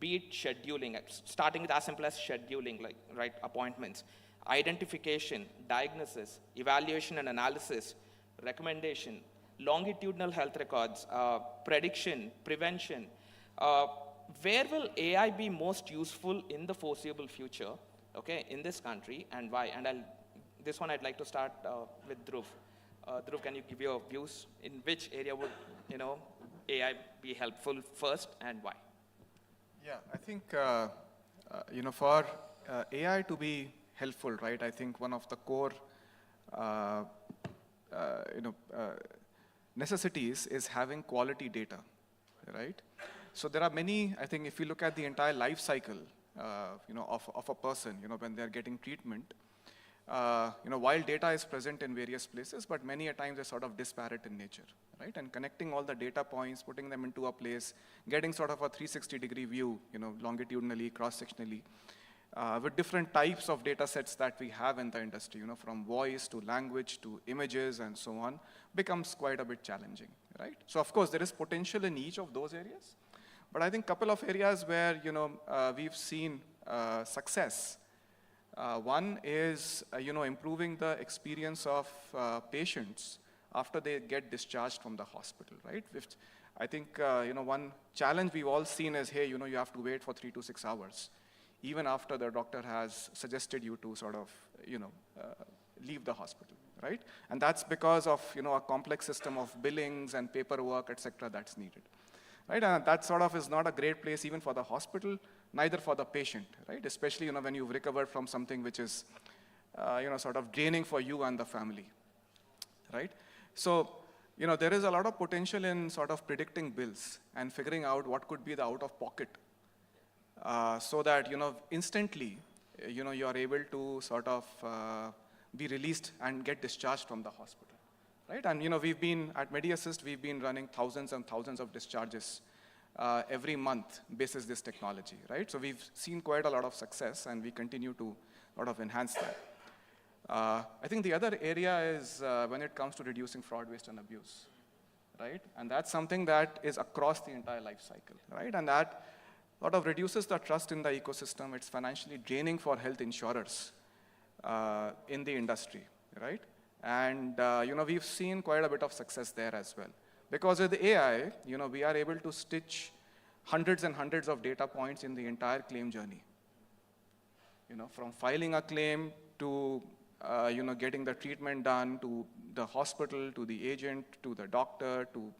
be it scheduling, starting with as simple as scheduling, like, right, appointments, identification, diagnosis, evaluation and analysis, recommendation, longitudinal health records, prediction, prevention. Where will AI be most useful in the foreseeable future, okay, in this country, and why? And this one I'd like to start with Dhruv. Dhruv, can you give your views? In which area would, AI be helpful first, and why? Yeah, I think, for AI to be helpful, right, I think one of the core, necessities is having quality data, right? So there are many, I think if you look at the entire life cycle, of a person, when they're getting treatment, while data is present in various places, but many a times they're sort of disparate in nature, right? And connecting all the data points, putting them into a place, getting sort of a 360-degree view, longitudinally, cross-sectionally, with different types of data sets that we have in the industry, from voice to language to images and so on, becomes quite a bit challenging, right? So of course, there is potential in each of those areas, but I think a couple of areas where, we've seen success. One is, improving the experience of patients after they get discharged from the hospital, right? I think, one challenge we've all seen is, hey, you have to wait for 3 to 6 hours, even after the doctor has suggested you to sort of, leave the hospital, right? And that's because of, a complex system of billings and paperwork, et cetera, that's needed, right? And that sort of is not a great place even for the hospital, neither for the patient, right? Especially, when you've recovered from something which is, sort of draining for you and the family, right? So, there is a lot of potential in sort of predicting bills and figuring out what could be the out-of-pocket, so that, instantly, you are able to sort of be released and get discharged from the hospital, right? And, we've been, at MediAssist, we've been running thousands and thousands of discharges every month basis this technology, right? So we've seen quite a lot of success, and we continue to sort of enhance that. I think the other area is when it comes to reducing fraud, waste, and abuse, right? And that's something that is across the entire life cycle, right? And that sort of reduces the trust in the ecosystem. It's financially draining for health insurers in the industry, right? And, we've seen quite a bit of success there as well. Because with AI, we are able to stitch hundreds and hundreds of data points in the entire claim journey. From filing a claim to, getting the treatment done, to the hospital, to the agent, to the doctor, to,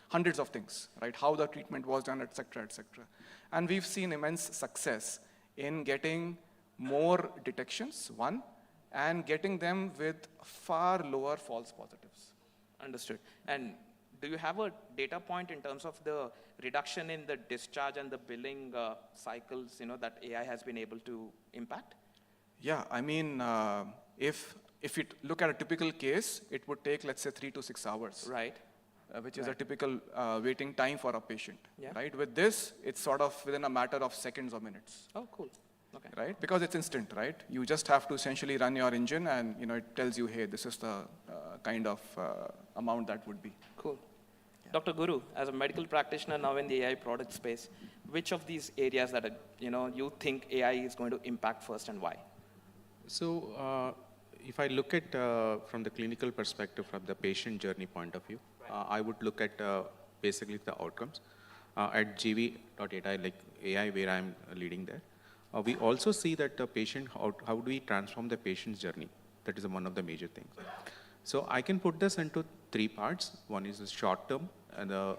hundreds of things, right? How the treatment was done, et cetera, et cetera. And we've seen immense success in getting more detections, one, and getting them with far lower false positives. Understood. And do you have a data point in terms of the reduction in the discharge and the billing cycles, that AI has been able to impact? Yeah, I mean, if you look at a typical case, it would take, let's say, 3 to 6 hours. Right. Which is a typical waiting time for a patient, Yeah. right? With this, it's sort of within a matter of seconds or minutes. Oh, cool. Okay. Right? Because it's instant, right? You just have to essentially run your engine, and it tells you, hey, this is the kind of amount that would be. Cool. Dr. Guru, as a medical practitioner now in the AI product space, which of these areas that you think AI is going to impact first, and why? So if I look at from the clinical perspective, from the patient journey point of view, I would look at basically the outcomes. At GV.AI, like AI, where I'm leading there, we also see that the patient, how do we transform the patient's journey? That is one of the major things. So I can put this into 3 parts. One is the short term and a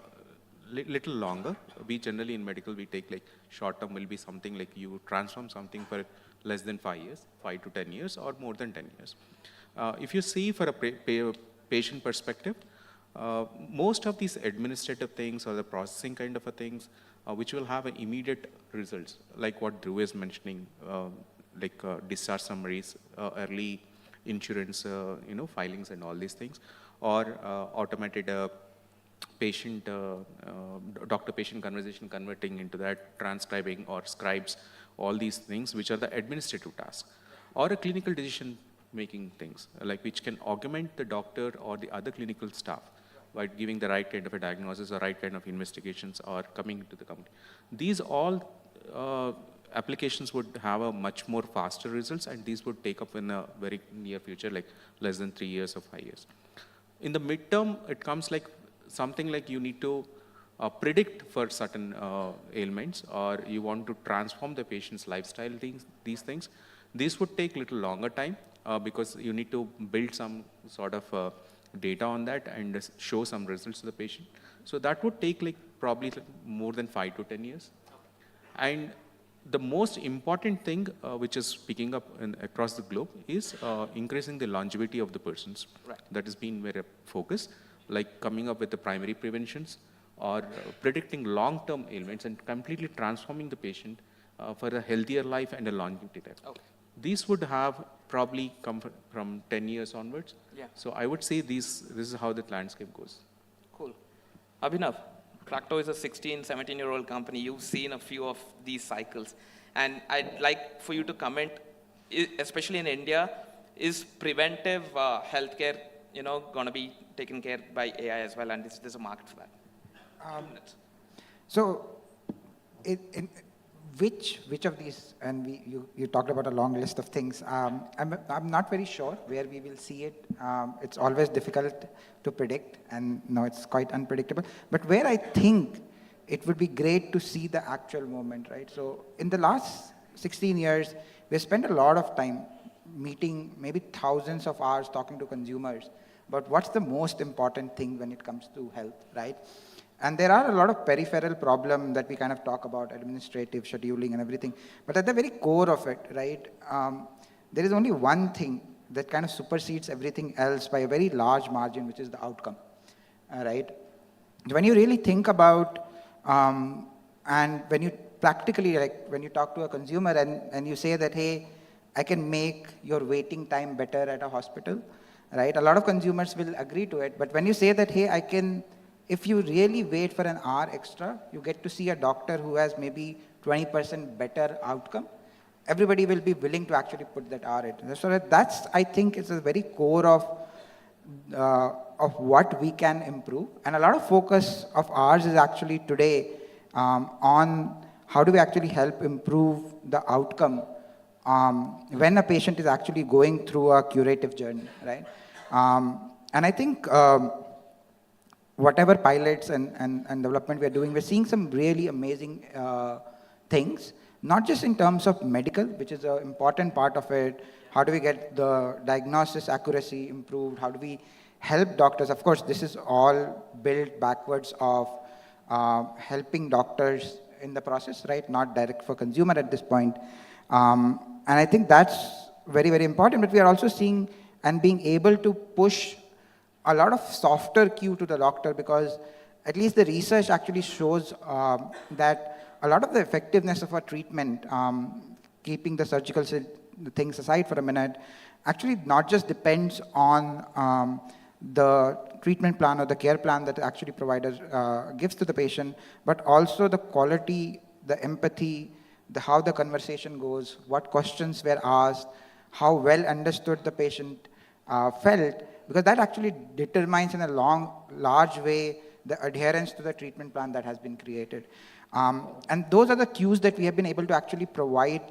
little longer. We generally in medical, we take like short term will be something like you transform something for less than 5 years, 5 to 10 years, or more than 10 years. If you see for a patient perspective, most of these administrative things or the processing kind of a things, which will have an immediate results, like what Dhruv is mentioning, like discharge summaries, early insurance, filings and all these things, or automated patient, doctor-patient conversation converting into that, transcribing or scribes, all these things, which are the administrative tasks, or a clinical decision-making things, like which can augment the doctor or the other clinical staff by giving the right kind of a diagnosis or right kind of investigations or coming to the company. These all applications would have a much more faster results, and these would take up in a very near future, like less than 3 years or 5 years. In the midterm, it comes like something like you need to predict for certain ailments, or you want to transform the patient's lifestyle, these things. These would take little longer time because you need to build some sort of data on that and show some results to the patient. So that would take like probably more than 5 to 10 years. And the most important thing which is picking up across the globe is increasing the longevity of the persons. Right. That has been very focused. like coming up with the primary preventions or predicting long-term ailments and completely transforming the patient for a healthier life and a longevity life. Okay. These would have probably come from 10 years onwards. Yeah. So I would say this is how the landscape goes. Cool. Abhinav, Tracto is a 16, 17-year-old company. You've seen a few of these cycles. And I'd like for you to comment, especially in India, is preventive healthcare, going to be taken care by AI as well? And there's a market for that. So, which of these, and you talked about a long list of things. I'm not very sure where we will see it. It's always difficult to predict, and no, it's quite unpredictable. But where I think it would be great to see the actual moment, right? So in the last 16 years, we spent a lot of time meeting, maybe thousands of hours talking to consumers about what's the most important thing when it comes to health, right? And there are a lot of peripheral problems that we kind of talk about, administrative, scheduling, and everything. But at the very core of it, right, there is only one thing that kind of supersedes everything else by a very large margin, which is the outcome, right? When you really think about, and when you practically, like when you talk to a consumer and you say that, hey, I can make your waiting time better at a hospital, right? A lot of consumers will agree to it. But when you say that, hey, I can, if you really wait for an hour extra, you get to see a doctor who has maybe 20% better outcome, everybody will be willing to actually put that hour in. So that's, I think, is a very core of what we can improve. And a lot of focus of ours is actually today on how do we actually help improve the outcome when a patient is actually going through a curative journey, right? And I think whatever pilots and development we're doing, we're seeing some really amazing things, not just in terms of medical, which is an important part of it. How do we get the diagnosis accuracy improved? How do we help doctors? Of course, this is all built backwards of helping doctors in the process, right? Not direct for consumer at this point. And I think that's very, very important. But we are also seeing and being able to push a lot of softer cue to the doctor, because at least the research actually shows that a lot of the effectiveness of our treatment, keeping the surgical things aside for a minute, actually not just depends on the treatment plan or the care plan that actually provider gives to the patient, but also the quality, the empathy, how the conversation goes, what questions were asked, how well understood the patient felt, because that actually determines in a large way the adherence to the treatment plan that has been created. And those are the cues that we have been able to actually provide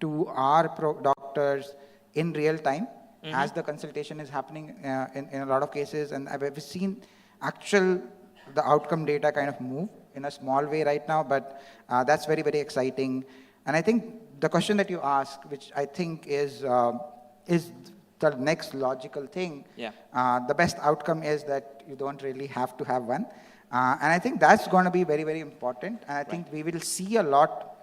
to our doctors in real time as the consultation is happening in a lot of cases. And I've seen the outcome data kind of move in a small way right now, but that's very, very exciting. And I think the question that you ask, which I think is the next logical thing, the best outcome is that you don't really have to have one. And I think that's going to be very, very important. And I think we will see a lot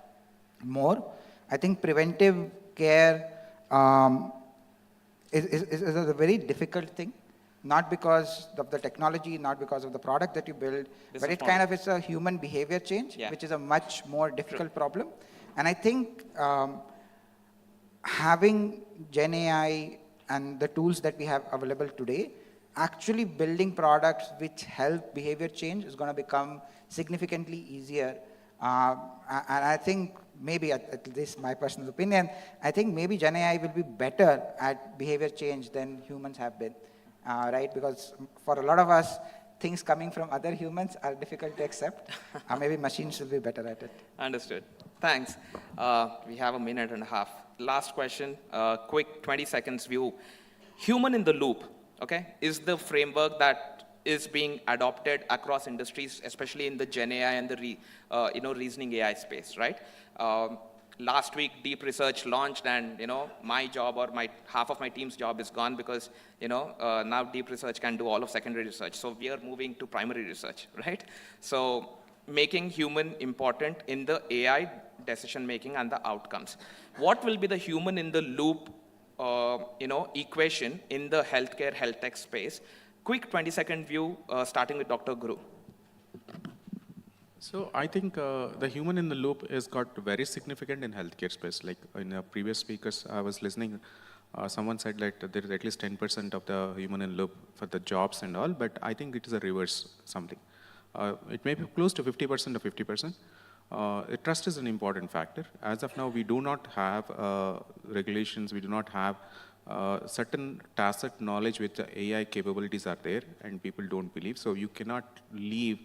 more. I think preventive care is a very difficult thing, not because of the technology, not because of the product that you build, but it kind of is a human behavior change, which is a much more difficult problem. And I think having Gen AI and the tools that we have available today, actually building products which help behavior change is going to become significantly easier. And I think maybe, at least my personal opinion, I think maybe Gen AI will be better at behavior change than humans have been, right? Because for a lot of us, things coming from other humans are difficult to accept. Maybe machines will be better at it. Understood. Thanks. We have a minute and a half. Last question, quick 20 seconds view. Human in the loop, okay, is the framework that is being adopted across industries, especially in the Gen AI and the reasoning AI space, right? Last week, Deep Research launched, and my job or half of my team's job is gone because now Deep Research can do all of secondary research. So we are moving to primary research, right? So making human important in the AI decision making and the outcomes. What will be the human in the loop equation in the healthcare, health tech space quick 20-second view, starting with Dr. Guru. So I think the human in the loop is got very significant in healthcare space. Like in previous speakers, I was listening, someone said that there is at least 10% of the human in loop for the jobs and all, but I think it is a reverse something. It may be close to 50% or 50%. Trust is an important factor. As of now, we do not have regulations, we do not have certain tacit knowledge which the AI capabilities are there and people don't believe. So you cannot leave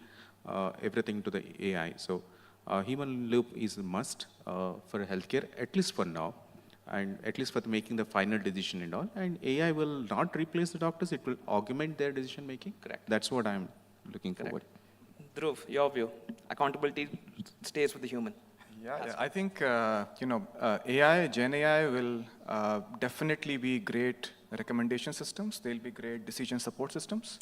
everything to the AI. So human loop is a must for healthcare, at least for now, and at least for making the final decision and all. And AI will not replace the doctors, it will augment their decision making. Correct. That's what I'm looking forward. Dhruv, your view. Accountability stays with the human. Yeah, I think AI, Gen AI will definitely be great recommendation systems. They'll be great decision support systems.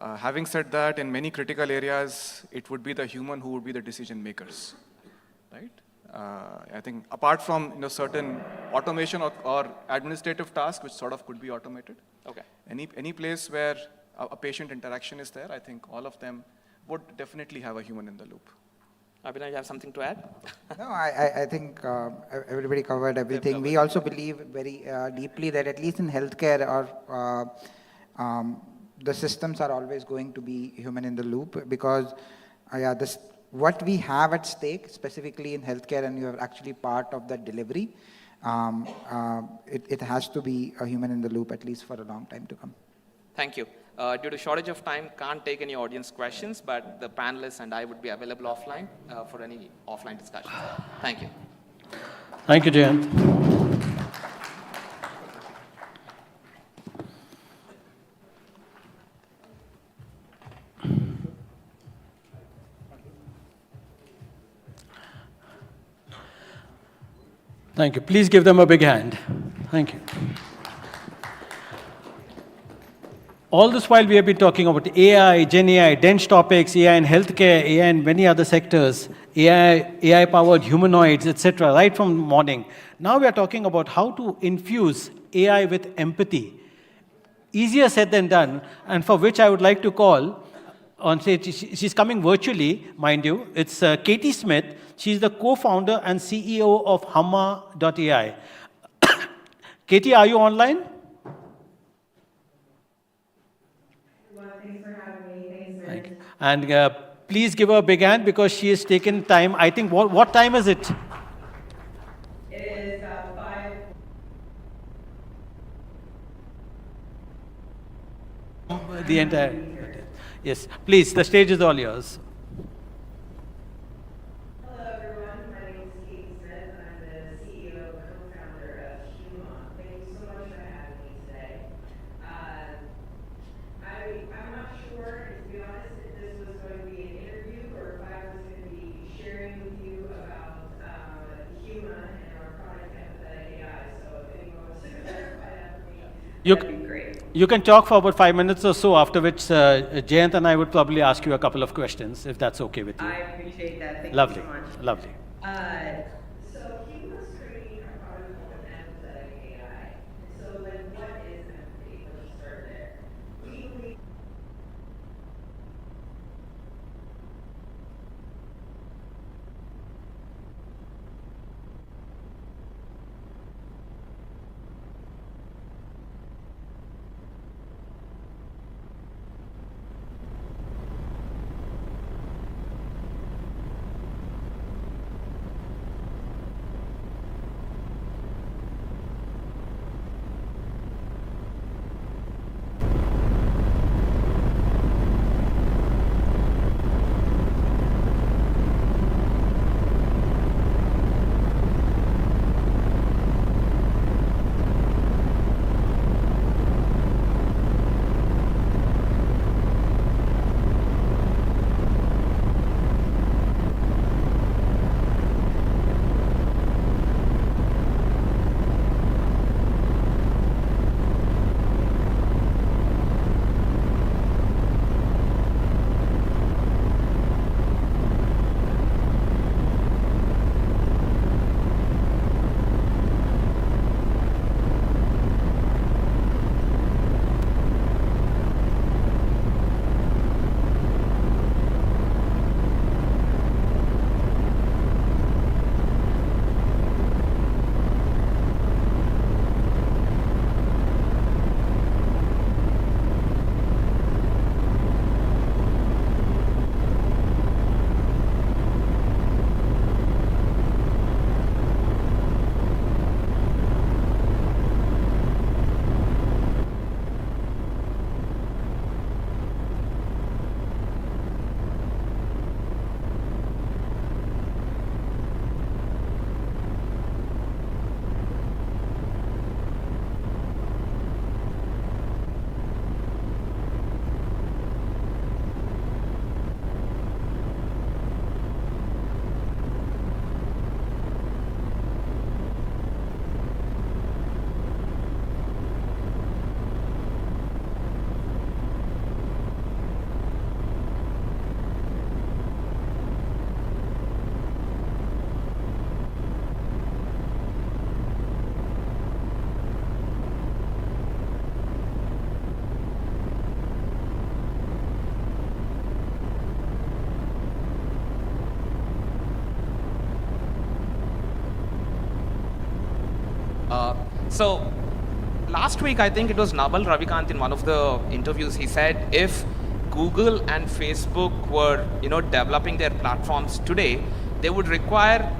Having said that, in many critical areas, it would be the human who would be the decision makers, right? I think apart from certain automation or administrative tasks, which sort of could be automated. Okay. Any place where a patient interaction is there, I think all of them would definitely have a human in the loop. Abhinay, you have something to add? No, I think everybody covered everything. We also believe very deeply that at least in healthcare, the systems are always going to be human in the loop because what we have at stake, specifically in healthcare, and you are actually part of the delivery, it has to be a human in the loop at least for a long time to come. Thank you. Due to shortage of time, can't take any audience questions, but the panelists and I would be available offline for any offline discussions. Thank you. Thank you, Jayant. Thank you. Please give them a big hand. Thank you. All this while we have been talking about AI, Gen AI, dense topics, AI in healthcare, AI in many other sectors, AI-powered humanoids, etc., right from morning. Now we are talking about how to infuse AI with empathy. Easier said than done, and for which I would like to call on stage, she's coming virtually, mind you. It's Katie Smith. She's the co-founder and CEO of Humma.ai. Katie, are you online? And please give her a big hand because she has taken time. I think, what time is it? It is 5. The entire. Yes, please, the stage is all yours. Hello, everyone. My name is Katie Smith. I'm the CEO and co-founder of Humma. Thank you so much for having me today. I'm not sure, to be honest, if this was going to be an interview or if I was going to be sharing with you about Humma and our product Empathetic AI. So if anyone wants to clarify that for me, that'd be great. You can talk for about 5 minutes or so, after which Jayant and I would probably ask you a couple of questions, if that's okay with you. I appreciate that. Thank Lovely. you so much. Lovely. So Humma's creating a product called Empathetic AI. So what is empathy? Let's start there. We believe So last week, I think it was Naval Ravikant in one of the interviews, he said if Google and Facebook were, developing their platforms today, they would require,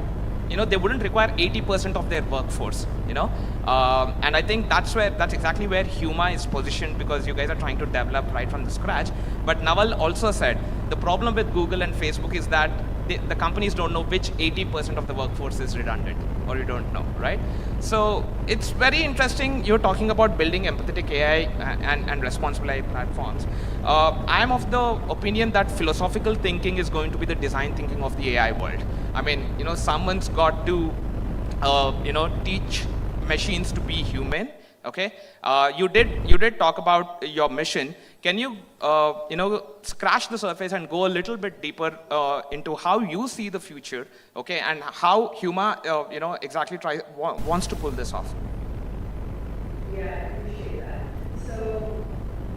they wouldn't require 80% of their workforce, and I think that's exactly where Huma is positioned, because you guys are trying to develop right from the scratch. But Naval also said the problem with Google and Facebook is that the companies don't know which 80% of the workforce is redundant, or you don't know, right? So it's very interesting. You're talking about building empathetic AI and responsible AI platforms. I'm of the opinion that philosophical thinking is going to be the design thinking of the AI world. I mean, someone's got to, teach machines to be human. Okay, you did talk about your mission. Can you, scratch the surface and go a little bit deeper into how you see the future, okay, and how Huma, exactly wants to pull this off? Yeah, I appreciate that. So,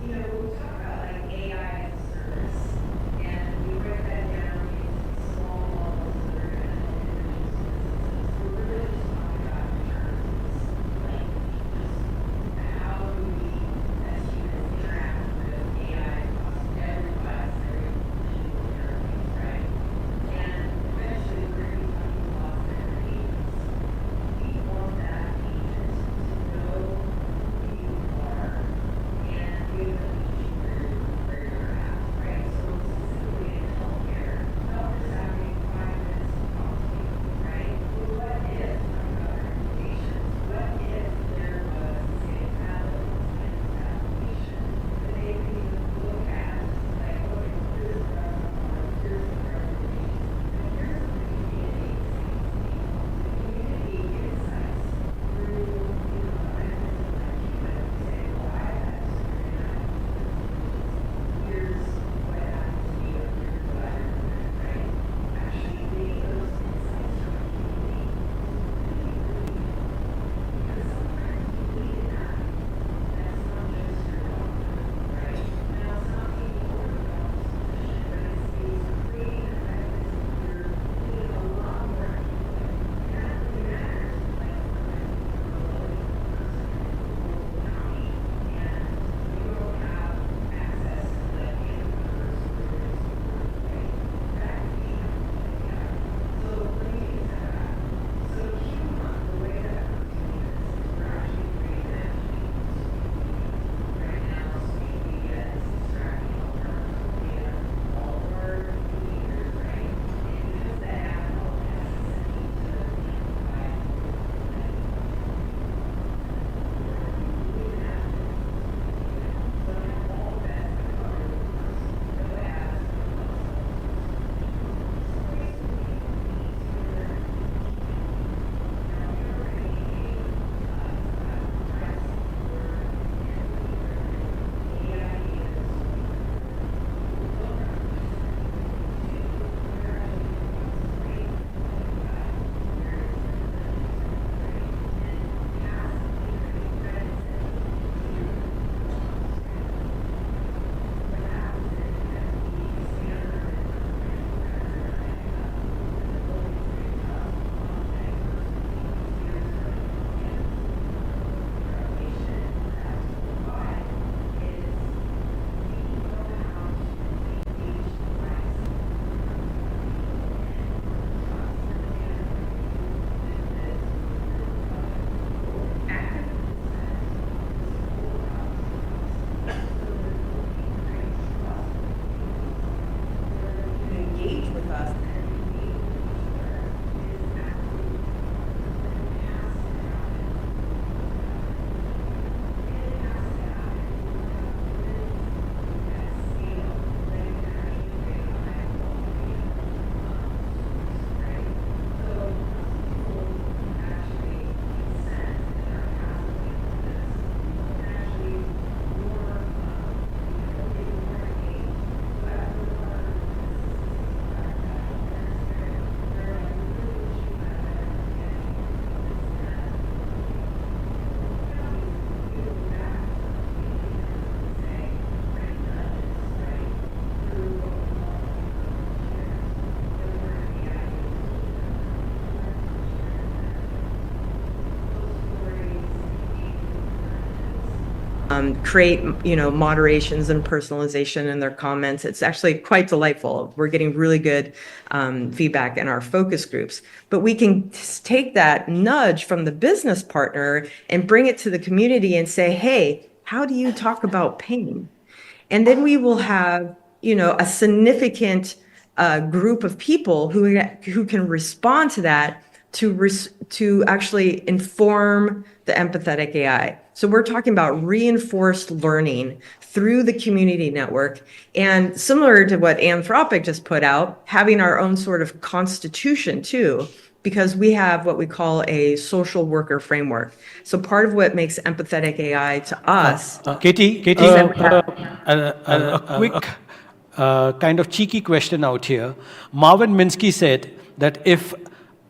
when we talk about like AI as a service, and we break that down into small models that are going to help individuals and businesses, we're really just talking about terms, like just how do we as humans interact with AI across every device, every digital interface, right? And eventually we're going to be talking about different agents. We want that agent to know create, moderations and personalization in their comments. It's actually quite delightful. We're getting really good feedback in our focus groups. But we can take that nudge from the business partner and bring it to the community and say, hey, how do you talk about pain? And then we will have, a significant group of people who can respond to that to actually inform the empathetic AI. So we're talking about reinforced learning through the community network. And similar to what Anthropic just put out, having our own sort of constitution too, because we have what we call a social worker framework. So part of what makes empathetic AI to us. Katie, a quick kind of cheeky question out here. Marvin Minsky said that if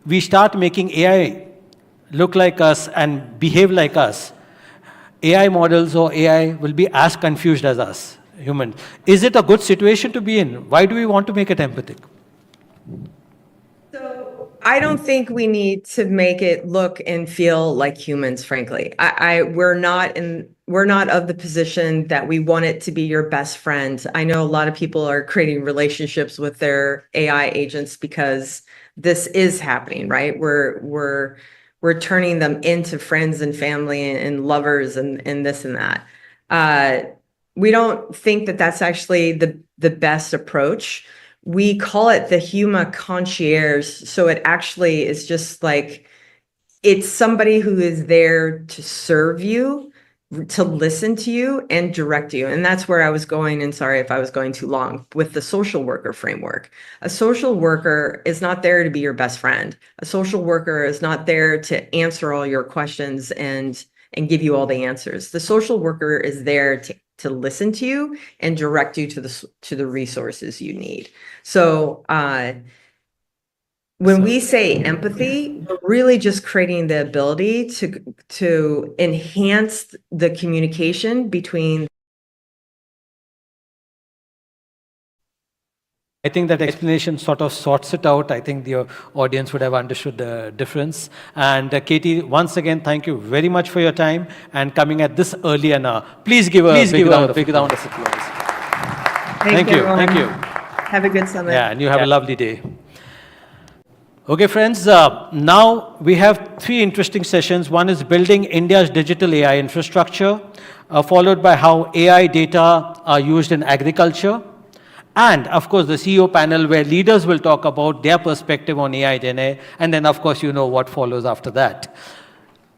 we start making AI look like us and behave like us, AI models or AI will be as confused as us, humans. Is it a good situation to be in? Why do we want to make it empathic? I don't think we need to make it look and feel like humans, frankly. We're not of the position that we want it to be your best friend. I know a lot of people are creating relationships with their AI agents because this is happening, right? We're turning them into friends and family and lovers and this and that. We don't think that that's actually the best approach. We call it the Huma concierge. So it actually is just like, it's somebody who is there to serve you, to listen to you and direct you. And that's where I was going, and sorry if I was going too long, with the social worker framework. A social worker is not there to be your best friend. A social worker is not there to answer all your questions and give you all the answers. The social worker is there to listen to you and direct you to the resources you need. So when we say empathy, we're really just creating the ability to enhance the communication between. I think that explanation sort of sorts it out. I think the audience would have understood the difference. And Katie, once again, thank you very much for your time and coming at this early an hour. Please give a big round of applause. Thank you. Thank you. Have a good summit. Yeah, and you have a lovely day. Okay, friends, now we have 3 interesting sessions. One is building India's digital AI infrastructure, followed by how AI data are used in agriculture. And, of course, the CEO panel where leaders will talk about their perspective on AI DNA. And then, of course, you know what follows after that.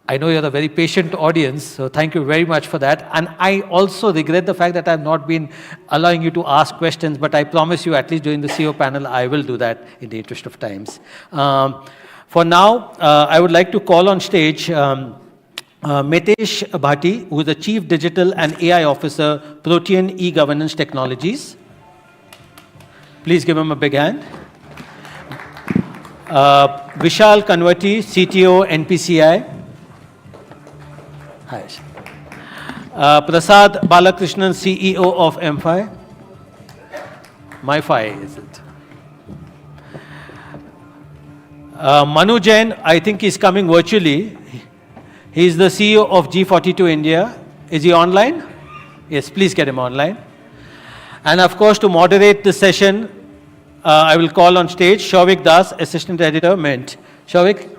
I know you're a very patient audience, so thank you very much for that. And I also regret the fact that I've not been allowing you to ask questions, but I promise you, at least during the CEO panel, I will do that in the interest of times. For now, I would like to call on stage Mitesh Bhati, who is the Chief Digital and AI Officer, Protean E-Governance Technologies. Please give him a big hand. Vishal Kanwati, CTO, NPCI. Hi. Prasad Balakrishnan, CEO of M5. MyFi, is it? Manu Jain, I think he's coming virtually. He's the CEO of G42 India. Is he online? Yes, please get him online. And of course, to moderate the session, I will call on stage Shavik Das, Assistant Editor, Mint. Shavik,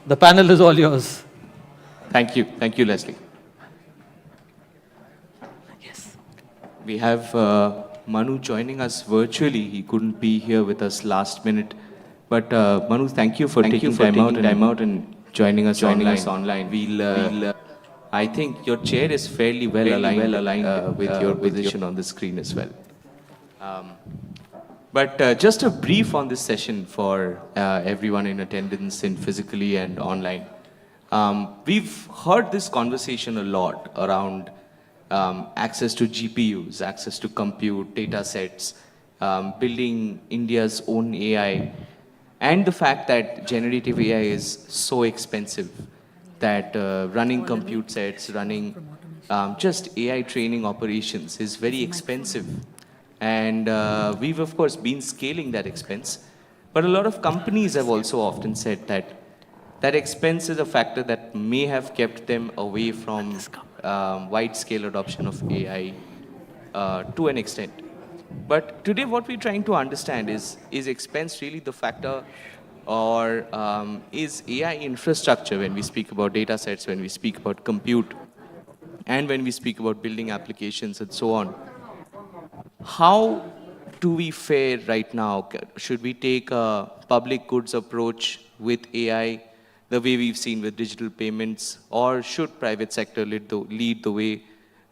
the panel is all yours. Thank you. Thank you, Leslie. Yes. We have Manu joining us virtually. He couldn't be here with us last minute. But Manu, thank you for taking time out and joining us online. We'll I think your chair is fairly well aligned with your position on the screen as well. But just a brief on this session for everyone in attendance in physically and online. We've heard this conversation a lot around access to GPUs, access to compute, data sets, building India's own AI, and the fact that generative AI is so expensive that running compute sets, running just AI training operations is very expensive. And we've, of course, been scaling that expense. But a lot of companies have also often said that that expense is a factor that may have kept them away from wide-scale adoption of AI to an extent. But today what we're trying to understand is expense really the factor, or is AI infrastructure, when we speak about data sets, when we speak about compute, and when we speak about building applications and so on, how do we fare right now? Should we take a public goods approach with AI, the way we've seen with digital payments, or should private sector lead the way?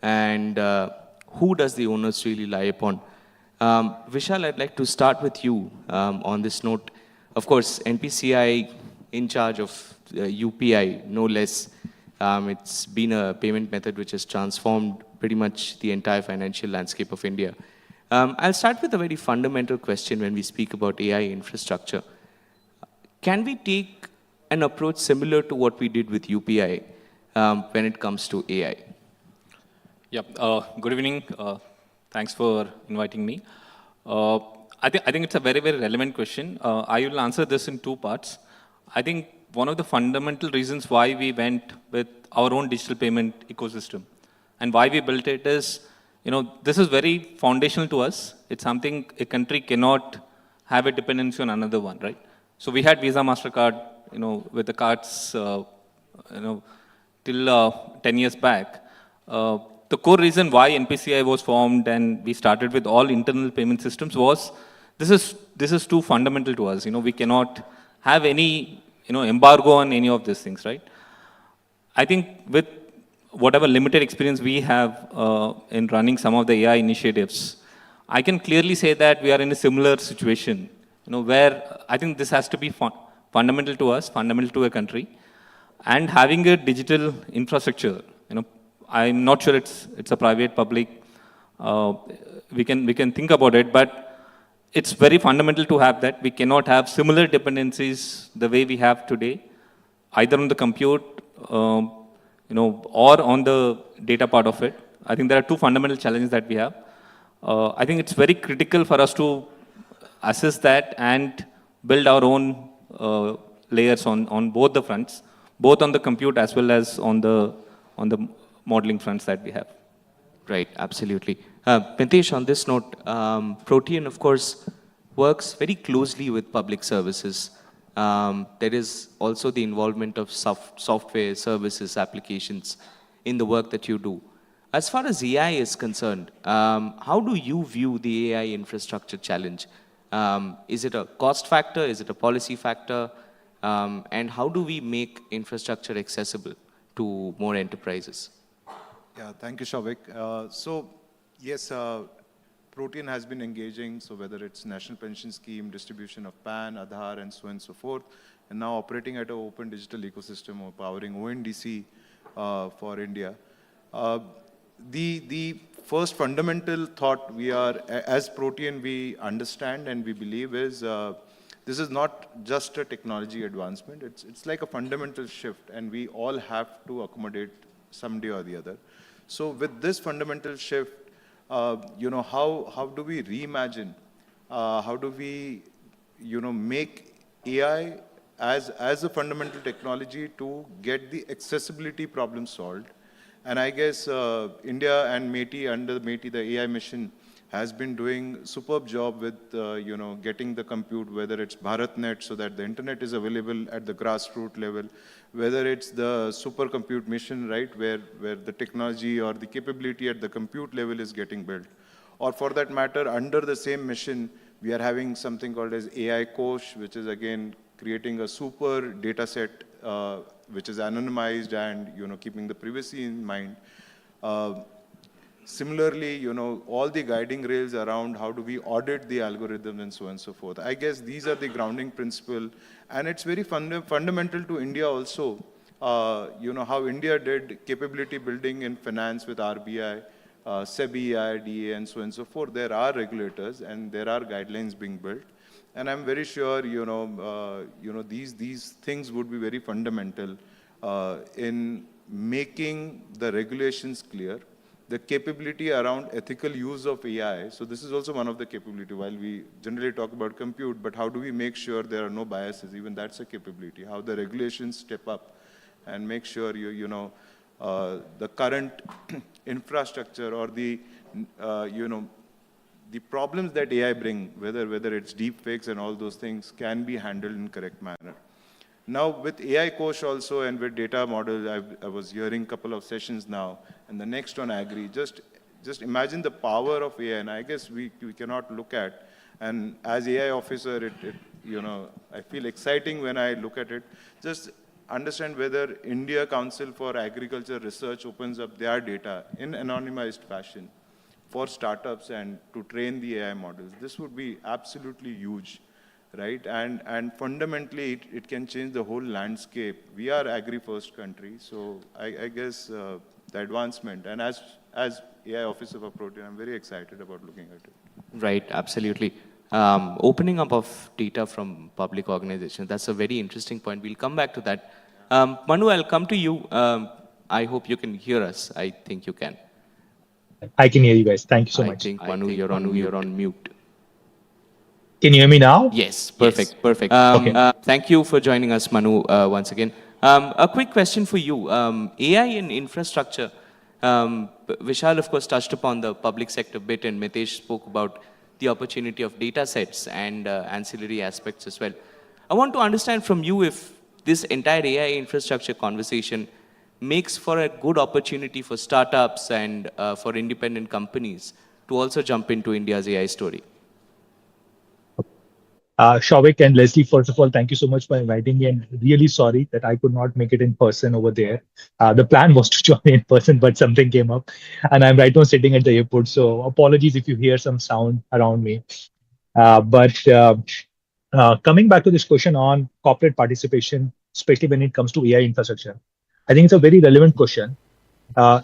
And who does the onus really lie upon? Vishal, I'd like to start with you on this note. Of course, NPCI in charge of UPI, no less. It's been a payment method which has transformed pretty much the entire financial landscape of India. I'll start with a very fundamental question when we speak about AI infrastructure. Can we take an approach similar to what we did with UPI when it comes to AI? Yeah, good evening. Thanks for inviting me. I think it's a very, very relevant question. I will answer this in two parts. I think one of the fundamental reasons why we went with our own digital payment ecosystem and why we built it is, this is very foundational to us. It's something a country cannot have a dependency on another one, right? So we had Visa, MasterCard, with the cards, till 10 years back. The core reason why NPCI was formed and we started with all internal payment systems was this is too fundamental to us. We cannot have any embargo on any of these things, right? I think with whatever limited experience we have in running some of the AI initiatives, I can clearly say that we are in a similar situation, where I think this has to be fundamental to us, fundamental to a country, and having a digital infrastructure. I'm not sure it's a private, public. We can think about it, but it's very fundamental to have that. We cannot have similar dependencies the way we have today, either on the compute, or on the data part of it. I think there are two fundamental challenges that we have. I think it's very critical for us to assess that and build our own layers on both the fronts, both on the compute as well as on the modeling fronts that we have. Right, absolutely. Pintesh, on this note, Protean, of course, works very closely with public services. There is also the involvement of software services applications in the work that you do. As far as AI is concerned, how do you view the AI infrastructure challenge? Is it a cost factor? Is it a policy factor? And how do we make infrastructure accessible to more enterprises? Yeah, thank you, Shavik. So, yes, Protean has been engaging, so whether it's National Pension Scheme, distribution of PAN, Aadhaar, and so on and so forth, and now operating at an open digital ecosystem of powering ONDC for India. The first fundamental thought we are, as Protean, we understand and we believe is, this is not just a technology advancement, it's like a fundamental shift, and we all have to accommodate someday or the other. So with this fundamental shift, how do we reimagine? How do we, make AI as a fundamental technology to get the accessibility problem solved? And I guess India and METI, under METI, the AI mission, has been doing a superb job with, getting the compute, whether it's BharatNet, so that the internet is available at the grassroots level, whether it's the supercompute mission, right, where the technology or the capability at the compute level is getting built. Or for that matter, under the same mission, we are having something called as AI Kosh, which is again creating a super data set, which is anonymized and, keeping the privacy in mind. Similarly, all the guiding rails around how do we audit the algorithm and so on and so forth. I guess these are the grounding principle, and it's very fundamental to India also. How India did capability building in finance with RBI, SEBI, IRDA, and so on and so forth. There are regulators and there are guidelines being built. And I'm very sure, these things would be very fundamental in making the regulations clear, the capability around ethical use of AI. So this is also one of the capability. While we generally talk about compute, but how do we make sure there are no biases? Even that's a capability. How the regulations step up and make sure the current infrastructure or the, the problems that AI bring, whether it's deep fakes and all those things, can be handled in correct manner. Now, with AI coach also and with data models, I was hearing a couple of sessions now, and the next one I agree. Just imagine the power of AI, and I guess we cannot look at. And as AI officer, I feel exciting when I look at it. Just understand whether India Council for Agriculture Research opens up their data in anonymized fashion for startups and to train the AI models. This would be absolutely huge, right? And fundamentally, it can change the whole landscape. We are agri-first country, so I guess the advancement, and as AI officer for Protein, I'm very excited about looking at it. Right, absolutely. Opening up of data from public organizations, that's a very interesting point. We'll come back to that. Manu, I'll come to you. I hope you can hear us. I think you can. I can hear you guys. Thank you so much. I think, Manu, you're on mute. Can you hear me now? Yes, perfect, Yes. perfect. Okay. Thank you for joining us, Manu, once again. A quick question for you. AI in infrastructure. Vishal, of course, touched upon the public sector bit, and Mitesh spoke about the opportunity of data sets and ancillary aspects as well. I want to understand from you if this entire AI infrastructure conversation makes for a good opportunity for startups and for independent companies to also jump into India's AI story. Shavik and Leslie, first of all, thank you so much for inviting me, and really sorry that I could not make it in person over there. The plan was to join in person, but something came up, and I'm right now sitting at the airport, so apologies if you hear some sound around me. Coming back to this question on corporate participation, especially when it comes to AI infrastructure, I think it's a very relevant question.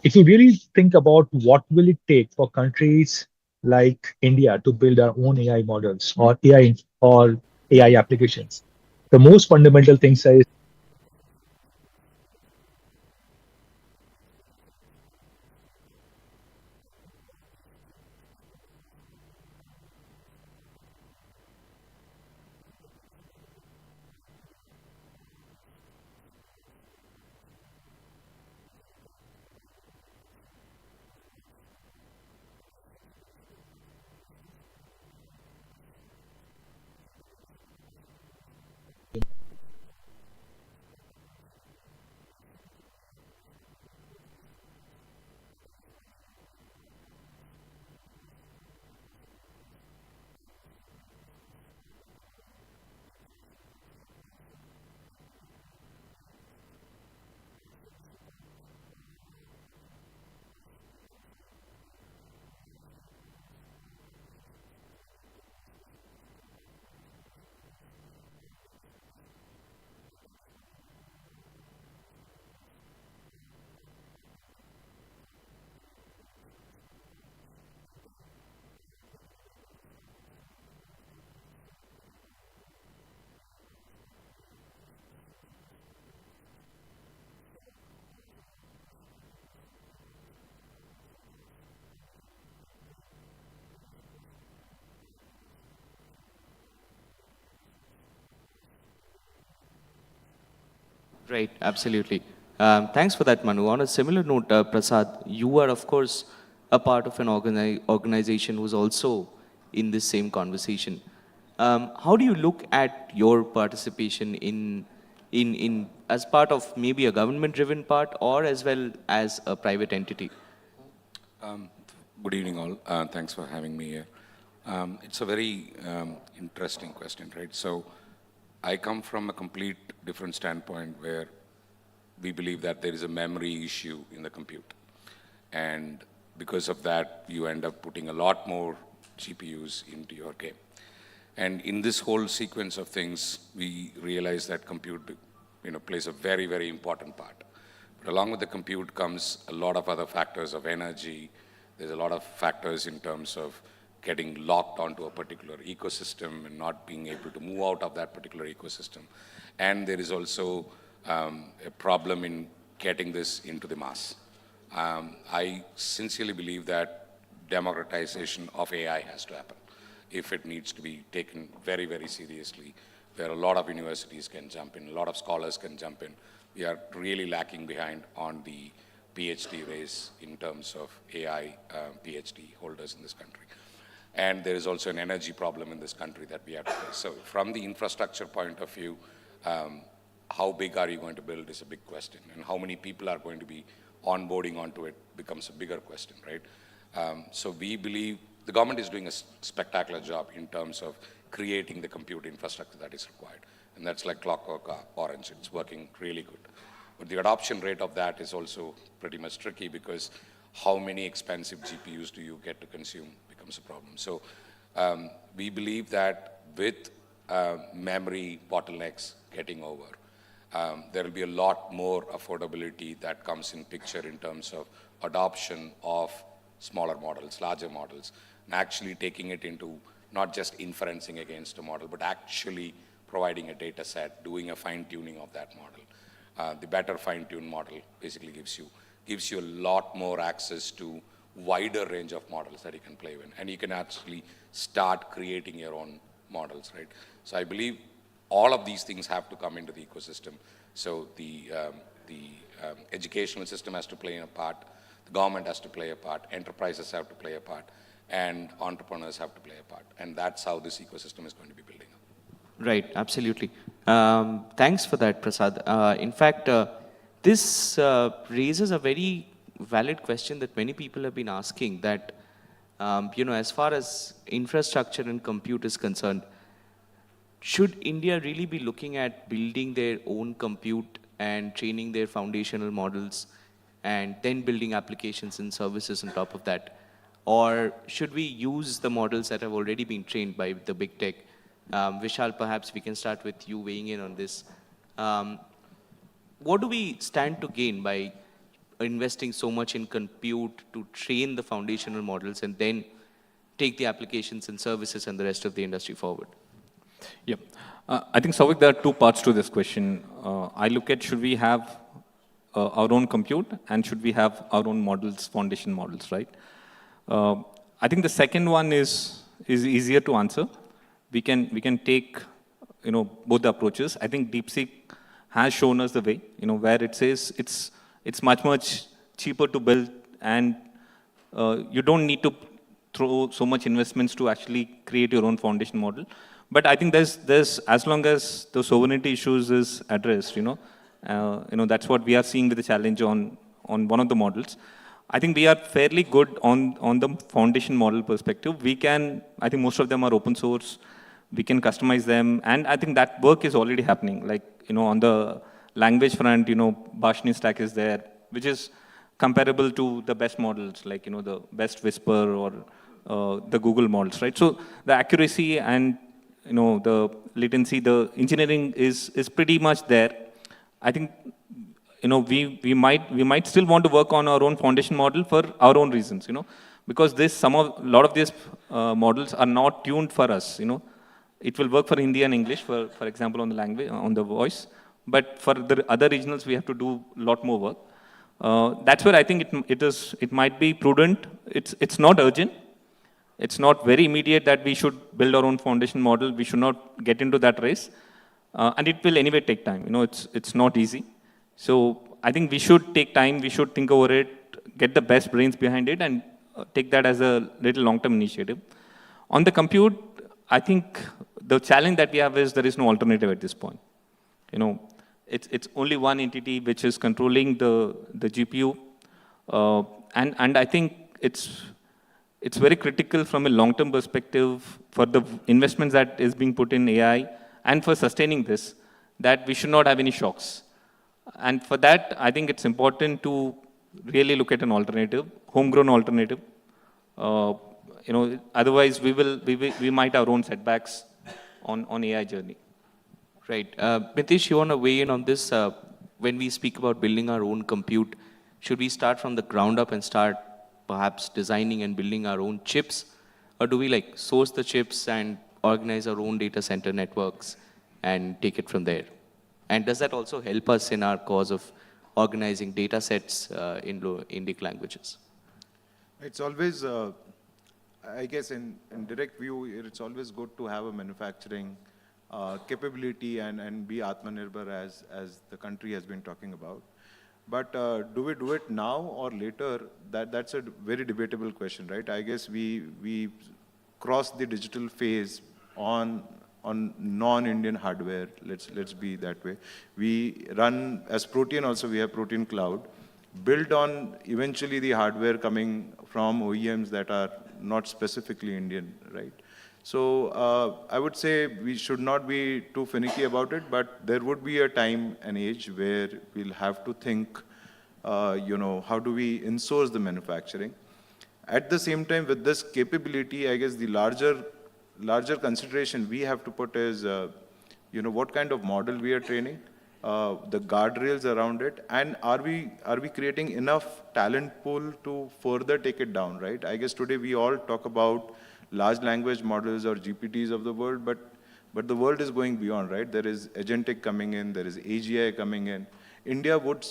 If you really think about what will it take for countries like India to build our own AI models or AI applications, the most fundamental thing is Right, absolutely. Thanks for that, Manu. On a similar note, Prasad, you are, of course, a part of an organization who's also in this same conversation. How do you look at your participation in as part of maybe a government-driven part or as well as a private entity? Good evening, all. Thanks for having me here. It's a very interesting question, right? So I come from a complete different standpoint where we believe that there is a memory issue in the compute. And because of that, you end up putting a lot more GPUs into your game. And in this whole sequence of things, we realize that compute plays a very, very important part. But along with the compute comes a lot of other factors of energy. There's a lot of factors in terms of getting locked onto a particular ecosystem and not being able to move out of that particular ecosystem. And there is also a problem in getting this into the mass. I sincerely believe that democratization of AI has to happen if it needs to be taken very, very seriously, where a lot of universities can jump in, a lot of scholars can jump in. We are really lacking behind on the PhD race in terms of AI PhD holders in this country. And there is also an energy problem in this country that we have to face. So from the infrastructure point of view, how big are you going to build is a big question. And how many people are going to be onboarding onto it becomes a bigger question, right? So we believe the government is doing a spectacular job in terms of creating the compute infrastructure that is required. And that's like clockwork orange. It's working really good. But the adoption rate of that is also pretty much tricky because how many expensive GPUs do you get to consume becomes a problem. So we believe that with memory bottlenecks getting over, there will be a lot more affordability that comes in picture in terms of adoption of smaller models, larger models, and actually taking it into not just inferencing against a model, but actually providing a data set, doing a fine-tuning of that model. The better fine-tuned model basically gives you a lot more access to wider range of models that you can play with, and you can actually start creating your own models, right? So I believe all of these things have to come into the ecosystem. So the educational system has to play a part, the government has to play a part, enterprises have to play a part, and entrepreneurs have to play a part. And that's how this ecosystem is going to be building up. Right, absolutely. Thanks for that, Prasad. In fact, this raises a very valid question that many people have been asking, that as far as infrastructure and compute is concerned, should India really be looking at building their own compute and training their foundational models and then building applications and services on top of that? Or should we use the models that have already been trained by the big tech? Vishal, perhaps we can start with you weighing in on this. What do we stand to gain by investing so much in compute to train the foundational models and then take the applications and services and the rest of the industry forward? Yeah, I think, Souvik, there are two parts to this question. I look at, should we have our own compute and should we have our own models, foundation models, right? I think the second one is easier to answer. We can take both the approaches. I think DeepSeek has shown us the way, where it says it's much cheaper to build, and you don't need to throw so much investments to actually create your own foundation model. But I think there's as long as the sovereignty issues is addressed, that's what we are seeing with the challenge on one of the models. I think we are fairly good on the foundation model perspective. We can, I think most of them are open source. We can customize them, and I think that work is already happening. Like, on the language front, Bashni stack is there, which is comparable to the best models, like, the best Whisper or the Google models, right? So the accuracy and, the latency, the engineering is pretty much there. I think, we might still want to work on our own foundation model for our own reasons, because a lot of these models are not tuned for us, It will work for Hindi and English, for example, on the language, on the voice. But for the other regionals, we have to do a lot more work. That's where I think it might be prudent. It's not urgent. It's not very immediate that we should build our own foundation model. We should not get into that race. And it will anyway take time. It's not easy. So I think we should take time. We should think over it, get the best brains behind it, and take that as a little long-term initiative. On the compute, I think the challenge that we have is there is no alternative at this point. It's only one entity which is controlling the GPU. And I think it's very critical from a long-term perspective for the investments that is being put in AI and for sustaining this, that we should not have any shocks. And for that, I think it's important to really look at an alternative, homegrown alternative. Otherwise we might have our own setbacks on AI journey. Right. Mitish, you want to weigh in on this? When we speak about building our own compute, should we start from the ground up and start perhaps designing and building our own chips? Or do we source the chips and organize our own data center networks and take it from there? And does that also help us in our cause of organizing data sets in Indic languages? It's always, I guess in direct view, it's always good to have a manufacturing capability and be Atmanirbhar as the country has been talking about. But do we do it now or later? That's a very debatable question, right? I guess we cross the digital phase on non-Indian hardware. Let's be that way. We run as Protean also. We have Protean Cloud, built on eventually the hardware coming from OEMs that are not specifically Indian, right? So I would say we should not be too finicky about it, but there would be a time and age where we'll have to think, how do we insource the manufacturing? At the same time, with this capability, I guess the larger consideration we have to put is, what kind of model we are training, the guardrails around it, and are we creating enough talent pool to further take it down, right? I guess today we all talk about large language models or GPTs of the world, but the world is going beyond, right? There is agentic coming in, there is AGI coming in. India would,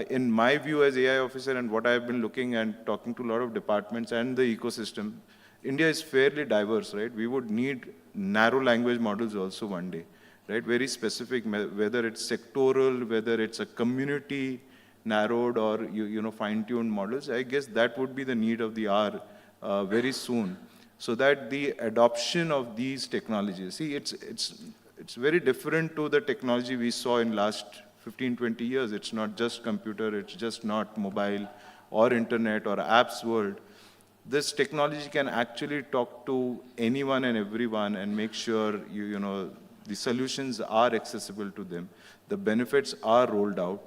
in my view as AI officer and what I've been looking and talking to a lot of departments and the ecosystem, India is fairly diverse, right? We would need narrow language models also one day, right? Very specific, whether it's sectoral, whether it's a community narrowed or fine-tuned models. I guess that would be the need of the hour very soon, so that the adoption of these technologies, see, it's very different to the technology we saw in last 15, 20 years. It's not just computer, it's just not mobile or internet or apps world. This technology can actually talk to anyone and everyone and make sure the solutions are accessible to them, the benefits are rolled out,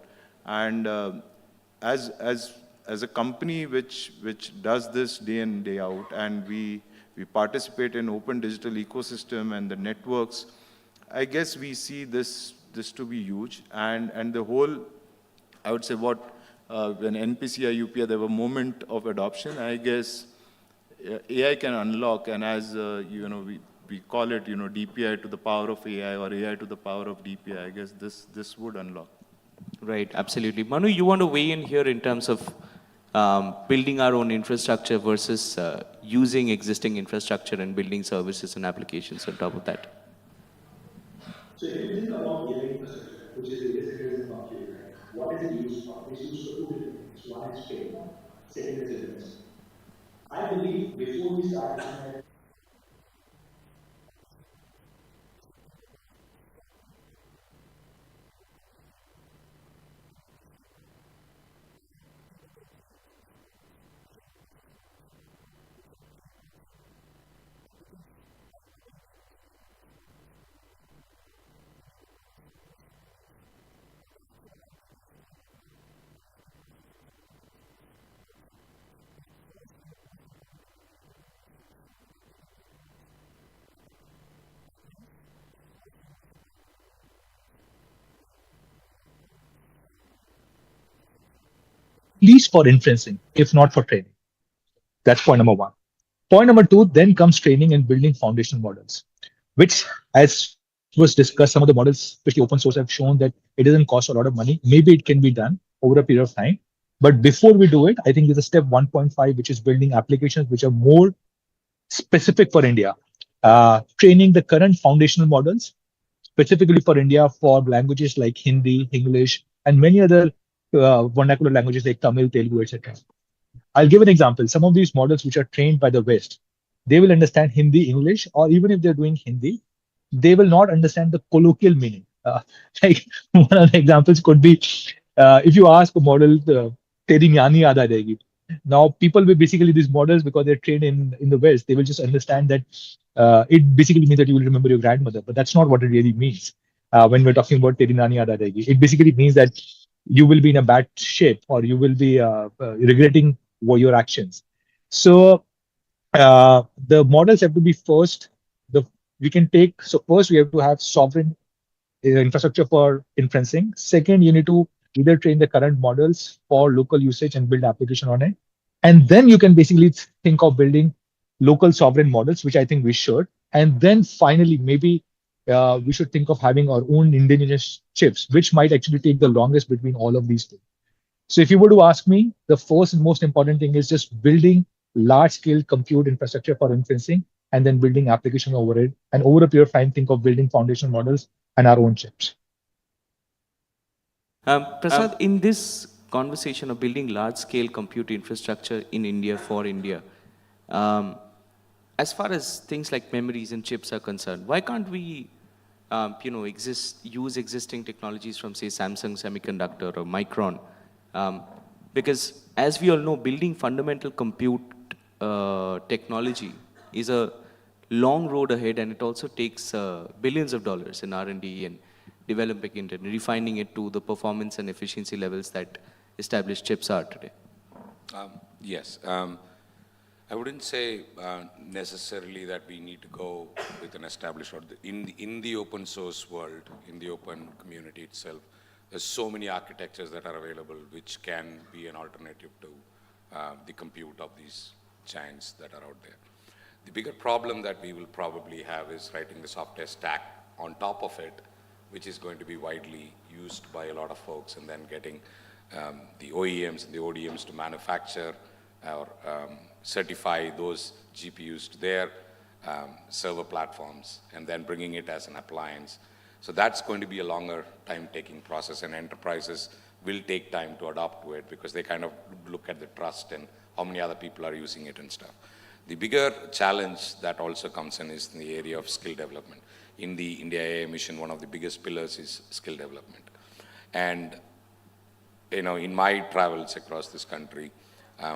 and as a company which does this day in, day out, and we participate in open digital ecosystem and the networks, I guess we see this to be huge. And the whole, I would say when NPCI, UPI, there were moment of adoption, I guess AI can unlock, and as we call it, DPI to the power of AI or AI to the power of DPI, I guess this would unlock. Right, absolutely. Manu, you want to weigh in here in terms of building our own infrastructure versus using existing infrastructure and building services and applications on top of that? So if you think about AI infrastructure, which is data centers and compute, right? What is it used for? It's used for two different things. One is training, second is inferencing. I believe before we start looking at least for inferencing, if not for training. That's point number one. Point number two, then comes training and building foundational models, which, as was discussed, some of the models, especially open source, have shown that it doesn't cost a lot of money. Maybe it can be done over a period of time. But before we do it, I think there's a step 1.5, which is building applications which are more specific for India. Training the current foundational models, specifically for India, for languages like Hindi, English, and many other vernacular languages like Tamil, Telugu, etc. I'll give an example. Some of these models which are trained by the West, they will understand Hindi, English, or even if they're doing Hindi, they will not understand the colloquial meaning. Like one of the examples could be, if you ask a model, "Teri nyani yaad aa jayegi." Now, people will basically these models, because they're trained in the West, they will just understand that it basically means that you will remember your grandmother, but that's not what it really means. When we're talking about "Teri nyani yaad aa jayegi," it basically means that you will be in a bad shape or you will be regretting your actions. So the models have to be first. So first we have to have sovereign infrastructure for inferencing. Second, you need to either train the current models for local usage and build application on it. And then you can basically think of building local sovereign models, which I think we should. And then finally, maybe we should think of having our own indigenous chips, which might actually take the longest between all of these two. So if you were to ask me, the first and most important thing is just building large-scale compute infrastructure for inferencing and then building application over it. And over a period of time, think of building foundational models and our own chips. Prasad, in this conversation of building large-scale compute infrastructure in India for India. As far as things like memories and chips are concerned, why can't we, use existing technologies from, say, Samsung Semiconductor or Micron? Because as we all know, building fundamental compute technology is a long road ahead, and it also takes billions of dollars in R&D and developing it and refining it to the performance and efficiency levels that established chips are today. Yes. I wouldn't say necessarily that we need to go with an established, or in the open source world, in the open community itself, there's so many architectures that are available which can be an alternative to the compute of these giants that are out there. The bigger problem that we will probably have is writing the software stack on top of it, which is going to be widely used by a lot of folks, and then getting the OEMs and the ODMs to manufacture or certify those GPUs to their server platforms, and then bringing it as an appliance. So that's going to be a longer time-taking process, and enterprises will take time to adopt to it because they kind of look at the trust and how many other people are using it and stuff. The bigger challenge that also comes in is in the area of skill development. In the India AI mission, one of the biggest pillars is skill development. And in my travels across this country,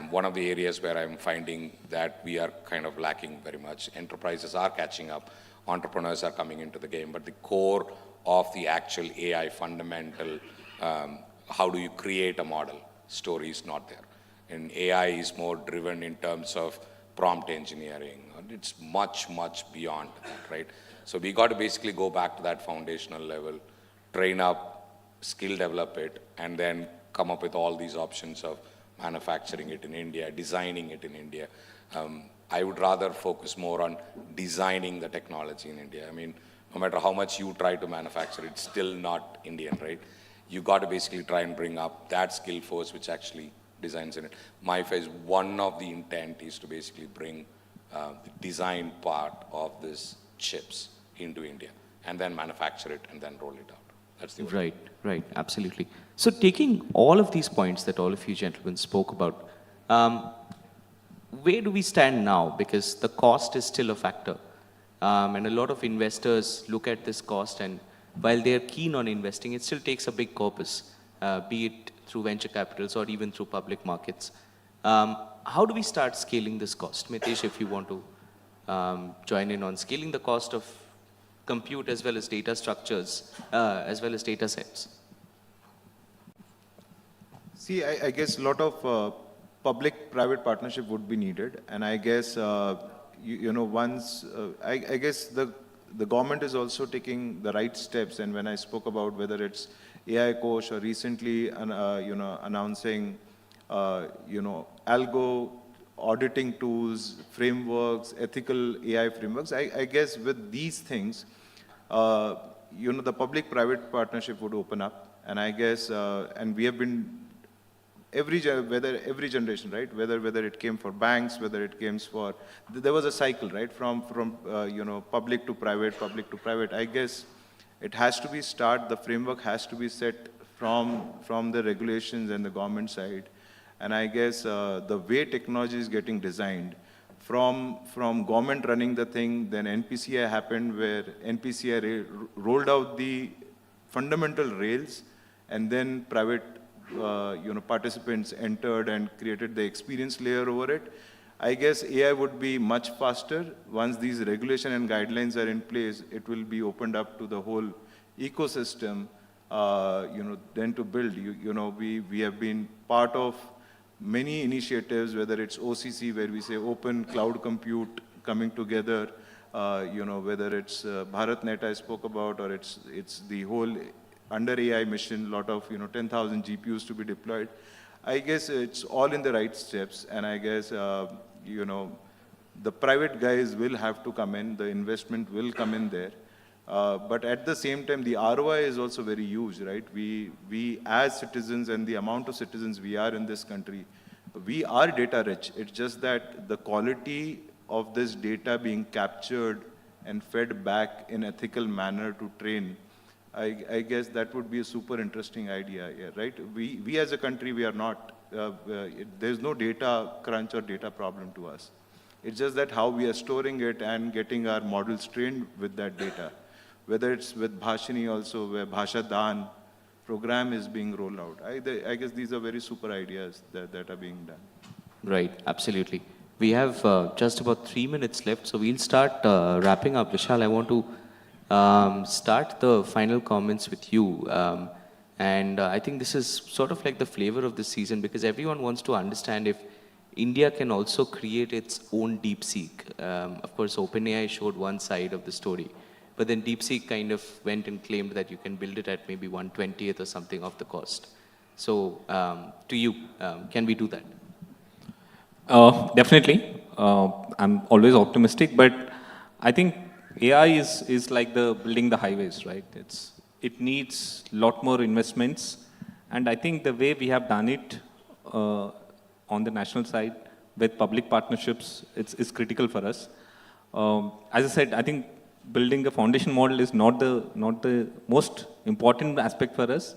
one of the areas where I'm finding that we are kind of lacking very much, enterprises are catching up, entrepreneurs are coming into the game, but the core of the actual AI fundamental, how do you create a model, story is not there. And AI is more driven in terms of prompt engineering. It's much, much beyond that, right? So we got to basically go back to that foundational level, train up, skill develop it, and then come up with all these options of manufacturing it in India, designing it in India. I would rather focus more on designing the technology in India. I mean, no matter how much you try to manufacture, it's still not Indian, right? You got to basically try and bring up that skill force which actually designs in it. My phase, one of the intent is to basically bring the design part of this chips into India, and then manufacture it and then roll it out. That's the Right, right, absolutely. So taking all of these points that all of you gentlemen spoke about, where do we stand now? Because the cost is still a factor. And a lot of investors look at this cost, and while they're keen on investing, it still takes a big corpus, be it through venture capitals or even through public markets. How do we start scaling this cost? Mitesh, if you want to join in on scaling the cost of compute as well as data structures, as well as data sets. See, I guess a lot of public-private partnership would be needed, and I guess once I guess the government is also taking the right steps. And when I spoke about whether it's AI Coach or recently announcing algo auditing tools, frameworks, ethical AI frameworks, I guess with these things, the public-private partnership would open up, and I guess and we have been every generation, right? Whether it came for banks, whether it came for, there was a cycle, right? From public to private. I guess it has to be the framework has to be set from the regulations and the government side. And I guess the way technology is getting designed, from government running the thing, then NPCI happened, where NPCI rolled out the fundamental rails, and then private participants entered and created the experience layer over it. I guess AI would be much faster. Once these regulation and guidelines are in place, it will be opened up to the whole ecosystem, then to build. We have been part of many initiatives, whether it's OCC, where we say open cloud compute coming together, whether it's BharatNet I spoke about, or it's the whole under AI mission, lot of 10,000 GPUs to be deployed. I guess it's all in the right steps, and I guess the private guys will have to come in, the investment will come in there. But at the same time, the ROI is also very huge, right? We as citizens, and the amount of citizens we are in this country, we are data rich. It's just that the quality of this data being captured and fed back in ethical manner to train I guess that would be a super interesting idea, yeah, right? We as a country, we are not, there's no data crunch or data problem to us. It's just that how we are storing it and getting our models trained with that data. Whether it's with Bhashini also, where Bhasha Dan program is being rolled out. I guess these are very super ideas that are being done. Right, absolutely. We have just about 3 minutes left, so we'll start wrapping up. Vishal, I want to start the final comments with you. And I think this is sort of like the flavor of the season because everyone wants to understand if India can also create its own DeepSeek. Of course, OpenAI showed one side of the story, but then DeepSeek kind of went and claimed that you can build it at maybe 1/20th or something of the cost. So to you, can we do that? Definitely. I'm always optimistic, but I think AI is like the building the highways, right? It needs a lot more investments. And I think the way we have done it on the national side with public partnerships, it's critical for us. As I said, I think building a foundation model is not the most important aspect for us.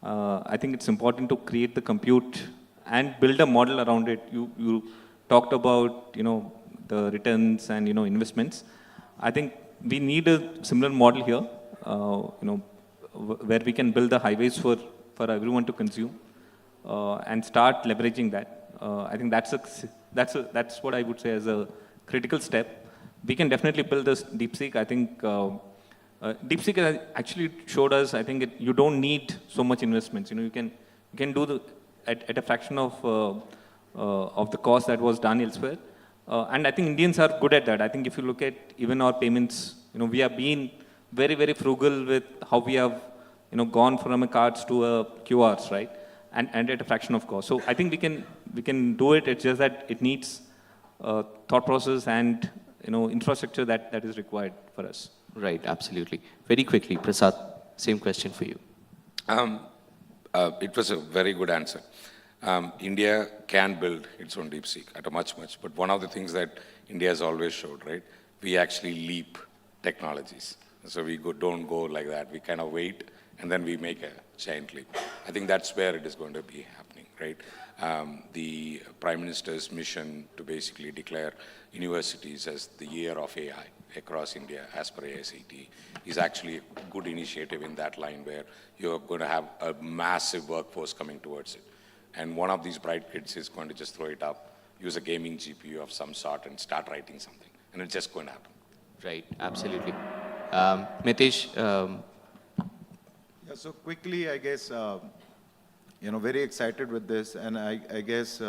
I think it's important to create the compute and build a model around it. You talked about the returns and investments. I think we need a similar model here, where we can build the highways for everyone to consume and start leveraging that. I think that's what I would say as a critical step. We can definitely build this DeepSeek. I think DeepSeek has actually showed us. I think you don't need so much investments. You can do at a fraction of the cost that was done elsewhere. And I think Indians are good at that. I think if you look at even our payments, we have been very, very frugal with how we have, gone from a cards to a QRs, right? And at a fraction of cost. So I think we can do it. It's just that it needs thought process and infrastructure that is required for us. Right, absolutely. Very quickly, Prasad, same question for you. It was a very good answer. India can build its own DeepSeek at a much, but one of the things that India has always showed, right? We actually leap technologies. So we don't go like that. We kind of wait and then we make a giant leap. I think that's where it is going to be happening, right? The Prime Minister's mission to basically declare universities as the year of AI across India as per AICT is actually a good initiative in that line where you're going to have a massive workforce coming towards it. And one of these bright kids is going to just throw it up, use a gaming GPU of some sort and start writing something. And it's just going to happen. Right, absolutely. Mitesh? Yeah, so quickly, I guess, very excited with this. And I guess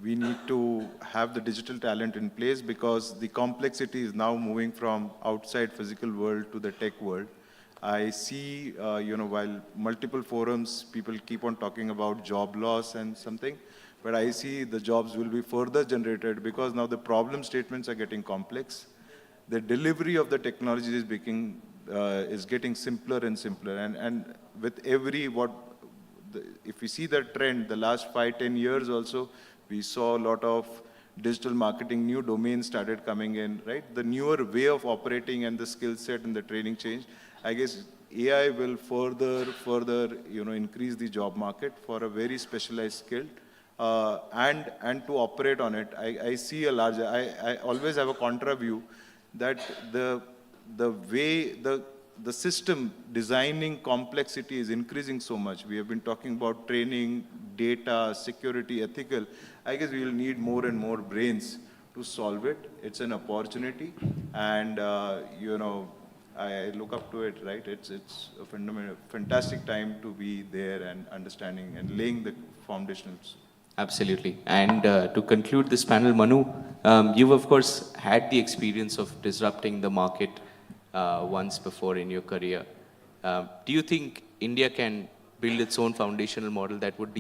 we need to have the digital talent in place because the complexity is now moving from outside physical world to the tech world. I see, while multiple forums, people keep on talking about job loss and something, but I see the jobs will be further generated because now the problem statements are getting complex. The delivery of the technology is getting simpler and simpler. And with if we see the trend, the last 5-10 years also, we saw a lot of digital marketing, new domains started coming in, right? The newer way of operating and the skill set and the training change. I guess AI will further, increase the job market for a very specialized skill, and to operate on it. I see a larger. I always have a contra view that the way the system designing complexity is increasing so much. We have been talking about training, data, security, ethical. I guess we will need more and more brains to solve it. It's an opportunity, and I look up to it, right? It's a fantastic time to be there and understanding and laying the foundations. Absolutely. And to conclude this panel, Manu, you've of course had the experience of disrupting the market once before in your career. Do you think India can build its own foundational model that would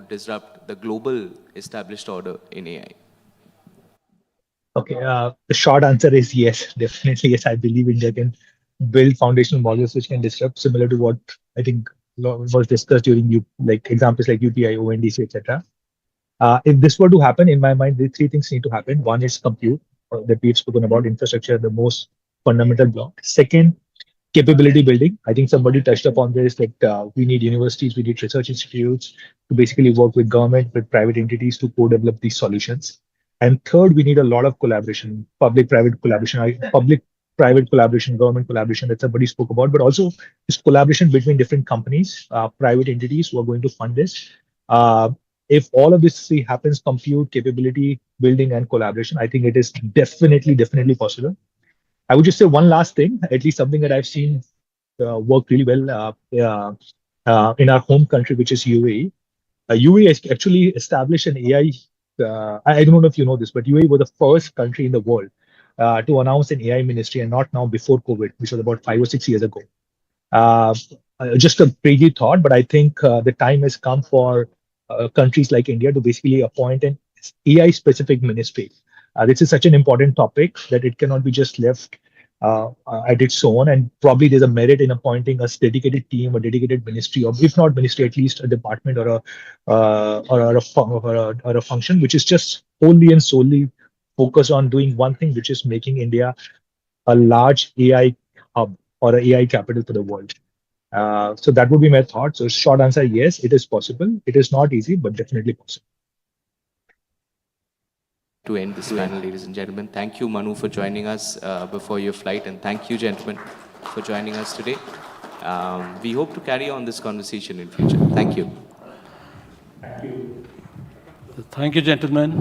disrupt the global established order in AI? Okay, the short answer is yes, definitely yes. I believe India can build foundational models which can disrupt, similar to what I think was discussed during examples like UPI, ONDC, etc. If this were to happen, in my mind, the three things need to happen. One is compute, that we've spoken about, infrastructure, the most fundamental block. Second, capability building. I think somebody touched upon this, that we need universities, we need research institutes to basically work with government, with private entities to co-develop these solutions. And third, we need a lot of collaboration, public-private collaboration, public-private collaboration, government collaboration that somebody spoke about, but also this collaboration between different companies, private entities who are going to fund this. Uh, if all of this three happens, compute, capability building, and collaboration, I think it is definitely possible. I would just say one last thing, at least something that I've seen work really well in our home country, which is UAE. UAE has actually established an AI. I don't know if you know this, but UAE was the first country in the world to announce an AI ministry, and not now before COVID, which was about 5 or 6 years ago. Uh, just a crazy thought, but I think the time has come for countries like India to basically appoint an AI specific ministry. This is such an important topic that it cannot be just left at its own. And probably there's a merit in appointing a dedicated team, a dedicated ministry, or if not ministry, at least a department or a function which is just wholly and solely focused on doing one thing, which is making India a large AI hub or an AI capital for the world. So that would be my thought. So short answer, yes, it is possible. It is not easy, but definitely possible. To end this panel, ladies and gentlemen, thank you, Manu, for joining us before your flight, and thank you, gentlemen, for joining us today. We hope to carry on this conversation in future. Thank you. Thank you. Thank you, gentlemen.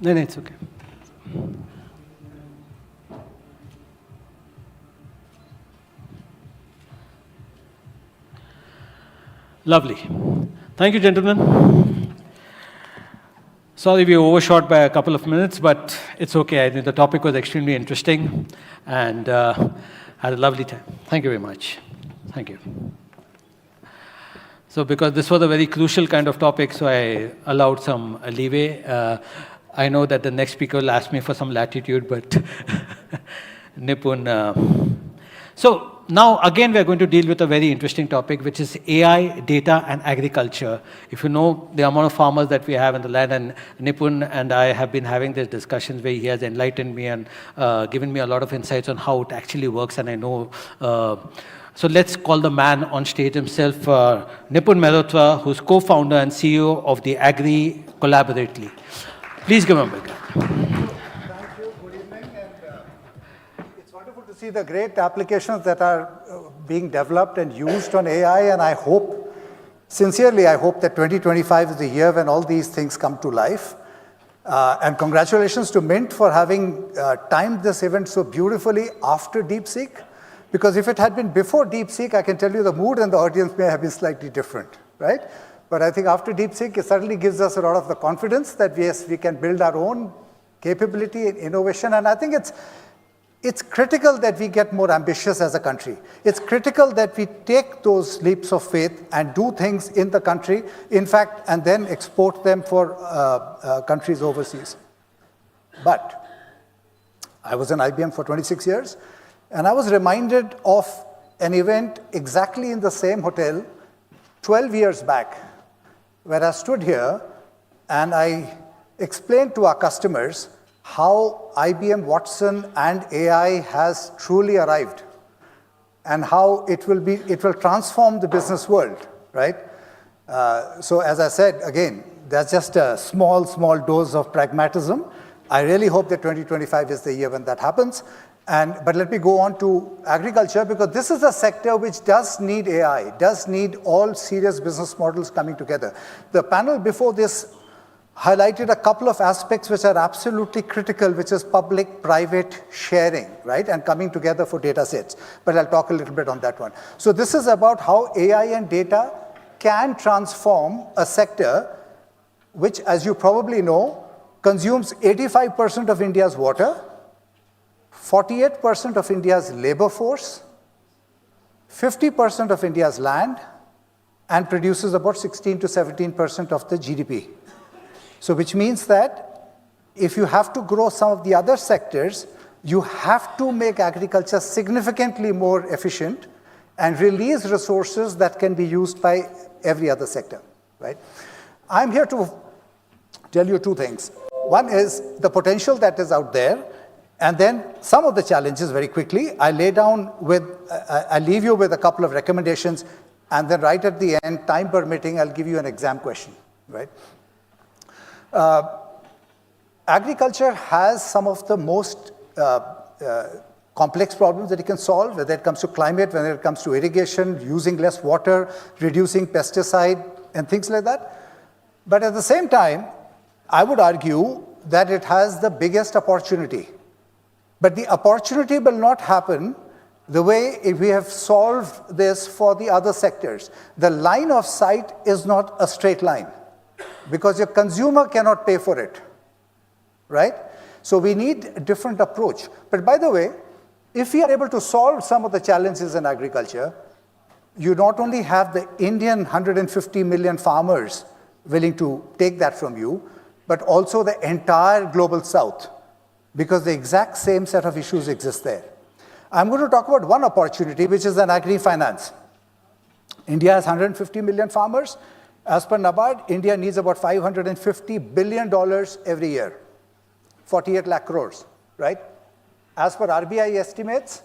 No, it's okay. Lovely. Thank you, gentlemen. Sorry we overshot by a couple of minutes, but it's okay. I think the topic was extremely interesting and had a lovely time. Thank you very much. Thank you. So because this was a very crucial kind of topic, so I allowed some leeway. I know that the next speaker will ask me for some latitude, but Nipun. So now, again, we're going to deal with a very interesting topic, which is AI, data, and agriculture. If you know the amount of farmers that we have in the land, and Nipun and I have been having these discussions where he has enlightened me and given me a lot of insights on how it actually works, and I know. So let's call the man on stage himself, Nipun Mehrotra, who's co-founder and CEO of the Agri Collaborately. Please give him a big hand. See the great applications that are being developed and used on AI, and I hope, sincerely, I hope that 2025 is the year when all these things come to life. And congratulations to Mint for having timed this event so beautifully after DeepSeek, because if it had been before DeepSeek, I can tell you the mood and the audience may have been slightly different, right? But I think after DeepSeek, it certainly gives us a lot of the confidence that yes, we can build our own capability and innovation, and I think it's critical that we get more ambitious as a country. It's critical that we take those leaps of faith and do things in the country, in fact, and then export them for countries overseas. But I was in IBM for 26 years, and I was reminded of an event exactly in the same hotel 12 years back, where I stood here and I explained to our customers how IBM Watson and AI has truly arrived and how it will transform the business world, right? So as I said, again, that's just a small dose of pragmatism. I really hope that 2025 is the year when that happens. But let me go on to agriculture, because this is a sector which does need AI, does need all serious business models coming together. The panel before this highlighted a couple of aspects which are absolutely critical, which is public-private sharing, right, and coming together for data sets. But I'll talk a little bit on that one. So this is about how AI and data can transform a sector which, as you probably know, consumes 85% of India's water, 48% of India's labor force, 50% of India's land, and produces about 16 to 17% of the GDP. So which means that if you have to grow some of the other sectors, you have to make agriculture significantly more efficient and release resources that can be used by every other sector, right? I'm here to tell you two things. One is the potential that is out there, And then some of the challenges very quickly. I leave you with a couple of recommendations, and then right at the end, time permitting, I'll give you an exam question, right? Agriculture has some of the most complex problems that it can solve, whether it comes to climate, whether it comes to irrigation, using less water, reducing pesticide, and things like that. But at the same time, I would argue that it has the biggest opportunity. But the opportunity will not happen the way if we have solved this for the other sectors. The line of sight is not a straight line because your consumer cannot pay for it, right? So we need a different approach. But by the way, if we are able to solve some of the challenges in agriculture, you not only have the Indian 150 million farmers willing to take that from you, but also the entire global south, because the exact same set of issues exist there. I'm going to talk about one opportunity, which is an agri-finance. India has 150 million farmers. As per NABARD, India needs about $550 billion every year, 48 lakh crores, right? As per RBI estimates,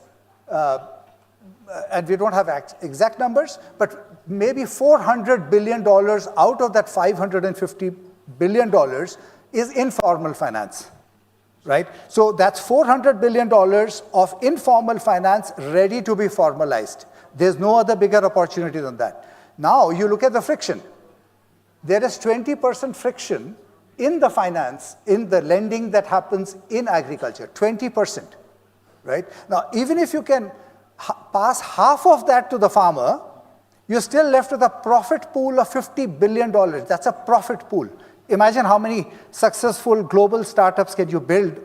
and we don't have exact numbers, but maybe $400 billion out of that $550 billion is informal finance, right? So that's $400 billion of informal finance ready to be formalized. There's no other bigger opportunity than that. Now you look at the friction. There is 20% friction in the finance, in the lending that happens in agriculture, 20%, right? Now, even if you can pass half of that to the farmer, you're still left with a profit pool of $50 billion. That's a profit pool. Imagine how many successful global startups can you build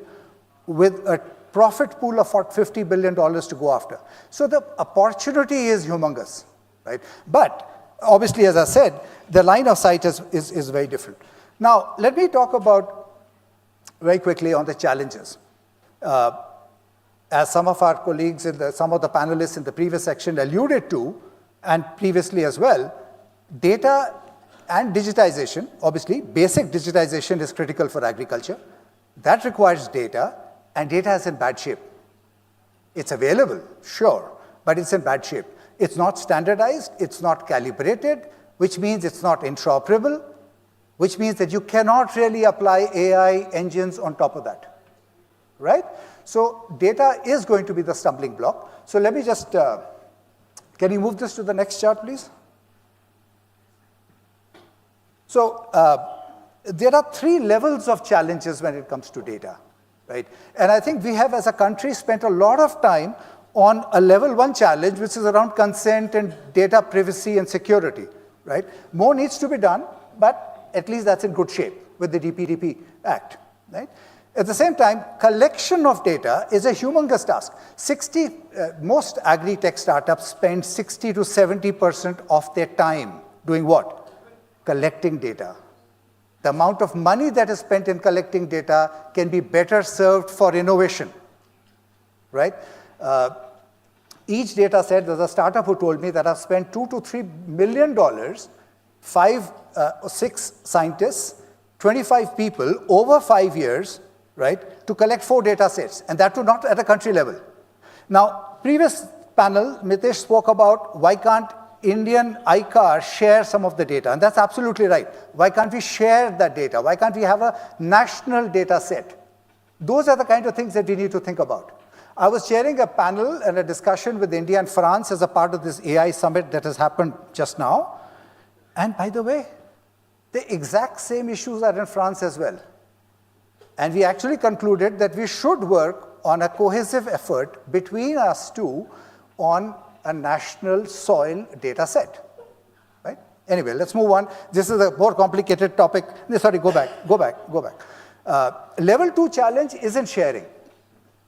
with a profit pool of $50 billion to go after. So the opportunity is humongous, right? But obviously, as I said, the line of sight is very different. Now, let me talk about very quickly on the challenges. As some of our colleagues, some of the panelists in the previous section alluded to, and previously as well, data and digitization, obviously, basic digitization is critical for agriculture. That requires data, and data is in bad shape. It's available, sure, but it's in bad shape. It's not standardized, it's not calibrated, which means it's not interoperable, which means that you cannot really apply AI engines on top of that, right? So data is going to be the stumbling block. So let me just, can you move this to the next chart, please? So there are 3 levels of challenges when it comes to data, right? And I think we have, as a country, spent a lot of time on a level 1 challenge, which is around consent and data privacy and security, right? More needs to be done, but at least that's in good shape with the DPDP Act, right? At the same time, collection of data is a humongous task. Most agri-tech startups spend 60 to 70% of their time doing what? Collecting data. The amount of money that is spent in collecting data can be better served for innovation, right? Each data set, there's a startup who told me that I've spent $2 to $3 million, 5 or 6 scientists, 25 people over 5 years, right, to collect 4 data sets, and that too not at a country level. Now, previous panel, Mitesh spoke about why can't Indian ICAR share some of the data, and that's absolutely right. Why can't we share that data? Why can't we have a national data set? Those are the kind of things that we need to think about. I was chairing a panel and a discussion with India and France as a part of this AI summit that has happened just now. And by the way, the exact same issues are in France as well. And we actually concluded that we should work on a cohesive effort between us two on a national soil data set, right? Anyway, let's move on. This is a more complicated topic. Sorry, go back. Level 2 challenge isn't sharing.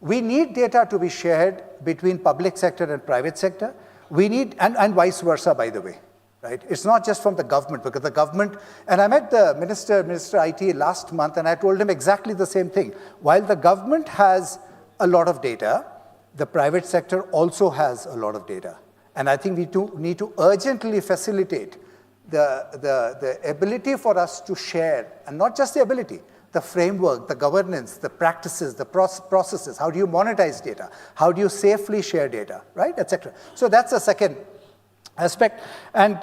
We need data to be shared between public sector and private sector. We need, and vice versa, by the way, right? It's not just from the government, because the government, and I met the Minister IT last month, and I told him exactly the same thing. While the government has a lot of data, the private sector also has a lot of data. And I think we need to urgently facilitate the ability for us to share, and not just the ability, the framework, the governance, the practices, the processes. How do you monetize data? How do you safely share data, right, etc. So that's the second aspect. And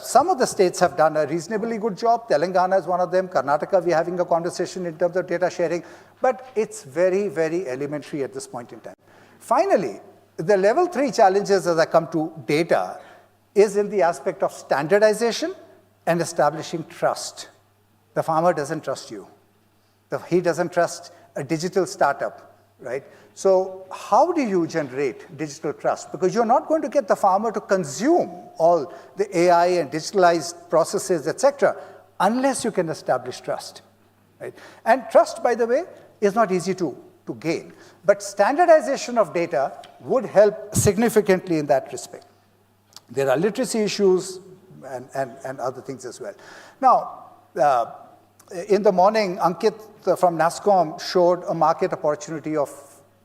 some of the states have done a reasonably good job. Telangana is one of them. Karnataka, we're having a conversation in terms of data sharing. But it's very, very elementary at this point in time. Finally, the level 3 challenges as I come to data is in the aspect of standardization and establishing trust. The farmer doesn't trust you. He doesn't trust a digital startup, right? So how do you generate digital trust? Because you're not going to get the farmer to consume all the AI and digitalized processes, etc., unless you can establish trust, right? And trust, by the way, is not easy to gain. But standardization of data would help significantly in that respect. There are literacy issues and other things as well. Now, in the morning, Ankit from NASSCOM showed a market opportunity of,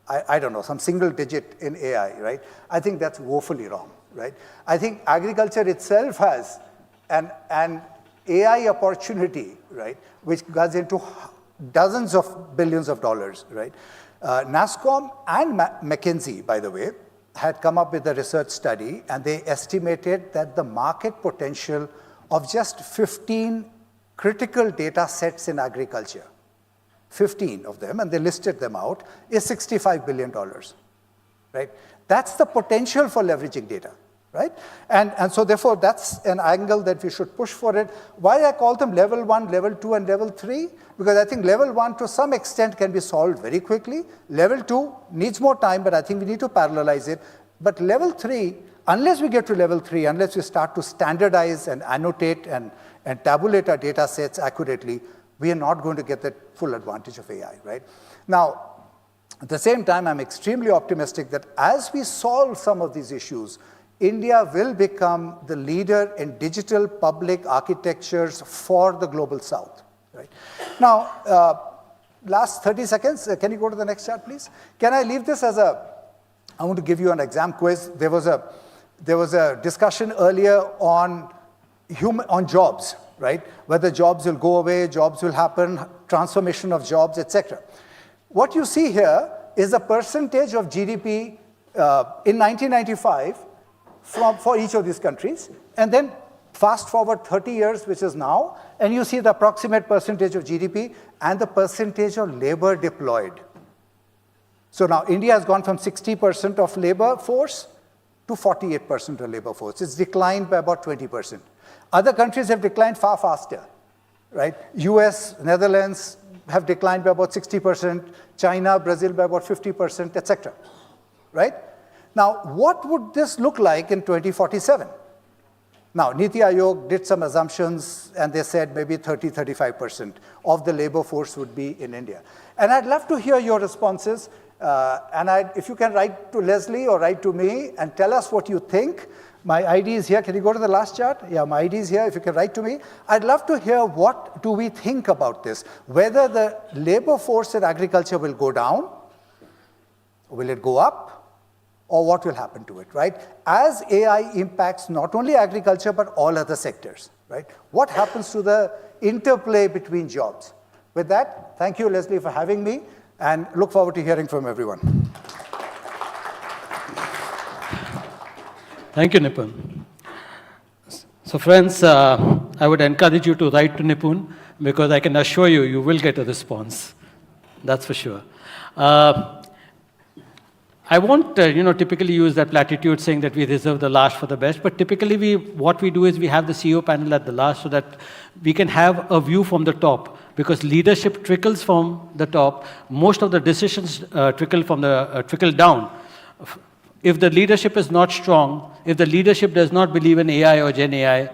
I don't know, some single digit in AI, right? I think that's woefully wrong, right? I think agriculture itself has an AI opportunity, right, which goes into dozens of billions of dollars, right? NASSCOM and McKinsey, by the way, had come up with a research study, and they estimated that the market potential of just 15 critical data sets in agriculture, 15 of them, and they listed them out, is $65 billion, right? That's the potential for leveraging data, right? And so therefore, that's an angle that we should push for it. Why I call them level 1, level 2, and level 3? Because I think level 1 to some extent can be solved very quickly. Level 2 needs more time, but I think we need to parallelize it. But level 3, unless we get to level 3, unless we start to standardize and annotate and tabulate our data sets accurately, we are not going to get the full advantage of AI, right? Now, at the same time, I'm extremely optimistic that as we solve some of these issues, India will become the leader in digital public architectures for the global south, right? Now, last 30 seconds, can you go to the next chart, please? Can I leave this as I want to give you an exam quiz. There was a discussion earlier on jobs, right? Whether jobs will go away, jobs will happen, transformation of jobs, etc. What you see here is the percentage of GDP in 1995 for each of these countries, and then fast forward 30 years, which is now, and you see the approximate percentage of GDP and the percentage of labor deployed. So now India has gone from 60% of labor force to 48% of labor force. It's declined by about 20%. Other countries have declined far faster, right? US, Netherlands have declined by about 60%, China, Brazil by about 50%, etc., right? Now, what would this look like in 2047? Now, Niti Aayog did some assumptions, and they said maybe 30-35% of the labor force would be in India. And I'd love to hear your responses. If you can write to Leslie or write to me and tell us what you think. My ID is here. Can you go to the last chart? Yeah, my ID is here. If you can write to me. I'd love to hear what do we think about this. Whether the labor force in agriculture will go down, will it go up, or what will happen to it, right? As AI impacts not only agriculture, but all other sectors, right? What happens to the interplay between jobs? With that, thank you, Leslie, for having me, and look forward to hearing from everyone. Thank you, Nipun. So friends, I would encourage you to write to Nipun, because I can assure you, you will get a response. That's for sure. I won't, typically use that platitude saying that we reserve the last for the best, but typically what we do is we have the CEO panel at the last so that we can have a view from the top, because leadership trickles from the top. Most of the decisions trickle down. If the leadership is not strong, if the leadership does not believe in AI or Gen AI,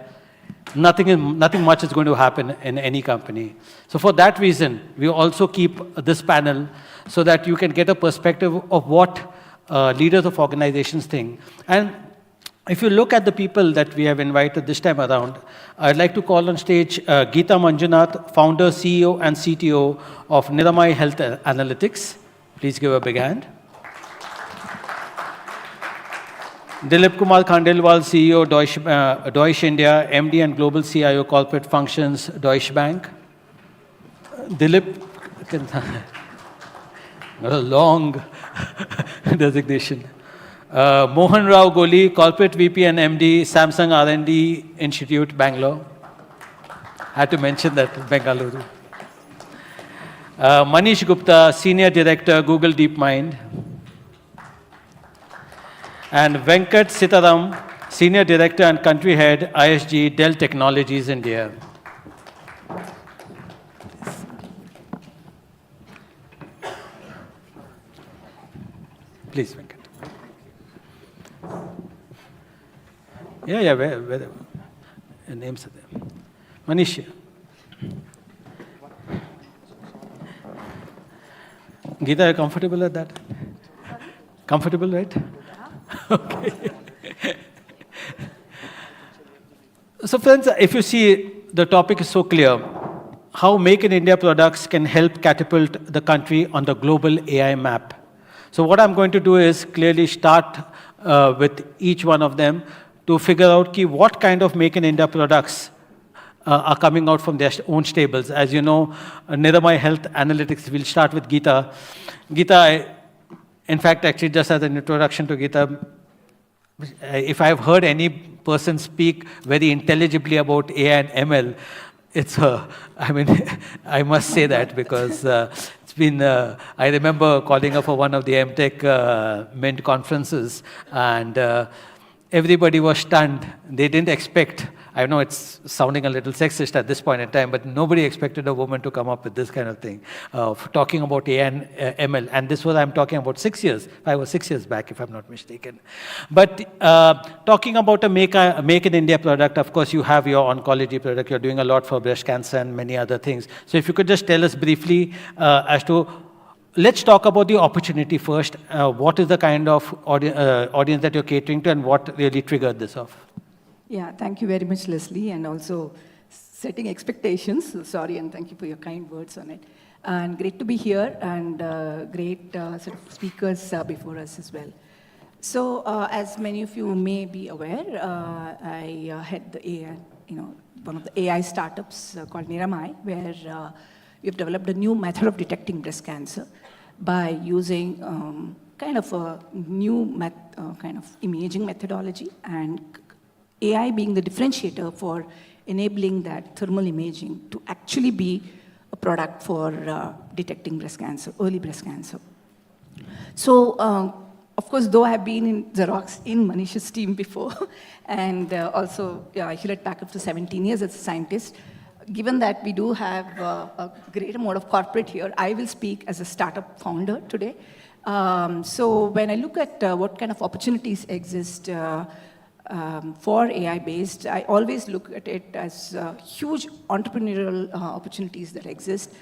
nothing much is going to happen in any company. So for that reason, we also keep this panel so that you can get a perspective of what leaders of organizations think. And if you look at the people that we have invited this time around, I'd like to call on stage Geeta Manjunath, founder, CEO, and CTO of Niramai Health Analytics. Please give a big hand. Dilip Kumar Khandelwal, CEO, Deutsche India, MD and Global CIO Corporate Functions, Deutsche Bank. Dilip, got a long designation. Mohan Rao Goli, Corporate VP and MD, Samsung R&D Institute, Bangalore. Had to mention that, Bengaluru. Manish Gupta, Senior Director, Google DeepMind. And Venkat Sitaram, Senior Director and Country Head, ISG, Dell Technologies, India. Please, Venkat. Yeah, where the names are there. Manish. Geeta, are you comfortable at that? Comfortable, right? Okay. So friends, if you see, the topic is so clear. How Make in India products can help catapult the country on the global AI map. So what I'm going to do is clearly start with each one of them to figure out what kind of Make in India products are coming out from their own stables. As you know, Niramai Health Analytics, we'll start with Geeta. Geeta, in fact, actually just as an introduction to Geeta, if I've heard any person speak very intelligibly about AI and ML, it's her. I mean, I must say that because it's been, I remember calling her for one of the MTech Mint conferences, and everybody was stunned. They didn't expect, I know it's sounding a little sexist at this point in time, but nobody expected a woman to come up with this kind of thing, talking about AI and ML. And this was, I'm talking about 6 years, 5 or 6 years back, if I'm not mistaken. But talking about a Make in India product, of course, you have your oncology product. You're doing a lot for breast cancer and many other things. So if you could just tell us briefly as to, let's talk about the opportunity first. What is the kind of audience that you're catering to, and what really triggered this off? Yeah, thank you very much, Leslie, and also setting expectations. Sorry, and thank you for your kind words on it. And great to be here, and great sort of speakers before us as well. So, as many of you may be aware, I head the AI, one of the AI startups called Niramai, where we've developed a new method of detecting breast cancer by using kind of a new kind of imaging methodology, and AI being the differentiator for enabling that thermal imaging to actually be a product for detecting breast cancer, early breast cancer. So, of course, though I've been in Xerox in Manish's team before, and also Hewlett Packard for 17 years as a scientist, given that we do have a great amount of corporate here, I will speak as a startup founder today. So when I look at what kind of opportunities exist for AI-based, I always look at it as huge entrepreneurial opportunities that exist.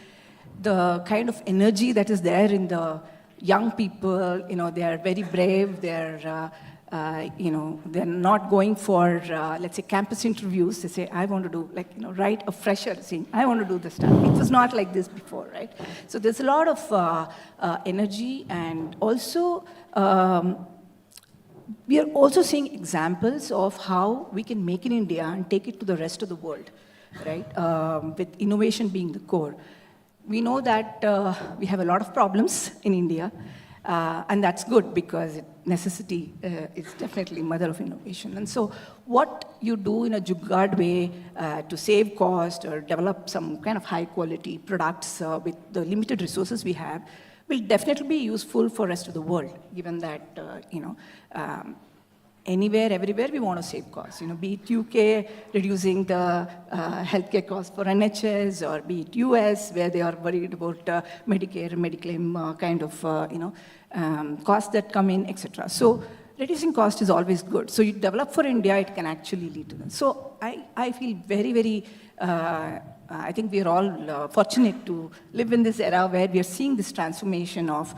The kind of energy that is there in the young people, they are very brave, they're not going for, let's say, campus interviews. They say, I want to do, write a fresher saying, I want to do this stuff. It was not like this before, right? So there's a lot of energy, and also, we are also seeing examples of how we can make in India and take it to the rest of the world, right? With innovation being the core. We know that we have a lot of problems in India, and that's good because necessity is definitely mother of innovation. And so what you do in a jugaad way to save cost or develop some kind of high quality products with the limited resources we have will definitely be useful for rest of the world, given that, anywhere, everywhere, we want to save costs. Be it UK reducing the healthcare costs for NHS, or be it US where they are worried about Medicare and Mediclaim kind of costs that come in, etc. So reducing cost is always good. So you develop for India, it can actually lead to that. So I feel very, very, I think we are all fortunate to live in this era where we are seeing this transformation of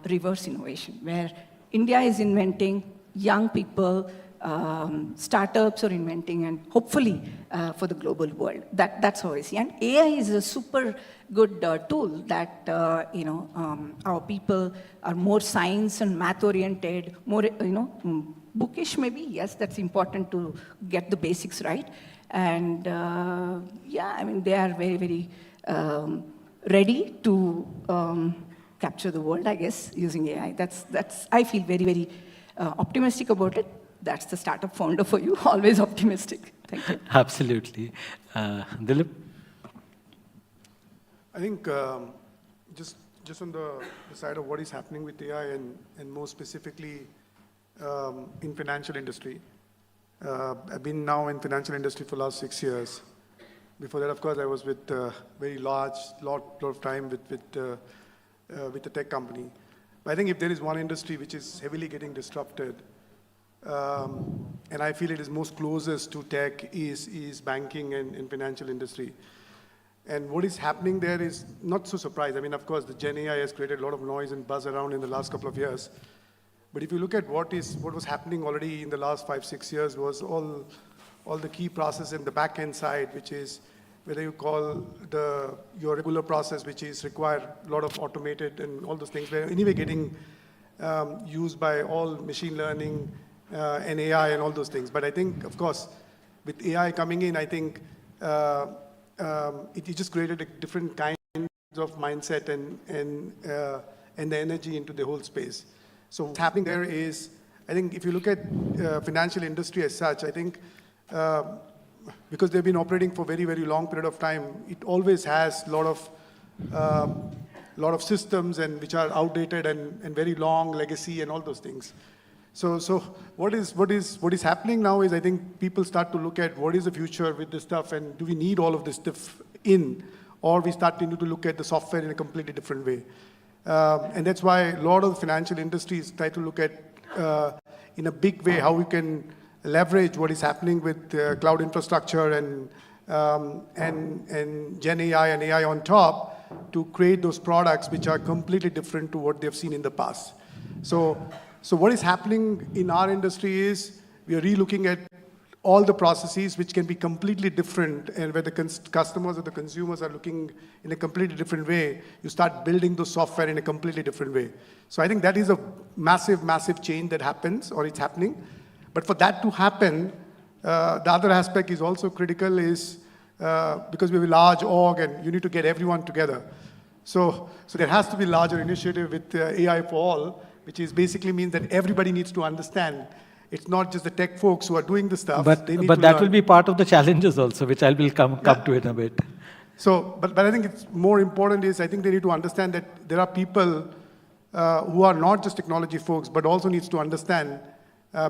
reverse innovation, where India is inventing, young people, startups are inventing, and hopefully for the global world. That's how I see. And AI is a super good tool that, our people are more science and math oriented, more, bookish maybe. Yes, that's important to get the basics right. And yeah, I mean, they are very, very ready to capture the world, I guess, using AI. That's I feel very, very optimistic about it. That's the startup founder for you, always optimistic. Thank you. Absolutely. Dilip? I think just on the side of what is happening with AI and more specifically in financial industry. I've been now in financial industry for the last 6 years. Before that, of course, I was with very lot of time with a tech company. But I think if there is one industry which is heavily getting disrupted, and I feel it is most closest to tech is banking and financial industry. And what is happening there is not so surprising. I mean, of course, the Gen AI has created a lot of noise and buzz around in the last couple of years. But if you look at what was happening already in the last 5-6 years was all the key process in the back-end side, which is whether you call your regular process, which is require a lot of automated and all those things, were anyway getting used by all machine learning and AI and all those things. But I think, of course, with AI coming in, I think it just created a different kind of mindset and the energy into the whole space. So what's happening there is, I think if you look at financial industry as such, I think because they've been operating for a very, very long period of time, it always has a lot of systems and which are outdated and very long legacy and all those things. So what is happening now is I think people start to look at what is the future with this stuff and do we need all of this stuff in, or we start to need to look at the software in a completely different way. And that's why a lot of the financial industries try to look at in a big way how we can leverage what is happening with cloud infrastructure and Gen AI and AI on top to create those products which are completely different to what they've seen in the past. So what is happening in our industry is we are re-looking at all the processes which can be completely different, and where the customers or the consumers are looking in a completely different way, you start building the software in a completely different way. So I think that is a massive, massive change that happens, or it's happening. But for that to happen, the other aspect is also critical is because we have a large org and you need to get everyone together. So there has to be a larger initiative with AI for all, which is basically means that everybody needs to understand. It's not just the tech folks who are doing the stuff. But that will be part of the challenges also, which I will come to in a bit. So, but I think it's more important is I think they need to understand that there are people who are not just technology folks, but also needs to understand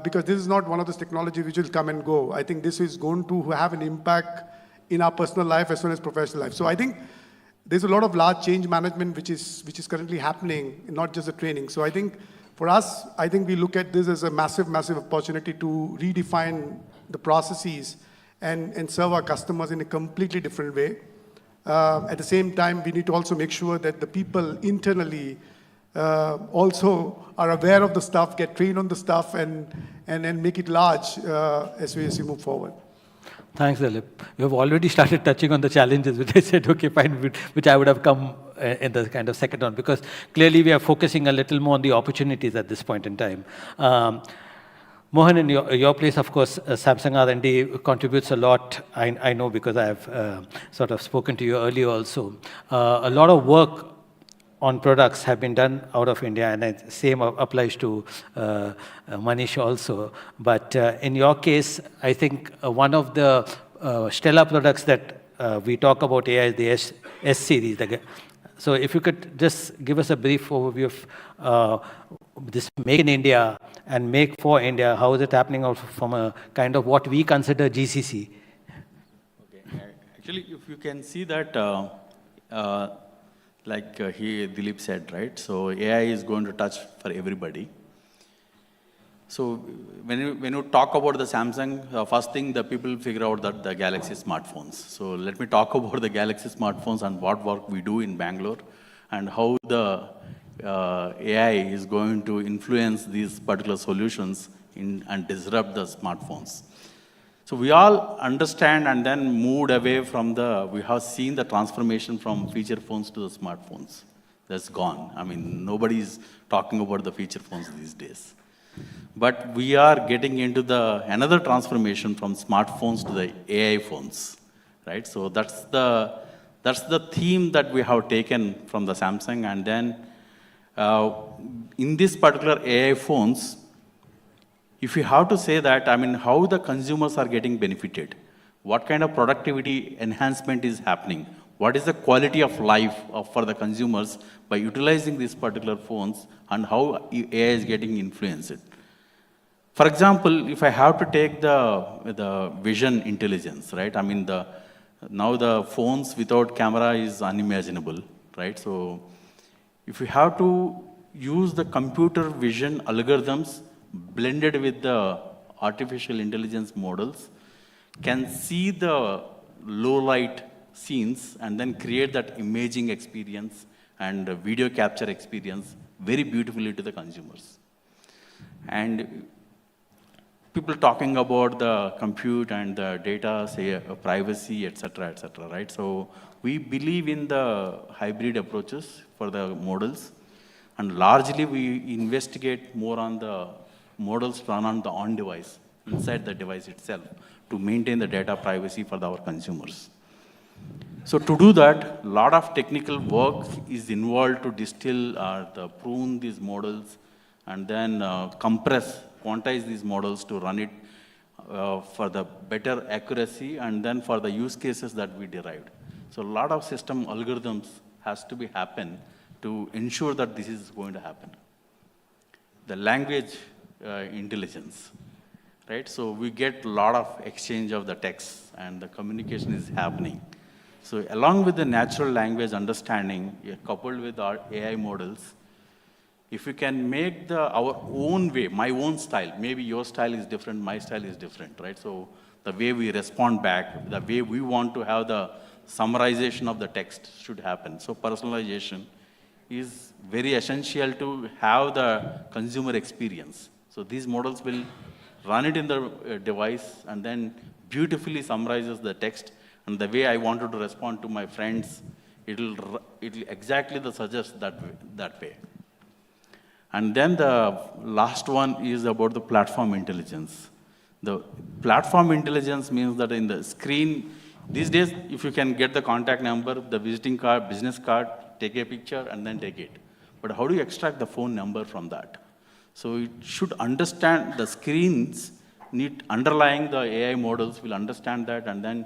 because this is not one of those technologies which will come and go. I think this is going to have an impact in our personal life as well as professional life. So I think there's a lot of large change management which is currently happening, not just the training. So I think for us, I think we look at this as a massive, massive opportunity to redefine the processes and serve our customers in a completely different way. At the same time, we need to also make sure that the people internally also are aware of the stuff, get trained on the stuff, and make it large as we move forward. Thanks, Dilip. You have already started touching on the challenges, which I said, okay, fine, which I would have come in the kind of second one, because clearly we are focusing a little more on the opportunities at this point in time. Mohan, in your place, of course, Samsung R&D contributes a lot. I know because I have sort of spoken to you earlier also. A lot of work on products have been done out of India, and the same applies to Manish also. But in your case, I think one of the stellar products that we talk about AI is the S series. So if you could just give us a brief overview of this Make in India and Make for India, how is it happening out from a kind of what we consider GCC? Okay. Actually, if you can see that, like Dilip said, right? So AI is going to touch for everybody. So when you talk about the Samsung, first thing the people figure out that the Galaxy smartphones. So let me talk about the Galaxy smartphones and what work we do in Bangalore and how the AI is going to influence these particular solutions and disrupt the smartphones. So we all understand and then moved away from we have seen the transformation from feature phones to the smartphones. That's gone. I mean, nobody's talking about the feature phones these days. But we are getting into another transformation from smartphones to the AI phones, right? So that's the That's the theme that we have taken from the Samsung. And then in this particular AI phones, if you have to say that, I mean, how the consumers are getting benefited, what kind of productivity enhancement is happening, what is the quality of life for the consumers by utilizing these particular phones, and how AI is getting influenced. For example, if I have to take the vision intelligence, right? I mean, now the phones without camera is unimaginable, right? So if you have to use the computer vision algorithms blended with the artificial intelligence models, can see the low light scenes and then create that imaging experience and video capture experience very beautifully to the consumers. And people talking about the compute and the data, say privacy, et cetera, right? So we believe in the hybrid approaches for the models, and largely we investigate more on the models run on the on-device, inside the device itself, to maintain the data privacy for our consumers. So to do that, a lot of technical work is involved to distill prune these models, and then compress, quantize these models to run it for the better accuracy, and then for the use cases that we derived. So a lot of system algorithms has to be happen to ensure that this is going to happen. The language intelligence, right? So we get a lot of exchange of the text, and the communication is happening. So along with the natural language understanding, coupled with our AI models, if we can make our own way, my own style, maybe your style is different, my style is different, right? So the way we respond back, the way we want to have the summarization of the text should happen. So personalization is very essential to have the consumer experience. So these models will run it in the device and then beautifully summarizes the text, and the way I wanted to respond to my friends, it'll exactly suggest that way. And then the last one is about the platform intelligence. The platform intelligence means that in the screen, these days, if you can get the contact number, the visiting card, business card, take a picture and then take it. But how do you extract the phone number from that? So it should understand the screens underlying the AI models will understand that, and then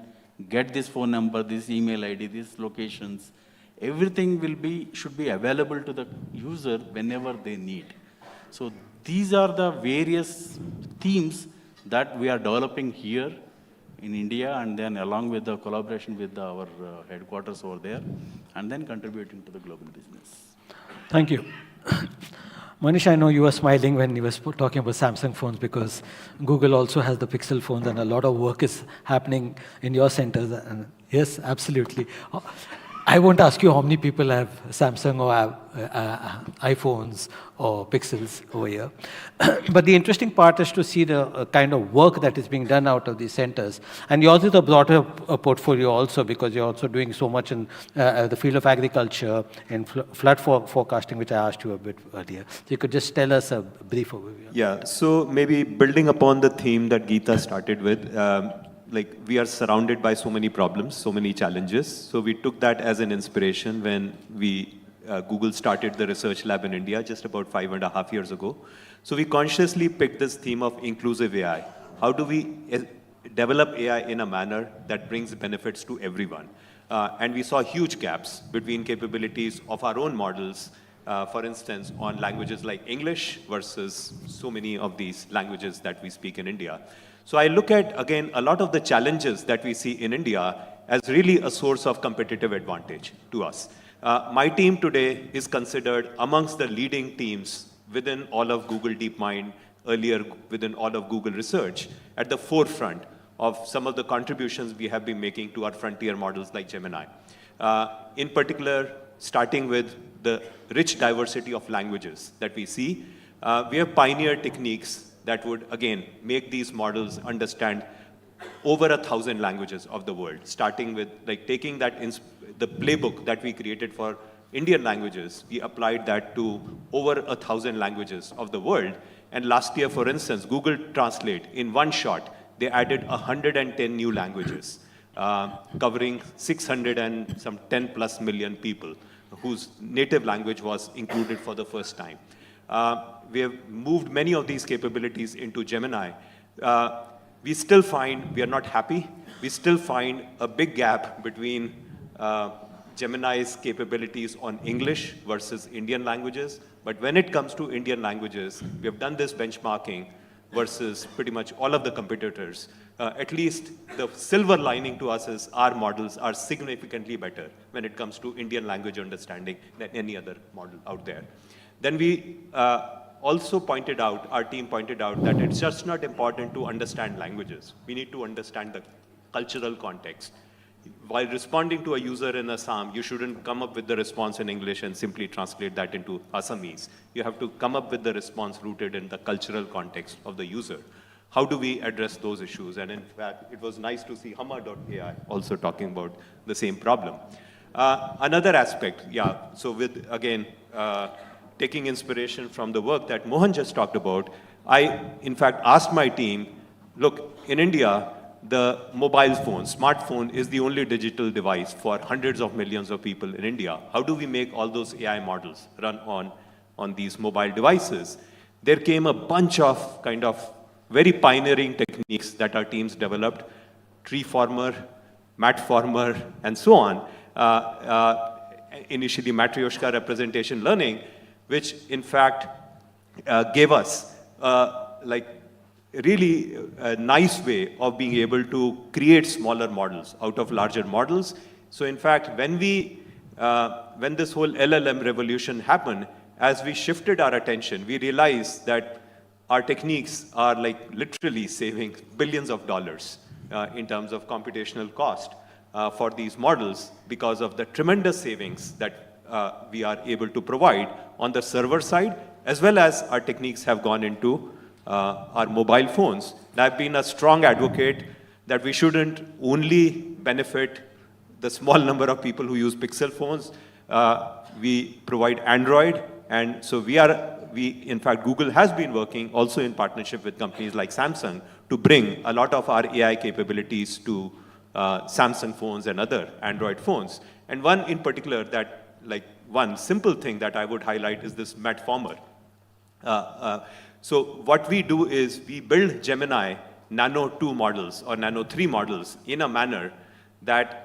get this phone number, this email ID, these locations. Everything should be available to the user whenever they need. So these are the various themes that we are developing here in India, and then along with the collaboration with our headquarters over there, and then contributing to the global business. Thank you. Manish, I know you were smiling when you were talking about Samsung phones, because Google also has the Pixel phones, and a lot of work is happening in your centers. And yes, absolutely. I won't ask you how many people have Samsung or have iPhones or Pixels over here. But the interesting part is to see the kind of work that is being done out of these centers. And you also have a broader portfolio also, because you're also doing so much in the field of agriculture and flood forecasting, which I asked you a bit earlier. So you could just tell us a brief overview. Yeah, so maybe building upon the theme that Geeta started with, like we are surrounded by so many problems, so many challenges. So we took that as an inspiration when Google started the research lab in India just about 5.5 years ago. So we consciously picked this theme of inclusive AI. How do we develop AI in a manner that brings benefits to everyone? And we saw huge gaps between capabilities of our own models, for instance, on languages like English versus so many of these languages that we speak in India. So I look at, again, a lot of the challenges that we see in India as really a source of competitive advantage to us. My team today is considered amongst the leading teams within all of Google DeepMind, earlier within all of Google Research, at the forefront of some of the contributions we have been making to our frontier models like Gemini. In particular, starting with the rich diversity of languages that we see, we have pioneered techniques that would, again, make these models understand over 1,000 languages of the world, starting with like taking that the playbook that we created for Indian languages, we applied that to over 1,000 languages of the world. And last year, for instance, Google Translate, in one shot, they added 110 new languages. covering 610+ million people whose native language was included for the first time. We have moved many of these capabilities into Gemini. We still find we are not happy. We still find a big gap between Gemini's capabilities on English versus Indian languages. But when it comes to Indian languages, we have done this benchmarking versus pretty much all of the competitors. At least the silver lining to us is our models are significantly better when it comes to Indian language understanding than any other model out there. Then we also pointed out, our team pointed out, that it's just not important to understand languages. We need to understand the cultural context. While responding to a user in Assam, you shouldn't come up with the response in English and simply translate that into Assamese. You have to come up with the response rooted in the cultural context of the user. How do we address those issues? And in fact, it was nice to see Hummer.ai also talking about the same problem. Another aspect, so with, again, taking inspiration from the work that Mohan just talked about, I, in fact, asked my team, look, in India, the mobile phone, smartphone, is the only digital device for hundreds of millions of people in India. How do we make all those AI models run on these mobile devices? There came a bunch of kind of very pioneering techniques that our teams developed, tree former, mat former, and so on. Initially, Matryoshka representation learning, which in fact gave us really a nice way of being able to create smaller models out of larger models. So in fact, when this whole LLM revolution happened, as we shifted our attention, we realized that our techniques are like literally saving billions of dollars in terms of computational cost for these models because of the tremendous savings that we are able to provide on the server side, as well as our techniques have gone into our mobile phones. And I've been a strong advocate that we shouldn't only benefit the small number of people who use Pixel phones. We provide Android, and so in fact, Google has been working also in partnership with companies like Samsung to bring a lot of our AI capabilities to Samsung phones and other Android phones. And one in particular one simple thing that I would highlight is this Matformer. So what we do is we build Gemini Nano 2 models or Nano 3 models in a manner that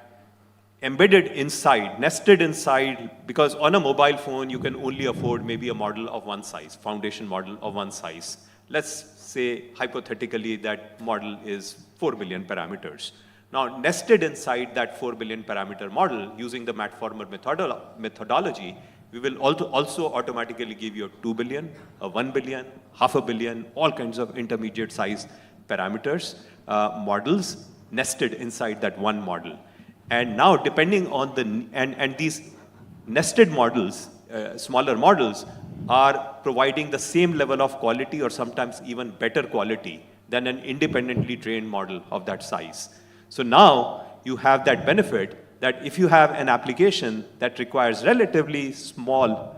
embedded inside, nested inside, because on a mobile phone, you can only afford maybe a model of one size, foundation model of one size. Let's say, hypothetically, that model is 4 billion parameters. Now, nested inside that 4 billion parameter model, using the Matformer methodology, we will also automatically give you a 2 billion, a 1 billion, half a billion, all kinds of intermediate size parameters, models nested inside that one model. And now, depending on and these nested models, smaller models, are providing the same level of quality or sometimes even better quality than an independently trained model of that size. So now you have that benefit that if you have an application that requires relatively small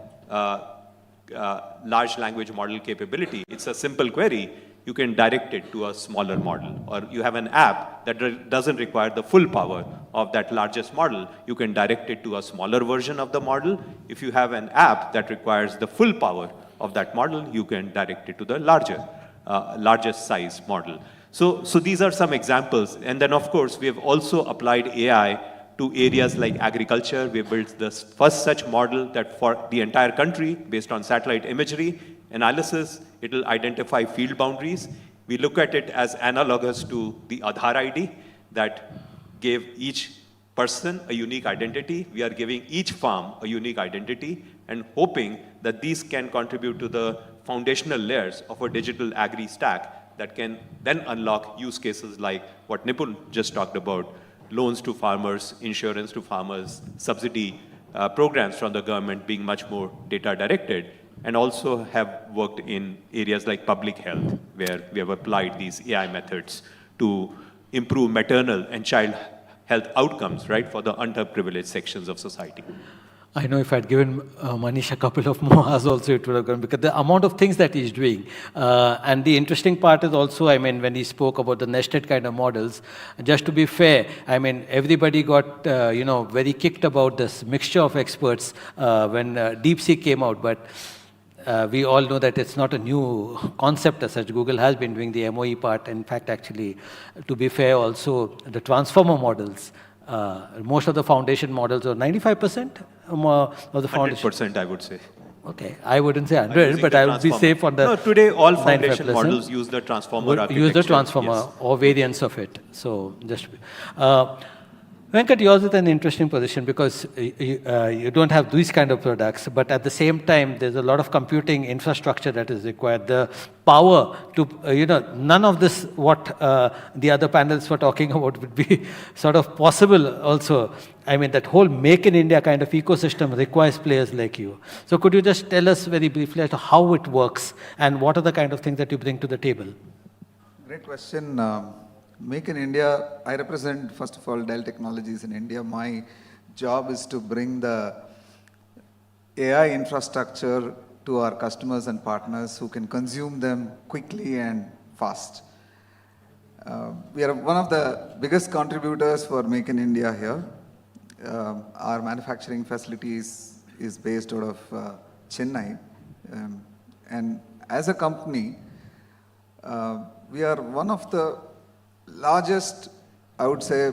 large language model capability, it's a simple query, you can direct it to a smaller model. Or you have an app that doesn't require the full power of that largest model, you can direct it to a smaller version of the model. If you have an app that requires the full power of that model, you can direct it to the largest size model. So these are some examples. And then, of course, we have also applied AI to areas like agriculture. We built the first such model that for the entire country, based on satellite imagery analysis, it will identify field boundaries. We look at it as analogous to the Aadhaar ID that gave each person a unique identity. We are giving each farm a unique identity and hoping that these can contribute to the foundational layers of a digital agri stack that can then unlock use cases like what Nipul just talked about, loans to farmers, insurance to farmers, subsidy programs from the government being much more data directed, and also have worked in areas like public health, where we have applied these AI methods to improve maternal and child health outcomes, right, for the underprivileged sections of society. I know if I'd given Manish a couple of more hours also, it would have gone, because the amount of things that he's doing. And the interesting part is also, I mean, when he spoke about the nested kind of models, just to be fair, I mean, everybody got, very kicked about this mixture of experts when DeepSeek came out, but we all know that it's not a new concept as such. Google has been doing the MOE part. In fact, actually, to be fair, also the transformer models, most of the foundation models, or 95% of the foundation. 100%, I would say. Okay, I wouldn't say 100, but I would be safe on the. No, today all foundation 95%. models use the transformer architecture. Use the transformer, yes. or variants of it. So just. Venkat, you're also in an interesting position because you don't have these kind of products, but at the same time, there's a lot of computing infrastructure that is required. The power to, none of this, what the other panelists were talking about would be sort of possible also. I mean, that whole Make in India kind of ecosystem requires players like you. So could you just tell us very briefly as to how it works and what are the kind of things that you bring to the table? Great question. Make in India, I represent, first of all, Dell Technologies in India. My job is to bring the AI infrastructure to our customers and partners who can consume them quickly and fast. We are one of the biggest contributors for Make in India here. Our manufacturing facilities is based out of Chennai. And as a company, we are one of the largest, I would say,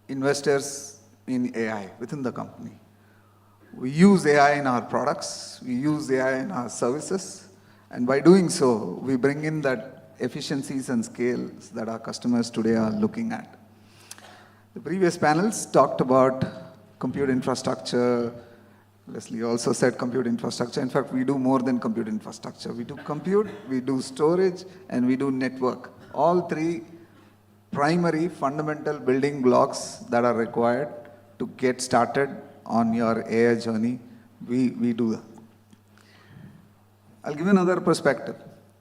investors in AI within the company. We use AI in our products, we use AI in our services, and by doing so, we bring in that efficiencies and scales that our customers today are looking at. The previous panels talked about compute infrastructure. Leslie also said compute infrastructure. In fact, we do more than compute infrastructure. We do compute, we do storage, and we do network. All three primary fundamental building blocks that are required to get started on your AI journey, we do that. I'll give you another perspective.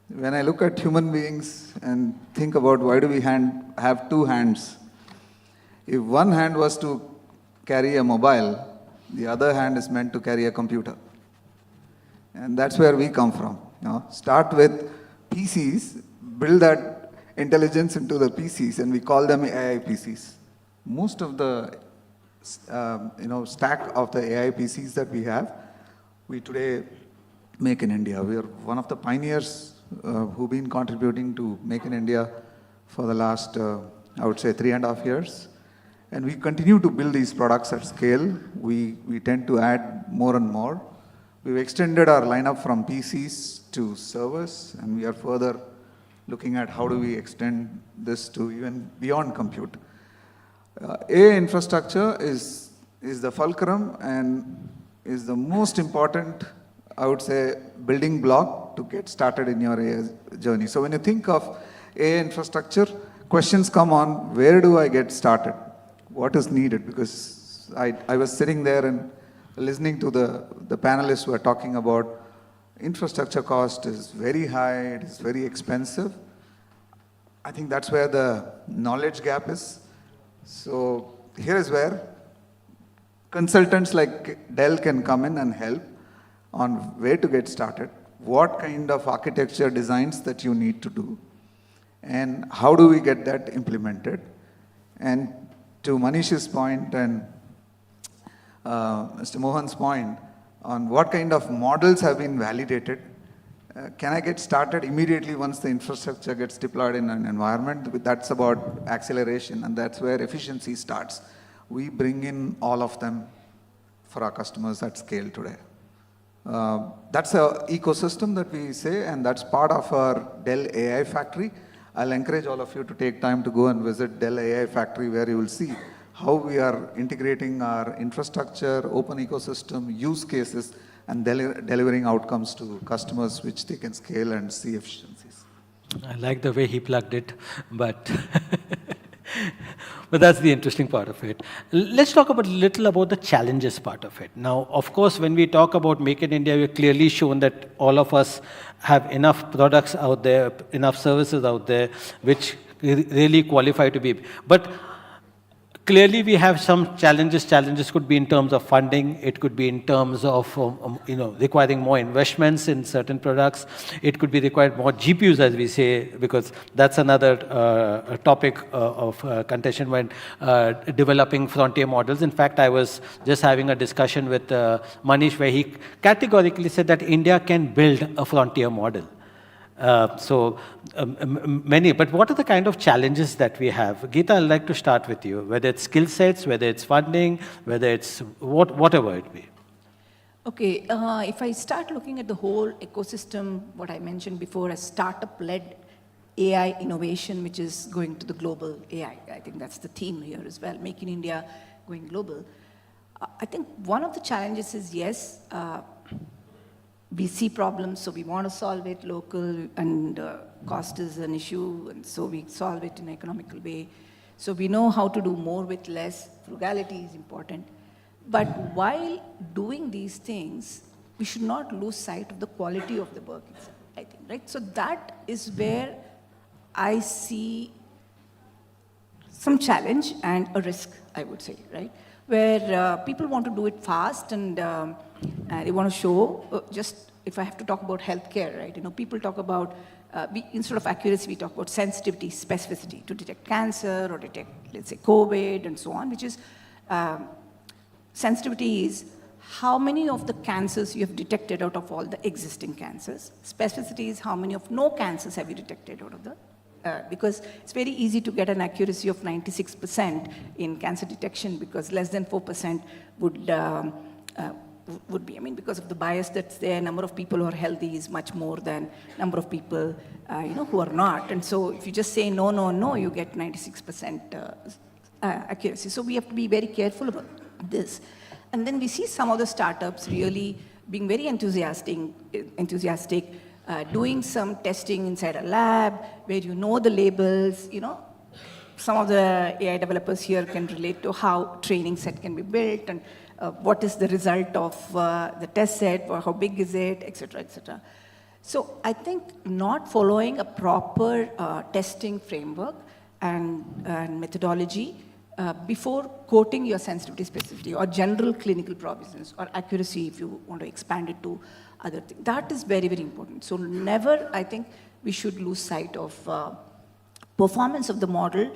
When I look at human beings and think about why do we have two hands, if one hand was to carry a mobile, the other hand is meant to carry a computer. And that's where we come from. Start with PCs, build that intelligence into the PCs, and we call them AI PCs. Most of the stack of the AI PCs that we have, we today make in India. We are one of the pioneers who've been contributing to Make in India for the last, I would say, 3.5 years. And we continue to build these products at scale. We tend to add more and more. We've extended our lineup from PCs to servers, and we are further looking at how do we extend this to even beyond compute. AI infrastructure is the fulcrum and is the most important, I would say, building block to get started in your AI journey. So when you think of AI infrastructure, questions come on, where do I get started? What is needed? Because I was sitting there and listening to the panelists who are talking about infrastructure cost is very high, it is very expensive. I think that's where the knowledge gap is. So here is where consultants like Dell can come in and help on where to get started, what kind of architecture designs that you need to do, and how do we get that implemented. And to Manish's point and Mr. Mohan's point on what kind of models have been validated, can I get started immediately once the infrastructure gets deployed in an environment? That's about acceleration, and that's where efficiency starts. We bring in all of them for our customers at scale today. That's an ecosystem that we say, and that's part of our Dell AI Factory. I'll encourage all of you to take time to go and visit Dell AI Factory, where you will see how we are integrating our infrastructure, open ecosystem, use cases, and delivering outcomes to customers which they can scale and see efficiencies. I like the way he plugged it, but but that's the interesting part of it. Let's talk a little about the challenges part of it. Now, of course, when we talk about Make in India, we've clearly shown that all of us have enough products out there, enough services out there, which really qualify to be. But clearly we have some challenges. Challenges could be in terms of funding. It could be in terms of requiring more investments in certain products. It could be required more GPUs, as we say, because that's another topic of contention when developing frontier models. In fact, I was just having a discussion with Manish where he categorically said that India can build a frontier model. Many, but what are the kind of challenges that we have? Geeta, I'd like to start with you, whether it's skill sets, whether it's funding, whether it's whatever it be. Okay, if I start looking at the whole ecosystem, what I mentioned before as startup-led AI innovation, which is going to the global AI, I think that's the theme here as well, making India going global. I think one of the challenges is, yes, we see problems, so we want to solve it local, and cost is an issue, and so we solve it in an economical way. So we know how to do more with less. Frugality is important. But while doing these things, we should not lose sight of the quality of the work itself, I think, right? So that is where I see some challenge and a risk, I would say, right? Where people want to do it fast, and they want to show, just if I have to talk about healthcare, right? People talk about, instead of accuracy, we talk about sensitivity, specificity to detect cancer or detect, let's say, COVID and so on, which is, sensitivity is how many of the cancers you have detected out of all the existing cancers. Specificity is how many of no cancers have you detected out of the, because it's very easy to get an accuracy of 96% in cancer detection, because less than 4% would be, because of the bias that's there, number of people who are healthy is much more than number of people, who are not. And so if you just say no, no, no, you get 96% accuracy. So we have to be very careful about this. And then we see some of the startups really being very enthusiastic, doing some testing inside a lab where you know the labels, some of the AI developers here can relate to how training set can be built, and what is the result of the test set, or how big is it, et cetera, et cetera. So I think not following a proper testing framework and methodology before quoting your sensitivity, specificity, or general clinical provisions, or accuracy if you want to expand it to other things. That is very, very important. So never, I think, we should lose sight of performance of the model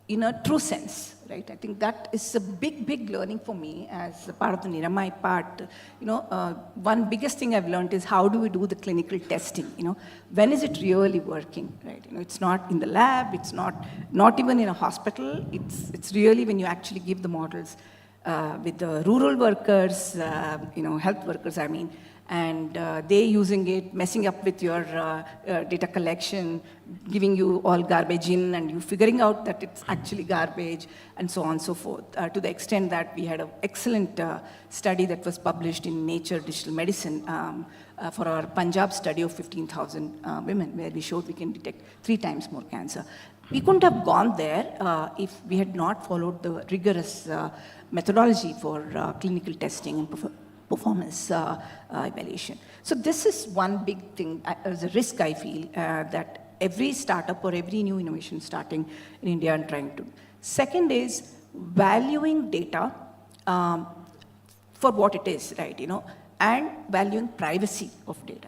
in a true sense, right? I think that is a big, big learning for me as a part of the Niramai part. One biggest thing I've learned is how do we do the clinical testing? When is it really working, right? It's not in the lab, it's not even in a hospital. It's really when you actually give the models with the rural workers, health workers, and they using it, messing up with your data collection, giving you all garbage in, and you figuring out that it's actually garbage, and so on and so forth. To the extent that we had an excellent study that was published in Nature Digital Medicine for our Punjab study of 15,000 women, where we showed we can detect 3 times more cancer. We couldn't have gone there if we had not followed the rigorous methodology for clinical testing and performance evaluation. So this is one big thing, as a risk I feel, that every startup or every new innovation starting in India and trying to. Second is valuing data for what it is, right, and valuing privacy of data.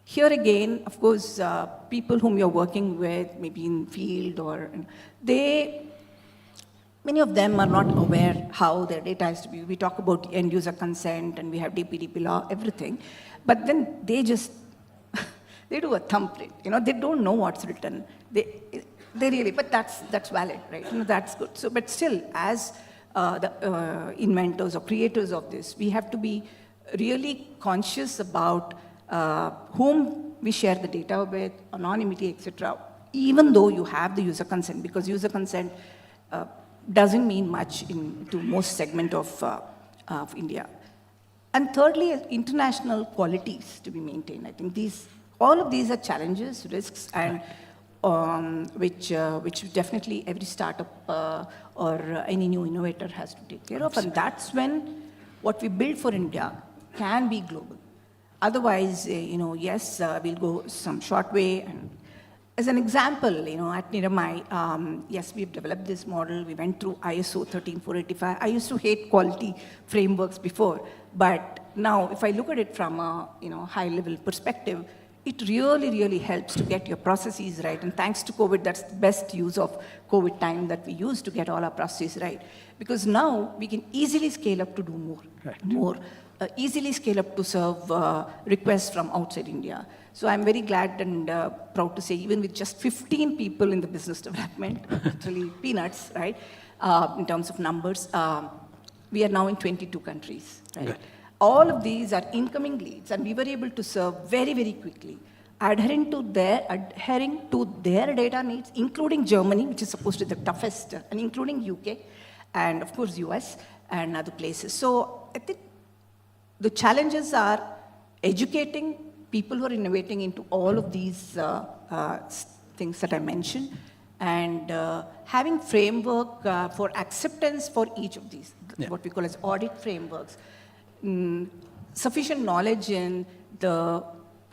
Here again, of course, people whom you're working with, maybe in field, or many of them are not aware how their data has to be. We talk about end user consent, and we have DPDP law, everything. But then they just, they do a thumbprint. They don't know what's written. They really, but that's valid, right? That's good. So, but still, as the inventors or creators of this, we have to be really conscious about whom we share the data with, anonymity, etc. Even though you have the user consent, because user consent doesn't mean much to most segment of India. And thirdly, international qualities to be maintained. I think all of these are challenges, risks, and which definitely every startup or any new innovator has to take care of. And that's when what we build for India can be global. Otherwise, yes, we'll go some short way, As an example, at Niramai, yes, we've developed this model. We went through ISO 13485. I used to hate quality frameworks before, but now if I look at it from a high-level perspective, it really, really helps to get your processes right. And thanks to COVID, that's the best use of COVID time that we use to get all our processes right. Because now we can easily scale up to do more, easily scale up to serve requests from outside India. So I'm very glad and proud to say, even with just 15 people in the business development, literally peanuts, right, in terms of numbers, we are now in 22 countries, right? Good. All of these are incoming leads, and we were able to serve very, very quickly, adhering to their data needs, including Germany, which is supposed to be the toughest, and including UK, and of course US and other places. So I think the challenges are educating people who are innovating into all of these things that I mentioned, and having framework for acceptance for each of these, what we call as audit frameworks. Sufficient knowledge in the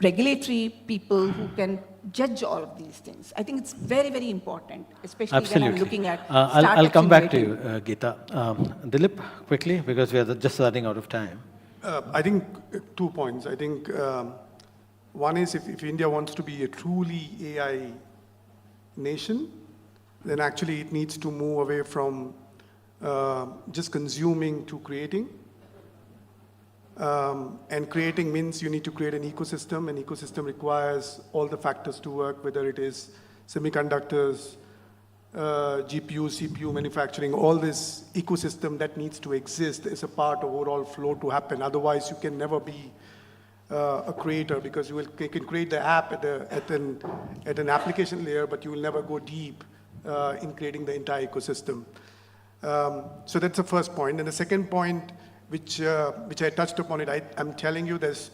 regulatory people who can judge all of these things. I think it's very, very important, especially when I'm looking at I'll come back to you, Geeta. Dilip, quickly, because we are just running out of time. I think 2 points. I think one is if India wants to be a truly AI nation, then actually it needs to move away from just consuming to creating. And creating means you need to create an ecosystem. An ecosystem requires all the factors to work, whether it is semiconductors, GPU, CPU manufacturing, all this ecosystem that needs to exist as a part of overall flow to happen. Otherwise, you can never be a creator, because you can create the app at an application layer, but you will never go deep in creating the entire ecosystem. So that's the first point. And the second point, which I touched upon it, I'm telling you this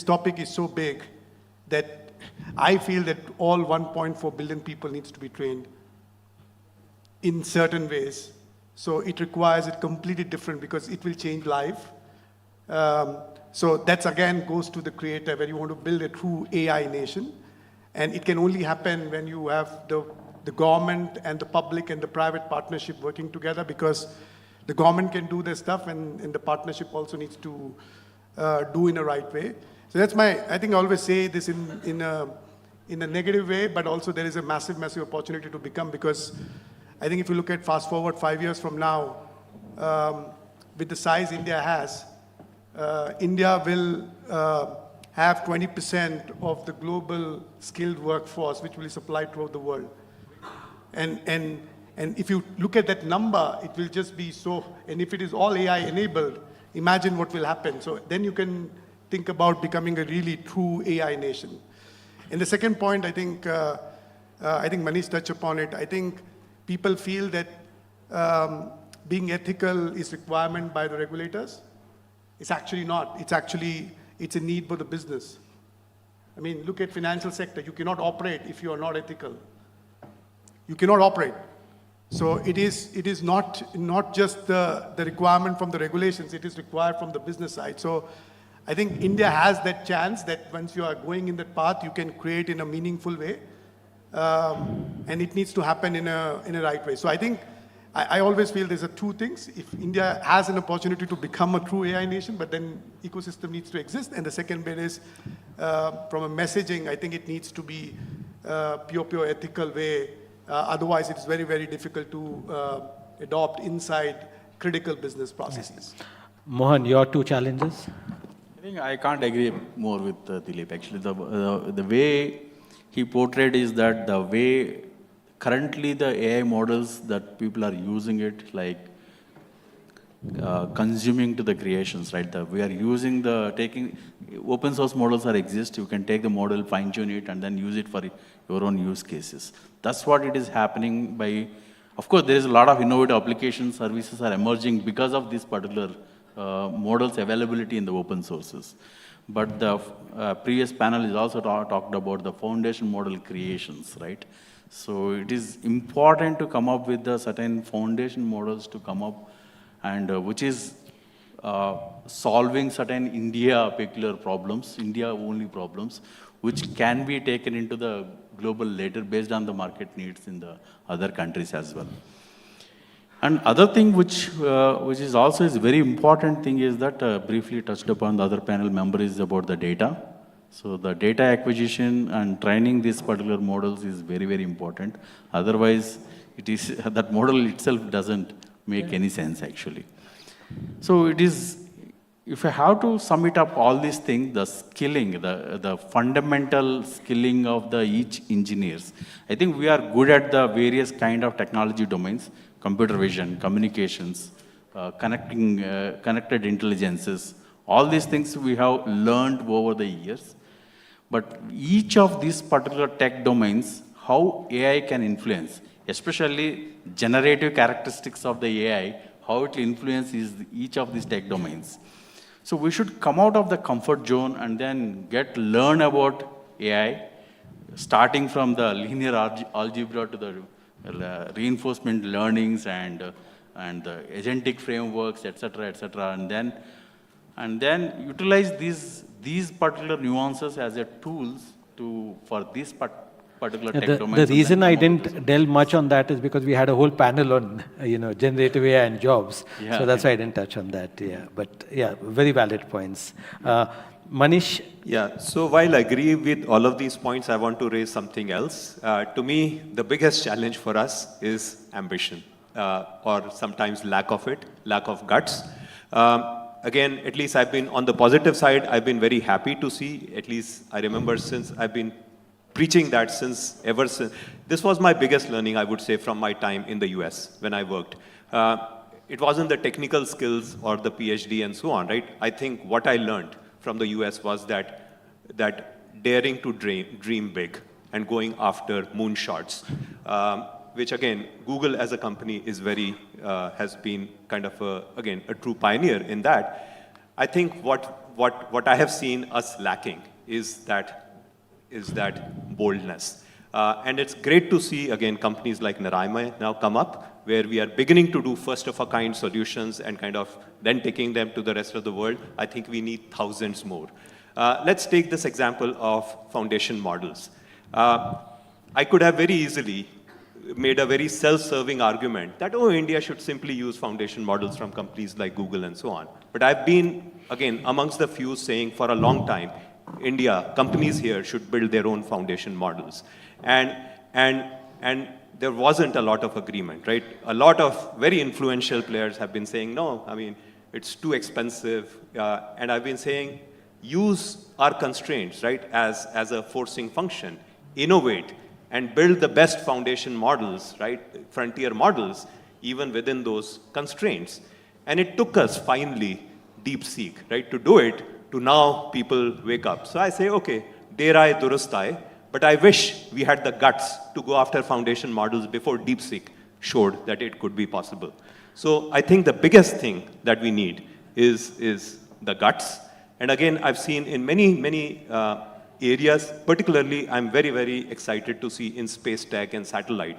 topic is so big that I feel that all 1.4 billion people needs to be trained in certain ways. So it requires it completely different, because it will change life. So that's again goes to the creator, where you want to build a true AI nation. And it can only happen when you have the government and the public and the private partnership working together, because the government can do their stuff, and the partnership also needs to do in a right way. So that's I think I always say this in a negative way, but also there is a massive, massive opportunity to become, because I think if you look at fast forward 5 years from now, with the size India has, India will have 20% of the global skilled workforce, which will be supplied throughout the world. And if you look at that number, it will just be so, and if it is all AI enabled, imagine what will happen. So then you can think about becoming a really true AI nation. And the second point, I think Manish touched upon it. I think people feel that being ethical is requirement by the regulators. It's actually not. It's a need for the business. I mean, look at financial sector. You cannot operate if you are not ethical. You cannot operate. So it is not just the requirement from the regulations, it is required from the business side. So I think India has that chance that once you are going in that path, you can create in a meaningful way. And it needs to happen in a right way. So I think, I always feel there's two things. If India has an opportunity to become a true AI nation, but then ecosystem needs to exist. And the second bit is, from a messaging, I think it needs to be pure ethical way. Otherwise, it's very, very difficult to adopt inside critical business processes. Mohan, your two challenges? I think I can't agree more with Dilip. Actually, the way he portrayed is that the way currently the AI models that people are using it, like consuming to the creations, right? We are using taking open source models exist. You can take the model, fine tune it, and then use it for your own use cases. That's what it is happening by. Of course, there is a lot of innovative applications, services are emerging because of this particular models availability in the open sources. But the previous panel is also talked about the foundation model creations, right? So it is important to come up with the certain foundation models to come up, and which is solving certain India peculiar problems, India only problems, which can be taken into the global later based on the market needs in the other countries as well. And other thing which is also is very important thing is that briefly touched upon the other panel member is about the data. So the data acquisition and training these particular models is very, very important. Otherwise, it is that model itself doesn't make any sense actually. So it is, if I have to sum it up all these things, the skilling, the fundamental skilling of the each engineers, I think we are good at the various kind of technology domains, computer vision, communications, connected intelligences, all these things we have learned over the years. But each of these particular tech domains, how AI can influence, especially generative characteristics of the AI, how it influences each of these tech domains. So we should come out of the comfort zone and then learn about AI, starting from the linear algebra to the reinforcement learnings and the agentic frameworks, etc., and then utilize these particular nuances as a tools for this particular tech domains. The reason I didn't delve much on that is because we had a whole panel on generative AI and jobs. Yeah. So that's why I didn't touch on that. Yeah, but yeah, very valid points. Manish? Yeah, so while I agree with all of these points, I want to raise something else. To me, the biggest challenge for us is ambition, or sometimes lack of it, lack of guts. Again, at least I've been on the positive side, I've been very happy to see, at least I remember since I've been preaching that ever since. This was my biggest learning, I would say, from my time in the US when I worked. It wasn't the technical skills or the PhD and so on, right? I think what I learned from the US was that daring to dream big and going after moonshots, which again, Google as a company is has been kind of, again, a true pioneer in that. I think what I have seen us lacking is that boldness. And it's great to see, again, companies like Naraima now come up, where we are beginning to do first-of-a-kind solutions and kind of then taking them to the rest of the world. I think we need thousands more. Let's take this example of foundation models. I could have very easily made a very self-serving argument that, oh, India should simply use foundation models from companies like Google and so on. But I've been, again, amongst the few saying for a long time, India, companies here should build their own foundation models. And there wasn't a lot of agreement, right? A lot of very influential players have been saying, no, I mean, it's too expensive. And I've been saying, use our constraints, right, as a forcing function, innovate, and build the best foundation models, right, frontier models, even within those constraints. And it took us, finally, DeepSeek, right, to do it, to now people wake up. So I say, okay, der aaye durust aaye, but I wish we had the guts to go after foundation models before DeepSeek showed that it could be possible. So I think the biggest thing that we need is the guts. And again, I've seen in many areas, particularly I'm very, very excited to see in space tech and satellite,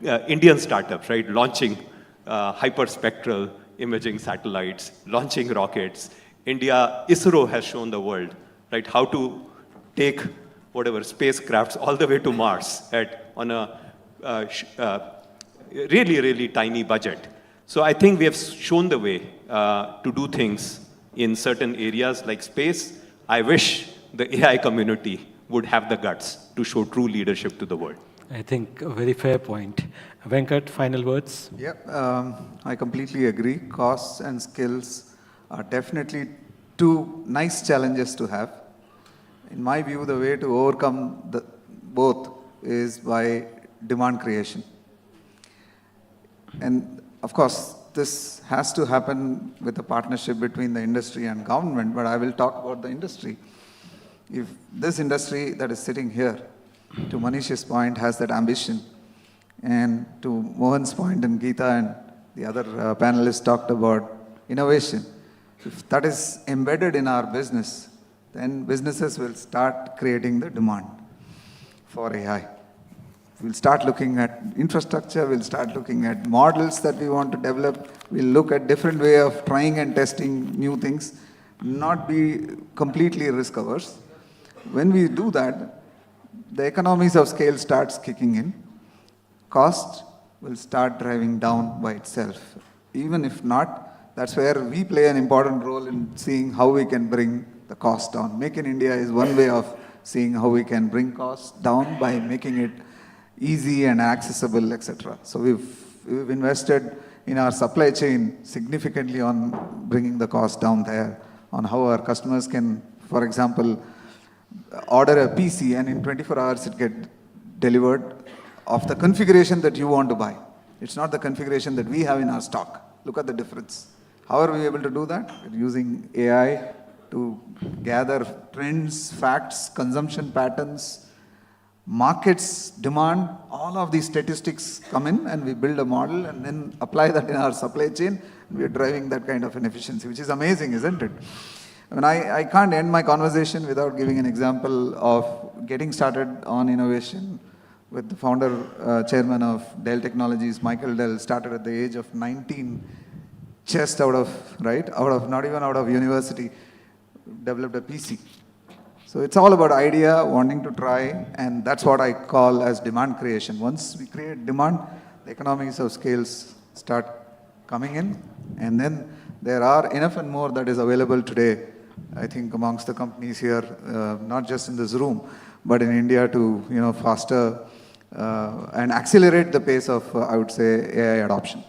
Indian startups, right, launching hyperspectral imaging satellites, launching rockets. India, ISRO has shown the world, right, how to take whatever spacecrafts all the way to Mars on a really, really tiny budget. So I think we have shown the way to do things in certain areas like space. I wish the AI community would have the guts to show true leadership to the world. I think a very fair point. Venkat, final words? Yeah, I completely agree. Costs and skills are definitely two nice challenges to have. In my view, the way to overcome both is by demand creation. And of course, this has to happen with a partnership between the industry and government, but I will talk about the industry. If this industry that is sitting here, to Manish's point, has that ambition, and to Mohan's point and Geeta and the other panelists talked about innovation, if that is embedded in our business, then businesses will start creating the demand for AI. We'll start looking at infrastructure, we'll start looking at models that we want to develop, we'll look at different way of trying and testing new things, not be completely risk averse. When we do that, the economies of scale starts kicking in, cost will start driving down by itself. Even if not, that's where we play an important role in seeing how we can bring the cost down. Make in India is one way of seeing how we can bring costs down by making it easy and accessible, etc. So we've invested in our supply chain significantly on bringing the cost down there, on how our customers can, for example, order a PC and in 24 hours it get delivered of the configuration that you want to buy. It's not the configuration that we have in our stock. Look at the difference. How are we able to do that? We're using AI to gather trends, facts, consumption patterns, markets, demand, all of these statistics come in and we build a model and then apply that in our supply chain. And we're driving that kind of an efficiency, which is amazing, isn't it? I mean, I can't end my conversation without giving an example of getting started on innovation with the founder, chairman of Dell Technologies, Michael Dell, started at the age of 19, just not even out of university, developed a PC. So it's all about idea, wanting to try, and that's what I call as demand creation. Once we create demand, the economies of scales start coming in, and then there are enough and more that is available today, I think, amongst the companies here, not just in this room, but in India to faster and accelerate the pace of, I would say, AI adoption.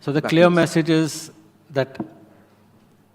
So the clear message is that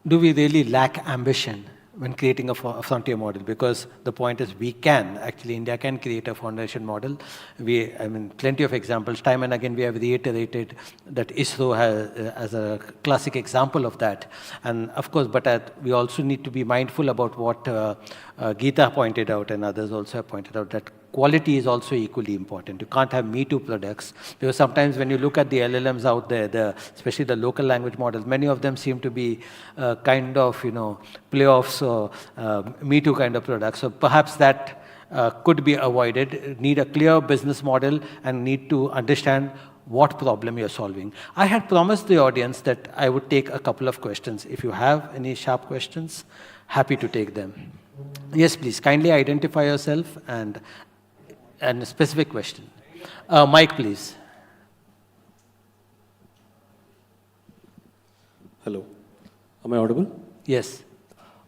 do we really lack ambition when creating a frontier model? Because the point is actually India can create a foundation model. Plenty of examples, time and again we have reiterated that ISRO has as a classic example of that. And of course, but we also need to be mindful about what Geeta pointed out and others also have pointed out, that quality is also equally important. You can't have Me Too products, because sometimes when you look at the LLMs out there, especially the local language models, many of them seem to be kind of, playoffs or Me Too kind of products. So perhaps that could be avoided. Need a clear business model and need to understand what problem you're solving. I had promised the audience that I would take a couple of questions. If you have any sharp questions, happy to take them. Yes, please, kindly identify yourself and a specific question. Mike, please. Hello. Am I audible? Yes.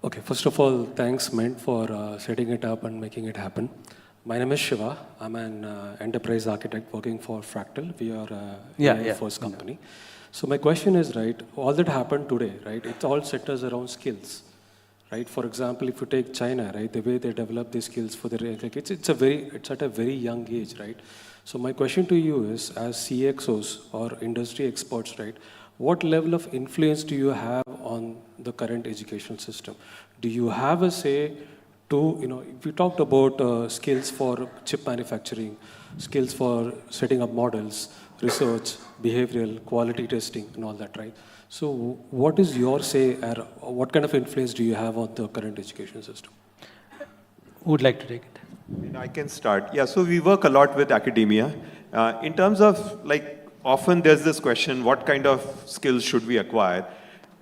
Okay, first of all, thanks, Mint, for setting it up and making it happen. My name is Shiva. I'm an enterprise architect working for Fractal. We are a first company. So my question is, all that happened today, it all centers around skills. For example, if you take China, the way they develop these skills for their it's at a very young age, So my question to you is, as CxOs or industry experts, what level of influence do you have on the current educational system? Do you have a say to, if you talked about skills for chip manufacturing, skills for setting up models, research, behavioral, quality testing, and all that, So what is your say, or what kind of influence do you have on the current education system? Who would like to take it? I can start. Yeah, so we work a lot with academia. In terms of, often there's this question, what kind of skills should we acquire?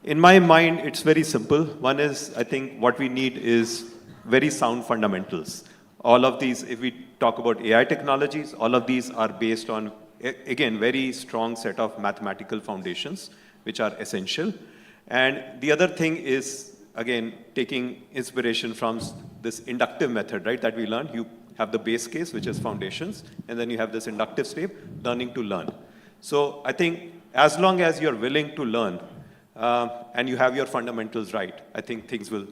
In my mind, it's very simple. One is, I think what we need is very sound fundamentals. All of these, if we talk about AI technologies, all of these are based on, again, very strong set of mathematical foundations, which are essential. And the other thing is, again, taking inspiration from this inductive method, that we learned. You have the base case, which is foundations, and then you have this inductive step, learning to learn. So I think as long as you're willing to learn and you have your fundamentals right, I think things will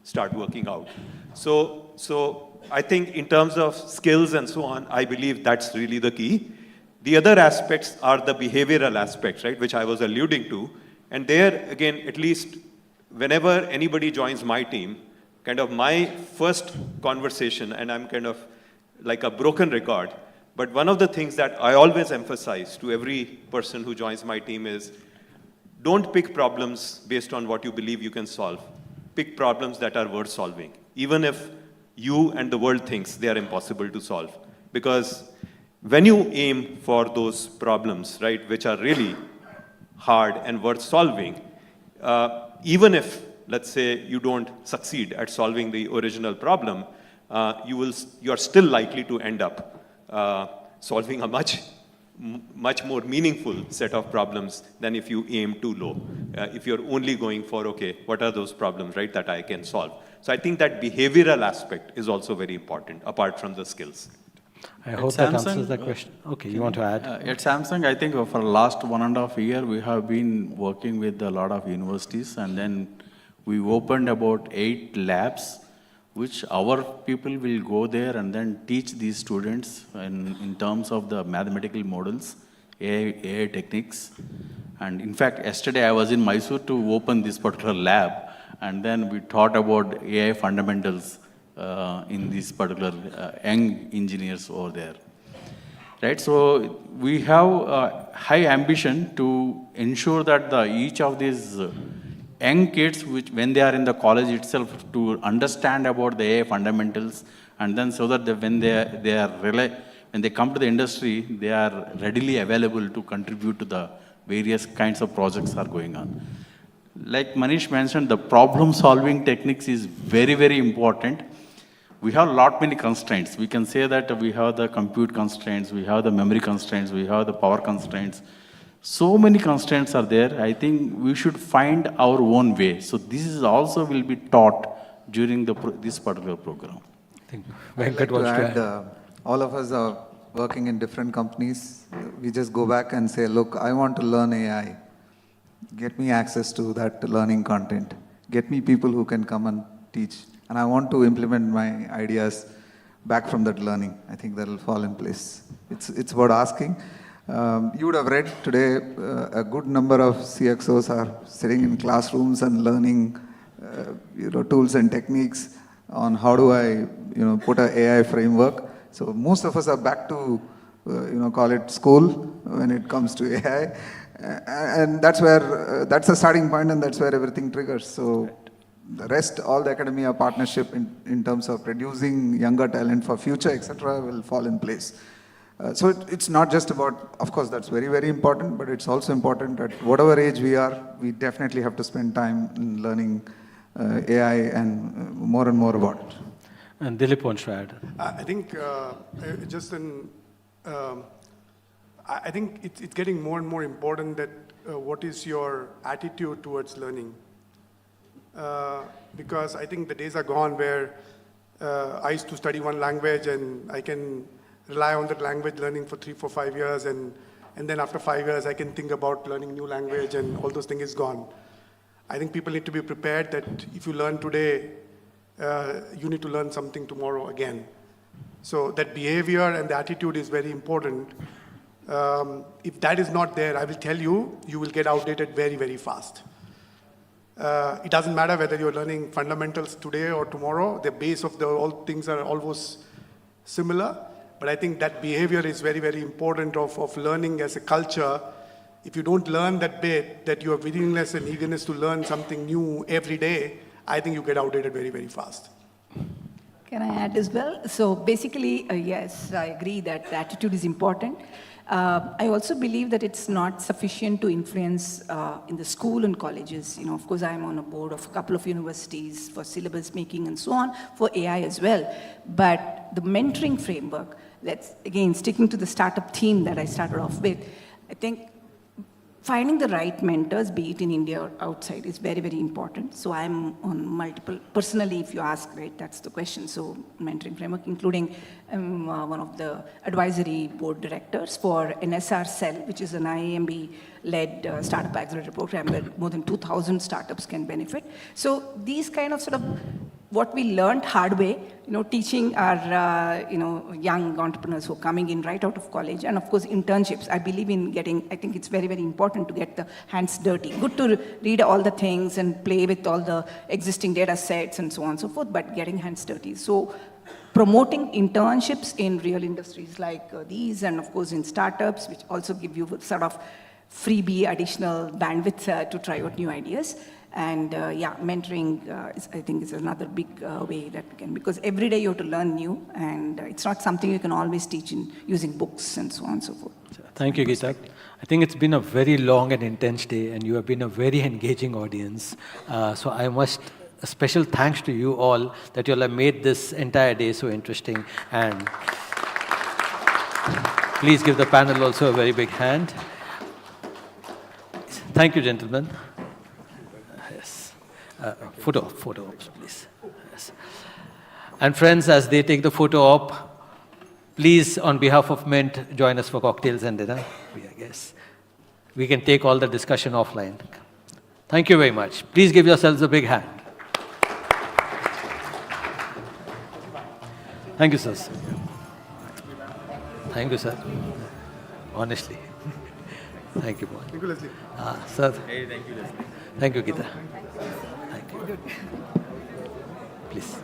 start working out. So I think in terms of skills and so on, I believe that's really the key. The other aspects are the behavioral aspects, which I was alluding to. And there, again, at least whenever anybody joins my team, kind of my first conversation, and I'm kind of like a broken record, but one of the things that I always emphasize to every person who joins my team is, don't pick problems based on what you believe you can solve. Pick problems that are worth solving, even if you and the world thinks they are impossible to solve. Because when you aim for those problems, which are really hard and worth solving, even if, let's say, you don't succeed at solving the original problem, you are still likely to end up solving a much more meaningful set of problems than if you aim too low. If you're only going for, okay, what are those problems, right, that I can solve? So I think that behavioral aspect is also very important, apart from the skills. I hope that answers the question. Okay, you want to add? At Samsung, I think for the last 1.5 years, we have been working with a lot of universities, and then we opened about 8 labs, which our people will go there and then teach these students in terms of the mathematical models, AI techniques. And in fact, yesterday I was in Mysore to open this particular lab, and then we taught about AI fundamentals in these particular young engineers over there. Right, so we have high ambition to ensure that each of these young kids, which when they are in the college itself, to understand about the AI fundamentals, and then so that when they come to the industry, they are readily available to contribute to the various kinds of projects that are going on. Like Manish mentioned, the problem-solving techniques is very, very important. We have many constraints. We can say that we have the compute constraints, we have the memory constraints, we have the power constraints. So many constraints are there. I think we should find our own way. So this is also will be taught during this particular program. I'd like to add, all of us are working in different companies. We just go back and say, look, I want to learn AI. Get me access to that learning content. Get me people who can come and teach. And I want to implement my ideas back from that learning. I think that will fall in place. It's about asking. You would have read today, a good number of CxOs are sitting in classrooms and learning tools and techniques on how do I put an AI framework. So most of us are back to call it school when it comes to AI. And that's where, that's the starting point, and that's where everything triggers. So the rest, all the academia partnership in terms of producing younger talent for future, etc., will fall in place. So it's not just about, of course, that's very, very important, but it's also important at whatever age we are, we definitely have to spend time in learning AI and more about it. And Dilip wants to add. I think I think it's getting more and more important that what is your attitude towards learning. Because I think the days are gone where I used to study one language and I can rely on that language learning for 3, 4, 5 years, and then after 5 years I can think about learning new language, and all those things is gone. I think people need to be prepared that if you learn today, you need to learn something tomorrow again. So that behavior and the attitude is very important. If that is not there, I will tell you, you will get outdated very, very fast. It doesn't matter whether you're learning fundamentals today or tomorrow, the base of all things are almost similar. But I think that behavior is very, very important of learning as a culture. If you don't learn that bit, that you have willingness and eagerness to learn something new every day, I think you get outdated very, very fast. Can I add as well? So basically, yes, I agree that the attitude is important. I also believe that it's not sufficient to influence in the school and colleges. Of course, I'm on a board of a couple of universities for syllabus making and so on, for AI as well. But the mentoring framework, again, sticking to the startup theme that I started off with, I think finding the right mentors, be it in India or outside, is very, very important. So I'm on multiple, personally, if you ask, right, that's the question. So mentoring framework, including one of the advisory board directors for NSR Cell, which is an IAMB-led startup accelerator program where more than 2,000 startups can benefit. So these kind of sort of what we learned hard way, teaching our, young entrepreneurs who are coming in right out of college, and of course internships. I believe in I think it's very, very important to get the hands dirty. Good to read all the things and play with all the existing data sets and so on and so forth, but getting hands dirty. So promoting internships in real industries like these, and of course in startups, which also give you sort of freebie additional bandwidth to try out new ideas. And yeah, mentoring, I think, is another big way that we can, because every day you have to learn new, and it's not something you can always teach in using books and so on and so forth. Thank you, Geeta. I think it's been a very long and intense day, and you have been a very engaging audience. So I must a special thanks to you all that you all have made this entire day so interesting. And please give the panel also a very big hand. Thank you, gentlemen. Yes. Photo ops, please. Yes. And friends, as they take the photo op, please, on behalf of Mint, join us for cocktails and dinner. I guess we can take all the discussion offline. Thank you very much. Please give yourselves a big hand. Thank you, sir. Thank you, sir. Honestly. Thank you, boy. Thank you, Leslie. Sir. Hey, thank you, Leslie. Thank you, Geeta. Thank you. Please.